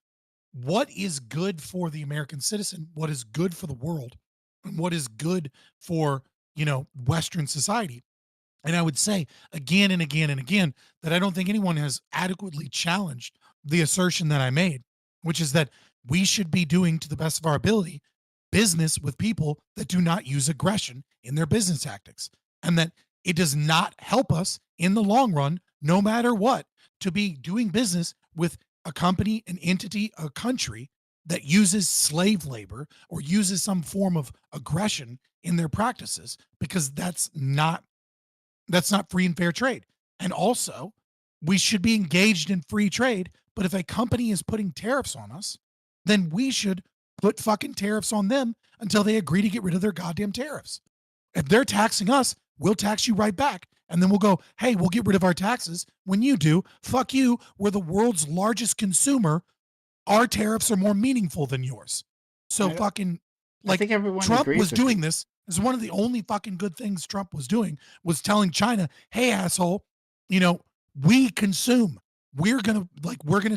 what is good for the American citizen? What is good for the world? And what is good for, Western society? And I would say again and again and again that I don't think anyone has adequately challenged the assertion that I made, which is that we should be doing, to the best of our ability, business with people that do not use aggression in their business tactics, and that it does not help us in the long run, no matter what, to be doing business with a company, an entity, a country that uses slave labor or uses some form of aggression in their practices, because that's not free and fair trade. And also, we should be engaged in free trade, but if a company is putting tariffs on us, then we should put fucking tariffs on them until they agree to get rid of their goddamn tariffs. If they're taxing us, we'll tax you right back. And then we'll go, hey, we'll get rid of our taxes. When you do, fuck you. We're the world's largest consumer. Our tariffs are more meaningful than yours. So I like think everyone Trump agrees was with doing you. this. Is one of the only fucking good things Trump was doing was telling China, hey, asshole, we consume. We're gonna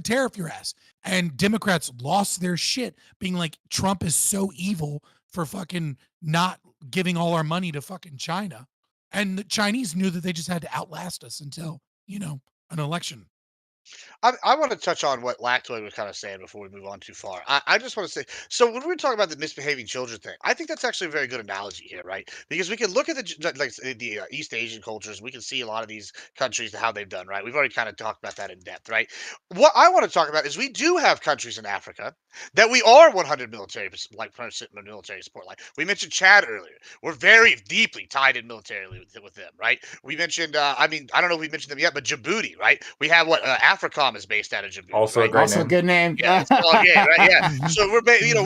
tariff your ass. And Democrats lost their shit, being like, Trump is so evil for fucking not giving all our money to fucking China. And the Chinese knew that they just had to outlast us until, an election. I want to touch on what Lactoid was kind of saying before we move on too far. I just want to say, so when we're talking about the misbehaving children thing, I think that's actually a very good analogy here, right? Because we can look at the East Asian cultures, we can see a lot of these countries how they've done, right? We've already kind of talked about that in depth, right? What I want to talk about is we do have countries in Africa that we are 100 percent military support. Like we mentioned Chad earlier, we're very deeply tied in militarily with them, right? We mentioned, I mean, I don't know if we mentioned them yet, but Djibouti, right? We have what AFRICOM is based out of Djibouti, Also a right? great Also, name. good name. Yeah, it's all game, right? Yeah. Mhm. So we're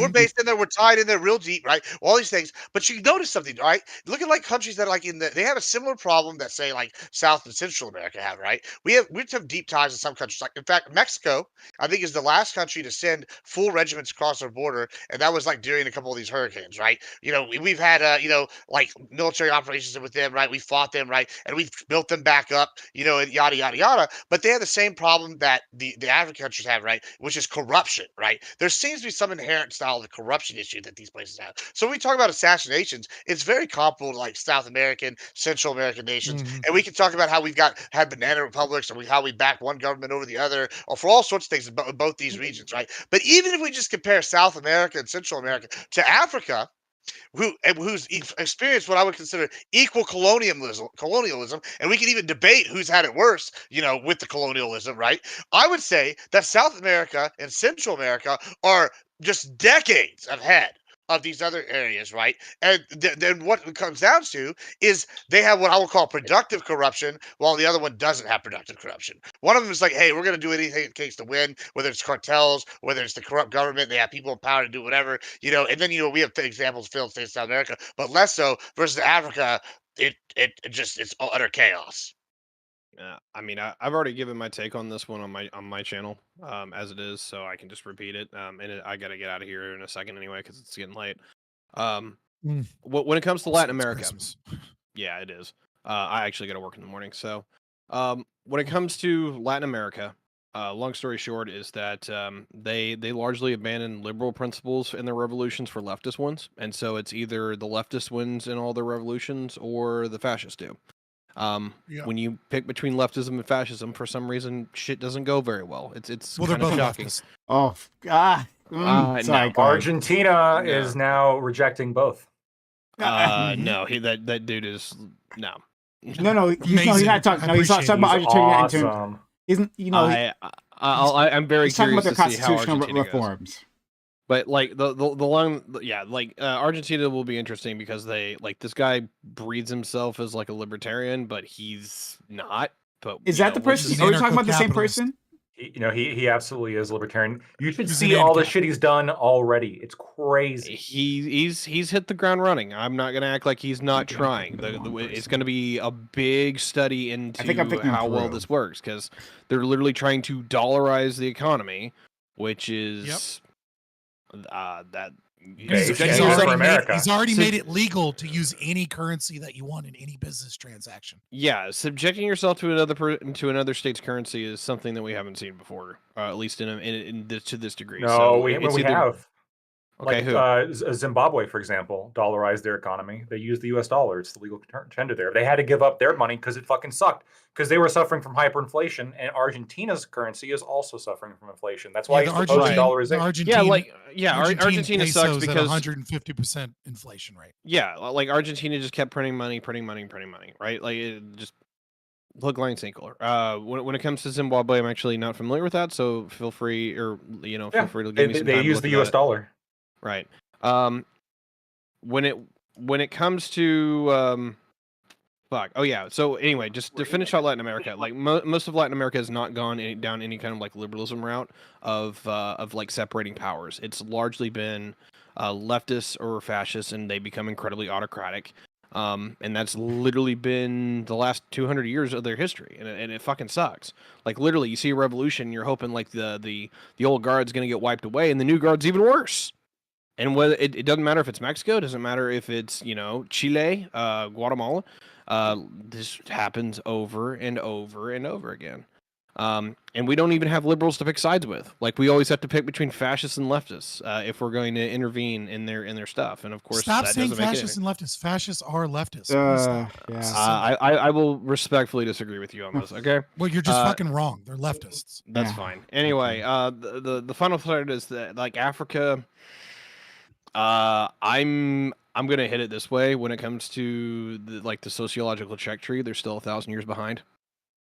based in there. We're tied in there real deep, right? All these things. But you notice something, right? Look at like countries that are like they have a similar problem that say like South and Central America have, right? We have deep ties in some countries. Like in fact, Mexico, I think, is the last country to send full regiments across our border, and that was like during a couple of these hurricanes, right? We've had like military operations with them, right? We fought them, right? And we've built them back up, and yada yada yada. But they have the same problem that the African countries have, right? Which is corruption, right? There seems to be some inherent style of the corruption issue that these places have. So when we talk about assassinations, it's very comparable to like South American, Central American nations. Mhm. And we can talk about how we've had banana republics, or how we back one government over the other, or for all sorts of things in both these regions, right? But even if we just compare South America and Central America to Africa, who's experienced what I would consider equal colonialism, and we can even debate who's had it worse, with the colonialism, right? I would say that South America and Central America are just decades ahead of these other areas, right? And then what it comes down to is they have what I would call productive corruption, while the other one doesn't have productive corruption. One of them is like, hey, we're going to do anything it takes to win, whether it's cartels, whether it's the corrupt government, they have people in power to do whatever, and then we have examples of failed states in South America, but less so versus Africa. It's utter chaos. Yeah, I mean, I've already given my take on this one on my channel, as it is, so I can just repeat it. I gotta get out of here in a second anyway because it's getting late. Um, Mm. when it comes to Also, Latin it's America, Christmas. yeah, it is. I actually got to work in the morning, so when it comes to Latin America, long story short is that they largely abandon liberal principles in their revolutions for leftist ones, and so it's either the leftist wins in all their revolutions or the fascists do. Yeah. When you pick between leftism and fascism, for some reason, shit doesn't go very well. It's Well, they're kind of both shocking. leftists. Oh, sorry, No. go ahead. Argentina No. is now rejecting both. Mhm. No, that dude is no. No, he's Amazing. not talking. I No, he's talking appreciate about He's Argentina in terms. awesome. Isn't I'm very he's talking about curious their to see how constitutional Argentina goes. reforms. But like the long, yeah, like Argentina will be interesting because they like this guy breeds himself as like a libertarian, but he's not. But Is you that know, the let's person? just He's Are we talking about the same anarcho-capitalist. person? He absolutely is libertarian. You should He's see an all the anarcho. shit he's done already. It's crazy. he's hit the ground running. I'm not gonna act like he's not trying. It's gonna be a big study I think I'm into thinking how well Peru. this works because they're literally trying to dollarize the economy, which is that. He's subjecting for yourself- America. He's already So- made it legal to use any currency that you want in any business transaction. Yeah, subjecting yourself to another state's currency is something that we haven't seen before, at least to this degree. No, so we it's have. either- Okay, Like who? Zimbabwe, for example, dollarized their economy. They used the U.S. dollar. It's the legal tender there. They had to give up their money because it fucking sucked. Because they were suffering from hyperinflation, and Argentina's currency is also suffering from inflation. That's why Yeah, he's proposing the dollarization. Argentine, Argentina sucks pesos because at 150% inflation rate. yeah, like Argentina just kept printing money, right? Like it just hook, line, sinker. When it comes to Zimbabwe, I'm actually not familiar with that, so feel free, or feel free to give me some time. They to use look the at U.S. that. dollar. Right. When it comes to fuck. Oh yeah. So anyway, just to finish out Latin America, like most of Latin America has not gone down any kind of like liberalism route of like separating powers. It's largely been leftist or fascist, and they become incredibly autocratic. And that's literally been the last 200 years of their history, and it fucking sucks. Like literally, you see a revolution, you're hoping like the old guard's gonna get wiped away, and the new guard's even worse. And whether it doesn't matter if it's Mexico, it doesn't matter if it's Chile, Guatemala. This happens over and over and over again. And we don't even have liberals to pick sides with. Like we always have to pick between fascists and leftists if we're going to intervene in their stuff. And of course, Stop that saying doesn't make fascists it. and leftists. Fascists are leftists. Please stop. Yeah. I will respectfully disagree with you on this. Okay. Well, you're just fucking wrong. They're leftists. That's Yeah. fine. Anyway, the final thought is that like Africa. I'm gonna hit it this way when it comes to the sociological check tree. They're still 1,000 years behind.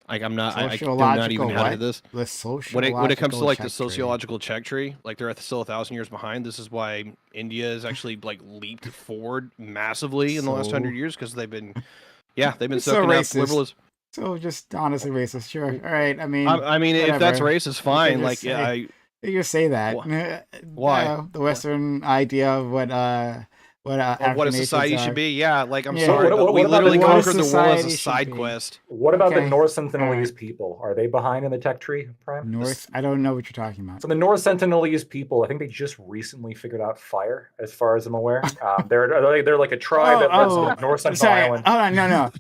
Like I'm not. I do not even know how to hit this. The sociological When it comes to like the check tree. sociological check tree, like they're still 1,000 years behind. This is why India has actually like leaped forward massively in the last 100 years because they've been It's so soaking up racist. liberalism. So just honestly racist. Sure. All right. I mean, if that's whatever. racist, fine. You Like can yeah, you just say that. Why? The Western idea of what what a African society nations should are. be. Yeah, like I'm Yeah. sorry, What- but what we about literally the conquered the world as society a should side be? quest. What about the Okay. North Sentinelese Alright. people? Are they behind in the tech tree, Prime? North. I don't know what you're talking about. So the North Sentinelese people, I think they just recently figured out fire, as far as I'm aware. They're like a tribe that lives in North Sentinel Sorry. Island. Hold on. No.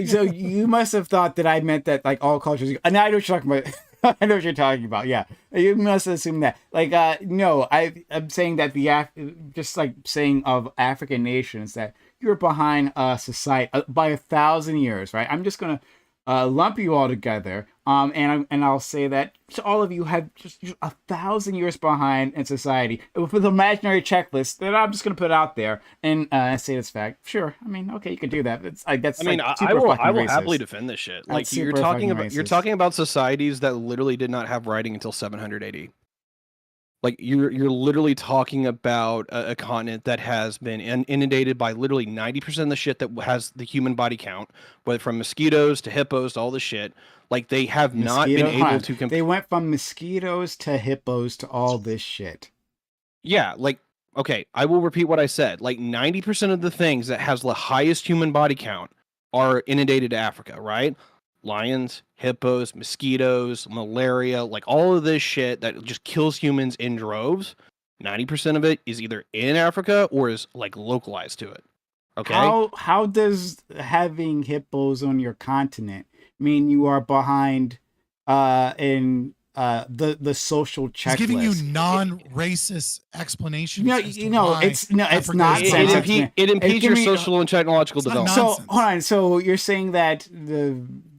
So you must have thought that I meant that like all cultures. And I know what you're talking about. I know what you're talking about. Yeah, you must assume that. Like, no, I'm saying that just like saying of African nations that you're behind society by 1,000 years, right? I'm just gonna lump you all together. And I'll say that all of you have just 1,000 years behind in society with an imaginary checklist that I'm just gonna put out there and say this fact. Sure, I mean, okay, you can do that. It's like that's. I mean, like, I will racist. happily defend this shit. Like That's you're super talking fucking about you're racist. talking about societies that literally did not have writing until 700 AD. Like you're literally talking about a continent that has been inundated by literally 90% of the shit that has the human body count, whether from mosquitoes to hippos to all the shit. Like they have not been able to. They went from mosquitoes to hippos to all this shit. Yeah, like okay, I will repeat what I said. Like 90% of the things that has the highest human body count are inundated to Africa, right? Lions, hippos, mosquitoes, malaria, like all of this shit that just kills humans in droves. 90% of it is either in Africa or is like localized to it. Okay. How does having hippos on your continent mean you are behind in the social checklist? He's giving you non-racist explanations. It's not. It impedes your social and technological development. So hold on. So you're saying that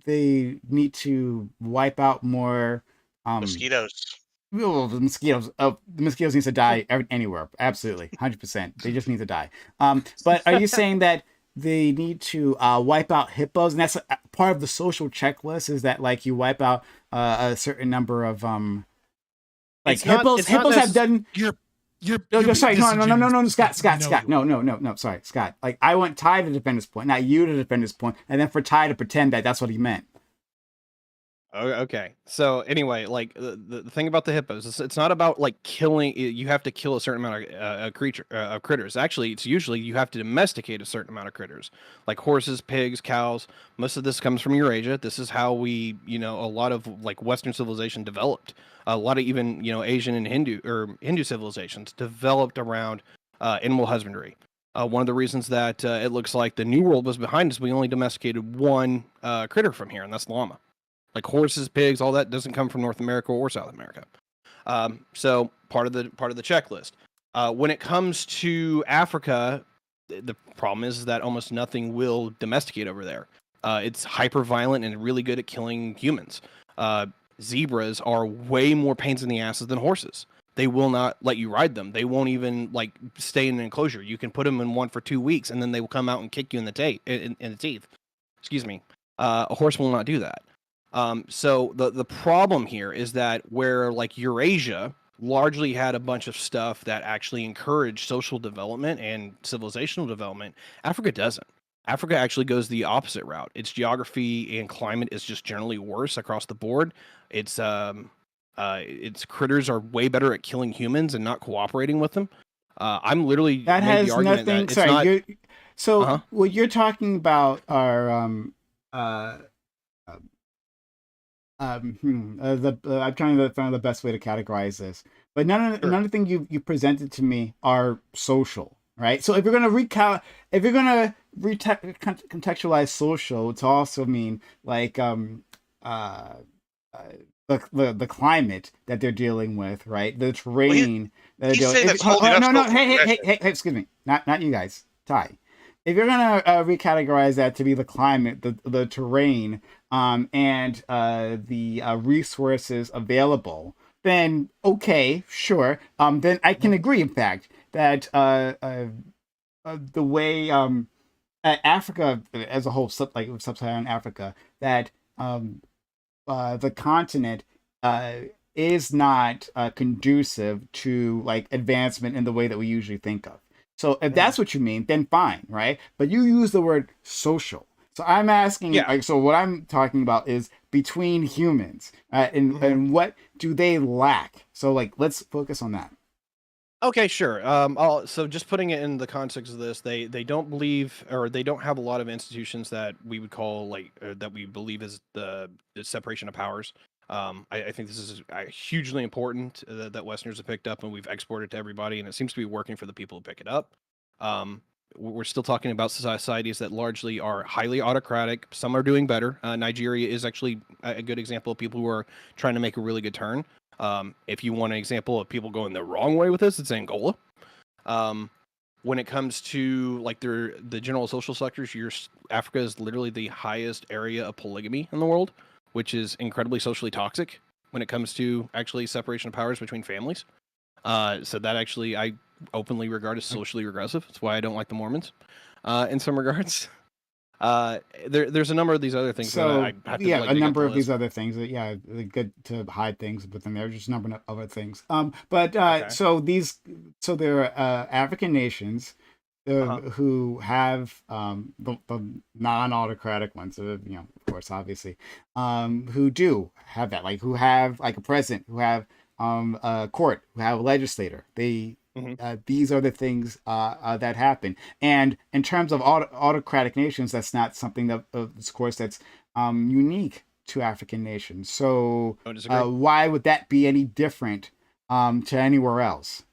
they need to wipe out more Mosquitoes. Well, the mosquitoes. The mosquitoes needs to die anywhere. Absolutely, 100%. They just need to die. But are you saying that they need to wipe out hippos, and that's part of the social checklist? Is that like you wipe out a certain number of like hippos? Hippos have done. Sorry, no, Scott. No, sorry, Scott. Like I want Ty to defend his point, not you to defend his point, and then for Ty to pretend that that's what he meant. Okay. So anyway, like the thing about the hippos, it's not about like killing. You have to kill a certain amount of critters. Actually, it's usually you have to domesticate a certain amount of critters, like horses, pigs, cows. Most of this comes from Eurasia. This is how we, a lot of like Western civilization developed. A lot of even Asian and Hindu civilizations developed around animal husbandry. One of the reasons that it looks like the New World was behind us, we only domesticated one critter from here, and that's the llama. Like horses, pigs, all that doesn't come from North America or South America. So part of the checklist. When it comes to Africa, the problem is that almost nothing will domesticate over there. It's hyper violent and really good at killing humans. Zebras are way more pains in the asses than horses. They will not let you ride them. They won't even like stay in an enclosure. You can put them in one for 2 weeks, and then they will come out and kick you in the teeth. Excuse me. A horse will not do that. So the problem here is that where like Eurasia largely had a bunch of stuff that actually encouraged social development and civilizational development, Africa doesn't. Africa actually goes the opposite route. Its geography and climate is just generally worse across the board. Its critters are way better at killing humans and not cooperating with them. I'm literally that has the nothing. that sorry, not, what you're talking about are I'm trying to find the best way to categorize this, but none of the things you presented to me are social, right? So if you're gonna contextualize social to also mean like the climate that they're dealing with, right? The terrain that they're he's dealing. saying that's holding us No, to hey, excuse me, not you guys, Ty. If you're gonna recategorize that to be the climate, the terrain, and the resources available, then okay, sure. Then I can agree, in fact, that the way Africa as a whole, like sub-Saharan Africa, that the continent uh, is not conducive to like advancement in the way that we usually think of. So if that's what you mean, then fine, right? But you use the word social. So I'm asking, Yeah. like, so what I'm talking about is between humans, and what do they lack? So like, let's focus on that. Okay, sure. So just putting it in the context of this, they don't believe, or they don't have a lot of institutions that we would call like that we believe is the separation of powers. I think this is hugely important that Westerners have picked up and we've exported to everybody, and it seems to be working for the people who pick it up. We're still talking about societies that largely are highly autocratic. Some are doing better. Nigeria is actually a good example of people who are trying to make a really good turn. If you want an example of people going the wrong way with this, it's Angola. When it comes to like the general social sectors, Africa is literally the highest area of polygamy in the world, which is incredibly socially toxic when it comes to actually separation of powers between families. So that actually I openly regard as socially regressive. That's why I don't like the Mormons in some regards. There's a number of these other things that So I have to yeah, like a dig up number the of these list. other things that yeah, they're good to hide things, but then there's just a number of other things. Okay. So there are African nations Uh-huh. who have the non-autocratic ones, of course, obviously, who do have that, like who have like a president, who have a court, who have a legislator. Hmm. These are the things that happen. And in terms of autocratic nations, that's not something that, of course, that's unique to African nations. So Don't disagree. why would that be any different to anywhere else?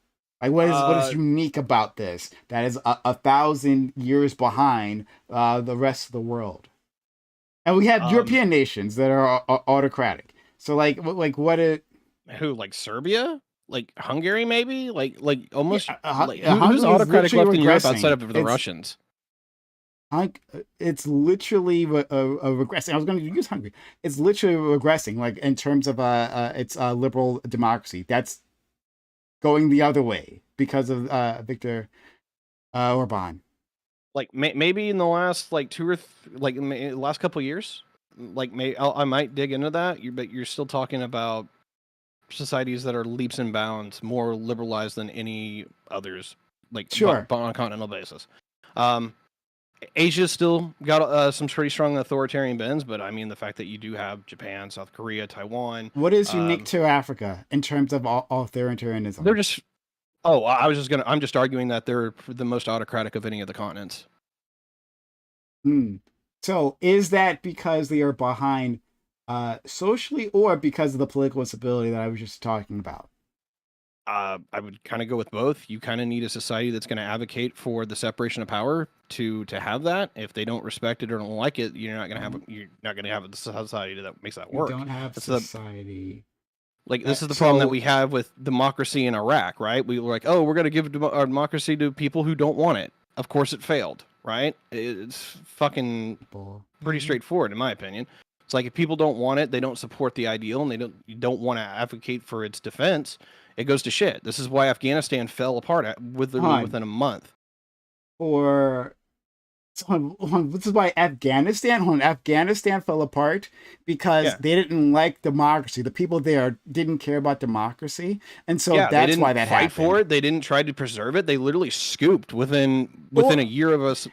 Like, what is Uh, unique about this that is 1,000 years behind the rest of the world? And we have um, European nations that are autocratic. So, like what it? who like Serbia, like Hungary, maybe like Yeah, almost like who's Hungary is autocratic literally left in Europe outside regressing. of the Russians? It's literally regressing. I was going to use Hungary. It's literally regressing, like in terms of its liberal democracy. That's going the other way because of Victor Orban. Like maybe in the last like last couple of years, like I might dig into that. But you're still talking about societies that are leaps and bounds more liberalized than any others, like Sure. on a continental basis. Um, Asia's still got some pretty strong authoritarian bends, but I mean the fact that you do have Japan, South Korea, Taiwan, What is unique to Africa in terms of authoritarianism? they're just. Oh, I'm just arguing that they're the most autocratic of any of the continents. Hmm. So is that because they are behind socially, or because of the political instability that I was just talking about? I would kind of go with both. You kind of need a society that's going to advocate for the separation of power to have that. If they don't respect it or don't like it, you're not going to have a society that makes that We work. don't have That's society. this is the problem that we have with democracy in Iraq, right? We were like, oh, we're going to give our democracy to people who don't want it. Of course, it failed, right? It's fucking pretty straightforward, in my opinion. It's like if people don't want it, they don't support the ideal, and you don't want to advocate for its defense. It goes to shit. This is why Afghanistan fell apart within a month. Or this is why Afghanistan fell apart because they didn't like democracy. The people there didn't care about democracy, and so that's why that fight happened. for it. They didn't try to preserve it. They literally scooped within a year of us,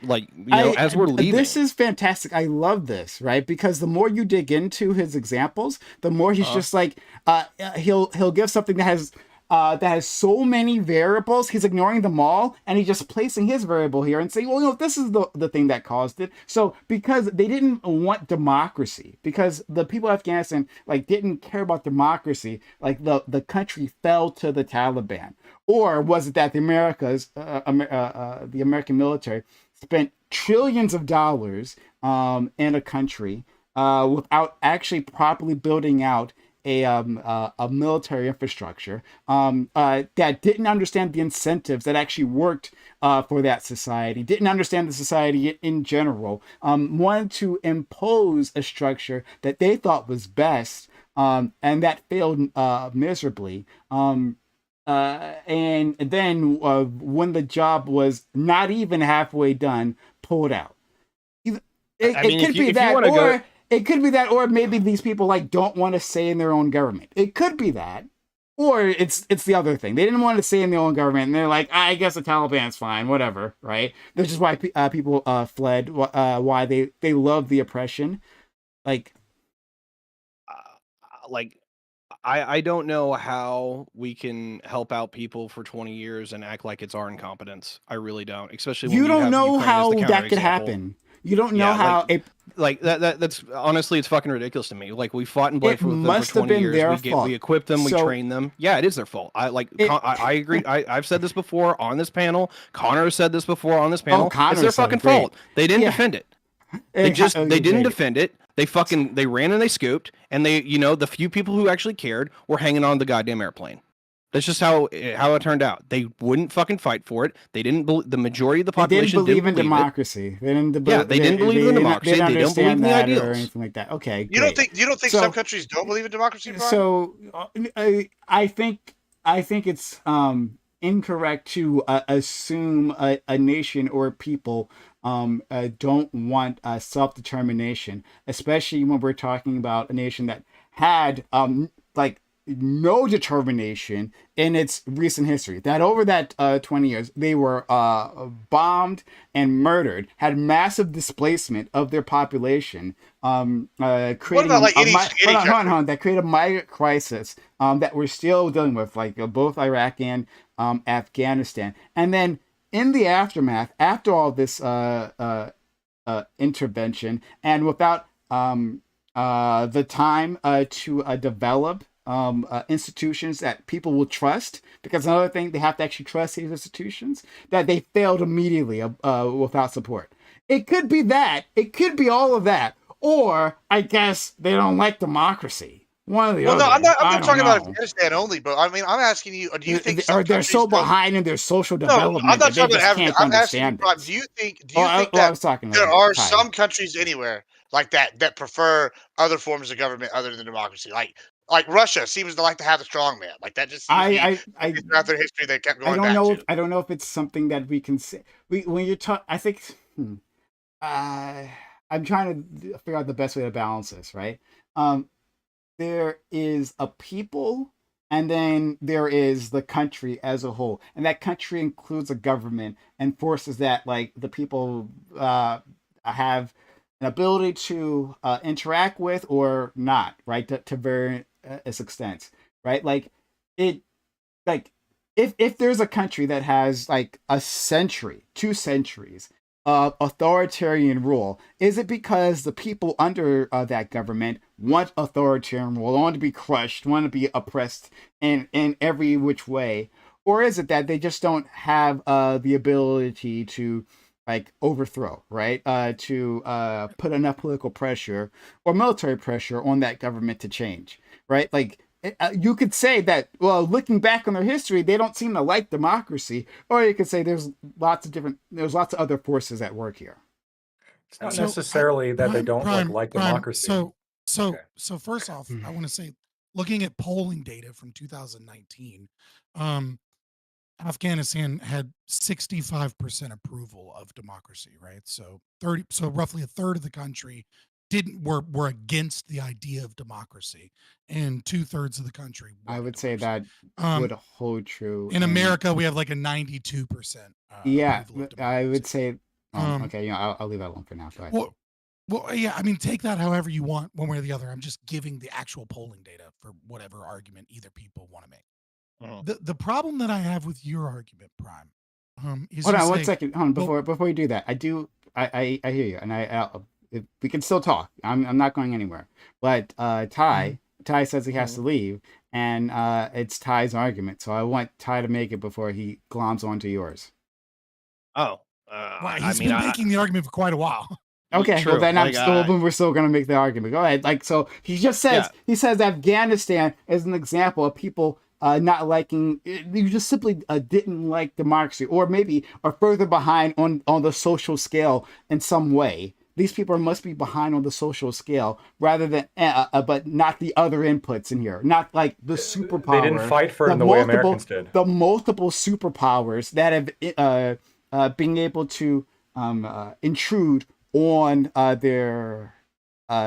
as we're leaving. This is fantastic. I love this, right? Because the more you dig into his examples, the more he's just like he'll give something that has so many variables, he's ignoring them all, and he's just placing his variable here and saying, well, this is the thing that caused it. So because they didn't want democracy, because the people of Afghanistan didn't care about democracy, the country fell to the Taliban. Or was it that the American military spent trillions of dollars in a country without actually properly building out a military infrastructure, that didn't understand the incentives that actually worked for that society, didn't understand the society in general, wanted to impose a structure that they thought was best, and that failed miserably. And then when the job was not even halfway done, pulled out. I mean, It could be if you that, want to go, or it could be that, or maybe these people like don't want to say in their own government. It could be that, or it's the other thing. They didn't want to say in their own government, and they're like, I guess the Taliban's fine, whatever, right? This is why people fled. Why they love the oppression, like like I don't know how we can help out people for 20 years and act like it's our incompetence. I really don't, especially when you you don't have know Ukraine as the how that could counterexample. happen. You don't know Yeah, how that's honestly, it's fucking ridiculous to me. Like, we fought and bled it with them for must have 20 been years. their We fault. equip them, we So train them. Yeah, it is their fault. it, I agree. I've said this before on this panel. Connor has said this before on this panel. Connor It's their said it, fucking great. fault. They didn't Yeah. defend it. They didn't great. defend it. They ran and they scooped, and the few people who actually cared were hanging on the goddamn airplane. That's just how it turned out. They wouldn't fucking fight for it. They didn't. The majority of the They population didn't believe in believe democracy. They didn't. They didn't believe in democracy. They They didn't don't believe in understand the that or ideals. anything like that. Okay, You don't think So- some countries don't believe in democracy, Brian? So I think it's incorrect to assume a nation or people don't want self-determination, especially when we're talking about a nation that had like no determination in its recent history. That over that 20 years, they were bombed and murdered, had massive displacement of their population, creating What about like any hold country? on, that created a migrant crisis that we're still dealing with, like both Iraq and Afghanistan. And then in the aftermath, after all this intervention, and without the time to develop institutions that people will trust, because another thing, they have to actually trust these institutions, that they failed immediately without support. It could be that. It could be all of that. Or, I guess, they don't like democracy. One of the Well, other. no, I'm not I don't talking about know. Afghanistan only, but I mean, I'm asking you, do you think some Or they're countries so don't- behind in their social No, development I'm not that they talking just about can't Africa. I'm asking you, understand Brian, this. do you think I that was talking there about are Ty. some countries anywhere like that prefer other forms of government other than democracy? Like Russia seems to like to have the strong man. Like that just seems to be throughout their history they kept going back to. I don't know if it's something that we can say. When you're talking, I think I'm trying to figure out the best way to balance this, right? There is a people, and then there is the country as a whole, and that country includes a government and forces that like the people have an ability to interact with or not, right? To various extents, right? Like it, like if there's a country that has like a century, 2 centuries of authoritarian rule, is it because the people under that government want authoritarian rule, want to be crushed, want to be oppressed in every which way? Or is it that they just don't have the ability to like overthrow, right? To put enough political pressure or military pressure on that government to change, right? Like you could say that, well, looking back on their history, they don't seem to like democracy, or you could say there's lots of other forces at work here. It's not necessarily that they don't like democracy. So first off, I want to say, looking at polling data from 2019, Afghanistan had 65% approval of democracy, right? So roughly a third of the country were against the idea of democracy, and 2/3 of the country. I would say that would hold true in America. We have like a 92%. Yeah, I would say. Okay, I'll leave that alone for now. Go ahead. Well, yeah. I mean, take that however you want, one way or the other. I'm just giving the actual polling data for whatever argument either people want to make. The problem that I have with your argument, Prime, is hold on 1 second. Hold on, before you do that, I hear you, and we can still talk. I'm not going anywhere. But Ty says he has to leave, and it's Ty's argument. So I want Ty to make it before he gloms onto yours. Oh, he's been making the argument for quite a while. Okay, True. well then Like, we're still gonna make the argument. Go ahead. Like, so he just says he says Afghanistan is an example of people not liking. You just simply didn't like democracy, or maybe are further behind on the social scale in some way. These people must be behind on the social scale rather than, but not the other inputs in here. Not like the superpower. They didn't fight for it in the way Americans did. The multiple superpowers that have being able to intrude on their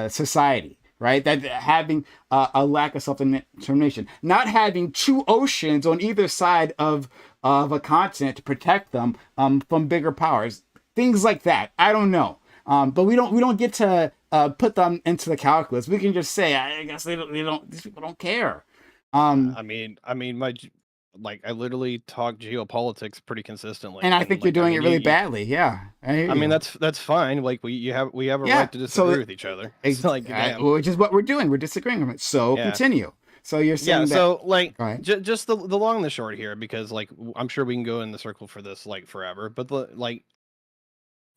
society, right? That having a lack of self-determination, not having two oceans on either side of a continent to protect them from bigger powers, things like that. I don't know, but we don't get to put them into the calculus. We can just say, I guess they don't. These people don't care. I mean, I literally talk geopolitics pretty consistently, and I think you're doing it really badly. Yeah, I mean that's fine. Like we have a right to disagree with each other. It's like which is what we're doing. We're disagreeing on it. So continue. So you're saying so like just the long and the short here, because like I'm sure we can go in the circle for this like forever, but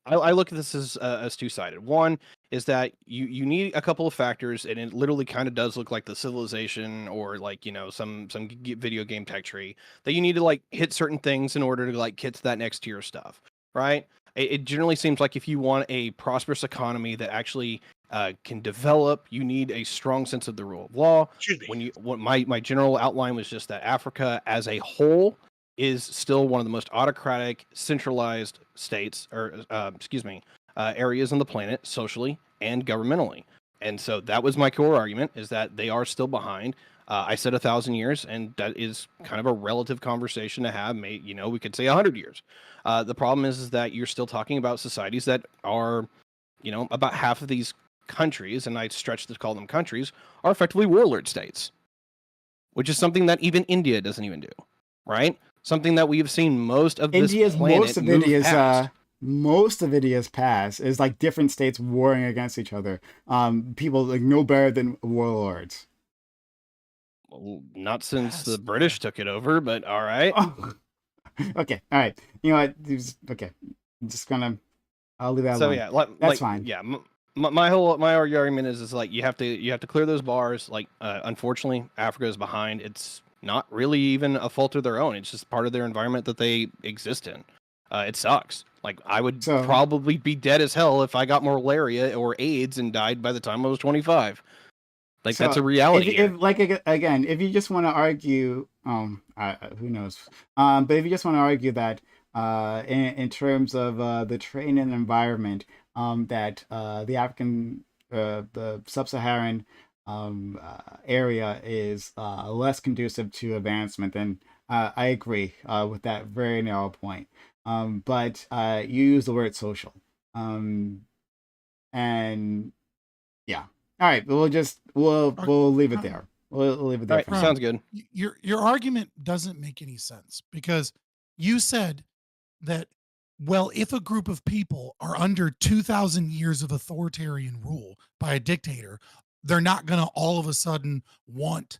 I look at this as two-sided. One is that you need a couple of factors, and it literally kind of does look like the civilization or like, you know, some video game tech tree, that you need to like hit certain things in order to like get to that next tier stuff, right? It generally seems like if you want a prosperous economy that actually can develop, you need a strong sense of the rule of law. My general outline was just that Africa as a whole is still one of the most autocratic, centralized states, or areas on the planet, socially and governmentally. And so that was my core argument, is that they are still behind. I said 1,000 years, and that is kind of a relative conversation to have. We could say 100 years. The problem is that you're still talking about societies that are, about half of these countries, and I stretch to call them countries, are effectively warlord states, which is something that even India doesn't even do, right? Something that we have seen most of this planet most of India's past is like different states warring against each other. People like no better than warlords. Well, not since the British took it over, but all right. Okay, all right. You know what? Okay, I'm just gonna. I'll leave that alone. So yeah, that's fine. Yeah, my argument is like you have to clear those bars. Like, unfortunately, Africa is behind. It's not really even a fault of their own. It's just part of their environment that they exist in. It sucks. Like, I would probably be dead as hell if I got malaria or AIDS and died by the time I was 25. Like, that's a reality. If you just want to argue, who knows? But if you just want to argue that, in terms of the terrain and environment, that the African, the sub-Saharan area is less conducive to advancement, then I agree with that very narrow point. But you use the word social, and yeah. All right, we'll leave it there. We'll leave it there. Right, sounds good. Your argument doesn't make any sense, because you said that, well, if a group of people are under 2,000 years of authoritarian rule by a dictator, they're not going to all of a sudden want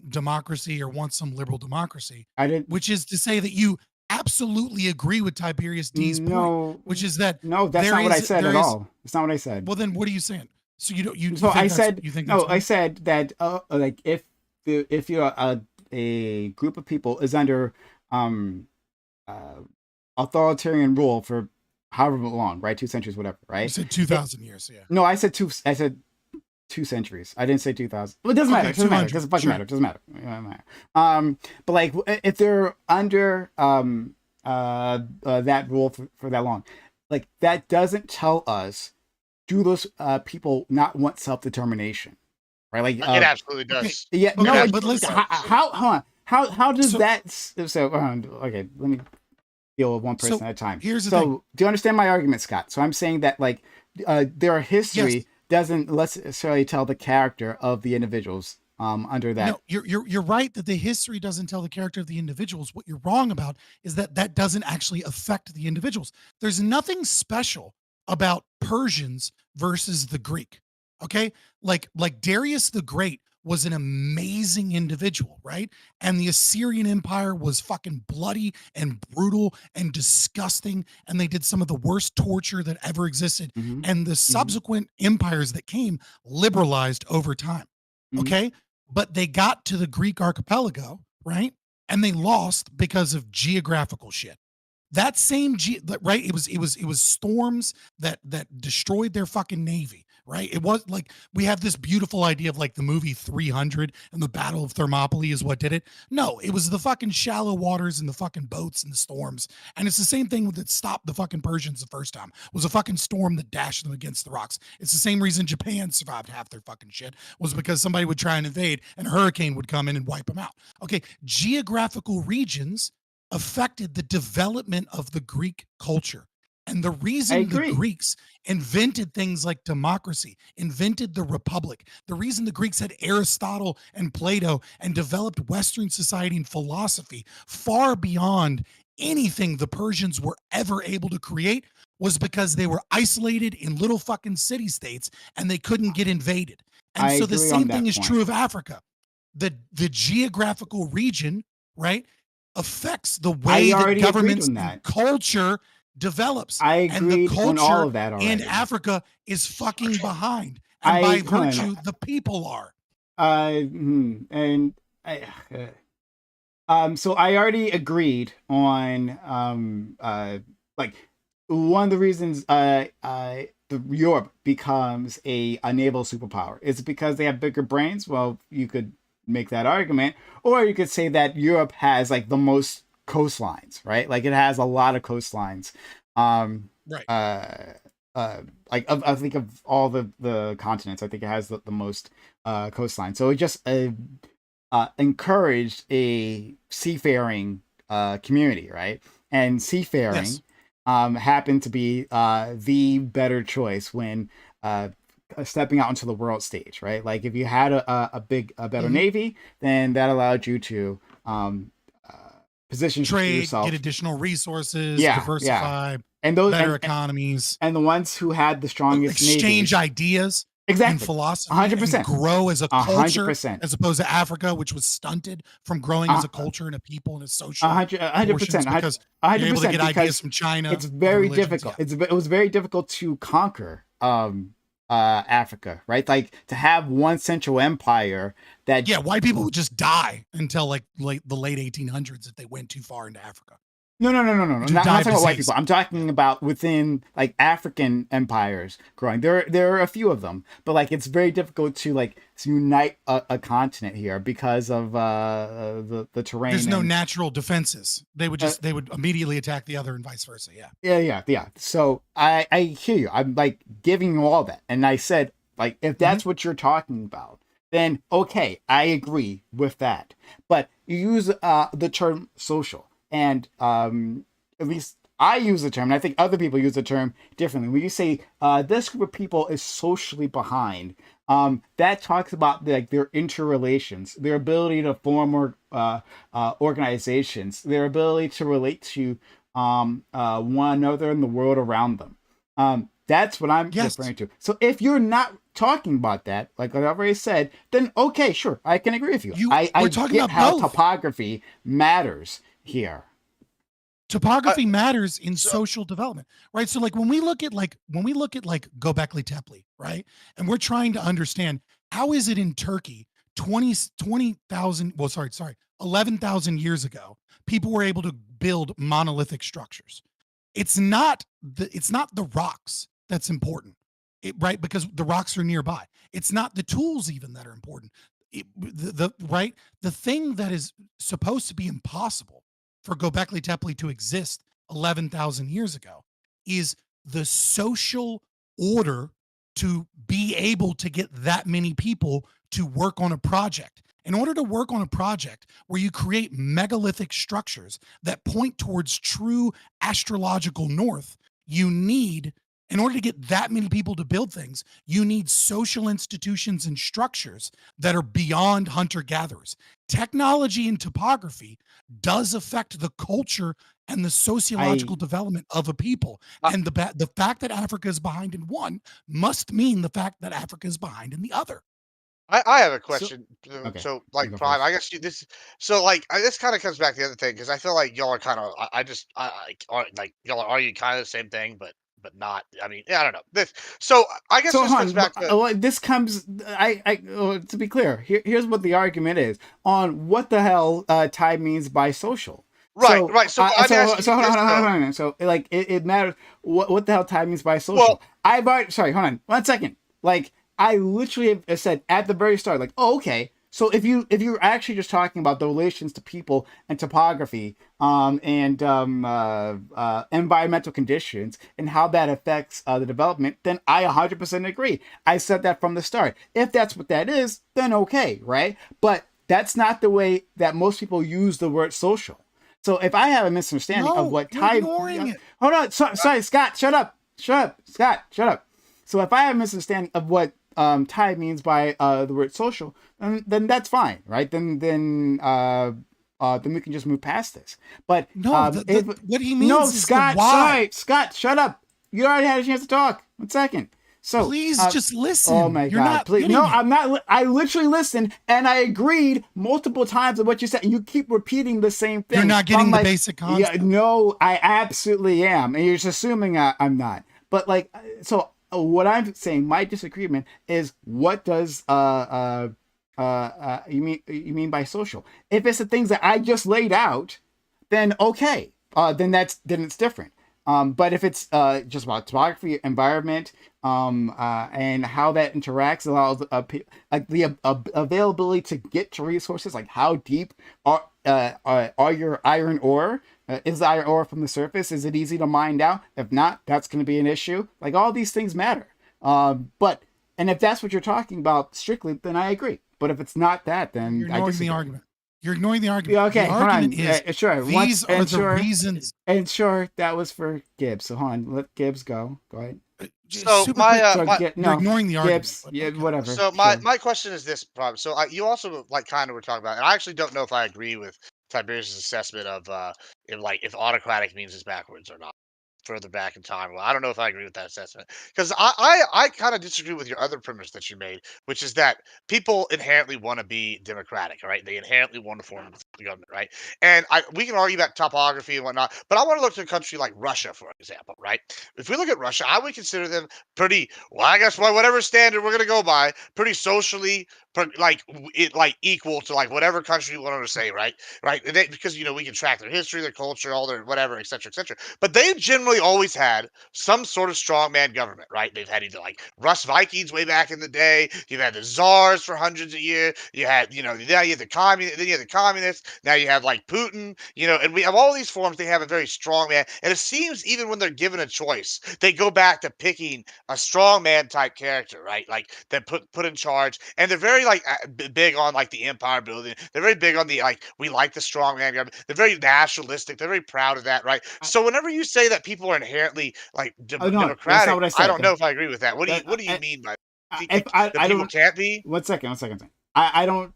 democracy or want some liberal democracy. Which is to say that you absolutely agree with Tiberius D's point, which is that that's not what I said at all. It's not what I said. Well, then what are you saying? So I said that like if you're a group of people is under authoritarian rule for however long, right? 2 centuries, whatever, right? You said 2,000 years, yeah. No, I said 2 centuries. I didn't say 2,000. Well, it doesn't matter. It doesn't matter. It doesn't fucking matter. It doesn't matter. But like if they're under that rule for that long, like that doesn't tell us, do those people not want self-determination, right? Like it absolutely does. Yeah, no, but listen, how does that? So okay, let me deal with one person at a time. Here's the thing. Do you understand my argument, Scott? So I'm saying that like their history doesn't necessarily tell the character of the individuals under that. No, you're right that the history doesn't tell the character of the individuals. What you're wrong about is that doesn't actually affect the individuals. There's nothing special about Persians versus the Greek. Okay? Like Darius the Great was an amazing individual, right? And the Assyrian Empire was fucking bloody and brutal and disgusting. And they did some of the worst torture that ever existed. Mhm. And the subsequent empires that came liberalized over time. Mhm. Okay. But they got to the Greek archipelago, right? And they lost because of geographical shit. That same right, it was storms that destroyed their fucking navy, right? It was like we have this beautiful idea of like the movie 300 and the Battle of Thermopylae is what did it. No, it was the fucking shallow waters and the fucking boats and the storms. And it's the same thing that stopped the fucking Persians the first time. It was a fucking storm that dashed them against the rocks. It's the same reason Japan survived half their fucking shit, was because somebody would try and invade and a hurricane would come in and wipe them out. Okay, geographical regions affected the development of the Greek culture. And the reason the Greeks invented things like democracy, invented the republic, the reason the Greeks had Aristotle and Plato and developed Western society and philosophy far beyond anything the Persians were ever able to create was because they were isolated in little fucking city states and they couldn't get invaded. And so the same thing is true of Africa. The geographical region, right, affects the way that governments and culture develops. I agree, and the culture on all of that already. in Africa is fucking behind. And by virtue, the people are. So I already agreed on like one of the reasons Europe becomes a naval superpower is because they have bigger brains. Well, you could make that argument, or you could say that Europe has like the most coastlines, right? Like it has a lot of coastlines. Right. Like I think of all the continents, I think it has the most coastline. So it just encouraged a seafaring community, right? And seafaring happened to be the better choice when stepping out into the world stage, right? Like if you had a better navy, then that allowed you to position trade, yourself, get additional resources, diversify, and those better economies, and the ones who had the strongest exchange ideas, and philosophy, 100%, and grow as a culture, 100%. As opposed to Africa, which was stunted from growing as a culture and a people and a social. 100%, because 100%, you're able to get ideas from China. It's very difficult. It was very difficult to conquer Africa, right? Like to have one central empire that white people would just die until like the late 1800s if they went too far into Africa. No. I'm not talking about white people. I'm talking about within like African empires growing. There are a few of them, but like it's very difficult to like unite a continent here because of the terrain. There's no natural defenses. They would they would immediately attack the other and vice versa. Yeah. So I hear you. I'm like giving you all that, and I said like if that's what you're talking about, then okay, I agree with that. But you use the term social. And at least I use the term, and I think other people use the term differently. When you say this group of people is socially behind, that talks about like their interrelations, their ability to form organizations, their ability to relate to one another and the world around them. That's what I'm referring to. So if you're not talking about that, like I've already said, then okay, sure, I can agree with you. We're talking about how both. Topography matters here. Topography matters in social development, right? So like when we look at like Göbekli Tepe, right? And we're trying to understand how is it in Turkey 11,000 years ago, people were able to build monolithic structures. It's not the rocks that's important, right? Because the rocks are nearby. It's not the tools even that are important. The thing that is supposed to be impossible for Göbekli Tepe to exist 11,000 years ago is the social order to be able to get that many people to work on a project. In order to work on a project where you create megalithic structures that point towards true astrological north, you need, in order to get that many people to build things, you need social institutions and structures that are beyond hunter-gatherers. Technology and topography does affect the culture and the sociological development of a people. And the fact that Africa is behind in one must mean the fact that Africa is behind in the other. I have a question. Okay, So, you like, go Prime, first. I guess this. So, like, this kind of comes back to the other thing because I feel like y'all are kind of. Like y'all are you kind of the same thing, but not. I mean, yeah, I don't know this. So, I guess So, this comes hon, back to this comes. To be clear, here's what the argument is on what the hell Ty means by social. right, So, right. So, I'm asking you hold this on, hold though. on, hold on. So, like, it matters what the hell Ty means by Well, social. Sorry, hold on, 1 second. Like, I literally have said at the very start, like, oh, okay. So if you're actually just talking about the relations to people and topography, and environmental conditions and how that affects the development, then I 100% agree. I said that from the start. If that's what that is, then okay, right? But that's not the way that most people use the word social. So if I have a misunderstanding of No, what you're time, ignoring it. hold on, sorry, Scott, shut up, Scott, shut up. So if I have a misunderstanding of what Ty means by the word social, then that's fine, right? Then we can just move past this. But No, if what he no, means is the Scott, why. sorry, Scott, shut up. You already had a chance to talk. 1 second. So, Please just oh listen. my You're God, not please, getting no, it. I'm not. I literally listened and I agreed multiple times with what you said, and you keep repeating the same thing. You're not So I'm getting the like, basic yeah, concept. no, I absolutely am, and you're just assuming I'm not. But like, so what I'm saying, my disagreement is what does you mean by social? If it's the things that I just laid out, then okay, then it's different. But if it's just about topography, environment, and how that interacts, allows like the availability to get to resources, like how deep are your iron ore? Is the iron ore from the surface? Is it easy to mine out? If not, that's going to be an issue. Like all these things matter. But and if that's what you're talking about strictly, then I agree. But if it's not that, then You're I ignoring the disagree. argument. You're ignoring the argument. Yeah, The okay, hold argument on. is Sure. these are the reasons. And sure, that was for Gibbs. So hold on, let Gibbs go. Go ahead. Just so super my quick. uh, So my get You're no ignoring the argument. Gibbs. But Yeah, okay. whatever. so my Sure. my question is this, problem. So you also like kind of were talking about, and I actually don't know if I agree with Tiberius' assessment of if autocratic means it's backwards or not. Further back in time. Well, I don't know if I agree with that assessment because I kind of disagree with your other premise that you made, which is that people inherently want to be democratic, right? They inherently want to form the government, right? And we can argue about topography and whatnot, but I want to look to a country like Russia, for example, right? If we look at Russia, I would consider them pretty well. I guess whatever standard we're gonna go by, pretty socially, like equal to like whatever country you want to say, right? Right? Because we can track their history, their culture, all their whatever, etc., etc. But they've generally always had some sort of strongman government, right? They've had either like Rus Vikings way back in the day. You've had the czars for hundreds of years. You had, now you have then you have the communists. Now you have like Putin, and we have all these forms. They have a very strong man, and it seems even when they're given a choice, they go back to picking a strong man type character, right? Like that put in charge, and they're very like big on like the empire building. They're very big on the like we like the strong man government. They're very nationalistic. They're very proud of that, right? So whenever you say that people are inherently like Oh no, that's not democratic, what I I don't know said. if I agree with that. What do you That, what do you mean by if that I people don't. can't be? 1 second. 1 second. I don't.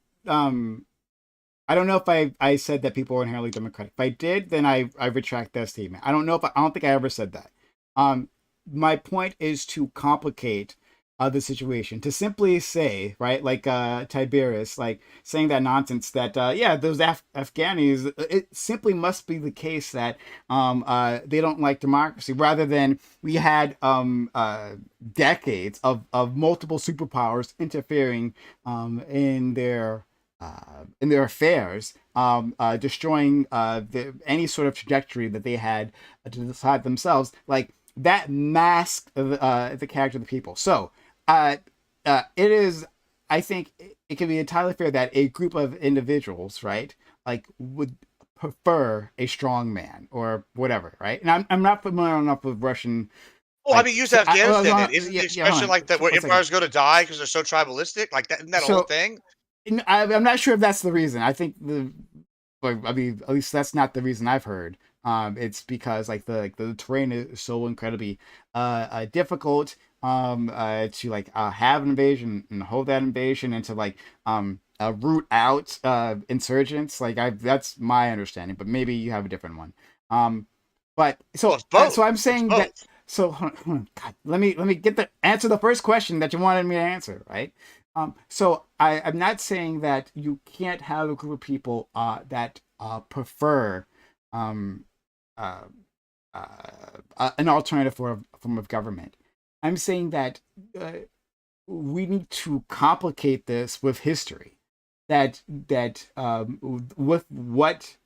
I don't know if I said that people are inherently democratic. If I did, then I retract that statement. I don't think I ever said that. Um, my point is to complicate the situation. To simply say, right, like Tiberius, like saying that nonsense that yeah, those Afghanis, it simply must be the case that they don't like democracy, rather than we had decades of multiple superpowers interfering in their affairs, destroying any sort of trajectory that they had to decide themselves. Like that masked the character of the people. So it is. I think it can be entirely fair that a group of individuals, right, like would prefer a strong man or whatever, right? And I'm not familiar enough with Russian. Well, I Like, mean, use so Afghanistan then. Isn't the yeah, hold expression on, like that where 1 second. empires go to die because they're so tribalistic? Like that, isn't that a whole So thing? I'm not sure if that's the reason. I think I mean, at least that's not the reason I've heard. It's because the terrain is so incredibly difficult to have an invasion and hold that invasion and to root out insurgents. That's my understanding, but maybe you have a different one. But Well, so it's both. so I'm It's saying that. both. So hold on, God, let me get the answer the first question that you wanted me to answer, right? So I'm not saying that you can't have a group of people that prefer um, uh, an alternative form of government. I'm saying that uh, we need to complicate this with history. That with what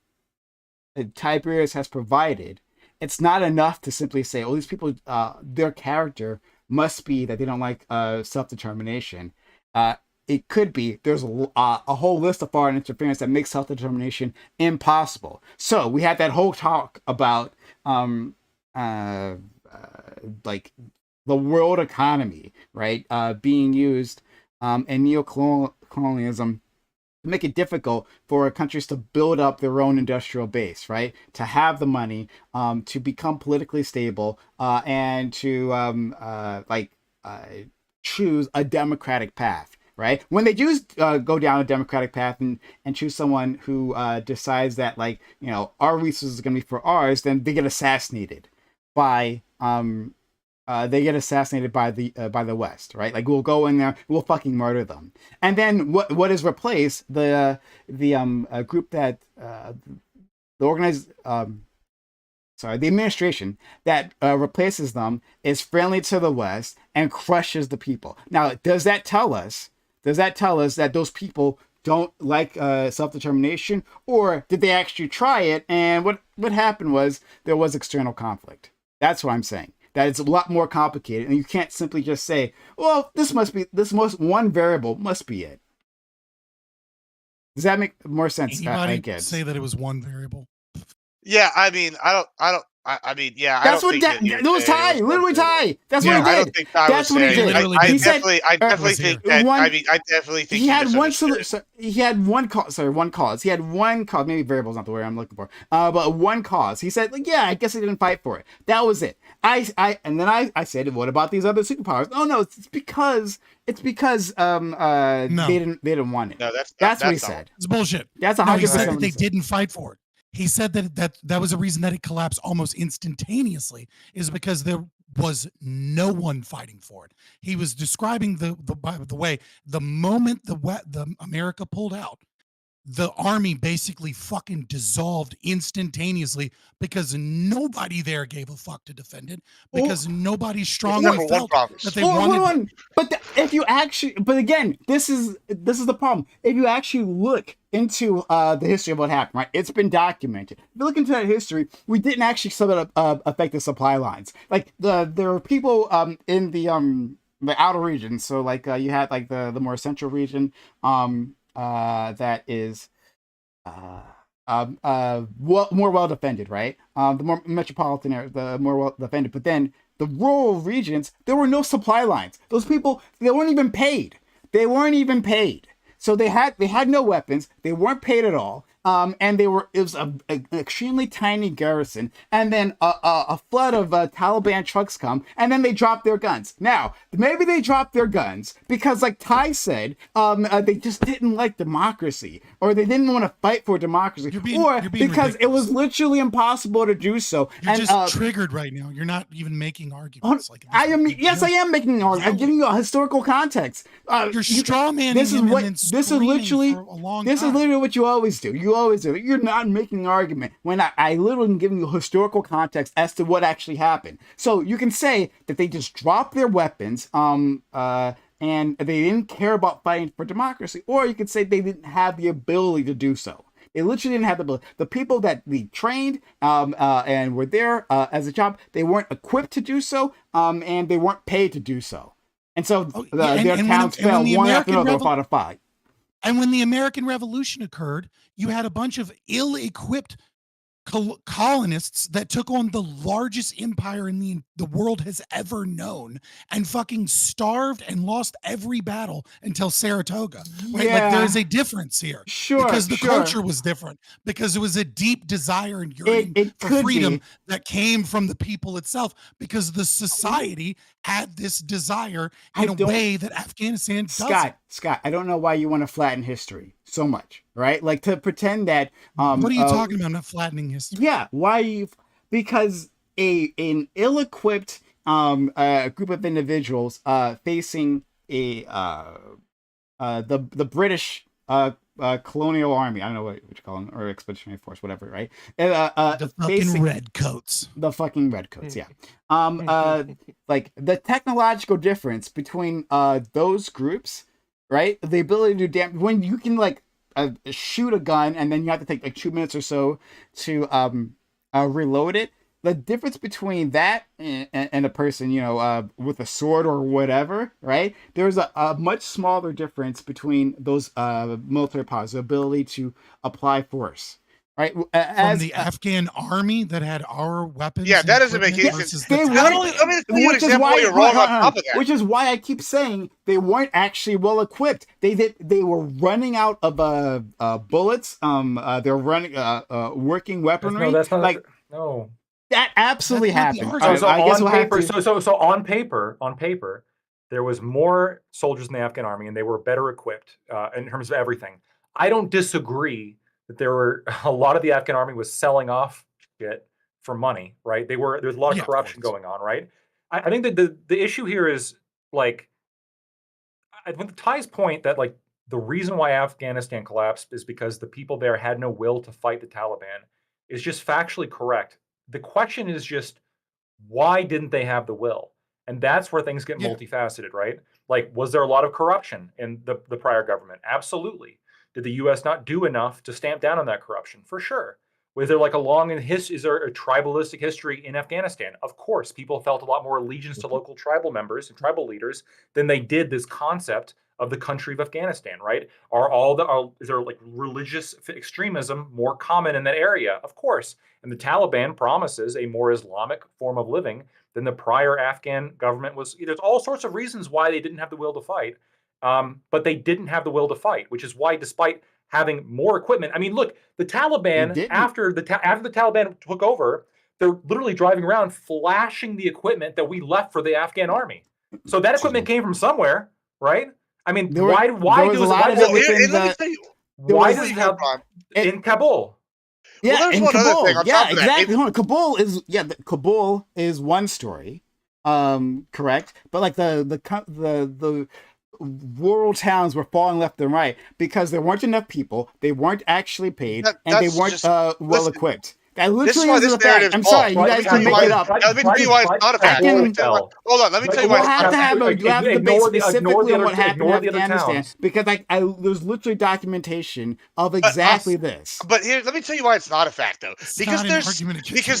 Tiberius has provided, it's not enough to simply say, "Oh, these people, their character must be that they don't like self determination." Uh, it could be there's a whole list of foreign interference that makes self determination impossible. So we had that whole talk about um, uh, like the world economy, right, being used in neocolonialism to make it difficult for countries to build up their own industrial base, right? To have the money, to become politically stable, and to uh, choose a democratic path, right? When they do go down a democratic path and choose someone who decides that, like, our resources are going to be for ours, then they get assassinated by by the West, right? Like, we'll go in there, we'll fucking murder them, and then what is replaced? The group that the organized the administration that replaces them is friendly to the West and crushes the people. Now, does that tell us? Does that tell us that those people don't like self-determination, or did they actually try it? And what happened was there was external conflict. That's what I'm saying. That it's a lot more complicated, and you can't simply just say, "Well, one variable must be it." Does that make more sense? Anybody say that it was one variable? Yeah, I mean, I mean, yeah, that's I don't what think that was Ty, literally Ty. That's what he did. I don't think Ty that's was what he saying. did. I he definitely, said, I definitely think that. I mean, I definitely think he had one misunderstood. he had one cause. Sorry, one cause. He had one cause. Maybe variable is not the word I'm looking for. But one cause. He said, like, yeah, I guess he didn't fight for it. That was it. And then I said, what about these other superpowers? Oh no, it's because No. they didn't want it. No, that's what he said. It's bullshit. That's 100%. He 100%. said that they didn't fight for it. He said that was a reason that it collapsed almost instantaneously, is because there was no one fighting for it. He was describing the way the moment the America pulled out, the army basically fucking dissolved instantaneously because nobody there gave a fuck to defend it, because nobody strongly felt that they wanted. But again, this is the problem. If you actually look into the history of what happened, right? It's been documented. If you look into that history, we didn't actually affect the supply lines. Like there were people in the outer regions. So like you had like the more central region that is more well defended, right? The more metropolitan area, the more well defended. But then the rural regions, there were no supply lines. Those people, they weren't even paid. So they had no weapons. They weren't paid at all. And it was an extremely tiny garrison, and then a flood of Taliban trucks come, and then they drop their guns. Now, maybe they dropped their guns because, like Ty said, they just didn't like democracy, or they didn't want to fight for democracy, or because ridiculous. It was literally impossible to do so. You're just triggered right now. You're not even making arguments. I am making an argument. I'm giving you a historical context. You're straw manning. This is literally what you always do. You're not making an argument when I literally am giving you historical context as to what actually happened. So you can say that they just dropped their weapons, and they didn't care about fighting for democracy, or you could say they didn't have the ability to do so. They literally didn't have the ability. The people that they trained and were there as a job, they weren't equipped to do so, and they weren't paid to do so. And so their towns fell one after another without a fight. And when the American Revolution occurred, you had a bunch of ill-equipped colonists that took on the largest empire in the world has ever known, and fucking starved and lost every battle until Saratoga. Right? Yeah. Like, there is a difference here. Sure. Because the culture was different. Because it was a deep desire and yearning for freedom that came from the people itself. Because the society had this desire in a way that Afghanistan doesn't. Scott, I don't know why you want to flatten history so much, right? Like, to pretend that what are you talking about? Not flattening history. Yeah, why? Because an ill-equipped group of individuals facing a the British colonial army. I don't know what you call them, or expeditionary force, whatever, right? The fucking redcoats. The fucking redcoats, yeah. Like the technological difference between those groups, right? The ability to do damage when you can like shoot a gun and then you have to take like 2 minutes or so to reload it. The difference between that and a person, with a sword or whatever, right? There's a much smaller difference between those military powers, the ability to apply force, right? From the Afghan army that had our weapons. Yeah, that doesn't make any sense. They weren't, which is why you're wrong on top of that. Which is why I keep saying they weren't actually well equipped. They were running out of bullets. They're running working weaponry. That's not like no. That absolutely happened. So on paper, there was more soldiers in the Afghan army, and they were better equipped in terms of everything. I don't disagree that there were a lot of the Afghan army was selling off shit for money, right? There's a lot of corruption going on, right? I think that the issue here is like, with Ty's point that like the reason why Afghanistan collapsed is because the people there had no will to fight the Taliban is just factually correct. The question is just, why didn't they have the will? And that's where things get multifaceted, right? Like, was there a lot of corruption in the prior government? Absolutely. Did the U.S. not do enough to stamp down on that corruption? For sure. Was there like is there a tribalistic history in Afghanistan? Of course, people felt a lot more allegiance to local tribal members and tribal leaders than they did this concept of the country of Afghanistan, right? Is there like religious extremism more common in that area? Of course. And the Taliban promises a more Islamic form of living than the prior Afghan government was. There's all sorts of reasons why they didn't have the will to fight, but they didn't have the will to fight, which is why, despite having more equipment, I mean, look, the Taliban after the Taliban took over, they're literally driving around flashing the equipment that we left for the Afghan army. So that equipment came from somewhere, right? I mean, why does it have in Kabul? Yeah, well, in one Kabul. Other thing on yeah, top of exactly. That. Kabul is one story, correct. But like the rural towns were falling left and right because there weren't enough people. They weren't actually paid, and they weren't well equipped. That literally is a fact. I'm sorry, you guys can make it up. Let me tell you why it's not a fact. Hold on, let me tell you why it's not a fact. You have to debate specifically on what happened in Afghanistan because there's literally documentation of exactly this. But here, let me tell you why it's not a fact, though. Because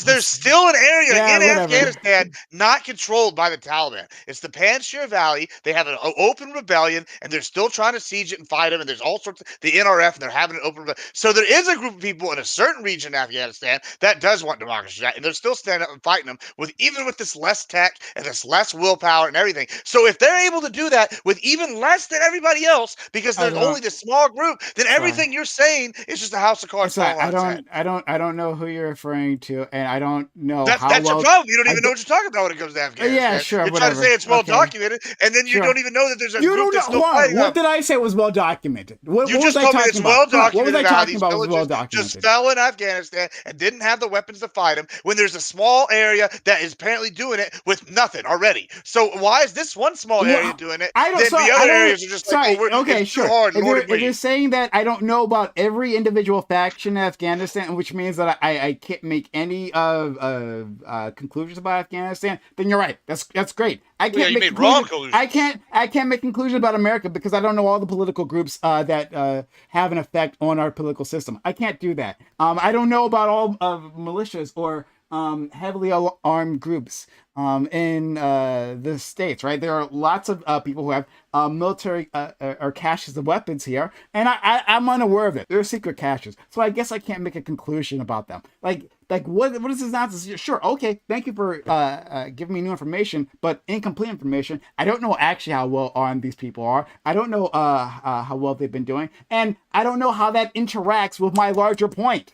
there's still an area in Afghanistan not controlled by the Taliban. It's the Panjshir Valley. They have an open rebellion, and they're still trying to siege it and fight them. And there's all sorts of the NRF, and they're having an open rebellion. So there is a group of people in a certain region in Afghanistan that does want democracy, and they're still standing up and fighting them even with this less tech and this less willpower and everything. So if they're able to do that with even less than everybody else, because there's only this small group, then everything you're saying is just a house of cards. I don't know who you're referring to, and I don't know that's your problem. You don't even know what you're talking about when it comes to Afghanistan. Yeah, sure. You're trying to say it's well documented, and then you don't even know that there's a group that's still fighting. What did I say was well documented? What you was just I told me talking it's about? well documented. What was I talking about? Was well documented. Just fell in Afghanistan and didn't have the weapons to fight them when there's a small area that is apparently doing it with nothing already. So why is this one small area doing it? The other areas are just like, sure. If you're saying that I don't know about every individual faction in Afghanistan, which means that I can't make any conclusions about Afghanistan, then you're right. That's great. I can't make conclusions. I can't make conclusions about America because I don't know all the political groups that have an effect on our political system. I can't do that. I don't know about all of militias or heavily armed groups in the States, right? There are lots of people who have military or caches of weapons here, and I'm unaware of it. They're secret caches, so I guess I can't make a conclusion about them. Like what is this nonsense? Sure, okay, thank you for giving me new information, but incomplete information. I don't know actually how well armed these people are. I don't know how well they've been doing, and I don't know how that interacts with my larger point.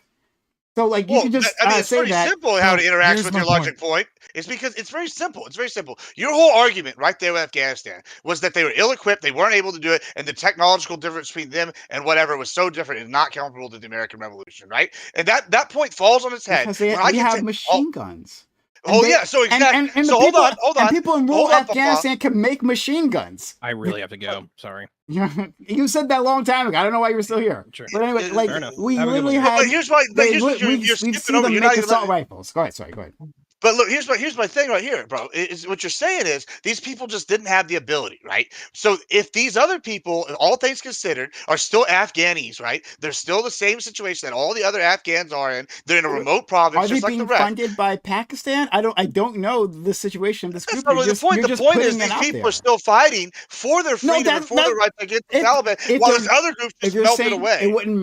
So, like, you can just it's say pretty that. simple how it interacts with your logic point. It's because it's very simple. It's very simple. Your whole argument right there with Afghanistan was that they were ill-equipped, they weren't able to do it, and the technological difference between them and whatever was so different and not comparable to the American Revolution, right? And that point falls on its head. Because they have machine guns. Oh yeah, so exactly. And So the people, hold on. And people in rural Hold on, Afghanistan can make machine guns. I really have to go. Sorry. You said that a long time ago. I don't know why you were still here. Sure. But anyway, like Fair enough. we Have a good literally one, had. But here's what you're we skipping see over. them You're make not even assault rifles. Go ahead. Sorry. Go ahead. But look, here's my thing right here, bro. Is what you're saying is these people just didn't have the ability, right? So if these other people, all things considered, are still Afghanis, right? They're still the same situation that all the other Afghans are in. They're in a remote province, Are they just like the being rest. funded by Pakistan? I don't know the situation of this That's group. not really the point. You're The just point is putting it these out people there. are still fighting for their No, freedom and for their rights against the Taliban, if while they're- this other group if just you're melted saying away. it wouldn't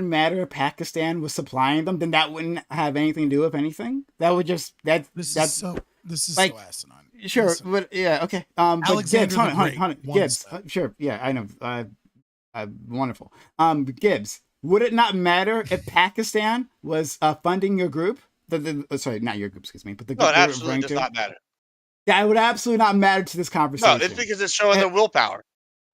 matter if Pakistan was supplying them, then that wouldn't have anything to do with anything. That would just This is so like, asinine. sure, Listen, but yeah, okay. But Alexander Gibbs, the Great Hunt, once Gibbs, said- sure, yeah, I know. Wonderful. Gibbs, would it not matter if Pakistan was funding your group? Sorry, not your group, excuse me, but the No, group it you're absolutely referring does to. not matter. That would absolutely not matter to this No, conversation. it's because it's showing their willpower.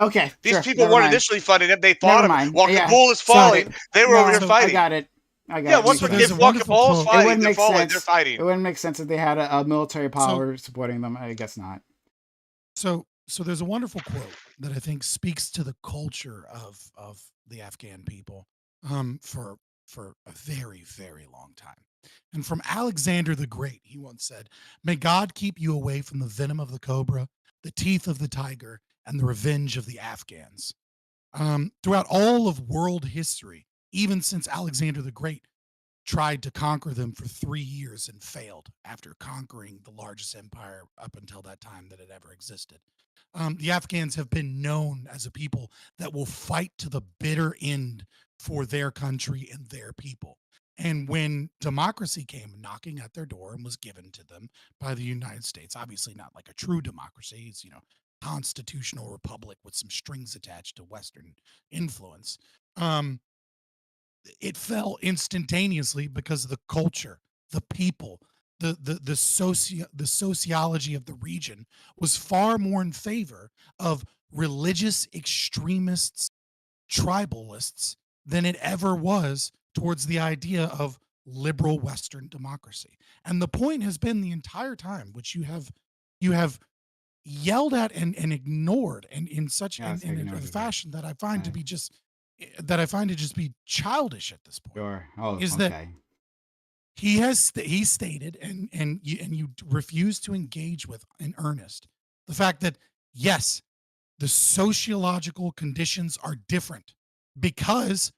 Okay, These sure, people never weren't mind. initially funding it. They Never fought him mind. while Yeah, Kabul is got falling. it. They were over here No, fighting. I got it. Yeah, once So if there's a while wonderful Kabul is quote- It fighting, wouldn't they're make falling. sense. They're fighting. It wouldn't make sense if they had a military power supporting them. I guess not. So there's a wonderful quote that I think speaks to the culture of the Afghan people for a very, very long time. And from Alexander the Great, he once said, "May God keep you away from the venom of the cobra, the teeth of the tiger, and the revenge of the Afghans." Throughout all of world history, even since Alexander the Great tried to conquer them for 3 years and failed after conquering the largest empire up until that time that had ever existed. The Afghans have been known as a people that will fight to the bitter end for their country and their people. And when democracy came knocking at their door and was given to them by the United States, obviously not like a true democracy, it's, constitutional republic with some strings attached to Western influence. It fell instantaneously because of the culture, the people, the sociology of the region was far more in favor of religious extremists, tribalists than it ever was towards the idea of liberal Western democracy. And the point has been the entire time, which you have yelled at and ignored, and in such Yeah, it's ignored a as well. fashion that I find to Right. be just be childish at this point. Sure. Oh, Is okay. that he stated and you refuse to engage with in earnest the fact that yes, the sociological conditions are different because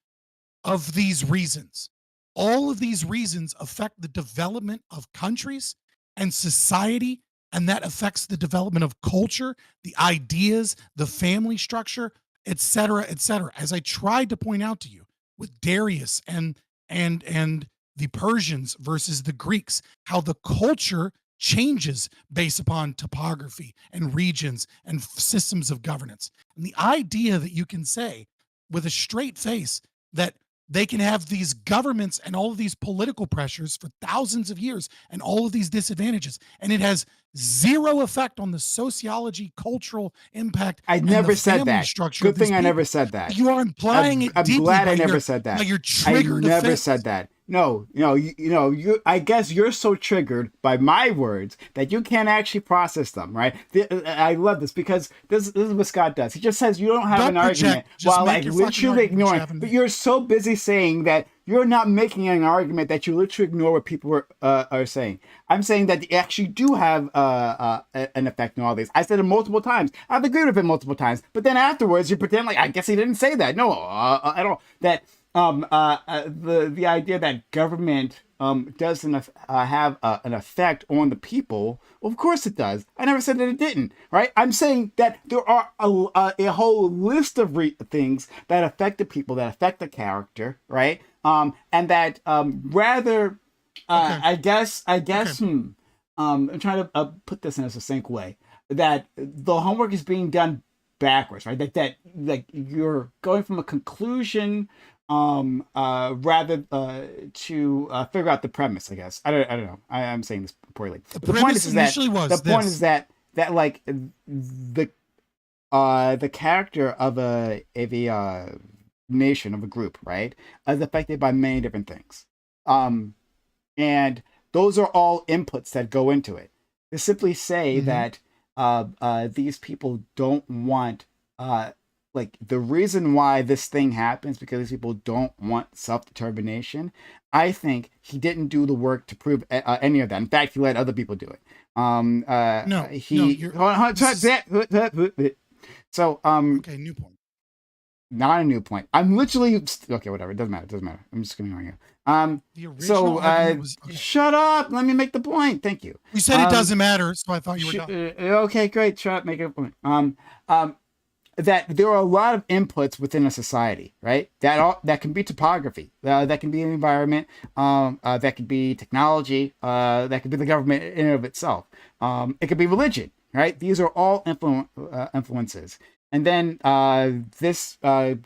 of these reasons. All of these reasons affect the development of countries and society, and that affects the development of culture, the ideas, the family structure, et cetera, et cetera. As I tried to point out to you with Darius and the Persians versus the Greeks, how the culture changes based upon topography and regions and systems of governance. And the idea that you can say with a straight face that they can have these governments and all of these political pressures for thousands of years and all of these disadvantages, and it has zero effect on the sociology, cultural impact. I and never the said family that. structure Good of these thing I never people. said that. You are implying I'm deeply glad by I never your- said that. by your I triggered never offense. said that. No, you. I guess you're so triggered by my words that you can't actually process them, right? I love this because this is what Scott does. He just says you don't have Don't an project, argument just while make like your fucking literally argument, which you ignoring. haven't But made. you're so busy saying that you're not making an argument that you literally ignore what people are saying. I'm saying that they actually do have an effect on all these. I said it multiple times. I've agreed with it multiple times. But then afterwards, you pretend like I guess he didn't say that. No, at all. That the idea that government doesn't have an effect on the people. Well, of course it does. I never said that it didn't, right? I'm saying that there are a whole list of things that affect the people, that affect the character, right? And that rather, Okay. I guess, Okay. I'm trying to put this in a succinct way, that the homework is being done backwards, right? That like you're going from a conclusion rather to figure out the premise. I guess I don't know. I'm saying this poorly. The But premise initially the was point this. is that like the character of a nation, of a group, right, is affected by many different things. And those are all inputs that go into it. To simply say that these people don't want like the reason why this thing happens because these people don't want self-determination. I think he didn't do the work to prove any of that. In fact, he let other people do it. So okay, new point. Not a new point. I'm literally okay. Whatever. It doesn't matter. I'm just gonna ignore you. The original argument was, okay. Shut up. Let me make the point. Thank you. You said it doesn't matter, so I thought you were done. Okay, great. Shut up. Make a point. That there are a lot of inputs within a society, right? That can be topography, that can be an environment, that could be technology, that could be the government in and of itself. It could be religion, right? These are all influences. And then this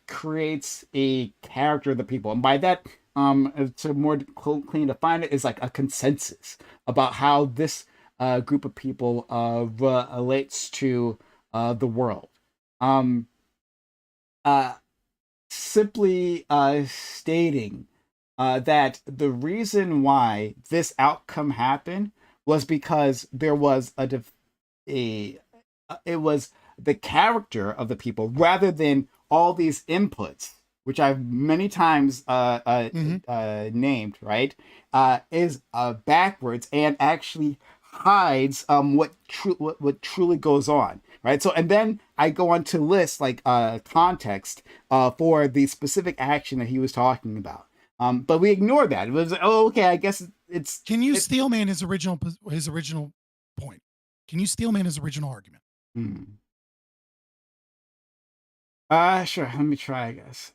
creates a character of the people. And by that, to more clean define it, is like a consensus about how this group of people relates to the world. Simply stating that the reason why this outcome happened was because there was it was the character of the people rather than all these inputs, which I've many times named, right? Is backwards and actually hides what truly goes on. Right. So, and then I go on to list like context for the specific action that he was talking about. But we ignored that. It was okay. I guess it's. Can you steel man his original point? Can you steel man his original argument? Sure. Let me try. I guess.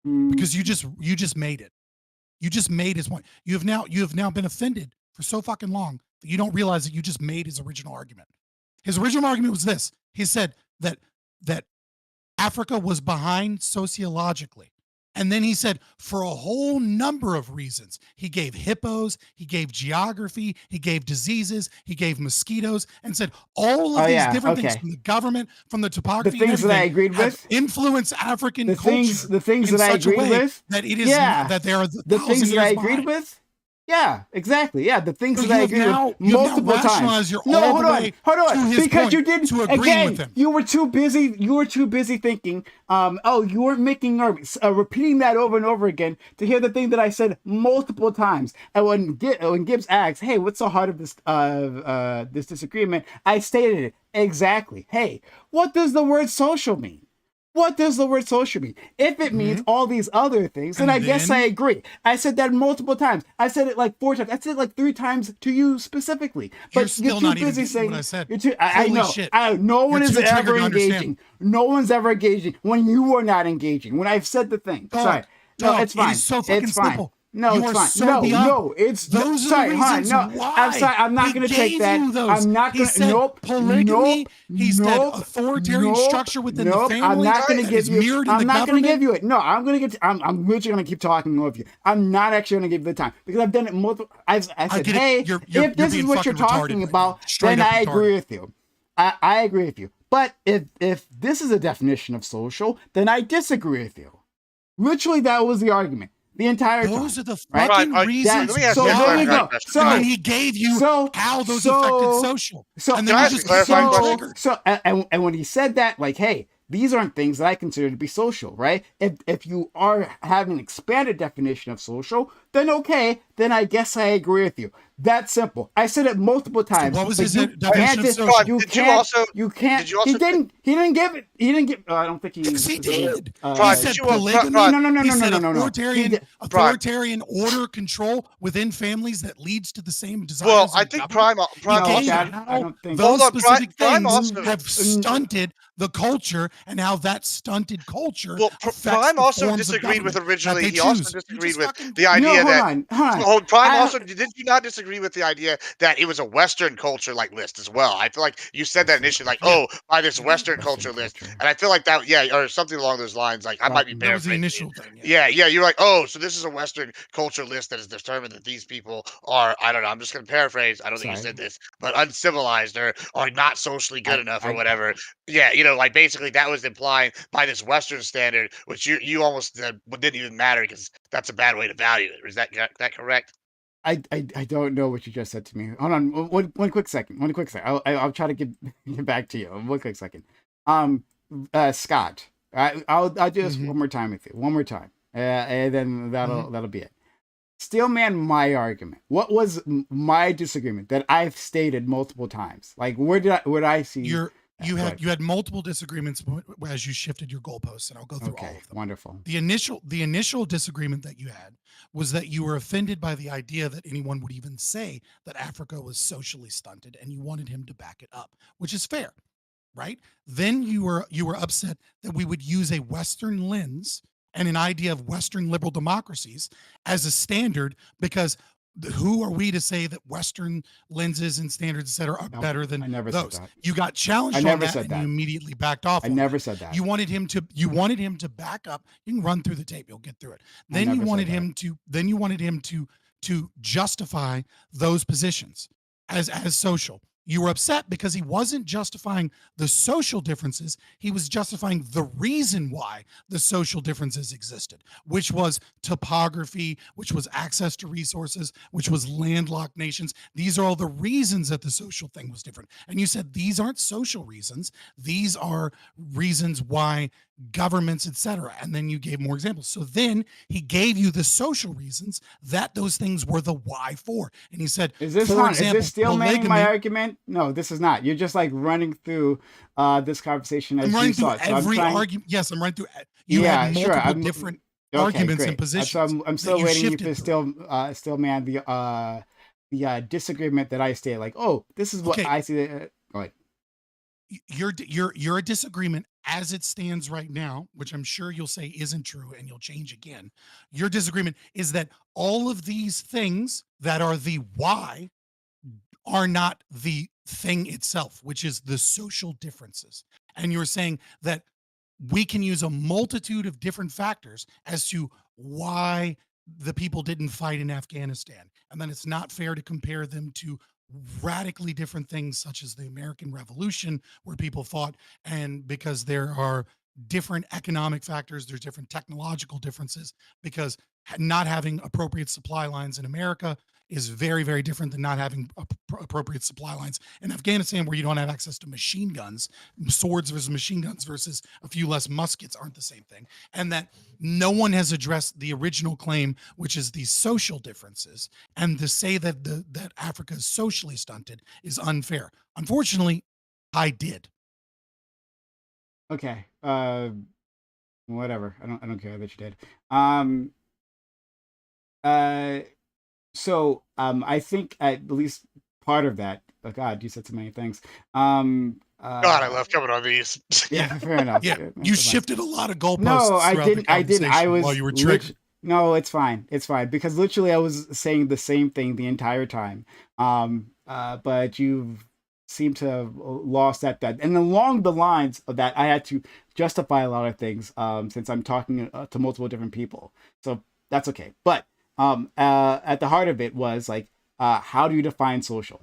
Because you just made it. You just made his point. You have now been offended for so fucking long that you don't realize that you just made his original argument. His original argument was this. He said that Africa was behind sociologically. And then he said for a whole number of reasons. He gave hippos, he gave geography, he gave diseases, he gave mosquitoes, and said all of these different things from the government, from the topography, the things that I agreed with, influence African culture. The things that I agreed with, that it is that there are the things that I agreed with. Yeah, exactly. Yeah, the things that I agree with multiple times. No, hold on. Because you didn't again. You were too busy. You were too busy thinking. You weren't making repeating that over and over again to hear the thing that I said multiple times. And when Gibbs asks, "Hey, what's so hard of this disagreement?" I stated it exactly. Hey, what does the word social mean? What does the word social mean? If it means all these other things, then I guess I agree. I said that multiple times. I said it like 4 times. I said it like 3 times to you specifically. But you're too busy saying. What I said. I know. Shit. No one is ever engaging. No one's ever engaging when you are not engaging. When I've said the thing. Sorry. No, it's fine. It's so fucking simple. No, it's fine. So no, it's those are the reasons why. I'm sorry. I'm not going to take that. I'm not going to. Nope. Polygamy. He said authoritarian structure within the family. I'm not going to give you. I'm not going to give you it. No, I'm going to get. I'm literally going to keep talking over you. I'm not actually going to give you the time because I've done it multiple. I said, hey, if this is what you're talking about, then I agree with you. I agree with you. But if this is a definition of social, then I disagree with you. Literally, that was the argument. The entire time. Those are the fucking reasons. So there we go. So and he gave you how those affected social. So and then you just clarify. And when he said that, like, hey, these aren't things that I consider to be social, right? If you are having an expanded definition of social, then okay, then I guess I agree with you. That's simple. I said it multiple times. So what was his definition of social? You can't. He didn't give it. He didn't give. I don't think he. Yes, he did. He said polygamy. No. Authoritarian order control within families that leads to the same desires. Well, I think Prime I don't think those specific things have stunted the culture and how that stunted culture. Well, Prime also disagreed with originally. He also disagreed with the idea idea that hold on. Hold Prime I, also did you not disagree with the idea that it was a Western culture like list as well? I feel like you said that initially, like, Yeah. oh, by this Western Western culture list, culture. and I feel like that, yeah, or something along those lines. Like I might be That was the paraphrasing it. initial thing. Yeah. Yeah, you're like, oh, so this is a Western culture list that has determined that these people are, I don't know, I'm just gonna paraphrase. I don't think you Sorry. said this, but uncivilized or not socially good enough or I whatever. Yeah, like basically that was implying by this Western standard, which you almost said didn't even matter because that's a bad way to value it. Is that correct? I don't know what you just said to me. Hold on, one quick second. One quick second. I'll try to get back to you. One quick second. Scott, I'll do this Mhm. one more time with you. One more time, and then Mm-hmm. that'll be it. Steelman, my argument. What was my disagreement that I've stated multiple times? Like, where did I see? You Go ahead. had multiple disagreements as you shifted your goalposts, and I'll go through all Okay, of them. wonderful. The initial disagreement that you had was that you were offended by the idea that anyone would even say that Africa was socially stunted, and you wanted him to back it up, which is fair, right? Then you were upset that we would use a Western lens and an idea of Western liberal democracies as a standard because who are we to say that Western lenses and standards, et cetera, are No, better I than never said those? that. You got I challenged on never that, said and that. you immediately backed off. I on never that. said that. You wanted him to back up. You can run through the tape; you'll get through it. Then you never said wanted that. him to justify those positions as social. You were upset because he wasn't justifying the social differences. He was justifying the reason why the social differences existed, which was topography, which was access to resources, which was landlocked nations. These are all the reasons that the social thing was different. And you said these aren't social reasons. These are reasons why governments, etc. And then you gave more examples. So then he gave you the social reasons that those things were the why for. And he said, Is this for is example, this steel manning my polygamy. argument? No, this is not. You're just like running through this conversation I'm as you running through saw it. So I'm every trying. argument. Yes, I'm running through. You had Yeah, sure. multiple different Okay, arguments and great. So positions I'm that still you waiting shifted for through. still man the disagreement that I stated. Like, oh, this is what Okay, I see. Go ahead. you're a disagreement as it stands right now, which I'm sure you'll say isn't true and you'll change again. Your disagreement is that all of these things that are the why are not the thing itself, which is the social differences. And you're saying that we can use a multitude of different factors as to why the people didn't fight in Afghanistan. And then it's not fair to compare them to radically different things, such as the American Revolution, where people fought. And because there are different economic factors, there's different technological differences, because not having appropriate supply lines in America is very, very different than not having appropriate supply lines in Afghanistan, where you don't have access to machine guns. Swords versus machine guns versus a few less muskets aren't the same thing. And that no one has addressed the original claim, which is the social differences. And to say that that Africa is socially stunted is unfair. Unfortunately, I did. Okay. Whatever. I don't care that you did. Um. Uh. I think at least part of that. Oh God, you said so many things. God, I love coming on these. Yeah, fair enough. Yeah, you shifted a lot of goalposts. No, I throughout didn't. The I didn't. I conversation was while you were triggered. No, it's fine. It's fine because literally I was saying the same thing the entire time. But you seem to have lost that, and along the lines of that, I had to justify a lot of things. Since I'm talking to multiple different people, so that's okay. But at the heart of it was like, how do you define social?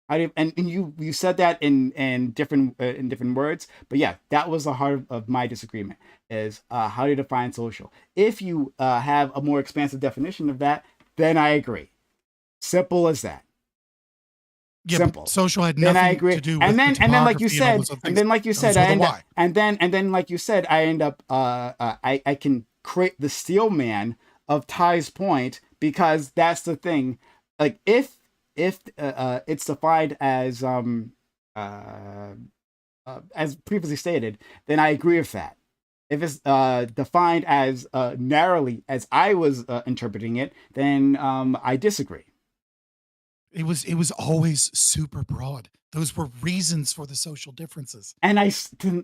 How do you, and you said that in different words, but yeah, that was the heart of my disagreement is how do you define social? If you have a more expansive definition of that, then I agree. Simple as that. Yeah, Simple. but social had Then I nothing agree. to do with And then like you topography and all said, those other and things. then like you said, Those were I the end up, why. and then like you said, I end up I can create the steel man of Ty's point because that's the thing. Like if it's defined as previously stated, then I agree with that. If it's defined as narrowly as I was interpreting it, then I disagree. It was always super broad. Those were reasons for the social differences. And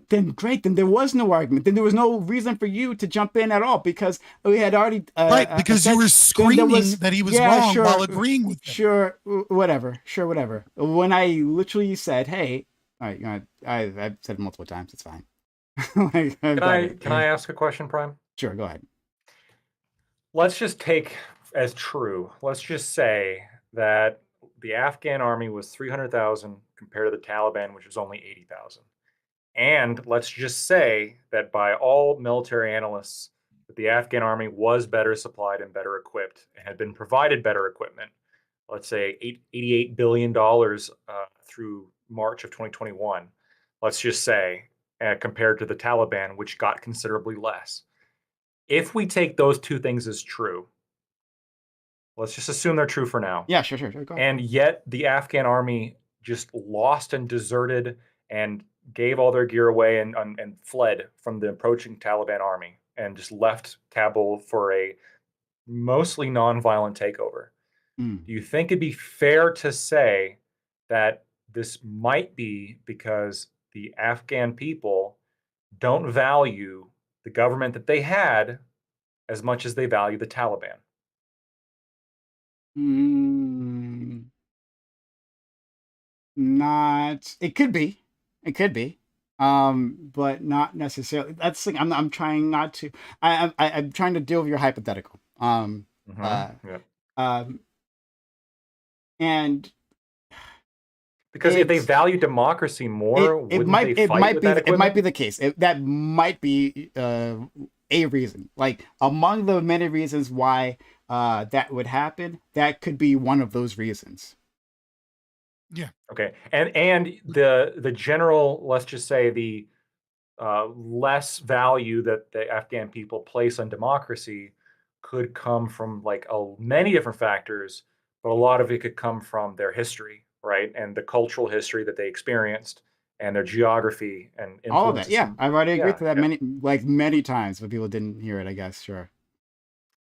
then great. Then there was no argument. Then there was no reason for you to jump in at all because we had already right, because you were screaming that he was wrong while agreeing with him. Sure, whatever. When I literally said, "Hey," all right, I've said it multiple times. It's fine. Can I ask a question, Prime? Sure, go ahead. Let's just take as true. Let's just say that the Afghan army was 300,000 compared to the Taliban, which was only 80,000. And let's just say that by all military analysts, that the Afghan army was better supplied and better equipped and had been provided better equipment. Let's say $88 billion through March of 2021. Let's just say, compared to the Taliban, which got considerably less. If we take those two things as true, let's just assume they're true for now. Yeah, sure. Go ahead. And yet the Afghan army just lost and deserted and gave all their gear away and fled from the approaching Taliban army and just left Kabul for a mostly nonviolent takeover. Mm. Do you think it'd be fair to say that this might be because the Afghan people don't value the government that they had as much as they value the Taliban? Not. It could be. But not necessarily. That's the thing. I'm trying not to. I'm trying to deal with your hypothetical. And because if they value democracy more, it might be the case. That might be a reason. Like among the many reasons why that would happen, that could be one of those reasons. Yeah. Okay. And the general, let's just say the less value that the Afghan people place on democracy could come from like many different factors, but a lot of it could come from their history, right? And the cultural history that they experienced and their geography and influences. All of that. Yeah. I've already agreed to that many times, but people didn't hear it, I guess. Sure.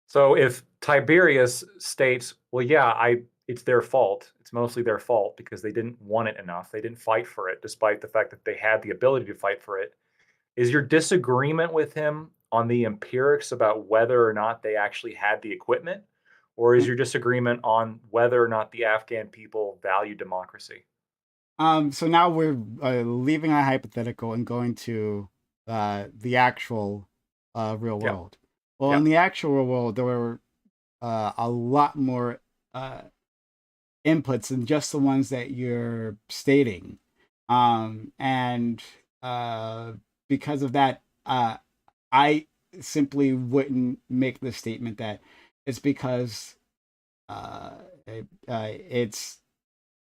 So if Tiberius states, well, yeah, it's their fault. It's mostly their fault because they didn't want it enough. They didn't fight for it, despite the fact that they had the ability to fight for it. Is your disagreement with him on the empirics about whether or not they actually had the equipment? Or is your disagreement on whether or not the Afghan people value democracy? So now we're leaving our hypothetical and going to the actual real world. Well, in the actual world, there were a lot more inputs than just the ones that you're stating. And because of that, I simply wouldn't make the statement that it's because there's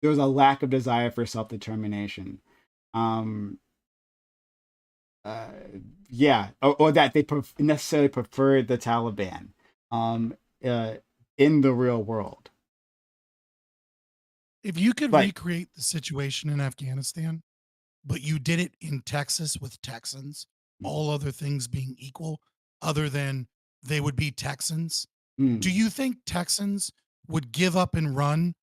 a lack of desire for self-determination. Or that they necessarily preferred the Taliban in the real world. If you could recreate the situation in Afghanistan, but you did it in Texas with Texans, all other things being equal, other than they would be Texans, do you think Texans would give up and run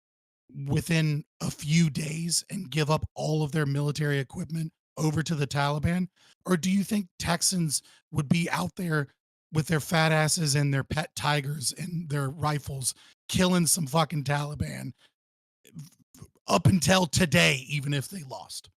within a few days and give up all of their military equipment over to the Taliban? Or do you think Texans would be out there with their fat asses and their pet tigers and their rifles killing some fucking Taliban up until today, even if they lost?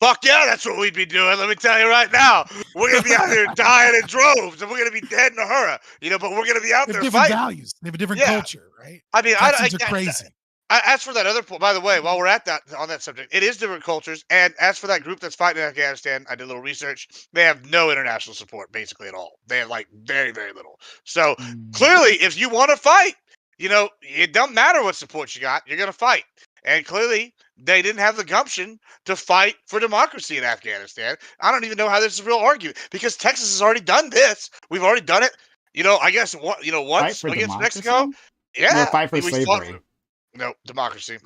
Fuck yeah, that's what we'd be doing. Let me tell you right now. We're going to be out there dying in droves, and we're going to be dead in a hurry. But we're going to be out there different fighting. Values. They have a different culture, right? I mean, Texans are crazy. As for that other point, by the way, while we're at that on that subject, it is different cultures. And as for that group that's fighting in Afghanistan, I did a little research. They have no international support basically at all. They have like very, very little. So clearly, if you want to fight, it don't matter what support you got, you're gonna fight. And clearly, they didn't have the gumption to fight for democracy in Afghanistan. I don't even know how this is a real argument because Texas has already done this. We've already done it. I guess once against democracy? Mexico. Yeah, fight for slavery. No, democracy.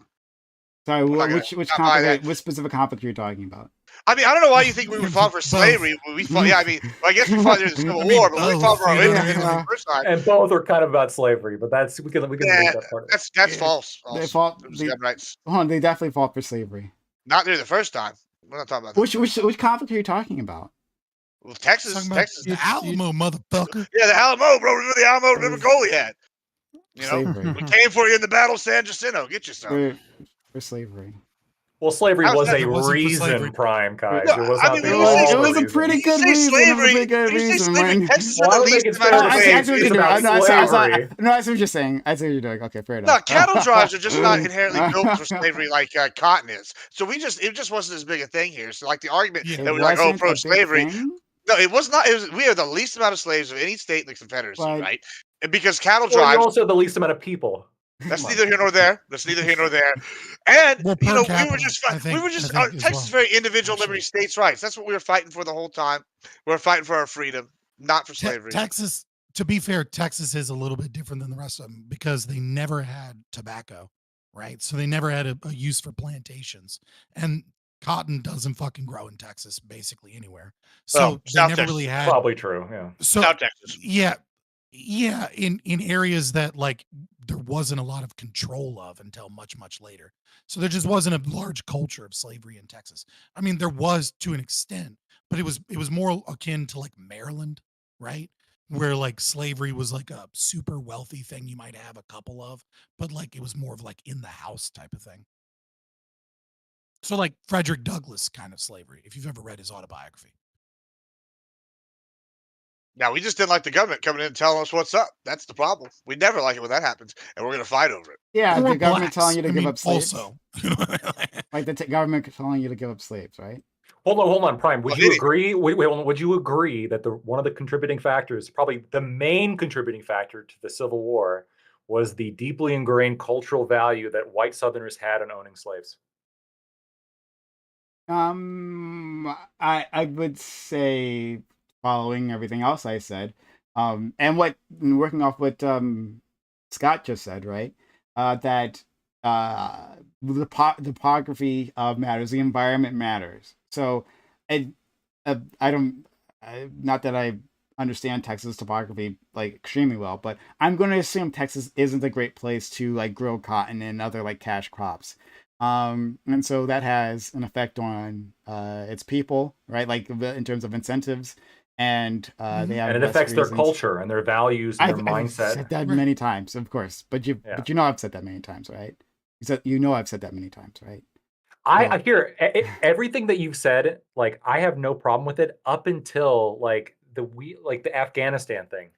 Sorry, which conflict? What specific conflict are you talking about? I mean, I don't know why you think we would fought for slavery. We fought, yeah, I mean, I guess we fought during the Civil War, but we fought for our independence the first time. And both are kind of about slavery, but we can make that part. That's false. They fought. They definitely fought for slavery. Not during the first time. We're not talking about that. Which conflict are you talking about? Well, Texas, the Alamo, motherfucker. Yeah, the Alamo, bro. Remember the Alamo? Remember Goliad? You know, slavery. we came for you in the Battle of San Jacinto. Get yourself. For slavery. Well, slavery was a reason, Prime, guys. No, it was a pretty good reason. Slavery, Texas is the least amount of slavery. No, I see what you're saying. I see what you're doing. Okay, fair enough. No, cattle drives are just not inherently built for slavery like cotton is. So it just wasn't as big a thing here. So like the argument that we're like, oh, pro-slavery. No, it was not. We are the least amount of slaves of any state in the Confederacy, right? And because cattle drives, you're also the least amount of people. That's neither here nor there. And we were just Texas very individual liberty, states' rights. That's what we were fighting for the whole time. We were fighting for our freedom, not for slavery. Texas, to be fair, Texas is a little bit different than the rest of them because they never had tobacco, right? So they never had a use for plantations, and cotton doesn't fucking grow in Texas basically anywhere. So they never really had. Probably true. Yeah. So South Texas. Yeah, in areas that like there wasn't a lot of control of until much later. So there just wasn't a large culture of slavery in Texas. I mean, there was to an extent, but it was more akin to like Maryland, right? Where like slavery was like a super wealthy thing you might have a couple of, but like it was more of like in the house type of thing. So like Frederick Douglass kind of slavery, if you've ever read his autobiography. Now, we just didn't like the government coming in and telling us what's up. That's the problem. We never like it when that happens, and we're going to fight over it. Yeah, the government telling you to give up slaves. Also. Like the government telling you to give up slaves, right? Hold on, Prime. Would you agree? Would you agree that one of the contributing factors, probably the main contributing factor to the Civil War, was the deeply ingrained cultural value that white Southerners had in owning slaves? I would say, following everything else I said, and working off what Scott just said, right? That the topography matters, the environment matters. So, I don't, not that I understand Texas topography like extremely well, but I'm going to assume Texas isn't a great place to like grow cotton and other like cash crops. And so that has an effect on its people, right? Like in terms of incentives. And they have, and it affects their culture and their values and their mindset. I've said that many times, of course, but I've said that many times, right? I've said that many times, right? I hear everything that you've said. Like, I have no problem with it up until like the Afghanistan thing.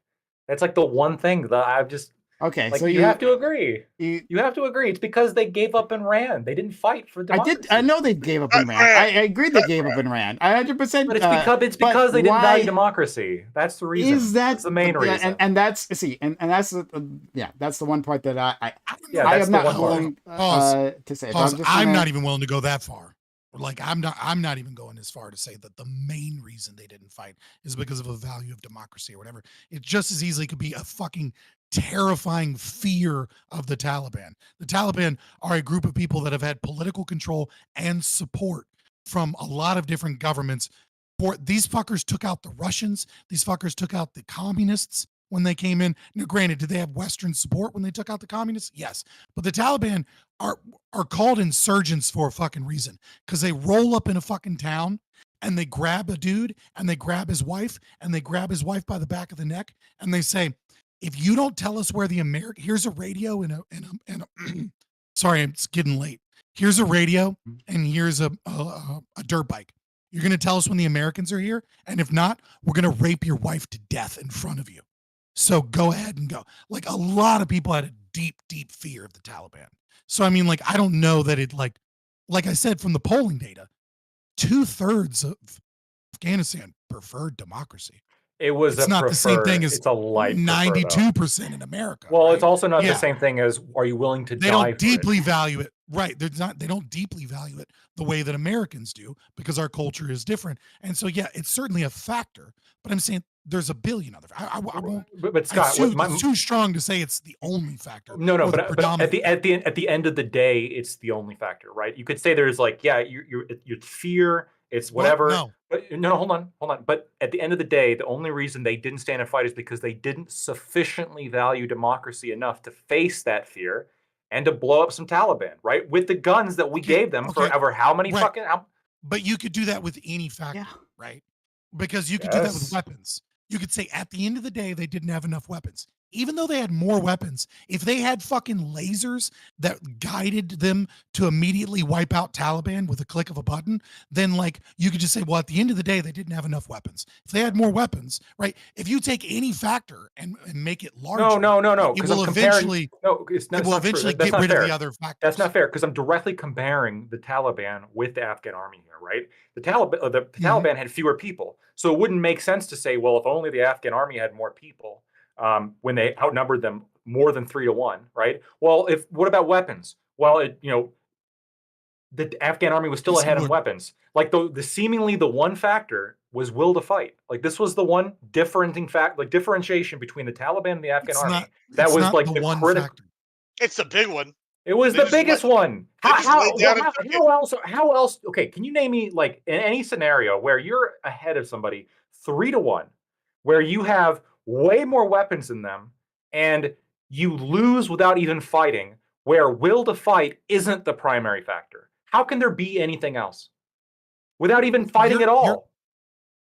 That's like the one thing that I've just. Okay, like, so you have to agree. You have to agree. It's because they gave up and ran. They didn't fight for democracy. I know they gave up and ran. I agree they gave up and ran. 100%. But it's because they didn't value democracy. That's the reason. That's the main reason. And that's that's the one part that I am not willing to say. I'm not even willing to go that far. Like I'm not even going as far to say that the main reason they didn't fight is because of a value of democracy or whatever. It just as easily could be a fucking terrifying fear of the Taliban. The Taliban are a group of people that have had political control and support from a lot of different governments. These fuckers took out the Russians. These fuckers took out the communists when they came in. Now, granted, did they have Western support when they took out the communists? Yes. But the Taliban are called insurgents for a fucking reason, because they roll up in a fucking town and they grab a dude and they grab his wife and they grab his wife by the back of the neck and they say, if you don't tell us where here's a radio and a sorry, it's getting late. Here's a radio and here's a dirt bike. You're going to tell us when the Americans are here. And if not, we're going to rape your wife to death in front of you. So go ahead and go. Like, a lot of people had a deep, deep fear of the Taliban. So, I mean, like, I don't know that it like I said, from the polling data, 2/3 of Afghanistan preferred democracy. It's not the same thing as 92% in America. Well, right? It's also not the same thing as, are you willing to die? They don't deeply value it. Right. They don't deeply value it the way that Americans do, because our culture is different. And so, yeah, it's certainly a factor, but I'm saying there's a billion other. I won't. But Scott, it's too strong to say it's the only factor. No, but at the end of the day, it's the only factor, right? You could say there's like, your fear. It's whatever. No. But no, hold on. But at the end of the day, the only reason they didn't stand and fight is because they didn't sufficiently value democracy enough to face that fear and to blow up some Taliban, right? With the guns that we gave them forever. How many fucking? But you could do that with any factor, right? Because you could do that with weapons. You could say at the end of the day, they didn't have enough weapons. Even though they had more weapons, if they had fucking lasers that guided them to immediately wipe out Taliban with a click of a button, then like you could just say, well, at the end of the day, they didn't have enough weapons. If they had more weapons, right? If you take any factor and make it larger, no, it will eventually get rid of the other factors. That's not fair because I'm directly comparing the Taliban with the Afghan army here, right? The Taliban had fewer people, so it wouldn't make sense to say, well, if only the Afghan army had more people. When they outnumbered them more than 3-1, right? Well, what about weapons? Well, the Afghan army was still ahead in weapons. Like the seemingly the one factor was will to fight. Like this was the one differentiation between the Taliban and the Afghan army. That was like the one critical. It's the big one. It was the biggest one. How else? Okay, can you name me like in any scenario where you're ahead of somebody 3-1, where you have way more weapons than them, and you lose without even fighting, where will to fight isn't the primary factor? How can there be anything else without even fighting at all?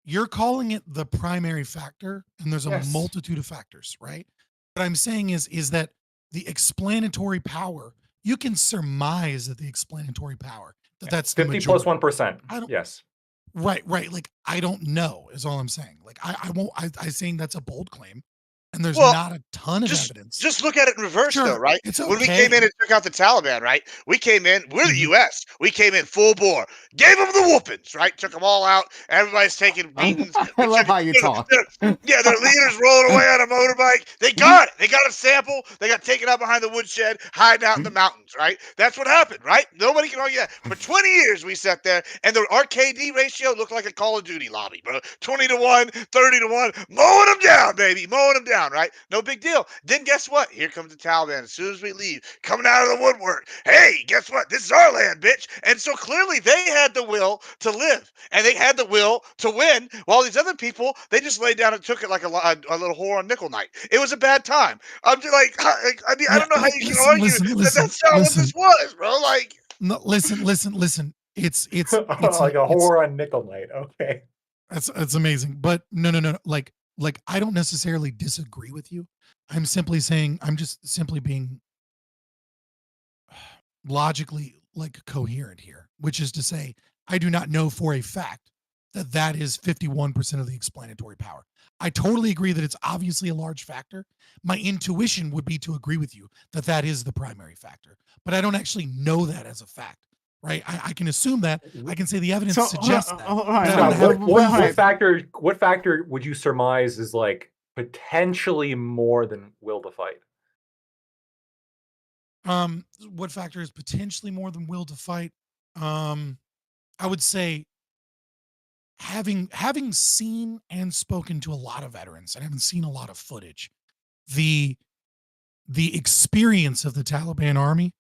You're calling it the primary factor, and there's a multitude of factors, right? What I'm saying is that the explanatory power, you can surmise that the explanatory power, that's 50 plus 1%. Yes. Right. Like, I don't know is all I'm saying. Like, I'm saying that's a bold claim. And there's not a ton of evidence. Just look at it in reverse, though, right? It's okay. When we came in and took out the Taliban, right? We came in, we're the U.S. We came in full bore, gave them the whoopings, right? Took them all out. Everybody's taking beatings. I love how you talk. Their leaders rolling away on a motorbike. They got it. They got a sample. They got taken out behind the woodshed, hiding out in the mountains, right? That's what happened, right? Nobody can argue that. For 20 years, we sat there, and the RKD ratio looked like a Call of Duty lobby, bro. 20-1, 30-1, mowing them down, baby, mowing them down. Right? No big deal. Then guess what? Here comes the Taliban as soon as we leave, coming out of the woodwork. Hey, guess what? This is our land, bitch. And so clearly they had the will to live and they had the will to win, while these other people, they just laid down and took it like a little whore on nickel night. It was a bad time. I'm just like, I mean, I don't know how you can argue that's not what this was, bro. Like, no, listen. It's like a whore on nickel night. Okay. That's amazing. But no. Like, I don't necessarily disagree with you. I'm simply saying, I'm just simply being logically like coherent here, which is to say, I do not know for a fact that is 51% of the explanatory power. I totally agree that it's obviously a large factor. My intuition would be to agree with you that is the primary factor, but I don't actually know that as a fact. Right, I can assume that. I can say the evidence suggests that. What factor would you surmise is like potentially more than will to fight? What factor is potentially more than will to fight? I would say having seen and spoken to a lot of veterans and having seen a lot of footage, the experience of the Taliban army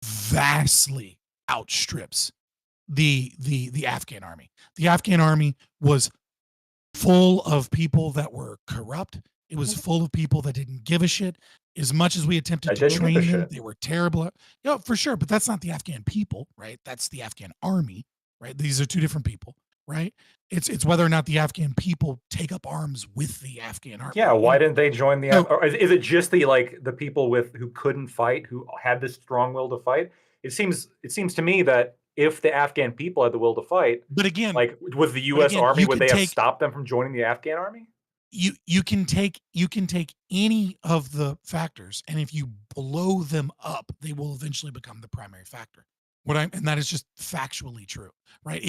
vastly outstrips the Afghan army. The Afghan army was full of people that were corrupt. It was full of people that didn't give a shit. As much as we attempted to train them, they were terrible. For sure. But that's not the Afghan people, right? That's the Afghan army, right? These are two different people, right? It's whether or not the Afghan people take up arms with the Afghan army. Yeah, why didn't they join the? Or is it just the people who couldn't fight, who had this strong will to fight? It seems to me that if the Afghan people had the will to fight, but again, like with the U.S. Army, would they have stopped them from joining the Afghan army? You can take any of the factors, and if you blow them up, they will eventually become the primary factor. And that is just factually true, right?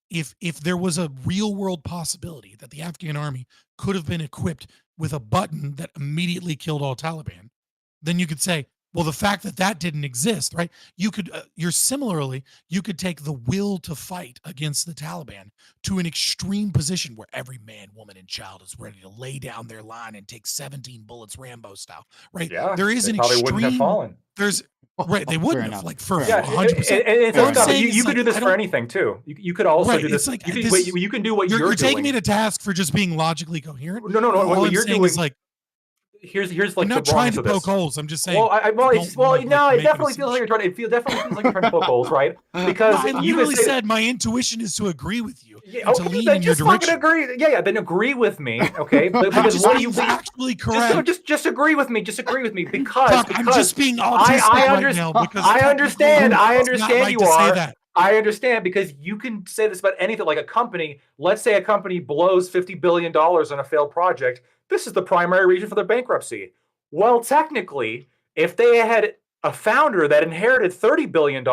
If there was a real world possibility that the Afghan army could have been equipped with a button that immediately killed all Taliban, then you could say, Well, the fact that that didn't exist, right? You could, you could take the will to fight against the Taliban to an extreme position where every man, woman, and child is ready to lay down their line and take 17 bullets, Rambo style, right? Yeah, There is they an probably wouldn't have extreme. fallen. There's right. They Fair wouldn't have enough. like for Fair Yeah, enough. 100%. it's Fair Scott, but saying you is, could like, do this I for don't- anything too. You could also Right, do this. it's like You can, this- you can do what You're doing. taking me to task for just being logically coherent. No. All What I'm you're saying doing is like here's I'm like the not wrong trying answer to to poke this. holes. I'm just saying. Well, don't no, wanna, it like, definitely make feels like an you're trying. It definitely feels like you're trying to poke holes, right? No, Because I you literally could say, said my intuition is to agree with you yeah, and to okay, lean then in your just fucking direction. agree. Yeah, then agree with me, okay? But I'm because just what do being you factually correct. just agree with me. Just agree with me because Fuck, I'm just being autistic right now because I understand. I it's not understand right you to say are. that. I understand because you can say this about anything like a company. Let's say a company blows $50 billion on a failed project. This is the primary reason for their bankruptcy. Well, technically, if they had a founder that inherited $30 billion,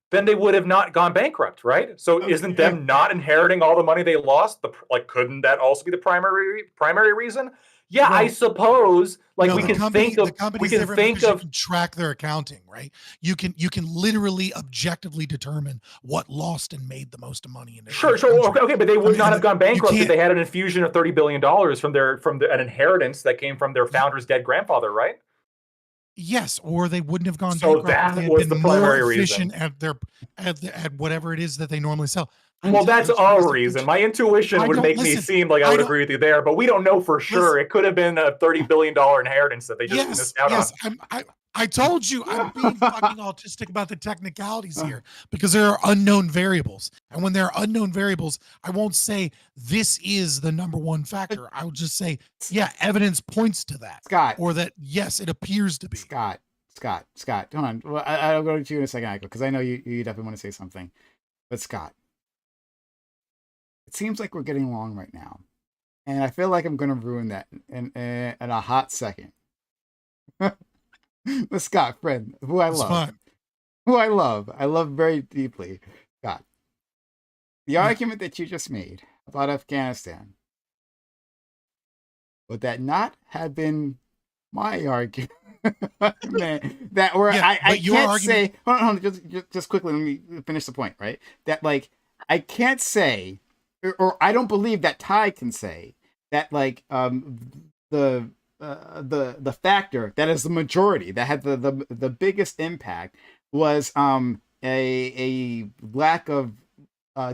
then they would have not gone bankrupt, right? So isn't them not inheriting all the money they lost, couldn't that also be the primary reason? Yeah, Well, I suppose. Like no, we the can think of, company's we can different think because you of can track their accounting, right? You can literally objectively determine what lost and made the most money in the sure, country. okay, but they would not have gone bankrupt if can't- they had an infusion of $30 billion from an inheritance that came from their founder's dead grandfather, right? Yes, or they wouldn't have gone So bankrupt if that they had was been the more primary efficient reason. at whatever it is that they normally sell. Well, that's a reason. My intuition I would don't- make me listen, seem like I I would don't- agree with you there, but we don't know for sure. Listen. It could have been a $30 billion inheritance that they just missed out on. I told you I'm being fucking autistic about the technicalities here because there are unknown variables. And when there are unknown variables, I won't say this is the number one factor. I will just say, yeah, evidence points to that. Scott. Or that, yes, it appears to be. Scott. Hold on. Well, I'll go to you in a second, Eiko, because I know you definitely want to say something. But Scott, it seems like we're getting along right now. And I feel like I'm going to ruin that in a hot second. But Scott, friend, who I love very deeply, Scott. The argument that you just made about Afghanistan, would that not have been my argument? Man, that where I can't say. Hold on, just quickly, let me finish the point. Right, that like I can't say, or I don't believe that Ty can say that like the factor that is the majority that had the biggest impact was a lack of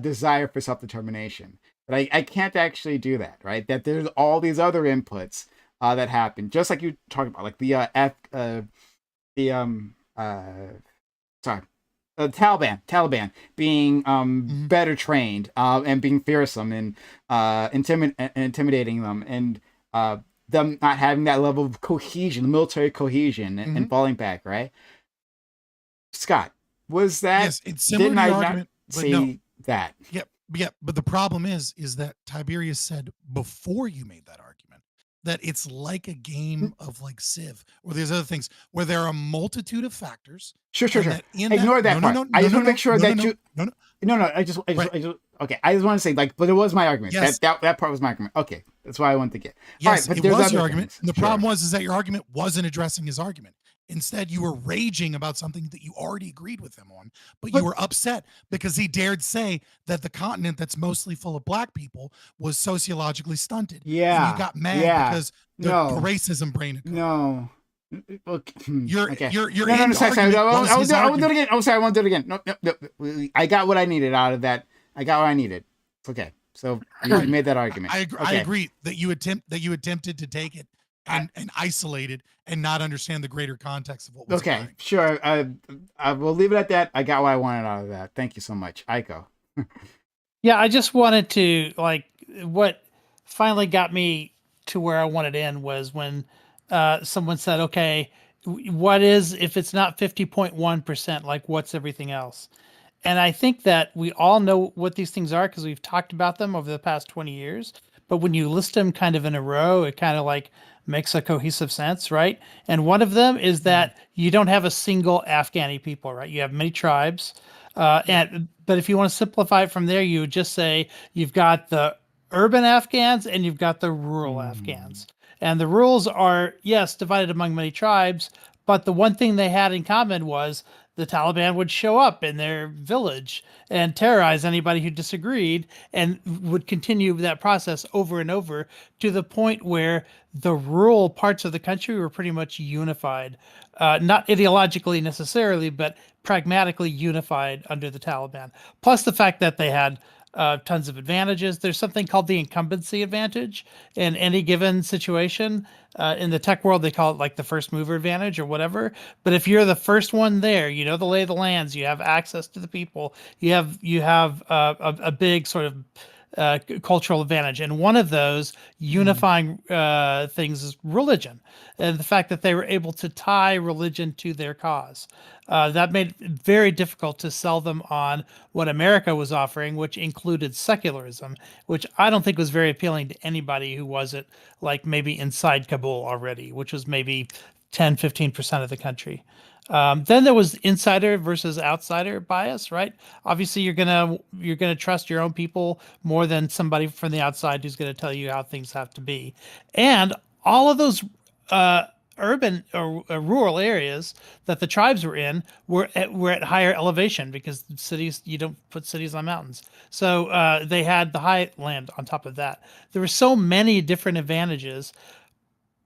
desire for self-determination. But I can't actually do that, right? That there's all these other inputs that happen, just like you talked about, like the Taliban being better trained and being fearsome and intimidating them, and them not having that level of cohesion, military cohesion, and falling back, right? Scott, was that? Yes, it's similar to the argument, but no. That. Yep. But the problem is that Tiberius said before you made that argument that it's like a game of like Civ, or there's other things where there are a multitude of factors. Sure. Ignore that part. I just want to make sure that you. No. I just. Okay. I just want to say, like, but it was my argument. Yes. That part was my argument. Okay, that's why I wanted to get. Yes, all right, but it was your argument. Things. And the problem was that your argument wasn't addressing his argument. Instead, you were raging about something that you already agreed with him on, but you were upset because he dared say that the continent that's mostly full of black people was sociologically stunted. Yeah. And you got mad because the racism brain. No. You're no, sorry. I will do it again. Oh, sorry, I won't do it again. No. I got what I needed out of that. I got what I needed. It's okay. So you made that argument. I agree that you attempted to take it and isolate it and not understand the greater context of what was occurring. Sure. I will leave it at that. I got what I wanted out of that. Thank you so much, Eiko. Yeah, I just wanted to, like, what finally got me to where I wanted to end was when someone said, okay, what is, if it's not 50.1%, like what's everything else? And I think that we all know what these things are because we've talked about them over the past 20 years. But when you list them kind of in a row, it kind of like makes a cohesive sense, right? And one of them is that you don't have a single Afghani people, right? You have many tribes. But if you want to simplify it from there, you would just say you've got the urban Afghans and you've got the rural Afghans. And the rurals are, yes, divided among many tribes, But the one thing they had in common was the Taliban would show up in their village and terrorize anybody who disagreed, and would continue that process over and over to the point where the rural parts of the country were pretty much unified, not ideologically necessarily, but pragmatically unified under the Taliban. Plus the fact that they had tons of advantages. There's something called the incumbency advantage in any given situation. In the tech world, they call it like the first mover advantage or whatever. But if you're the first one there, you know the lay of the lands, you have access to the people, you have a big sort of cultural advantage. And one of those unifying things is religion, and the fact that they were able to tie religion to their cause. That made it very difficult to sell them on what America was offering, which included secularism, which I don't think was very appealing to anybody who wasn't like maybe inside Kabul already, which was maybe 10-15% of the country. Then there was insider versus outsider bias, right? Obviously, you're gonna trust your own people more than somebody from the outside who's gonna tell you how things have to be. And all of those urban or rural areas that the tribes were in were at higher elevation, because cities, you don't put cities on mountains. So they had the high land on top of that. There were so many different advantages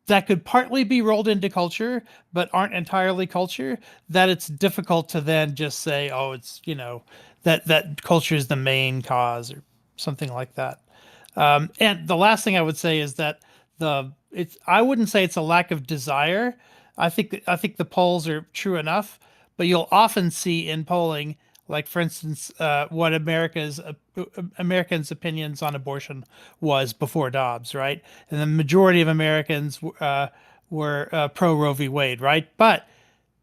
that could partly be rolled into culture, but aren't entirely culture, that it's difficult to then just say, oh, it's, that culture is the main cause or something like that. And the last thing I would say is that I wouldn't say it's a lack of desire. I think the polls are true enough, but you'll often see in polling, like for instance, what Americans' opinions on abortion was before Dobbs, right? And the majority of Americans were pro Roe v. Wade, right? But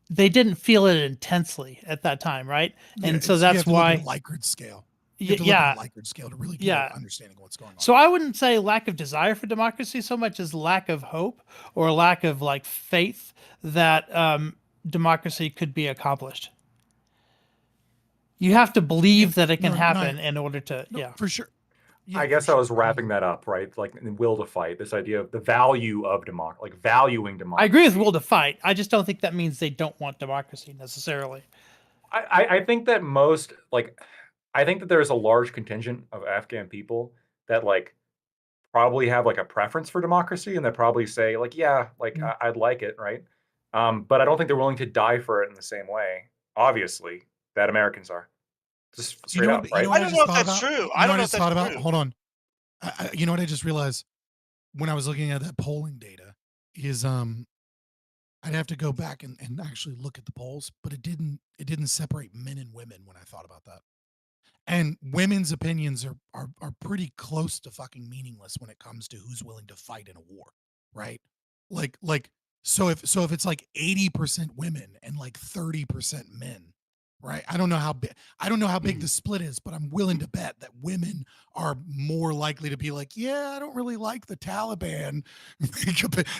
they didn't feel it intensely at that time, right? And so that's why Likert scale. You have to look at a Likert scale to really get an understanding of what's going on. So I wouldn't say lack of desire for democracy so much as lack of hope or lack of like faith that democracy could be accomplished. You have to believe that it can happen in order to, for sure. I guess I was wrapping that up, right? Like the will to fight, this idea of the value of democracy, like valuing democracy. I agree with will to fight. I just don't think that means they don't want democracy necessarily. I think that I think that there's a large contingent of Afghan people that like probably have like a preference for democracy, and that probably say like, I'd like it, right? But I don't think they're willing to die for it in the same way, obviously, that Americans are. Just straight up, right? I don't know if that's true. I don't know if that's true. Hold on. You know what I just realized when I was looking at that polling data is I'd have to go back and actually look at the polls, but it didn't separate men and women when I thought about that. And women's opinions are pretty close to fucking meaningless when it comes to who's willing to fight in a war, right? So if it's like 80% women and like 30% men, right? I don't know how big the split is, but I'm willing to bet that women are more likely to be like, yeah, I don't really like the Taliban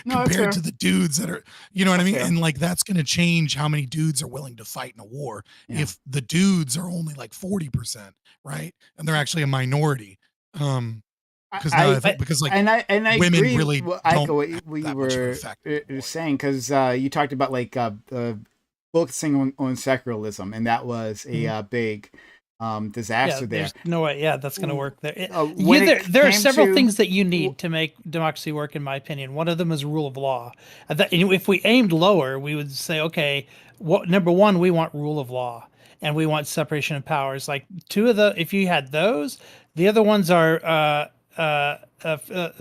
compared to the dudes that are, you know what I mean? And like that's going to change how many dudes are willing to fight in a war if the dudes are only like 40%, right? And they're actually a minority. Because like I women agree, really I don't what we were saying, because you talked about like focusing on secularism, and that was a big disaster there. There's no way, that's going to work there. There are several things that you need to make democracy work, in my opinion. One of them is rule of law. If we aimed lower, we would say, okay, number one, we want rule of law, and we want separation of powers. Like if you had those, the other ones are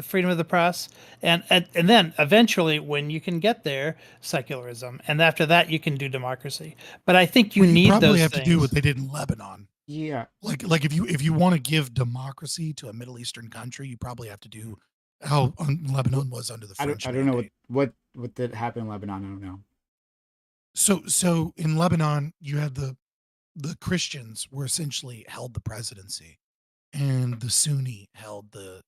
freedom of the press, and then eventually, when you can get there, secularism, and after that you can do democracy. But I think you need probably those have things. to do what they did in Lebanon. Yeah, like if you want to give democracy to a Middle Eastern country, you probably have to do how Lebanon was under the French. I don't know what did happen in Lebanon. I don't know. So in Lebanon, you had the Christians were essentially held the presidency, and the Sunni held the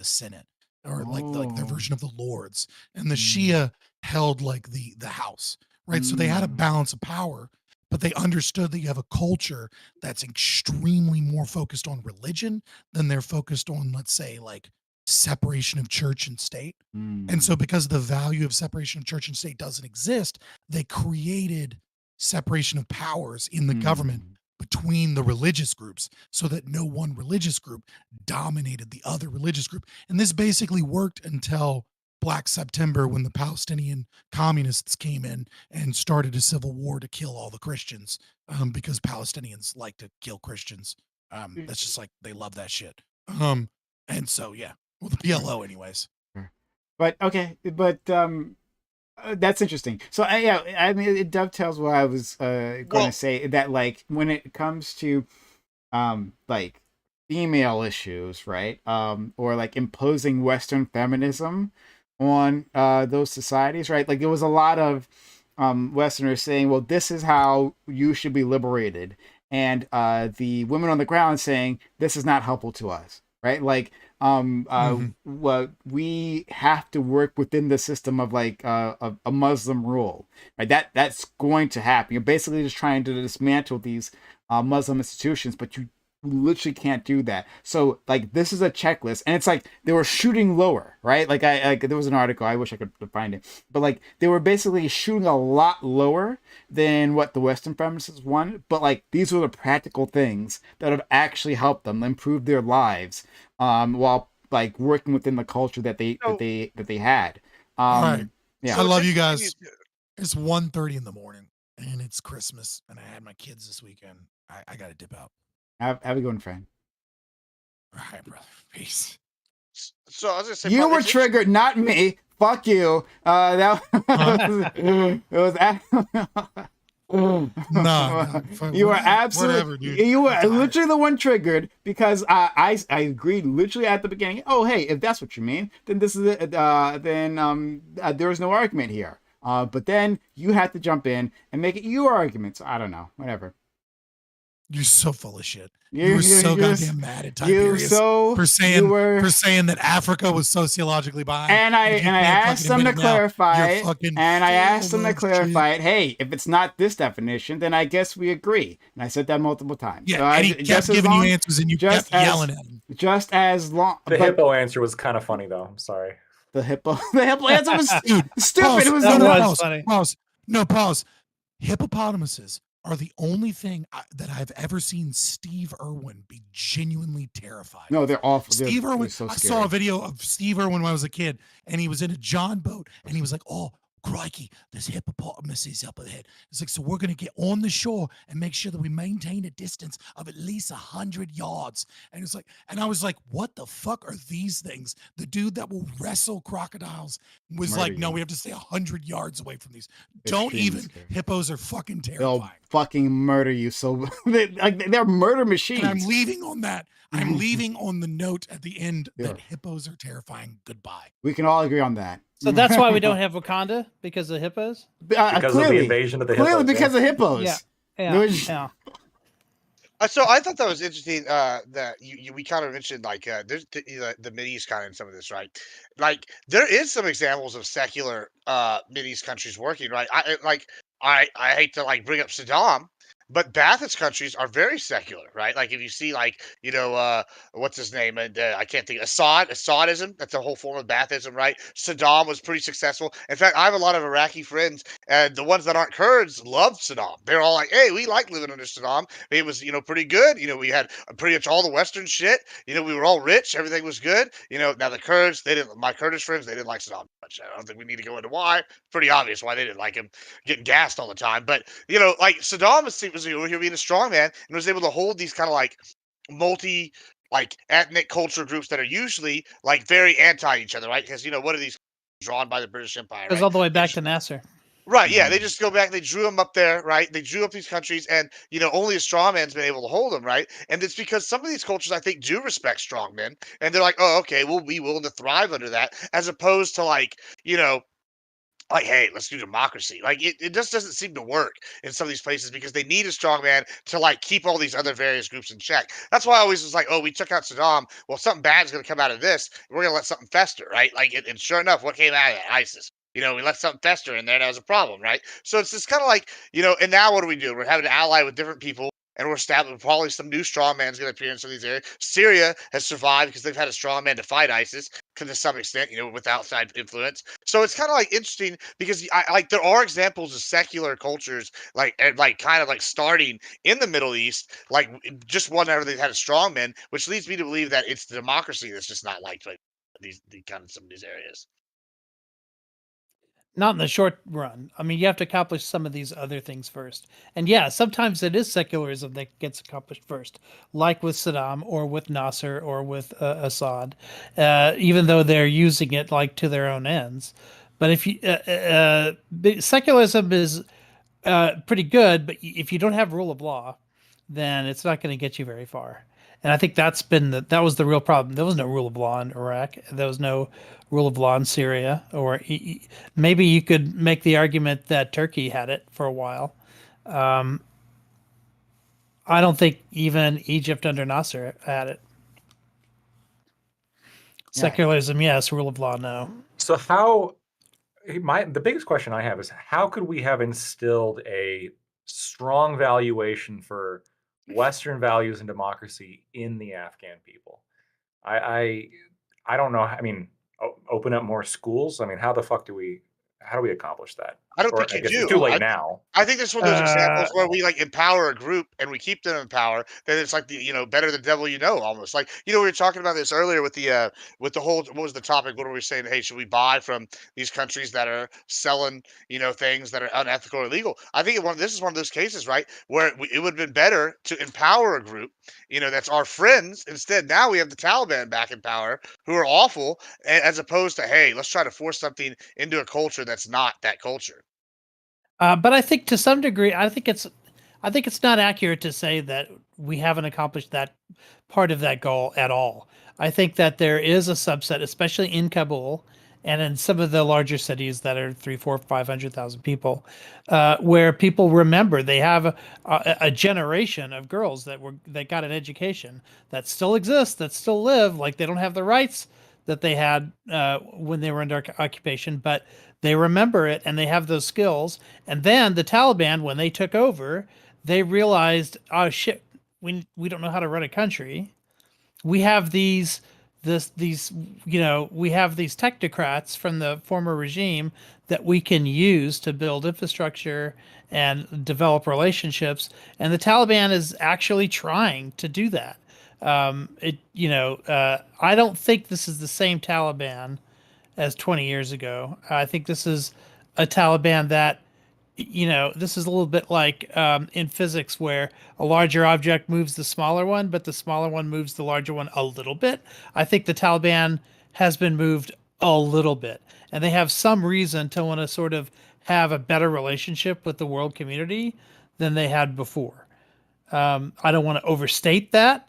Senate, or like their version of the Lords, and the Shia held like the House, right? So they had a balance of power, but they understood that you have a culture that's extremely more focused on religion than they're focused on, let's say, like separation of church and state. Mm. And so because the value of separation of church and state doesn't exist, they created separation of powers in the government between the religious groups so that no one religious group dominated the other religious group. And this basically worked until Black September, when the Palestinian communists came in and started a civil war to kill all the Christians, because Palestinians like to kill Christians. That's just like, they love that shit. And so, yeah, well, the PLO anyways. But okay, but that's interesting. So I mean, it dovetails what I was going to say, that like when it comes to like female issues, right? Or like imposing Western feminism on those societies, right? Like there was a lot of Westerners saying, well, this is how you should be liberated, and the women on the ground saying this is not helpful to us, right? Like what we have to work within the system of like a Muslim rule, right? That's going to happen. You're basically just trying to dismantle these Muslim institutions, but you literally can't do that. So like this is a checklist, and it's like they were shooting lower, right? Like there was an article, I wish I could find it, but like they were basically shooting a lot lower than what the Western feminists want. But like these were the practical things that have actually helped them improve their lives, while like working within the culture that they had. All right. Yeah, I love you guys. It's 1:30 in the morning and it's Christmas, and I had my kids this weekend. I gotta dip out. Have a good one, friend. All right, brother. Peace. So I was gonna say, You were triggered, not me. Fuck you. That it was. No, you were absolutely. Whatever, dude. You were literally the one triggered, because I agreed literally at the beginning. Oh, hey, if that's what you mean, then this is it. Then there was no argument here. But then you had to jump in and make it your argument. So I don't know. Whatever. You're so full of shit. You were so goddamn mad at Tiberius for saying that Africa was sociologically behind. And I asked them to clarify it. And I asked them to clarify it. Hey, if it's not this definition, then I guess we agree. And I said that multiple times. Yeah, so and he kept giving you answers, and you kept yelling at him. Just as long. The hippo answer was kind of funny, though. I'm sorry. The hippo answer was stupid. It was funny. Pause. Hippopotamuses are the only thing that I've ever seen Steve Irwin be genuinely terrified. No, they're awful. Steve Irwin. They're so I saw a video of Steve Irwin when I was a kid, and he was in a John boat, and he was like, "Oh, crikey, there's hippopotamuses up ahead." It's like, so we're going to get on the shore and make sure that we maintain a distance of at least 100 yards. And it's like, and I was like, what the fuck are these things? The dude that will wrestle crocodiles was like, no, we have to stay 100 yards away from these. Don't even. Hippos are fucking terrifying. They'll fucking murder you. So they're murder machines. And I'm leaving on that. I'm leaving on the note at the end that hippos are terrifying. Goodbye. We can all agree on that. So that's why we don't have Wakanda, because of hippos? Because clearly, of the invasion of the hippos. Clearly because of hippos. Yeah. So I thought that was interesting, that we kind of mentioned, like, there's the Mideast kind of in some of this, right? Like there is some examples of secular Mideast countries working, right? I hate to like bring up Saddam, but Ba'athist countries are very secular, right? Like if you see, like, what's his name, and I can't think, Assadism. That's a whole form of Ba'athism, right? Saddam was pretty successful. In fact, I have a lot of Iraqi friends, and the ones that aren't Kurds loved Saddam. They're all like, "Hey, we like living under Saddam. It was, pretty good. We had pretty much all the Western shit. We were all rich. Everything was good. Now the Kurds, my Kurdish friends, they didn't like Saddam much. I don't think we need to go into why. Pretty obvious why they didn't like him, getting gassed all the time. But like Saddam was here being a strong man and was able to hold these kind of like multi like ethnic culture groups that are usually like very anti each other, right? Because what are these drawn by the British Empire? It goes all the way back to Nasser. Right, yeah, they just go back. They drew them up there, right? They drew up these countries, and only a strong man's been able to hold them, right? And it's because some of these cultures, I think, do respect strong men, and they're like, "Oh, okay, we'll be willing to thrive under that," as opposed to like, like, hey, let's do democracy. Like it just doesn't seem to work in some of these places because they need a strong man to like keep all these other various groups in check. That's why I always was like, oh, we took out Saddam. Well, something bad's going to come out of this. We're going to let something fester, right? Like, and sure enough, what came out of that? ISIS. We let something fester in there. And that was a problem, right? So it's just kind of like, and now what do? We're having to ally with different people and we're established. Probably some new strongman is going to appear in some of these areas. Syria has survived because they've had a strongman to fight ISIS to some extent, with outside influence. So it's kind of like interesting because like there are examples of secular cultures like kind of like starting in the Middle East, like just whenever they've had a strongman, which leads me to believe that it's the democracy that's just not liked by these kind of some of these areas. Not in the short run. I mean, you have to accomplish some of these other things first. And yeah, sometimes it is secularism that gets accomplished first, like with Saddam or with Nasser or with Assad, even though they're using it like to their own ends. But if you secularism is pretty good, but if you don't have rule of law, then it's not going to get you very far. And I think that was the real problem. There was no rule of law in Iraq. There was no rule of law in Syria. Or maybe you could make the argument that Turkey had it for a while. I don't think even Egypt under Nasser had it. Secularism, yes. Rule of law, no. So the biggest question I have is how could we have instilled a strong valuation for Western values and democracy in the Afghan people? I don't know. I mean, open up more schools. I mean, how do we accomplish that? I don't Or think I you guess it's do. too late now. I think this is one of those examples where we like empower a group and we keep them in power. Then it's like better the devil you know, almost like we were talking about this earlier with the whole what was the topic? What were we saying? Hey, should we buy from these countries that are selling things that are unethical or illegal? I think this is one of those cases, right, where it would have been better to empower a group, that's our friends. Instead, now we have the Taliban back in power, who are awful, as opposed to hey, let's try to force something into a culture that's not that culture. But I think to some degree, I think it's not accurate to say that we haven't accomplished that part of that goal at all. I think that there is a subset, especially in Kabul and in some of the larger cities that are 3, 4, 500,000 people, where people remember they have a generation of girls that got an education that still exists, that still live. Like they don't have the rights that they had when they were under occupation, but they remember it and they have those skills. And then the Taliban, when they took over, they realized, oh shit, we don't know how to run a country. We have these we have these technocrats from the former regime that we can use to build infrastructure and develop relationships. And the Taliban is actually trying to do that. I don't think this is the same Taliban as 20 years ago. I think this is a Taliban that, this is a little bit like in physics where a larger object moves the smaller one, but the smaller one moves the larger one a little bit. I think the Taliban has been moved a little bit, and they have some reason to want to sort of have a better relationship with the world community than they had before. I don't want to overstate that,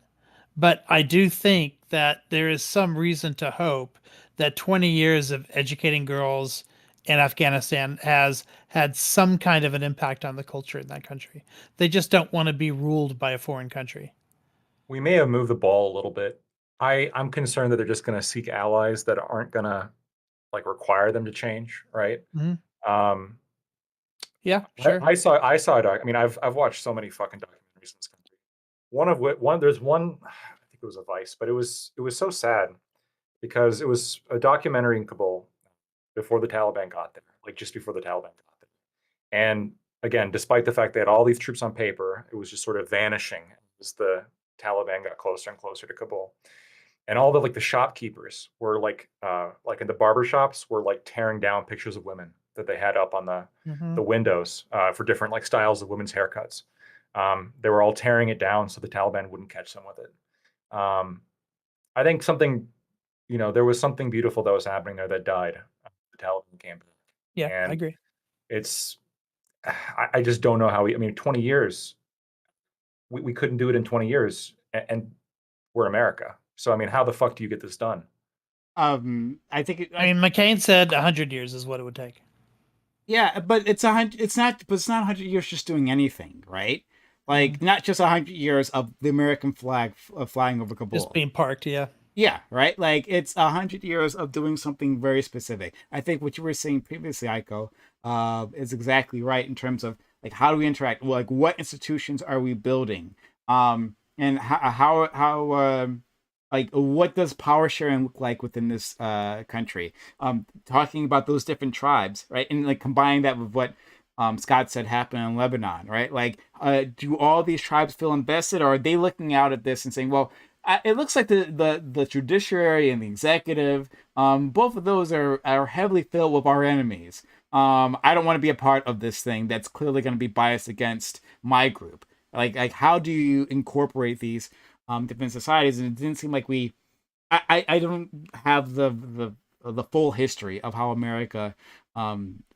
but I do think that there is some reason to hope that 20 years of educating girls in Afghanistan has had some kind of an impact on the culture in that country. They just don't want to be ruled by a foreign country. We may have moved the ball a little bit. I'm concerned that they're just going to seek allies that aren't going to require them to change, right? Mm-hmm. Yeah, I, sure. I saw a doc. I mean, I've watched so many fucking documentaries in this country. There's one. I think it was a Vice, but it was so sad because it was a documentary in Kabul before the Taliban got there, like just before the Taliban got there. And again, despite the fact they had all these troops on paper, it was just sort of vanishing as the Taliban got closer and closer to Kabul. And all the shopkeepers were like in the barber shops were like tearing down pictures of women that they had up on the windows for different styles of women's haircuts. They were all tearing it down so the Taliban wouldn't catch them with it. I think there was something beautiful that was happening there that died. The Taliban came back. Yeah, and I agree. I just don't know how 20 years, we couldn't do it in 20 years and we're America. So, I mean, how the fuck do you get this done? I mean, McCain said 100 years is what it would take. Yeah, but it's 100. It's not 100 years just doing anything, right? Like not just 100 years of the American flag flying over Kabul, just being parked. Yeah. Yeah, right. Like it's 100 years of doing something very specific. I think what you were saying previously, Aiko, is exactly right in terms of Like, how do we interact? Like, what institutions are we building? And like, what does power sharing look like within this country? Talking about those different tribes, right, and like combining that with what Scott said happened in Lebanon, right? Like, do all these tribes feel invested, or are they looking out at this and saying, well, it looks like the judiciary and the executive, both of those are heavily filled with our enemies. I don't want to be a part of this thing that's clearly going to be biased against my group. Like how do you incorporate these different societies? And it didn't seem like I don't have the full history of how America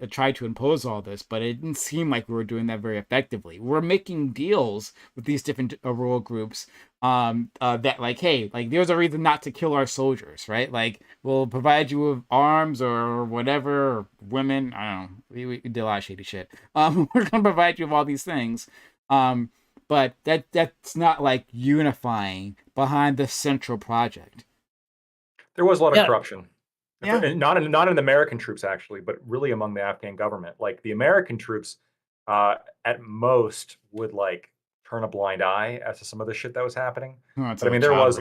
tried to impose all this, but it didn't seem like we were doing that very effectively. We're making deals with these different rural groups that like, hey, like there's a reason not to kill our soldiers, right? Like we'll provide you with arms or whatever, or women. I don't know. We did a lot of shady shit. We're gonna provide you with all these things. But that's not like unifying behind the central project. There was a lot of corruption. Yeah. Not in the American troops actually, but really among the Afghan government. Like the American troops, at most would like turn a blind eye as to some of the shit that was happening. But I mean, there was,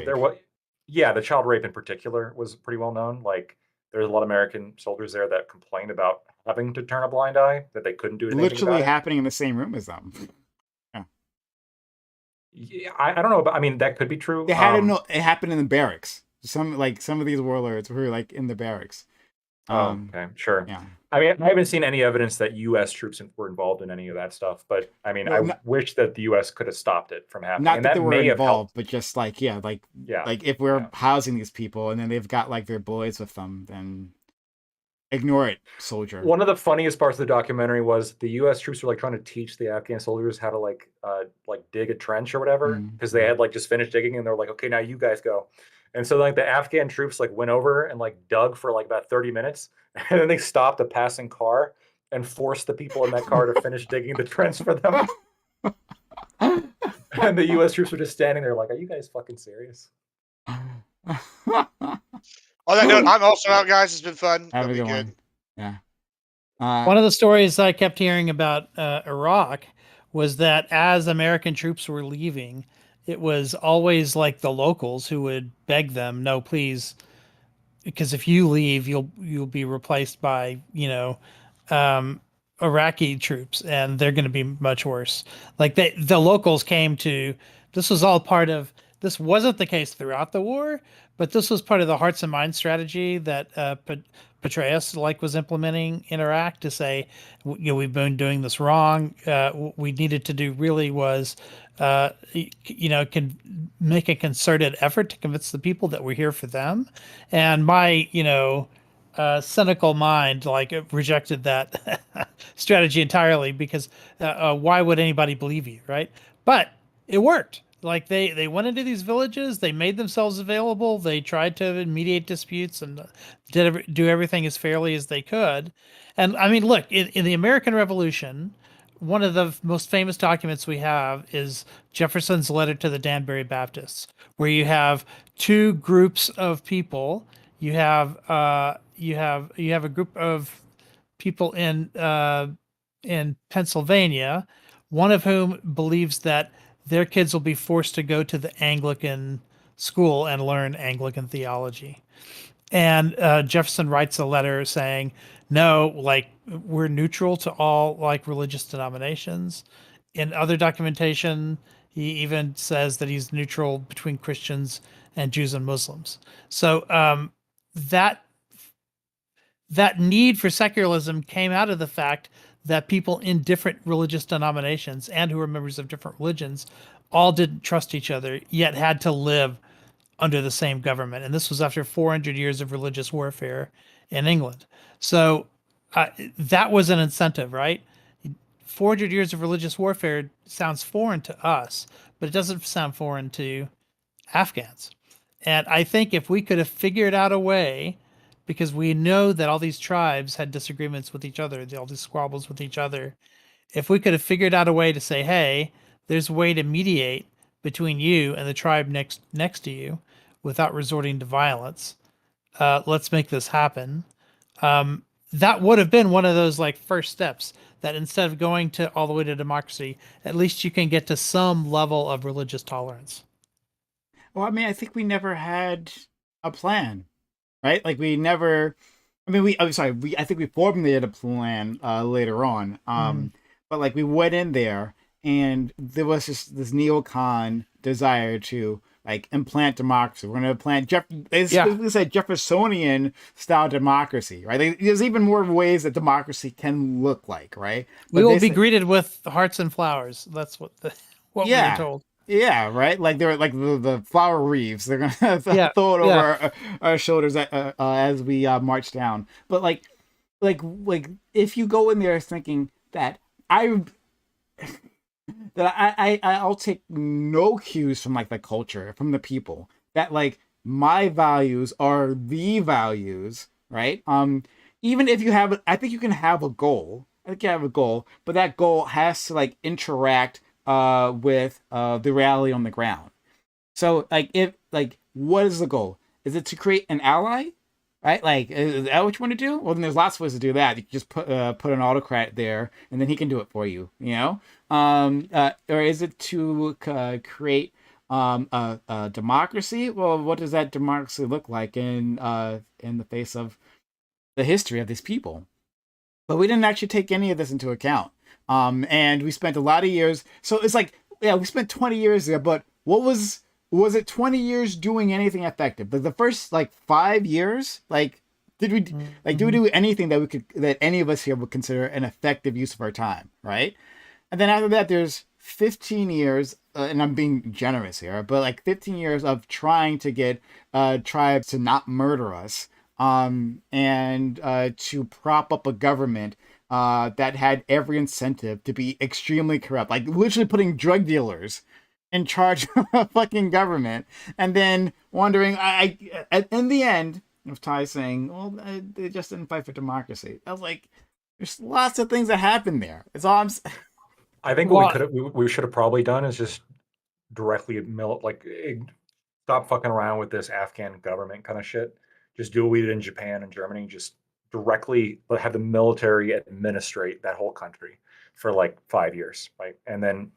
yeah, the child rape in particular was pretty well known. Like there's a lot of American soldiers there that complained about having to turn a blind eye, that they couldn't do anything literally about happening in the same room as them. Yeah, I don't know, but I mean that could be true. They had it happened in the barracks. Some of these warlords were like in the barracks. Okay, sure. Yeah. I mean, I haven't seen any evidence that U.S. troops were involved in any of that stuff, but I mean, I wish that the U.S. could have stopped it from happening. Not that they were may involved, but just like like if we're housing these people and then they've got like their boys with them, then ignore it, soldier. One of the funniest parts of the documentary was the U.S. troops were like trying to teach the Afghan soldiers how to like dig a trench or whatever, because they had like just finished digging and they're like, okay, now you guys go. And so like the Afghan troops like went over and like dug for like about 30 minutes, and then they stopped a passing car and forced the people in that car to finish digging the trench for them. And the U.S. troops were just standing there like, are you guys fucking serious? On that note, I'm also out, guys. It's been fun. Have a good one. Yeah. One of the stories I kept hearing about Iraq was that as American troops were leaving, it was always like the locals who would beg them, no, please, because if you leave, you'll be replaced by, Iraqi troops, and they're going to be much worse. Like the locals came to, this was all part of, this wasn't the case throughout the war, but this was part of the hearts and minds strategy that Petraeus was implementing in Iraq to say, we've been doing this wrong. What we needed to do really was, can make a concerted effort to convince the people that we're here for them. And my, cynical mind rejected that strategy entirely, because why would anybody believe you, right? But it worked. Like they went into these villages, they made themselves available, they tried to mediate disputes and do everything as fairly as they could. And I mean, look, in the American Revolution, one of the most famous documents we have is Jefferson's letter to the Danbury Baptists, where you have two groups of people. You have a group of people in Pennsylvania, one of whom believes that their kids will be forced to go to the Anglican school and learn Anglican theology. And Jefferson writes a letter saying, no, we're neutral to all religious denominations. In other documentation, he even says that he's neutral between Christians and Jews and Muslims. So that need for secularism came out of the fact that people in different religious denominations and who were members of different religions all didn't trust each other, yet had to live under the same government. And this was after 400 years of religious warfare in England. So that was an incentive, right? 400 years of religious warfare sounds foreign to us, but it doesn't sound foreign to Afghans. And I think if we could have figured out a way, because we know that all these tribes had disagreements with each other, all these squabbles with each other. If we could have figured out a way to say, hey, there's a way to mediate between you and the tribe next to you without resorting to violence, let's make this happen. that would have been one of those like first steps that instead of going to all the way to democracy, at least you can get to some level of religious tolerance. Well, I mean, I think we never had a plan, right? Like we never. I mean, I'm sorry. I think we formulated a plan later on. But like we went in there, and there was just this neocon desire to like implant democracy. We're going to implant They Yeah. specifically said Jeffersonian style democracy, right? There's even more ways that democracy can look like, right? We But will they be said, greeted with hearts and flowers. That's what we were yeah. told. Yeah, right. Like they're like the flower wreaths. They're gonna Yeah. throw it over Yeah. our shoulders as we march down. But like if you go in there thinking that I I'll take no cues from like the culture, from the people, that like my values are the values, right? Even if you have, I think you can have a goal. I think you have a goal, but that goal has to like interact with the reality on the ground. So like if like what is the goal? Is it to create an ally? Right? Like is that what you want to do? Well then there's lots of ways to do that. You can just put an autocrat there and then he can do it for you, you know? Or is it to create a democracy? Well, what does that democracy look like in the face of the history of these people? But we didn't actually take any of this into account. And we spent a lot of years. So it's like, yeah, we spent 20 years there, but was it 20 years doing anything effective? But the first like 5 years, like did we do anything that we could that any of us here would consider an effective use of our time, right? And then after that, there's 15 years, and I'm being generous here, but like 15 years of trying to get tribes to not murder us, and to prop up a government that had every incentive to be extremely corrupt, like literally putting drug dealers in charge of a fucking government, and then wondering, in the end, of Ty saying, "Well, they just didn't fight for democracy." I was like, "There's lots of things that happened there." It's all I think what Well, we should have probably done is just directly stop fucking around with this Afghan government kind of shit. Just do what we did in Japan and Germany. Just directly have the military administrate that whole country for like 5 years, right? And then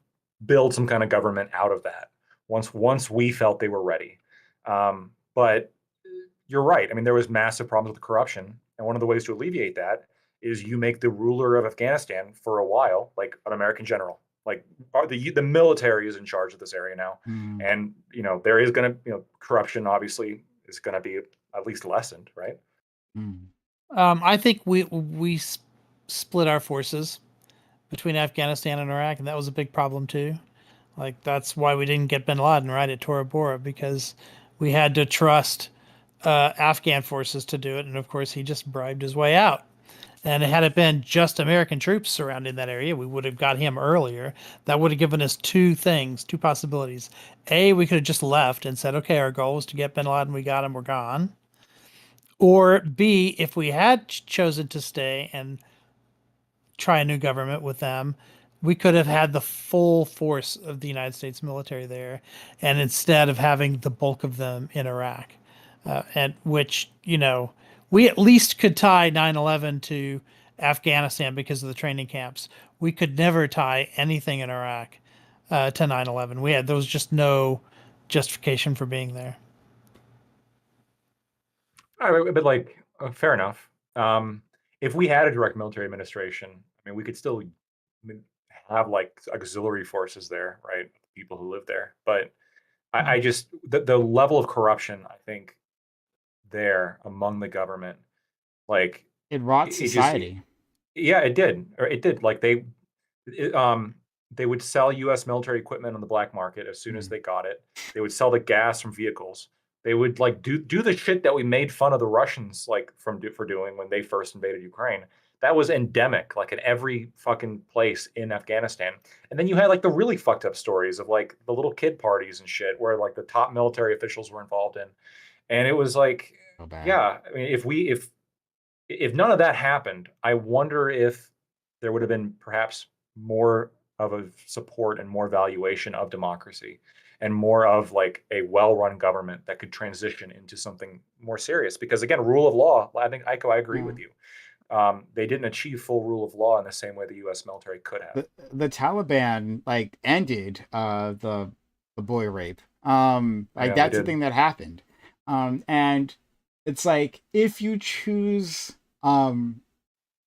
build some kind of government out of that once we felt they were ready. But you're right. I mean, there was massive problems with corruption, and one of the ways to alleviate that is you make the ruler of Afghanistan for a while like an American general. Like the military is in charge of this area now, mm, and there is going to corruption obviously is going to be at least lessened, right? mm. I think we split our forces between Afghanistan and Iraq, and that was a big problem too. Like that's why we didn't get Bin Laden right at Tora Bora, because we had to trust Afghan forces to do it, and of course he just bribed his way out. And had it been just American troops surrounding that area, we would have got him earlier. That would have given us two things, two possibilities. A, we could have just left and said, okay, our goal was to get Bin Laden, we got him, we're gone. Or B, if we had chosen to stay and try a new government with them, we could have had the full force of the United States military there, and instead of having the bulk of them in Iraq, and which we at least could tie 9/11 to Afghanistan because of the training camps. We could never tie anything in Iraq to 9/11. There was just no justification for being there. All right, but like, fair enough. If we had a direct military administration, I mean, we could still have like auxiliary forces there, right? People who live there. But I just the level of corruption, I think, there among the government, like It wrought it just, society. yeah, it did, or it did. Like it, they would sell U.S. military equipment on the black market as soon as Mm. they got it. They would sell the gas from vehicles. They would like do the shit that we made fun of the Russians like for doing when they first invaded Ukraine. That was endemic, like in every fucking place in Afghanistan. And then you had like the really fucked up stories of like the little kid parties and shit where like the top military officials were involved in. And it was like, So bad. yeah, I mean, if none of that happened, I wonder if there would have been perhaps more of a support and more valuation of democracy and more of like a well-run government that could transition into something more serious. Because again, rule of law, I think Aiko, I agree Yeah. with you. they didn't achieve full rule of law in the same way the U.S. military could have. The Taliban like ended the boy rape. Like Yeah, they that's the did. thing that happened. And it's like um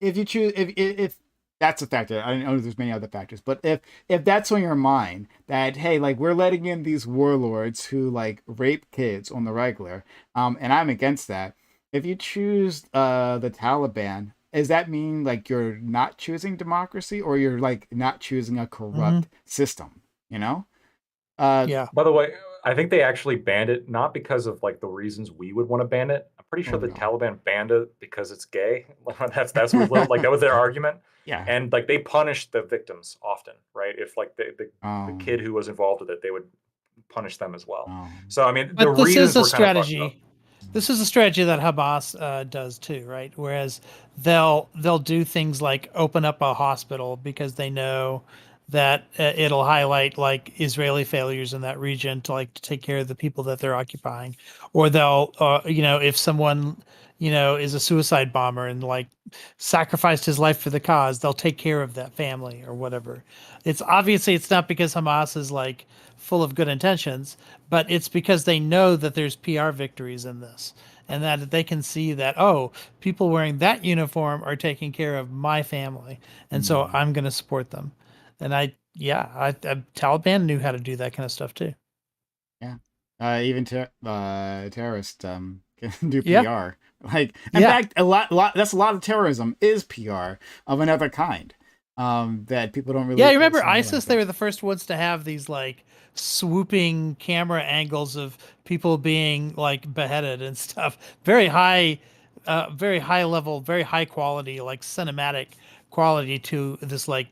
if that's a factor. I don't know if there's many other factors, but if that's on your mind that hey, like we're letting in these warlords who like rape kids on the regular, and I'm against that. If you choose the Taliban, does that mean like you're not choosing democracy or you're like not choosing a corrupt system? You know? Yeah. By the way, I think they actually banned it not because of like the reasons we would want to ban it. I'm pretty sure Oh the no. Taliban banned it because it's gay. That's what like that was their argument. Yeah. And like they punished the victims often, right? If like the Um. kid who was involved with it, they would punish them as well. um, So I mean, the But this is reasons a were kind of fucked up. strategy. This is a strategy that Hamas does too, right? Whereas they'll do things like open up a hospital because they know that it'll highlight like Israeli failures in that region to like to take care of the people that they're occupying, or they'll if someone is a suicide bomber and like sacrificed his life for the cause, they'll take care of that family or whatever. It's obviously it's not because Hamas is like full of good intentions, but it's because they know that there's PR victories in this and that they can see that, oh, people wearing that uniform are taking care of my family. And so I'm going to support them. And Taliban knew how to do that kind of stuff too. Yeah. Even terrorists can do Yeah. PR. Like in Yeah. fact, a lot that's a lot of terrorism is PR of another kind. That people don't really Yeah, you remember see like ISIS? They that. were the first ones to have these like swooping camera angles of people being like beheaded and stuff. Very high level, very high quality, like cinematic quality to this like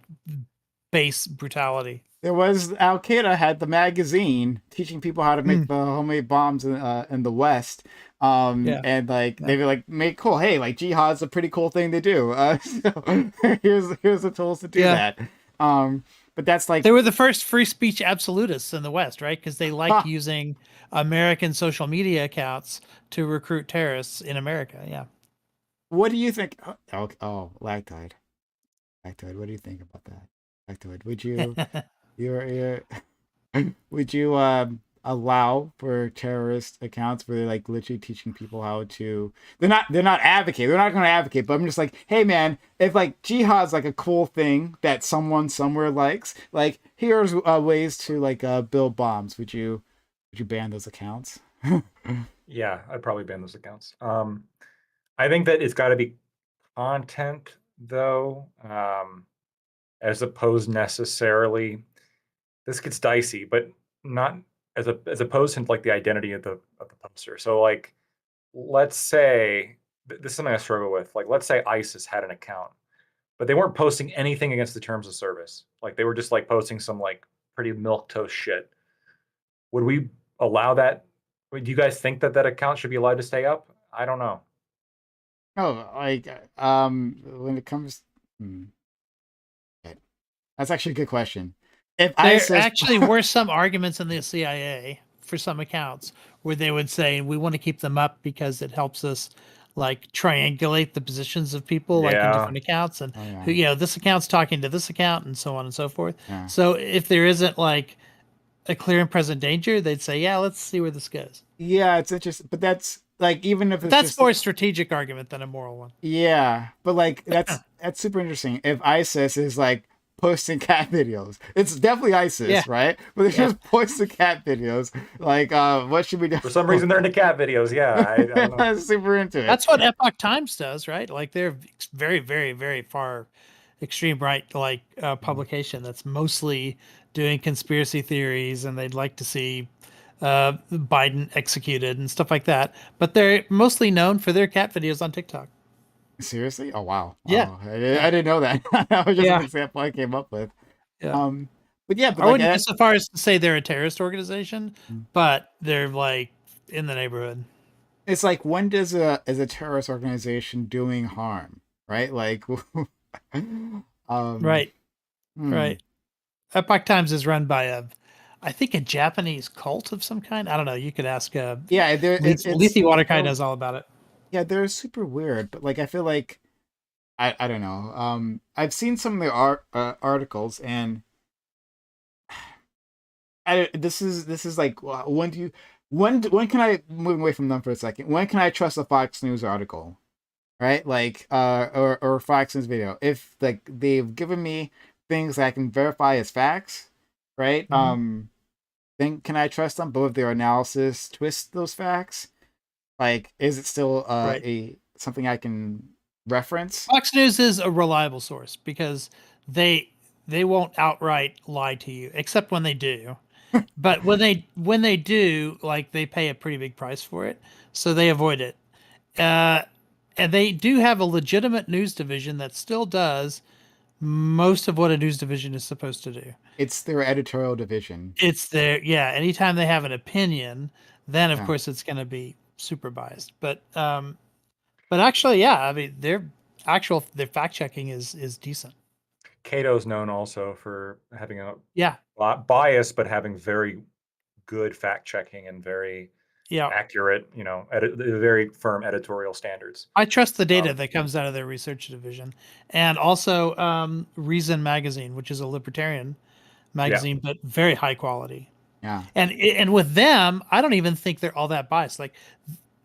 base brutality. There was Al Qaeda had the magazine teaching people how to make Mm, the homemade bombs in the West. yeah. And like Yeah. they were like make cool. Hey, like jihad's a pretty cool thing to do. So here's the tools to do Yeah. that. But that's like They were the first free speech absolutists in the West, right? Because they liked ha, using American social media accounts to recruit terrorists in America. Yeah. what do you think? Lactide. Lactide. What do you think about that? Lactide. You're would you allow for terrorist accounts where they're like literally teaching people how to they're not advocate they're not going to advocate, but I'm just like, hey man, if like jihad's like a cool thing that someone somewhere likes, like here's ways to like build bombs, would you ban those accounts? Yeah, I'd probably ban those accounts. I think that it's got to be content though, as opposed necessarily. This gets dicey, but not as opposed to like the identity of the poster. So like, let's say this is something I struggle with. Like, let's say ISIS had an account, but they weren't posting anything against the terms of service. Like, they were just like posting some like pretty milquetoast shit. Would we allow that? Do you guys think that that account should be allowed to stay up? I don't know. Oh, like when it comes hmm, okay. That's actually a good question. If There ISIS actually were some arguments in the CIA for some accounts where they would say we want to keep them up because it helps us like triangulate the positions of people like in Yeah, different accounts and oh yeah, who this account's talking to this account and so on and so forth. yeah. So if there isn't like a clear and present danger, they'd say, yeah, let's see where this goes. Yeah, it's interesting, but that's like even if But it's that's just more a strategic argument than a moral one. yeah, but like that's super interesting. If ISIS is like posting cat videos, it's definitely Yeah. ISIS, right? But it's Yeah. just posting cat videos. Like, what should we do? for some reason they're into cat videos. Yeah, I don't know. Super into it. That's what Epoch Times does, right? Like they're very, very, very far extreme right like publication that's mostly doing conspiracy theories and they'd like to see Biden executed and stuff like that. But they're mostly known for their cat videos on TikTok. Seriously? Oh wow, Yeah. wow! Yeah. I didn't know that. That was just an Yeah. example I came up with. Yeah. Um, but yeah, but I like wouldn't go so far as to say they're a terrorist organization, but they're like in the neighborhood. it's like when does is a terrorist organization doing harm, right? Like, Right. hmm. Right. Epoch Times is run by I think a Japanese cult of some kind. I don't know. You could ask Yeah, Lethe Waterkai knows all about it. yeah, they're super weird, but like I feel like I don't know. I've seen some of the articles, and this is like, when do you when can I move away from them for a second? When can I trust a Fox News article? Right, like or Fox News video, if like they've given me things that I can verify as facts, right? Mhm. Then can I trust them? But if their analysis twists those facts, like, is it still Right. a something I can reference? Fox News is a reliable source because they won't outright lie to you, except when they do. But when they do, like they pay a pretty big price for it, so they avoid it. Uh, and they do have a legitimate news division that still does most of what a news division is supposed to do. It's their editorial division. It's their yeah. Anytime they have an opinion, then of Yeah. course it's going to be super biased. But actually, yeah. I mean, their fact checking is decent. Cato's known also for having a Yeah, bias, but having very good fact checking and very yeah. accurate, very firm editorial standards. I trust the data Um, that comes out of their research division, and also Reason magazine, which is a libertarian magazine, but very high quality. Yeah. And with them, I don't even think they're all that biased. Like,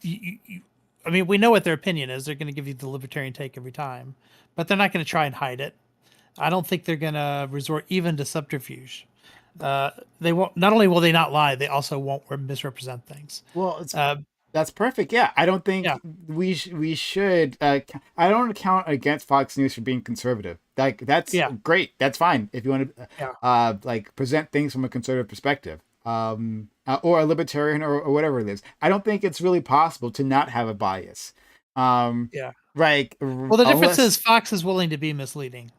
I mean, we know what their opinion is. They're going to give you the libertarian take every time, but they're not going to try and hide it. I don't think they're going to resort even to subterfuge. They won't. Not only will they not lie, they also won't misrepresent things. Well, Uh, that's perfect. Yeah, I don't yeah, think we should. I don't count against Fox News for being conservative. Like, that's yeah, great. That's fine if you want to, yeah. like, present things from a conservative perspective, or a libertarian, or whatever it is. I don't think it's really possible to not have a bias. Yeah. Like, Well, the difference unless, is Fox is willing to be misleading,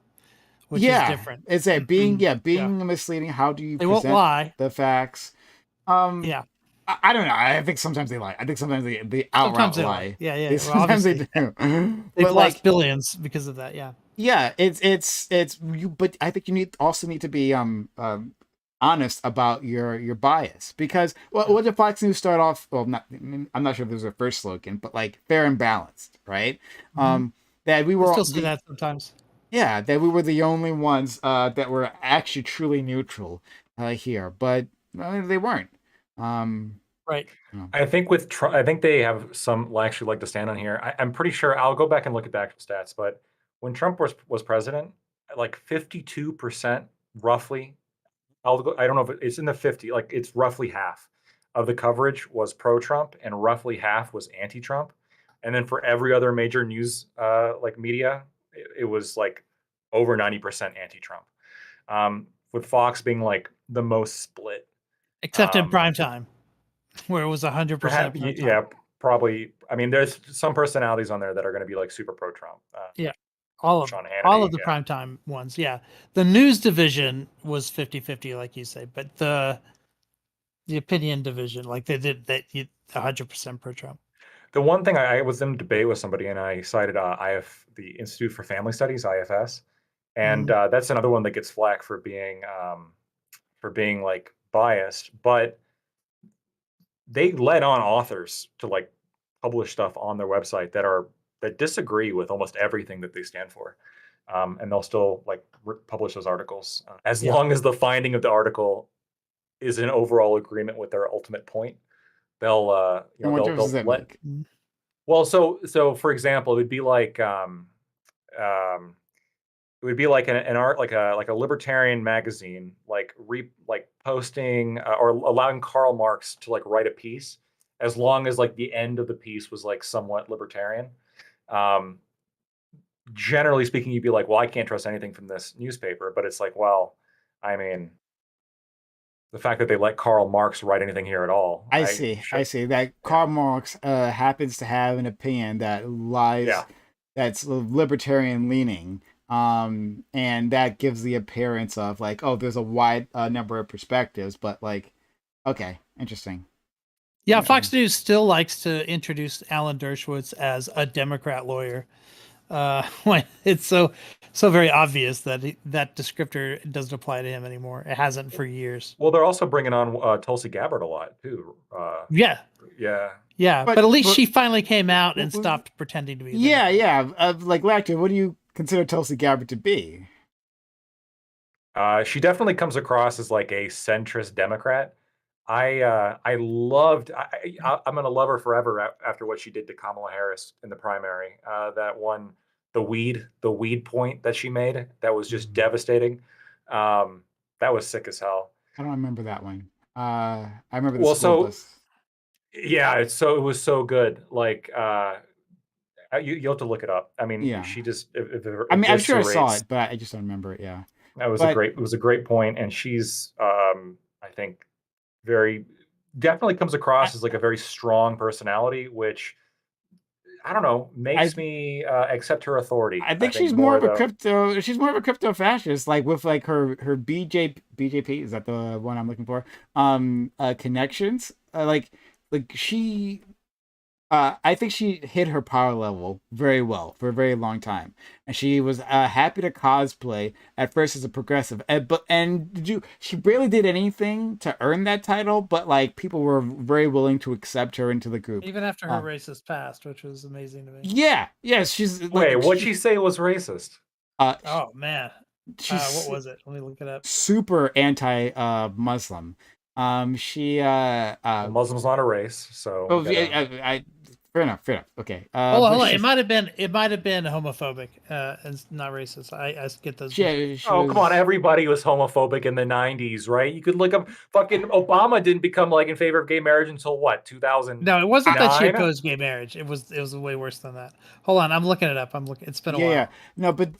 which is yeah, different. it's that Yeah. being misleading. How do you They won't present lie. the facts? Um, Yeah. I don't know. I think sometimes they lie. I think sometimes they outright Sometimes they lie. lie. Yeah, yeah. They Well, sometimes they obviously, do. they've But lost like, billions because of that. Yeah. yeah, it's you. But I think you need to be honest about your bias, because Yeah. what did Fox News start off? Well, not, I'm not sure if it was their first slogan, but like, fair and balanced, right? Mhm. That we I were still say the that sometimes. yeah, that we were the only ones that were actually truly neutral here, but they weren't. Um, Right. you know. I think with Trump, I think they have some actually like to stand on here. I'm pretty sure I'll go back and look at the actual stats, but when Trump was president, like 52% roughly, I don't know if it's in the 50, like it's roughly half of the coverage was pro-Trump and roughly half was anti-Trump. And then for every other major news like media, it was like over 90% anti-Trump. With Fox being like the most split. Except in Um, prime time, where it was 100% Perhaps, prime time. yeah, probably. I mean, there's some personalities on there that are going to be like super pro Trump. Yeah. All of them. Sean All Hannity, of the yeah. prime time ones. Yeah. The news division was 50-50, like you say, but the opinion division, like they did that 100% pro Trump. The one thing I was in debate with somebody, and I cited the Institute for Family Studies, IFS, and Mhm. that's another one that gets flack for being like biased, but they let on authors to like publish stuff on their website that disagree with almost everything that they stand for. And they'll still like publish those articles as Yeah. long as the finding of the article is in overall agreement with their ultimate point. They'll And what difference does they'll that let. make? Well, so for example, it would be like um, it would be like an art like a libertarian magazine like posting or allowing Karl Marx to like write a piece, as long as like the end of the piece was like somewhat libertarian. Um, Generally speaking, you'd be like, well, I can't trust anything from this newspaper. But it's like, well, I mean, the fact that they let Karl Marx write anything here at all, I I see. I should, see that yeah, Karl Marx happens to have an opinion that yeah. lies, that's libertarian leaning, and that gives the appearance of like, oh, there's a wide number of perspectives, but like, okay, interesting. Yeah, Yeah. Fox News still likes to introduce Alan Dershowitz as a Democrat lawyer. When it's so very obvious that that descriptor doesn't apply to him anymore. It hasn't for years. Well, they're also bringing on Tulsi Gabbard a lot too. Yeah, Yeah, yeah, but But at least she finally came out and w- stopped pretending to be a yeah, Democrat. yeah. Like, Lactor, what do you consider Tulsi Gabbard to be? She definitely comes across as like a centrist Democrat. I loved. I'm gonna love her forever after what she did to Kamala Harris in the primary. That one, the weed point that she made, that was just devastating. That was sick as hell. I don't remember that one. I remember the Well, school so bus. yeah, it was so good. Like you have to look it up. I mean, Yeah. she just I mean, I'm sure I saw eviscerates. it, but I just don't remember it. Yeah. That was But it was a great point, and she's I think very definitely comes I, across as like a very strong personality, which I don't know I makes me accept her authority. I I think think she's more more of a the crypto. She's more of a crypto fascist, like with like her BJP. Is that the one I'm looking for? Connections. Like she. I think she hit her power level very well for a very long time, and she was happy to cosplay at first as a progressive, she barely did anything to earn that title, but like people were very willing to accept her into the group. Even after her racist past, which was amazing to me. Yeah, yes, she's wait. like What'd she say was racist? Oh man, she's what was it? Let me look it up. super anti Muslim. She Well, Muslim's not a race, so oh we gotta- yeah, I fair enough, okay. Hold on. It might have been homophobic, and not racist. I get those. She oh, was, come on. Everybody was homophobic in the 90s, right? You could look up fucking Obama didn't become like in favor of gay marriage until what, 2000? No, it wasn't that she opposed gay marriage. It was way worse than that. Hold on, I'm looking it up. It's been a while. Yeah, no, but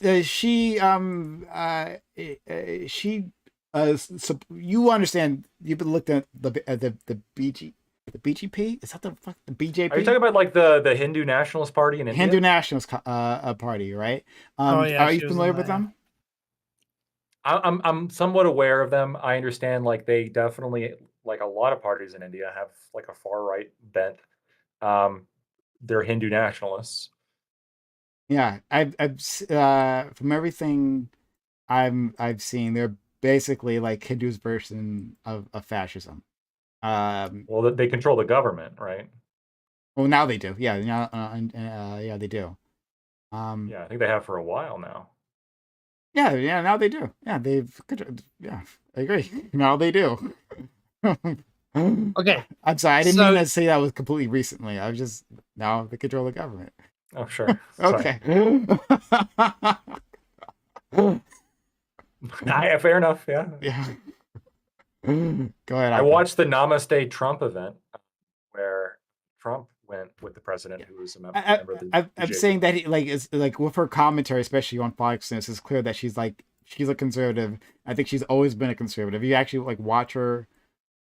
so you understand, you've been looked at the BGP, is that the fuck the BJP? Are you talking about like the Hindu Nationalist Party in India? Hindu Nationalist Party, right? Oh yeah, Are you familiar with them? I'm somewhat aware of them. I understand like they definitely like a lot of parties in India have like a far right bent. They're Hindu nationalists. Yeah, from everything I've seen, they're basically like Hindu's version of fascism. Well, they control the government, right? Well, now they do. Yeah, now yeah, they do. Yeah, I think they have for a while now. Yeah, now they do. Yeah, yeah, I agree. Now they do. Okay. I'm sorry, I didn't mean to say that was completely recently. I was just now they control the government. Oh, sure. Okay. Fair enough. Yeah. Yeah. Go ahead. I watched the Namaste Trump event where Trump went with the president, who was a member of the I'm saying that is like with her commentary, especially on Fox News, it's clear that she's a conservative. I think she's always been a conservative. You actually like watch her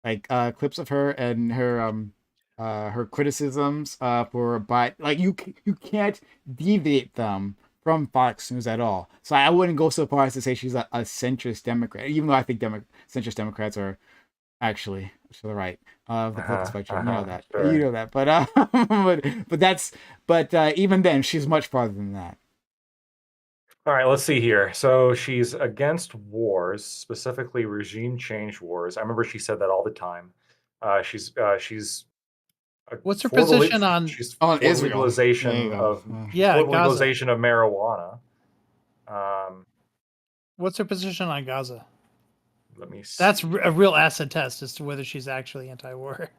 like clips of her and her criticisms but like you can't deviate them from Fox News at all. So I wouldn't go so far as to say she's a centrist Democrat, even though I think centrist Democrats are actually to the right of the political spectrum. You know that. Sure. You know that. But even then, she's much farther than that. All right, let's see here. So she's against wars, specifically regime change wars. I remember she said that all the time. She's what's her position on Israel legalization of legalization of marijuana. What's her position on Gaza? Let me see. That's a real acid test as to whether she's actually anti-war.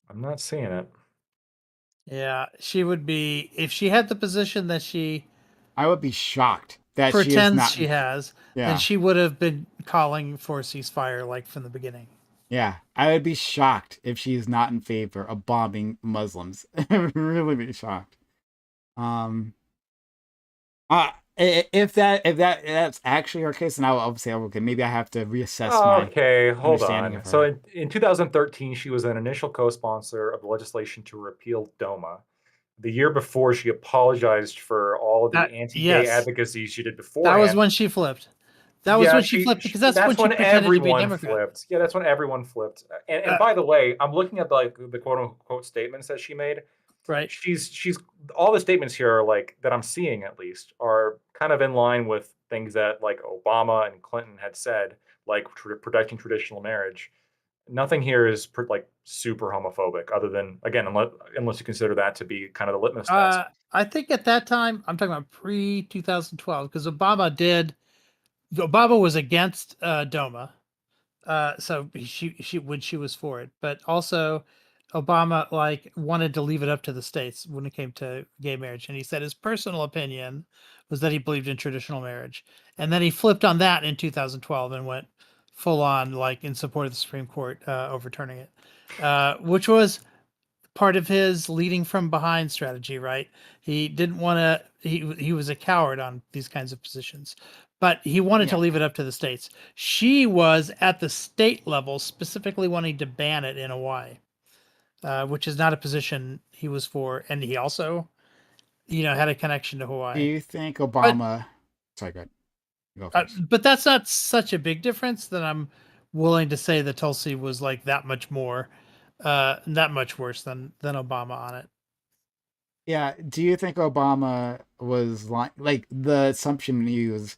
I'm not seeing it. Yeah, she would be if she had the position that she. I would be shocked that pretends she has. Yeah. And she would have been calling for a ceasefire like from the beginning. Yeah, I would be shocked if she is not in favor of bombing Muslims. I would really be shocked. If that's actually her case, then I'll say, okay, maybe I have to reassess my understanding of her. So in 2013, she was an initial co-sponsor of the legislation to repeal DOMA. The year before, she apologized for all of the anti-gay advocacy she did before. That was when she flipped. That was when she flipped because that's when everyone flipped. Yeah, that's when everyone flipped. And by the way, I'm looking at the quote unquote statements that she made. Right. She's all the statements here are like that I'm seeing at least are kind of in line with things that like Obama and Clinton had said, like protecting traditional marriage. nothing here is like super homophobic, other than, again, unless you consider that to be kind of the litmus test. I think at that time, I'm talking about pre 2012, because Obama was against DOMA. So she when she was for it, but also Obama like wanted to leave it up to the states when it came to gay marriage, and he said his personal opinion was that he believed in traditional marriage, and then he flipped on that in 2012 and went full on like in support of the Supreme Court overturning it, which was part of his leading from behind strategy, right? He didn't want to. He was a coward on these kinds of positions, but he wanted to leave it up to the states. She was at the state level, specifically wanting to ban it in Hawaii, which is not a position he was for, and he also, had a connection to Do Hawaii. you think But Obama? Sorry, go ahead. Go first. but that's not such a big difference that I'm willing to say that Tulsi was like that much worse than Obama on it. Yeah. Do you think Obama was like the assumption he was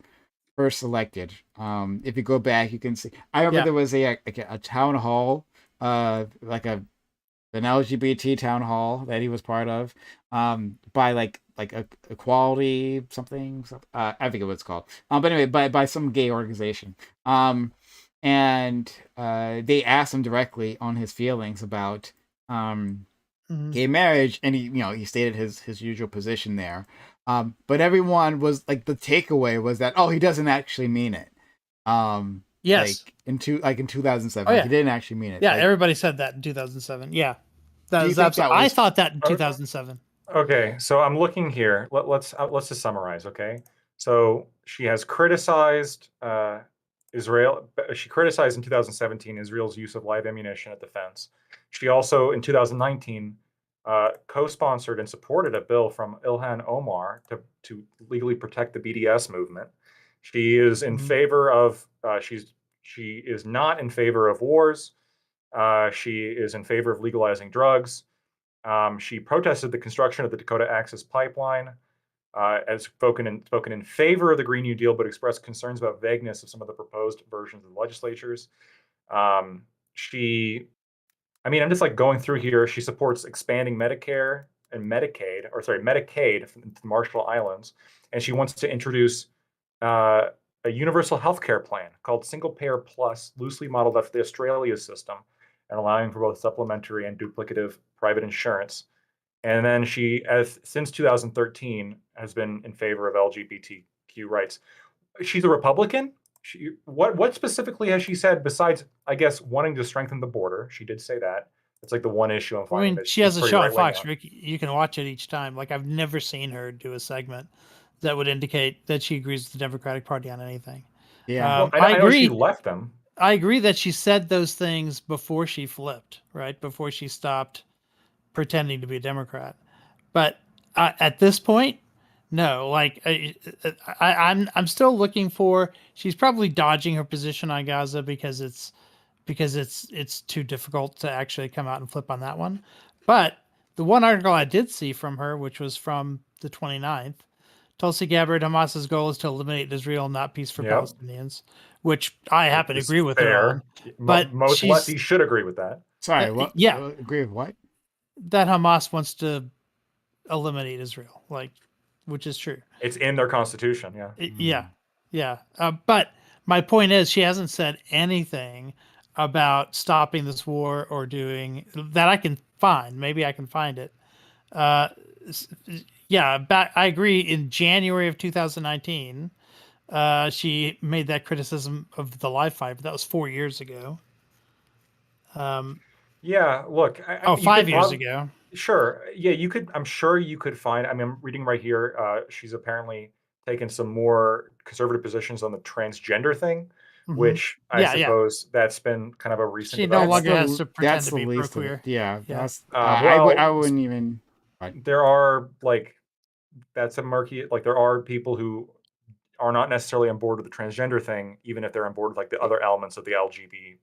first elected? If you go back, you can see. I remember there was a town hall, like an LGBT town hall that he was part of, by like a equality something. I forget what it's called. But anyway, by some gay organization. And they asked him directly on his feelings about gay marriage, and he stated his usual position there. But everyone was like, the takeaway was that, he doesn't actually mean it. Yes. In 2007, Oh, yeah. he didn't actually mean it. Yeah, like, everybody said that in 2007. Yeah, Do you think that I was- thought that in 2007. Okay, so I'm looking here. Let's just summarize, okay? So she has criticized Israel. She criticized in 2017 Israel's use of live ammunition at the fence. She also, in 2019, co-sponsored and supported a bill from Ilhan Omar to legally protect the BDS movement. She is in favor of. She is not in favor of wars. She is in favor of legalizing drugs. She protested the construction of the Dakota Access Pipeline, as spoken in favor of the Green New Deal, but expressed concerns about vagueness of some of the proposed versions of the legislatures. I'm just like going through here. She supports expanding Medicare and Medicaid to the Marshall Islands, and she wants to introduce a universal health care plan called Single Payer Plus, loosely modeled after the Australia system, and allowing for both supplementary and duplicative private insurance. And then she, since 2013, has been in favor of LGBTQ rights. She's a Republican. What specifically has she said besides, I guess, wanting to strengthen the border? She did say that. It's like the one issue I'm finding. That she has a show on Fox, Rick. You can watch it each time. Like, I've never seen her do a segment that would indicate that she agrees with the Democratic Party on anything. Yeah, I agree. She left them. I agree that she said those things before she flipped, right? Before she stopped pretending to be a Democrat. But at this point, no. Like, I'm still looking for. She's probably dodging her position on Gaza because it's too difficult to actually come out and flip on that one. But the one article I did see from her, which was from the 29th, Tulsi Gabbard, Hamas's goal is to eliminate Israel, not peace for Palestinians, which I happen to agree with her on. But most lefties should agree with that. Sorry, what? Yeah, agree with what? That Hamas wants to eliminate Israel, which is true. It's in their constitution. Yeah. But my point is, she hasn't said anything about stopping this war or doing that. I can find. Maybe I can find it. I agree. In January of 2019, she made that criticism of the live fight, but that was 4 years ago. Look. 5 years ago. Sure. Yeah, you could. I'm sure you could find. I mean, I'm reading right here. She's apparently taken some more conservative positions on the transgender thing, which I suppose that's been kind of a recent. She no longer has to pretend to be pro-queer. That's. Well, I wouldn't even. There are that's a murky. There are people who are not necessarily on board with the transgender thing, even if they're on board with the other elements of the LGBT.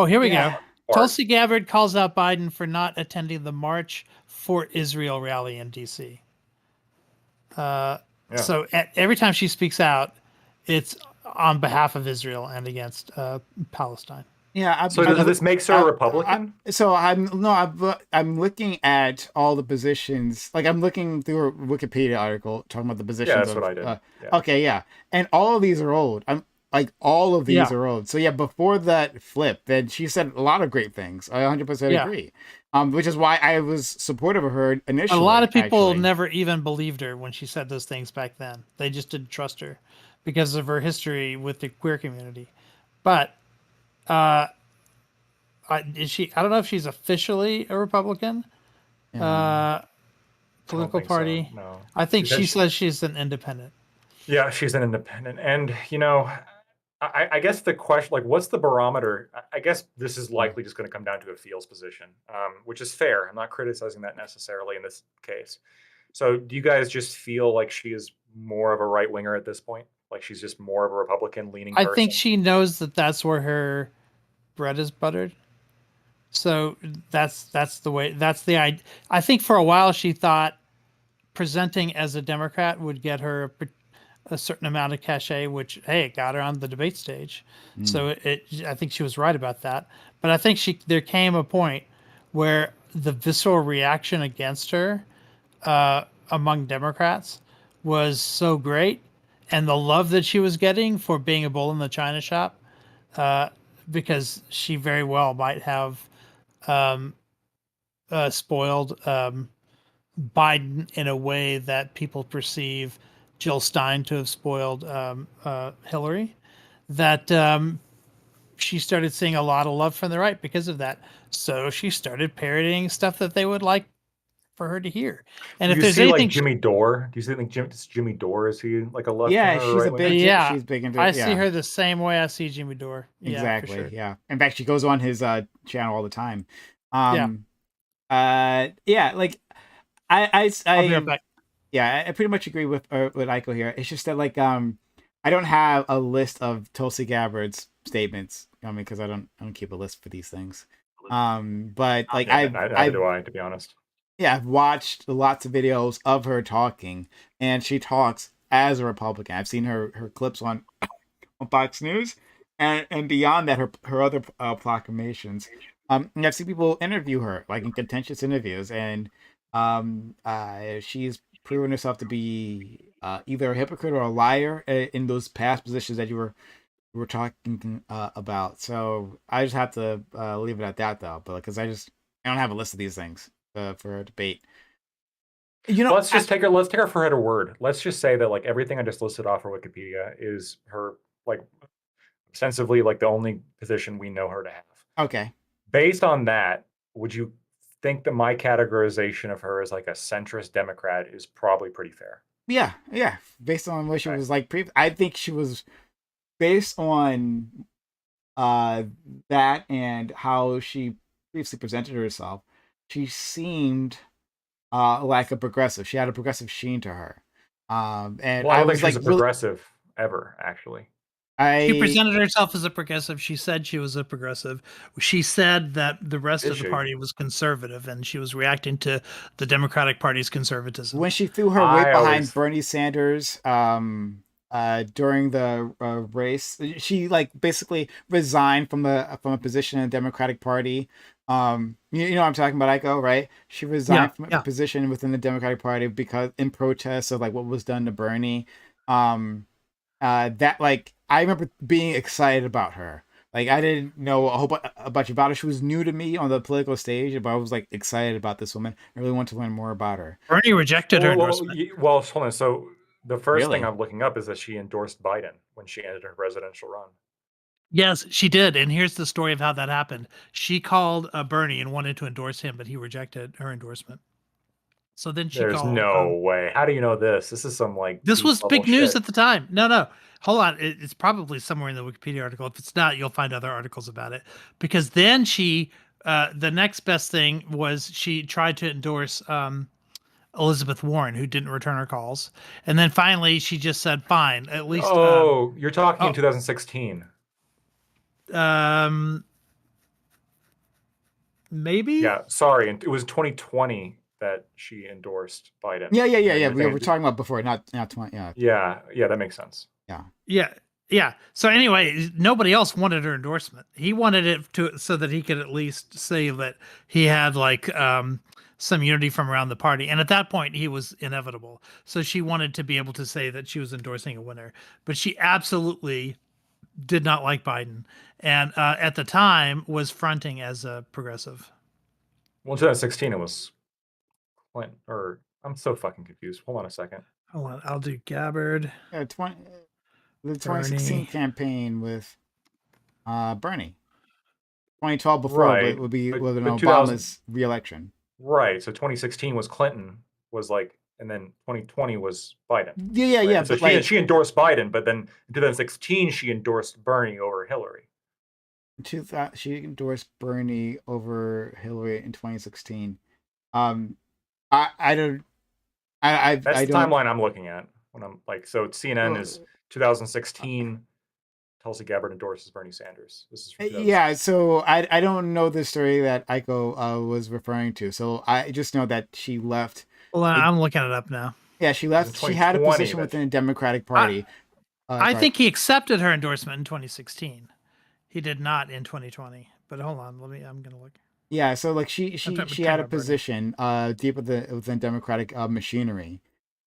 Here we go. Tulsi Gabbard calls out Biden for not attending the March for Israel rally in D.C. So every time she speaks out, it's on behalf of Israel and against Palestine. Yeah. So does this makes her a Republican? I'm looking at all the positions. Like I'm looking through a Wikipedia article talking about the positions. Yeah, that's what I did. Yeah. Okay, yeah, and all of these are old. I'm like all of these are old. So yeah, before that flip, then she said a lot of great things. I 100% agree. Which is why I was supportive of her initially. A lot of people never even believed her when she said those things back then. They just didn't trust her because of her history with the queer community. But is she? I don't know if she's officially a Republican. Political party. So, no. I think she says she's an independent. Yeah, she's an independent, and I guess the question, like, what's the barometer? I guess this is likely just going to come down to a feels position, which is fair. I'm not criticizing that necessarily in this case. So, do you guys just feel like she is more of a right winger at this point? Like she's just more of a Republican leaning person? I think she knows that that's where her bread is buttered. So that's the way. That's the idea. I think for a while she thought presenting as a Democrat would get her a certain amount of cachet, which it got her on the debate stage. So I think she was right about that. But I think there came a point where the visceral reaction against her among Democrats was so great, and the love that she was getting for being a bull in the china shop, because she very well might have spoiled Biden in a way that people perceive Jill Stein to have spoiled Hillary, that she started seeing a lot of love from the right because of that. So she started parodying stuff that they would like for her to hear. And if there's anything, like Jimmy Dore, do you think Jimmy Dore, is he like a left? Yeah, she's a big. Yeah, she's big into. I see her the same way I see Jimmy Dore. Exactly. Sure. Yeah. In fact, she goes on his channel all the time. Like I'll be right back. Yeah, I pretty much agree with Aiko here. It's just that like I don't have a list of Tulsi Gabbard's statements. I mean, because I don't keep a list for these things. But like neither do I, to be honest. Yeah, I've watched lots of videos of her talking, and she talks as a Republican. I've seen her clips on Fox News, and beyond that, her other proclamations. And I've seen people interview her, like in contentious interviews, and she's proven herself to be either a hypocrite or a liar in those past positions that you were talking about. So I just have to leave it at that, though, but because I don't have a list of these things for a debate. Let's take her for her word. Let's just say that like everything I just listed off her Wikipedia is her like ostensibly like the only position we know her to have. Okay. Based on that, would you think that my categorization of her as like a centrist Democrat is probably pretty fair? Yeah. Based on what she was like, I think she was, based on that and how she previously presented herself, she seemed like a progressive. She had a progressive sheen to her. And I don't think she's a progressive ever, actually. She presented herself as a progressive. She said she was a progressive. She said that the rest of the party was conservative, and she was reacting to the Democratic Party's conservatism. When she threw her weight behind Bernie Sanders during the race, she like basically resigned from a position in the Democratic Party. You know what I'm talking about, Aiko, right? She resigned from a position within the Democratic Party because in protest of like what was done to Bernie. That like I remember being excited about her. Like I didn't know a bunch about her. She was new to me on the political stage, but I was like excited about this woman. I really want to learn more about her. Bernie rejected her endorsement. Well, hold on. So the first thing I'm looking up is that she endorsed Biden when she ended her presidential run. Yes, she did. And here's the story of how that happened. She called Bernie and wanted to endorse him, but he rejected her endorsement. So then she There's called. No way. How do you know this? This is some like. This was big news at the time. No. Hold on. It's probably somewhere in the Wikipedia article. If it's not, you'll find other articles about it. Because then she, the next best thing was she tried to endorse Elizabeth Warren, who didn't return her calls. And then finally she just said, fine, at least. You're talking in 2016. Maybe. Yeah, sorry. It was 2020 that she endorsed Biden. Yeah. We were talking about before, not 20. Yeah, that makes sense. Yeah. Yeah. So anyway, nobody else wanted her endorsement. He wanted it to so that he could at least say that he had like some unity from around the party. And at that point, he was inevitable. So she wanted to be able to say that she was endorsing a winner, but she absolutely did not like Biden, and at the time was fronting as a progressive. Well, in 2016, it was Clinton. Or I'm so fucking confused. Hold on a second. Hold on, I'll do Gabbard. The 2016 Bernie. campaign with Bernie. 2012 before Right. would be with an but 2000 Obama's reelection. Right. So 2016 was Clinton, was like, and then 2020 was Biden. Yeah, Right? yeah. And so But she endorsed Biden, but then in 2016 she endorsed Bernie over Hillary. she endorsed Bernie over Hillary in 2016. I don't. That's I the don't. timeline I'm looking at when I'm like, so CNN is 2016. Tulsi Gabbard endorses Bernie Sanders. This is from Yeah, so I don't know the story that Aiko was referring to. So I just know that she left. Well, I'm looking it up now. Yeah, she left. She had a 2020 position that within the Democratic Party. I think he accepted her endorsement in 2016. He did not in 2020. But hold on, I'm gonna look. Yeah, so like she talking had a about Bernie. position deep within Democratic machinery,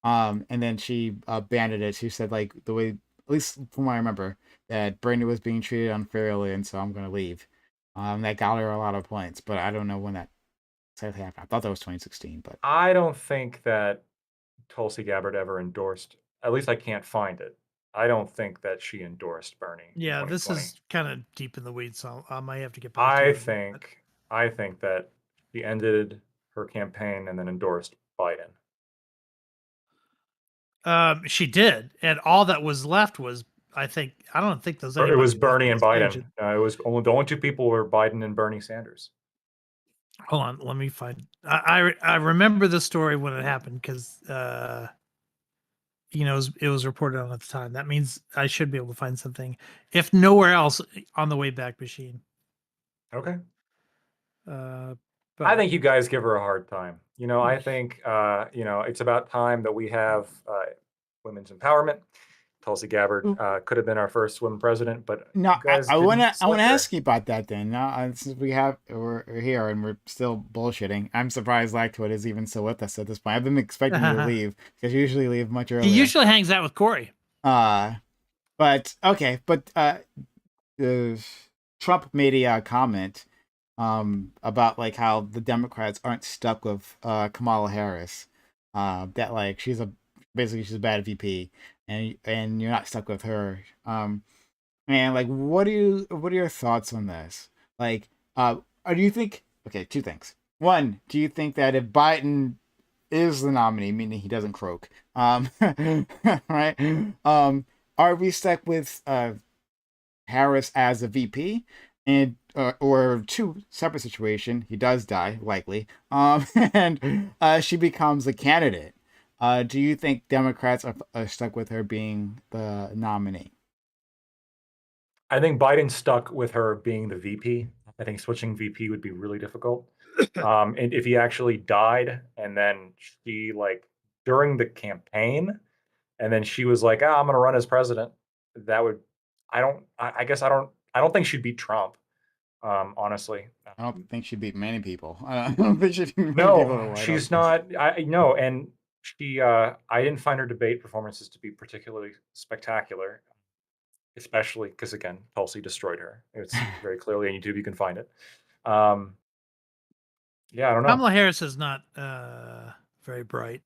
and then she abandoned it. She said like the way, at least from what I remember, that Bernie was being treated unfairly, and so I'm gonna leave. That got her a lot of points, but I don't know when that exactly happened. I thought that was 2016, but I don't think that Tulsi Gabbard ever endorsed. At least I can't find it. I don't think that she endorsed Bernie. Yeah, in this 2020. is kind of deep in the weeds, so I might have to get back to you. I think that she ended her campaign and then endorsed Biden. She did, and all that was left was, I don't think there's It was anybody Bernie and left on Biden. stage. It was only the only two people were Biden and Bernie Sanders. Hold on, let me find. I remember the story when it happened because it was reported on at the time. That means I should be able to find something, if nowhere else, on the Wayback Machine. Okay. But I think you guys give her a hard time. I think it's about time that we have women's empowerment. Tulsi Gabbard could have been our first woman president, but no, you guys I want to select her. ask you about that then. Now, since we're here and we're still bullshitting, I'm surprised Lactoid is even still with us at this point. I've been expecting you to leave because you usually leave much earlier. He usually hangs out with Corey. But okay, but Trump made a comment about like how the Democrats aren't stuck with Kamala Harris. That like she's a bad VP, and you're not stuck with her. And like, what are your thoughts on this? Like, do you think? Okay, two things. One, do you think that if Biden is the nominee, meaning he doesn't croak, right? Are we stuck with Harris as a VP, and or two separate situation? He does die likely, and she becomes a candidate. Do you think Democrats are stuck with her being the nominee? I think Biden's stuck with her being the VP. I think switching VP would be really difficult. And if he actually died and then she like during the campaign and then she was like, I'm gonna run as president, that would I guess I don't think she'd beat Trump. Honestly. I don't think she'd beat many people. I don't think she'd beat many people. No, she's not. I no, and she I didn't find her debate performances to be particularly spectacular. Especially because again, Tulsi destroyed her. It's very clearly on YouTube. You can find it. Yeah, I don't know. Kamala Harris is not very bright.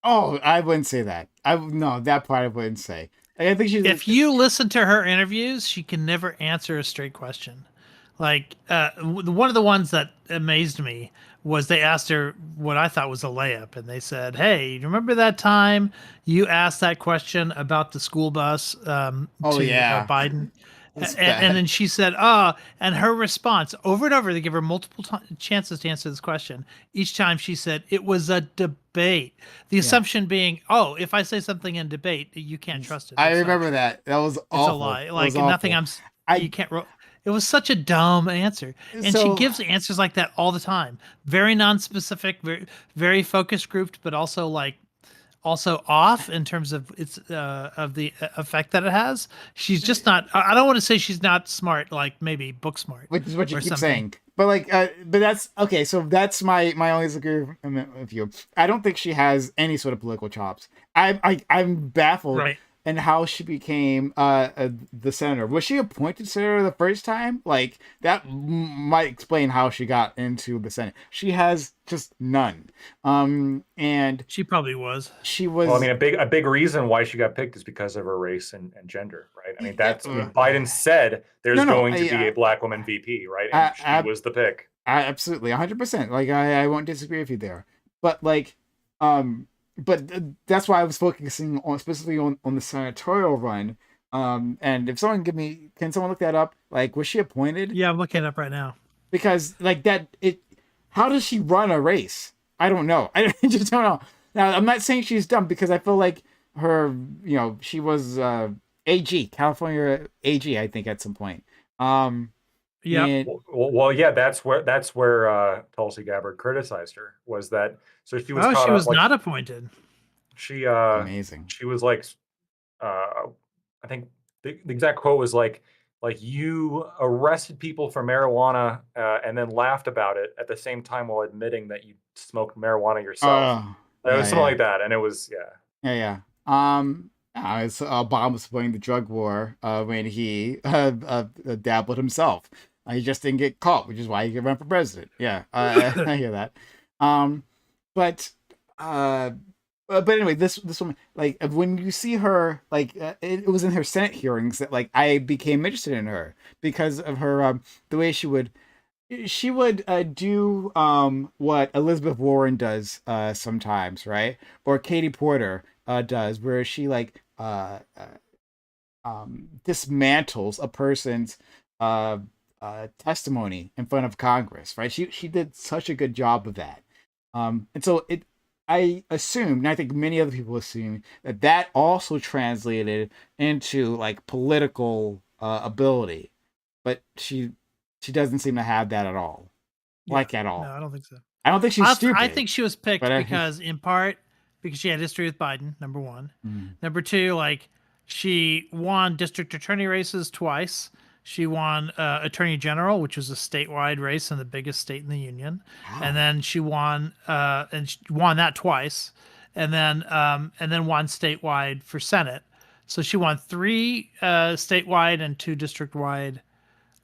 Oh, I wouldn't say that. No, that part I wouldn't say. I think she's. If you listen to her interviews, she can never answer a straight question. Like one of the ones that amazed me was they asked her what I thought was a layup, and they said, "Hey, you remember that time you asked that question about the school bus to Biden?" And then she said, and her response over and over, they give her multiple chances to answer this question. Each time she said, it was a debate. The assumption being, if I say something in debate, you can't trust it. I remember that. That was awful. It's a lie. Like nothing you can't. It was such a dumb answer. And she gives answers like that all the time. Very non-specific, very, very focus grouped, but also like also off in terms of its of the effect that it has. She's just not. I don't want to say she's not smart, like maybe book smart, which is what you or keep something. saying. But like, but that's okay. So that's my only disagreement with you. I don't think she has any sort of political chops. I'm baffled Right. in how she became the senator. Was she appointed senator the first time? Like that might explain how she got into the Senate. She has just none. And She probably was. she was. Well, I mean, a big reason why she got picked is because of her race and gender, right? I mean, that's I mean, Biden said there's going to be a black woman VP, right? And she was the pick. Absolutely, 100%. Like I won't disagree with you there. But like, but that's why I was focusing on specifically on the senatorial run. And if someone can someone look that up? Like, was she appointed? Yeah, I'm looking it up right now. Because like how does she run a race? I don't know. I just don't know. Now, I'm not saying she's dumb because I feel like her, she was AG, California AG, I think at some point. Yeah. Well, yeah, that's where Tulsi Gabbard criticized her, was that so she was Oh, caught she up, was like, not appointed. she amazing. she was like I think the exact quote was like you arrested people for marijuana and then laughed about it at the same time while admitting that you smoked marijuana yourself. It was something like that, and it was yeah. It's Obama supporting the drug war when he dabbled himself. He just didn't get caught, which is why he could run for president. Yeah, I hear that. But anyway, this woman, like when you see her, like it was in her Senate hearings that like I became interested in her because of her the way she would do what Elizabeth Warren does sometimes, right? Or Katie Porter does, where she like dismantles a person's testimony in front of Congress, right? She did such a good job of that. And so I assume, and I think many other people assume, that also translated into like political ability, but she doesn't seem to have that at all, like at all. No, I don't think so. I don't think she's stupid. I think she was picked but because, in part, because she had history with Biden. Number one. Number two, like she won district attorney races twice. She won attorney general, which was a statewide race in the biggest state in the union, and then she won that twice, and then won statewide for Senate. So she won 3 statewide and 2 district-wide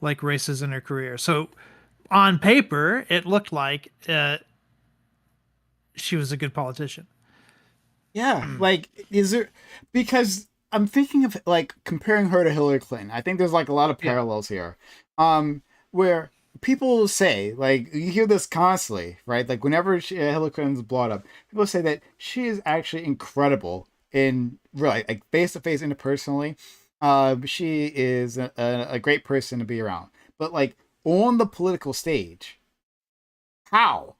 like races in her career. So on paper, it looked like she was a good politician. Yeah, like is there, because I'm thinking of like comparing her to Hillary Clinton. I think there's like a lot of parallels here. Where people say, like you hear this constantly, right? Like whenever Hillary Clinton's brought up, people say that she is actually incredible in really like face to face interpersonally. She is a great person to be around. But like on the political stage, how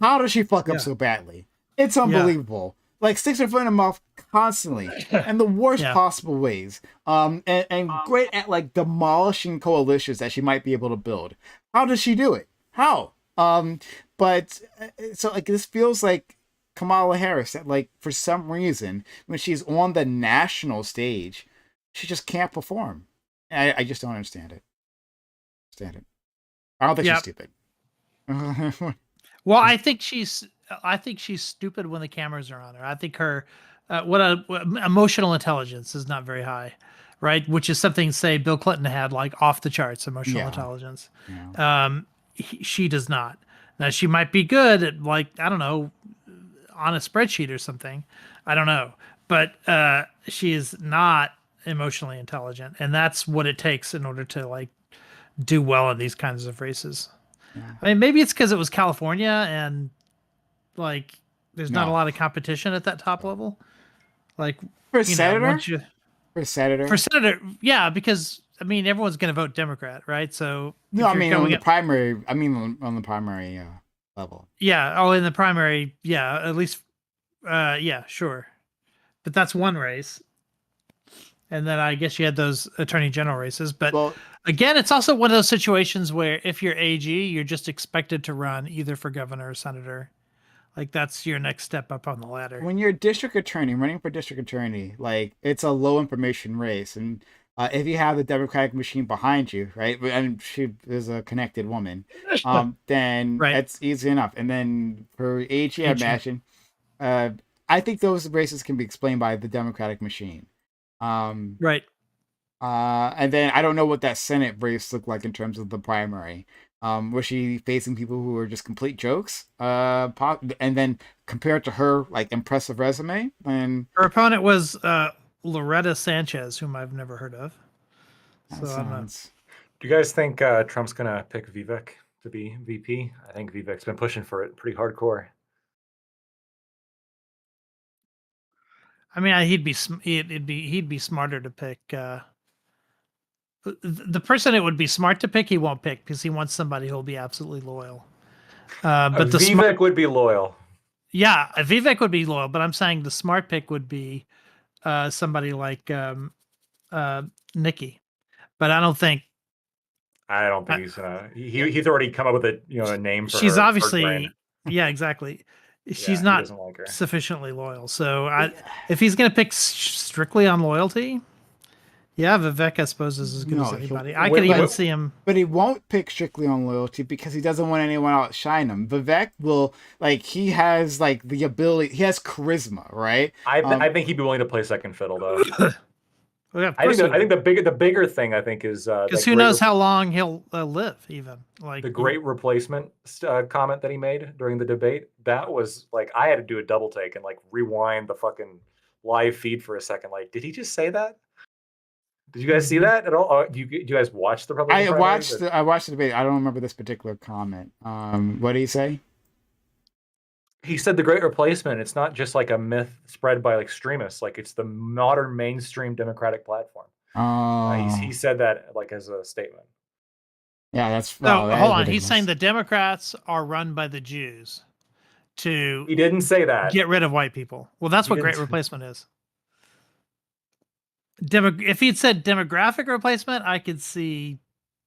does she fuck up so badly? It's unbelievable. Like sticks her foot in her mouth constantly, and the worst possible ways. And great at like demolishing coalitions that she might be able to build. How does she do it? How? But so like this feels like Kamala Harris, that like for some reason when she's on the national stage, she just can't perform. I just don't understand it. I don't think she's stupid. Well, I think she's stupid when the cameras are on her. I think her emotional intelligence is not very high, right? Which is something, say, Bill Clinton had, like off the charts emotional intelligence. Yeah. She does not. Now she might be good at, like, I don't know, on a spreadsheet or something. I don't know, but she is not emotionally intelligent, and that's what it takes in order to like do well in these kinds of races. Yeah. I mean, maybe it's because it was California and like there's not a lot of competition at that top level. Like for senator, for senator, yeah, because I mean everyone's going to vote Democrat, right? So no, I mean on the primary. I mean on the primary level. Yeah. Oh, in the primary, yeah, at least, yeah, sure, but that's one race. And then I guess you had those attorney general races. But again, it's also one of those situations where if you're AG, you're just expected to run either for governor or senator. Like that's your next step up on the ladder. When you're a district attorney, running for district attorney, like it's a low information race, and if you have the Democratic machine behind you, right, and she is a connected woman, then Right. it's easy enough. And then for AG, I AG. imagine, I think those races can be explained by the Democratic machine. Right. And then I don't know what that Senate race looked like in terms of the primary. Was she facing people who were just complete jokes? And then compared to her like impressive resume, and Her opponent was Loretta Sanchez, whom I've never heard of. that So I'm not. sounds. Do you guys think Trump's gonna pick Vivek to be VP? I think Vivek's been pushing for it pretty hardcore. I mean, he'd be smarter to pick. The person it would be smart to pick, he won't pick because he wants somebody who'll be absolutely loyal. But the Vivek would be loyal. Yeah, Vivek would be loyal, but I'm saying the smart pick would be somebody like Nikki. But I don't think he's gonna. He's already come up with a name for she's her. obviously yeah, exactly. She's he not doesn't like her. sufficiently loyal. So if he's going to pick strictly on loyalty, yeah, Vivek I suppose is as good as anybody. I could even see him, but he won't pick strictly on loyalty because he doesn't want anyone else shine him. Vivek will he has the ability. He has charisma, right? I think he'd be willing to play second fiddle though. well, yeah, I think the bigger thing I think is because who knows how long he'll live. Even like the great replacement comment that he made during the debate. That was I had to do a double take and rewind the fucking live feed for a second. Did he just say that? Did you guys see that at all? Do you guys watch the Republican I primary? watched the debate. I don't remember this particular comment. What did he say? He said the great replacement, it's not just a myth spread by extremists. It's the modern mainstream Democratic platform. He said that as a statement. Yeah, that's no. that hold on, ridiculous. He's saying the Democrats are run by the Jews to. He didn't say that. Get rid of white people. Well, that's what great replacement is. If he'd said demographic replacement, I could see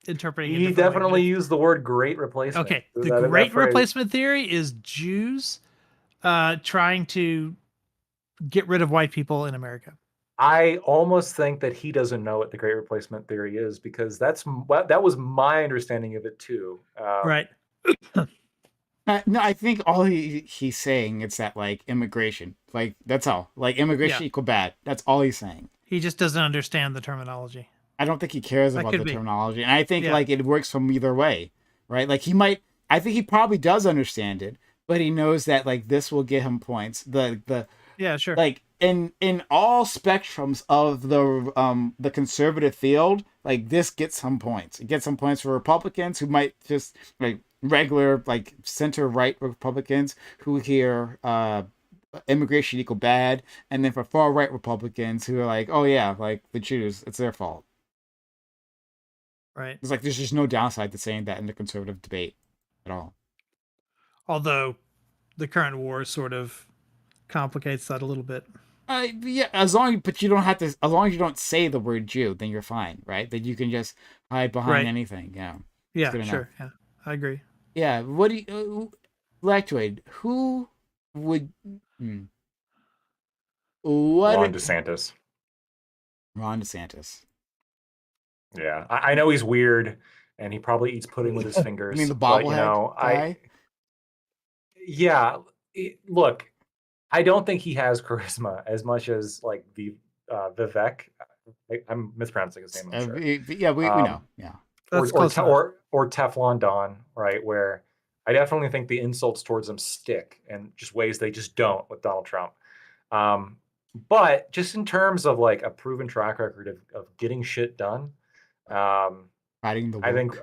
interpreting. He definitely used the word great replacement. Okay, the great replacement theory is Jews trying to get rid of white people in America. I almost think that he doesn't know what the great replacement theory is because that was my understanding of it too. Right. No, I think all he's saying is that immigration, that's all. Immigration equal bad. That's all he's saying. He just doesn't understand the terminology. I don't think he cares about the terminology, and I think it works from either way, right? I think he probably does understand it, but he knows that this will get him points. Yeah, sure. In all spectrums of the conservative field, this gets some points. It gets some points for Republicans who might just regular center right Republicans who hear immigration equal bad, and then for far right Republicans who are oh yeah, the Jews, it's their fault. Right. It's there's just no downside to saying that in the conservative debate at all. Although the current war sort of complicates that a little bit. Yeah, but you don't have to. As long as you don't say the word Jew, then you're fine, right? Then you can just hide behind anything. Yeah. Yeah, sure. Yeah, I agree. Yeah. What do you, Lactoid? Who would? Ron DeSantis. Ron DeSantis. Yeah, I know he's weird, and he probably eats pudding with his fingers. You mean the bobblehead guy? Yeah. Look, I don't think he has charisma as much as Vivek. I'm mispronouncing his name. I'm sure. Yeah, we know. Yeah. Or Teflon Don, right? Where I definitely think the insults towards him stick in just ways they just don't with Donald Trump. But just in terms of a proven track record of getting shit done, fighting the woke. I think,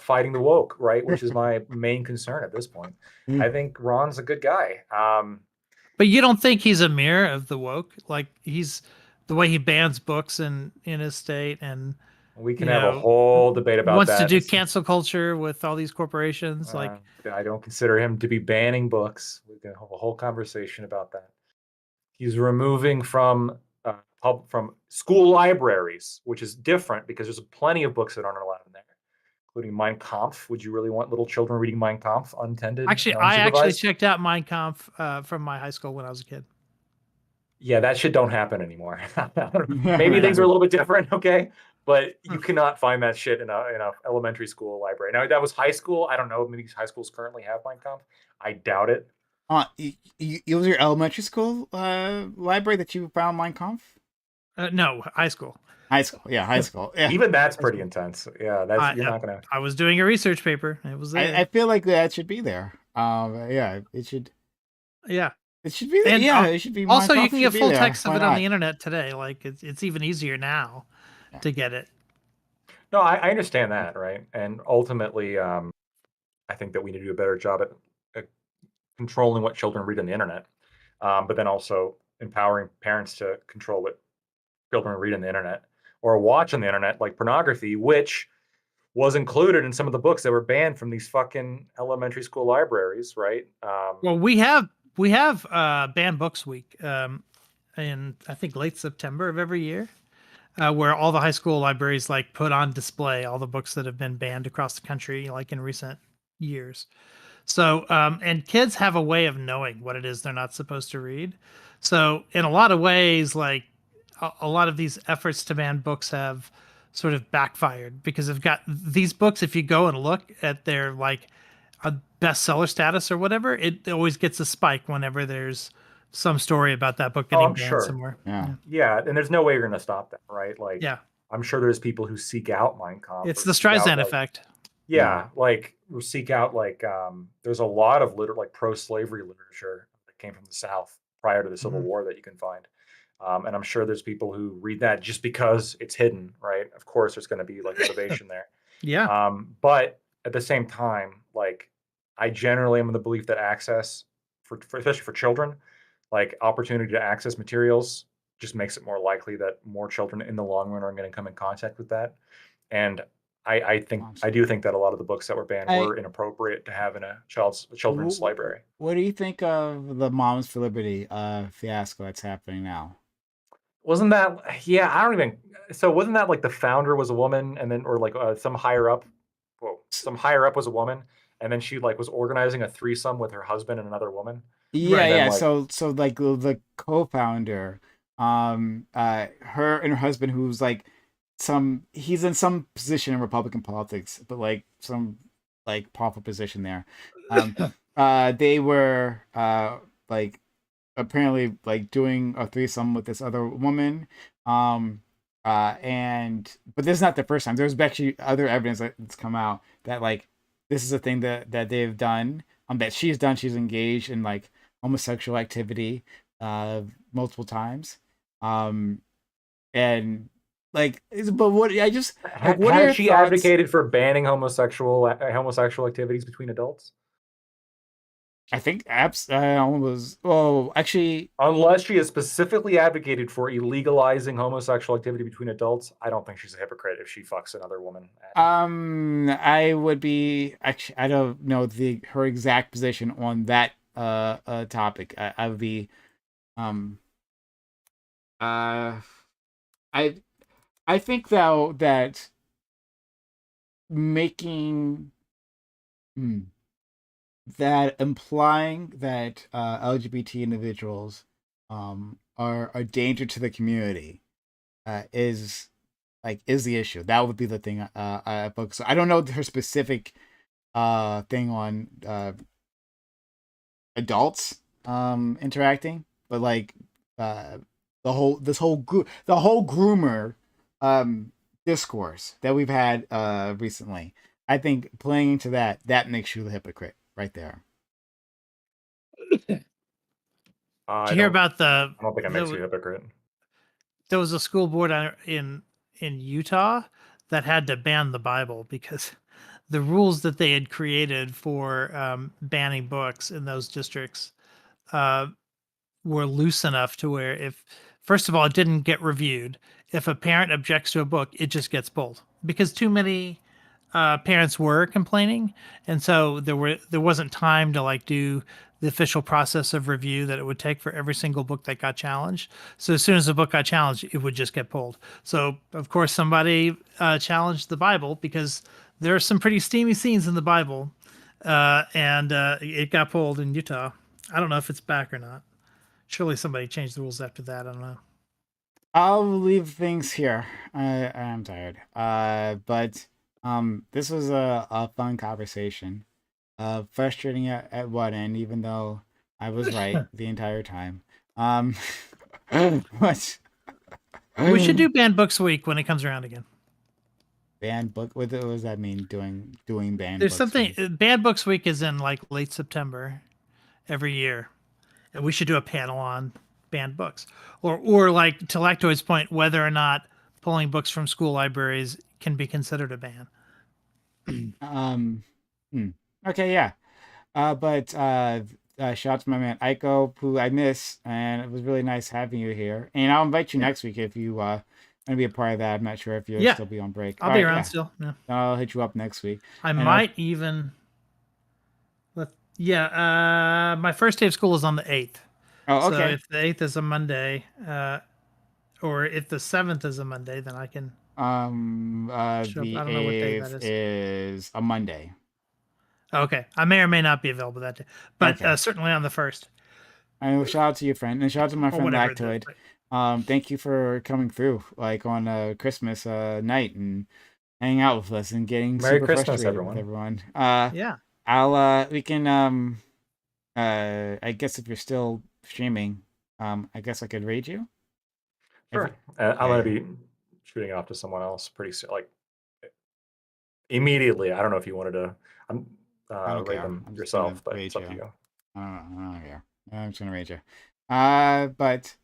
fighting the woke, right? Which is my main concern at this point. I think Ron's a good guy. But you don't think he's a mirror of the woke? He's the way he bans books in his state, and we can have a whole debate about wants that. Wants to do cancel culture with all these corporations. I don't consider him to be banning books. We can have a whole conversation about that. He's removing from school libraries, which is different because there's plenty of books that aren't allowed in there. including Mein Kampf. Would you really want little children reading Mein Kampf untended? Actually, and I actually unsupervised? checked out Mein Kampf from my high school when I was a kid. Yeah, that shit don't happen anymore. Maybe things are a little bit different, okay? But you cannot find that shit in a elementary school library. Now that was high school. I don't know. Maybe high schools currently have Mein Kampf. I doubt it. It was your elementary school library that you found Mein Kampf? No, high school. High school, yeah, high school. Yeah. Even that's pretty intense. Yeah, that's you're not gonna. I was doing a research paper. It was there. I feel like that should be there. Yeah, it should. Yeah. It should be there. And Yeah, it should be. also, Mein you Kampf can should get be full there. text of Why it on not? the internet today. Like it's even easier now to get it. No, I understand that, right? And ultimately, I think that we need to do a better job at controlling what children read on the internet, but then also empowering parents to control what children read on the internet or watch on the internet, like pornography, which was included in some of the books that were banned from these fucking elementary school libraries, right? Well, we have banned books week in I think late September of every year, where all the high school libraries like put on display all the books that have been banned across the country, like in recent years. So, and kids have a way of knowing what it is they're not supposed to read. So, in a lot of ways, like a lot of these efforts to ban books have sort of backfired because they've got these books. If you go and look at their like a bestseller status or whatever, it always gets a spike whenever there's some story about that book getting I'm banned sure. somewhere. Yeah. Yeah, and there's no way you're going to stop that, right? Like, Yeah. I'm sure there's people who seek out Mein Kampf. It's or the seek out, Streisand like- effect. Yeah, like or seek out like there's a lot of like pro-slavery literature that came from the South prior to the Civil Mhm. War that you can find. And I'm sure there's people who read that just because it's hidden, right? Of course, there's going to be like motivation there. Yeah. But at the same time, like I generally am in the belief that access for especially for children, like opportunity to access materials just makes it more likely that more children in the long run are going to come in contact with that. And I do think that a lot of the books that were banned were inappropriate to have in a children's library. What do you think of the Moms for Liberty fiasco that's happening now? Wasn't that? Yeah, I don't even. So wasn't that like the founder was a woman, and then or like some higher up? Whoa, some higher up was a woman, and then she like was organizing a threesome with her husband and another woman. Yeah, Right, then, yeah. like- So like the co-founder, her and her husband, who's like he's in some position in Republican politics, but like some like powerful position there. They were like apparently like doing a threesome with this other woman. And but this is not the first time. There's actually other evidence that's come out that like this is a thing that they've done. That she's done. She's engaged in like homosexual activity multiple times. And like, but what I just like, what are Has she your thoughts? advocated for banning homosexual activities between adults? I think apps was actually Unless she has specifically advocated for illegalizing homosexual activity between adults, I don't think she's a hypocrite if she fucks another woman. I would be actually I don't know her exact position on that topic. I would be I think though that making that implying that LGBT individuals are a danger to the community is the issue. That would be the thing I focus on. I don't know her specific thing on adults interacting, but like the whole groomer discourse that we've had recently. I think playing into that makes you the hypocrite right there. Did you hear about the? I don't think it makes you a hypocrite. There was a school board in Utah that had to ban the Bible because the rules that they had created for banning books in those districts were loose enough to where if, first of all, it didn't get reviewed. If a parent objects to a book, it just gets pulled because too many parents were complaining, and so there wasn't time to like do the official process of review that it would take for every single book that got challenged. So as soon as the book got challenged, it would just get pulled. So of course somebody challenged the Bible because there are some pretty steamy scenes in the Bible, and it got pulled in Utah. I don't know if it's back or not. Surely somebody changed the rules after that. I don't know. I'll leave things here. I'm tired. But this was a fun conversation. Frustrating at one end, even though I was right the entire time. But We should do banned books week when it comes around again. banned book. What does that mean? Doing banned There's books something. week? Banned books week is in like late September every year, and we should do a panel on banned books, or like to Lactoid's point, whether or not pulling books from school libraries can be considered a ban. Um, hmm. Okay, yeah. But shout out to my man Aiko, who I miss, and it was really nice having you here. And I'll invite you next week if you want to be a part of that. I'm not sure if you'll Yeah. still be on break. I'll All be right, around yeah. still. Yeah. I'll hit you up next week. I And might even. Yeah. My first day of school is on the 8th. Oh, So okay. if the 8th is a Monday, or if the 7th is a Monday, then I can. The I don't know what day that 8th is. is a Monday. Okay, I may or may not be available that day, but Okay. certainly on the 1st. And shout out to your friend, and shout out to my Or friend whatever. Lactoid. Thank you for coming through, like on Christmas night and hanging out with us and getting Merry super Christmas, frustrated with everyone. everyone. Yeah. We can I guess if you're still streaming, I guess I could raid you. Sure. I'm gonna be shooting it off to someone else pretty soon, like immediately. I don't know if you wanted to I don't rate care. them I'm just gonna yourself, but raid it's up you. to you. I don't care. I'm just gonna raid you. But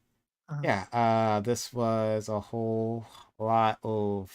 yeah, this was a whole lot of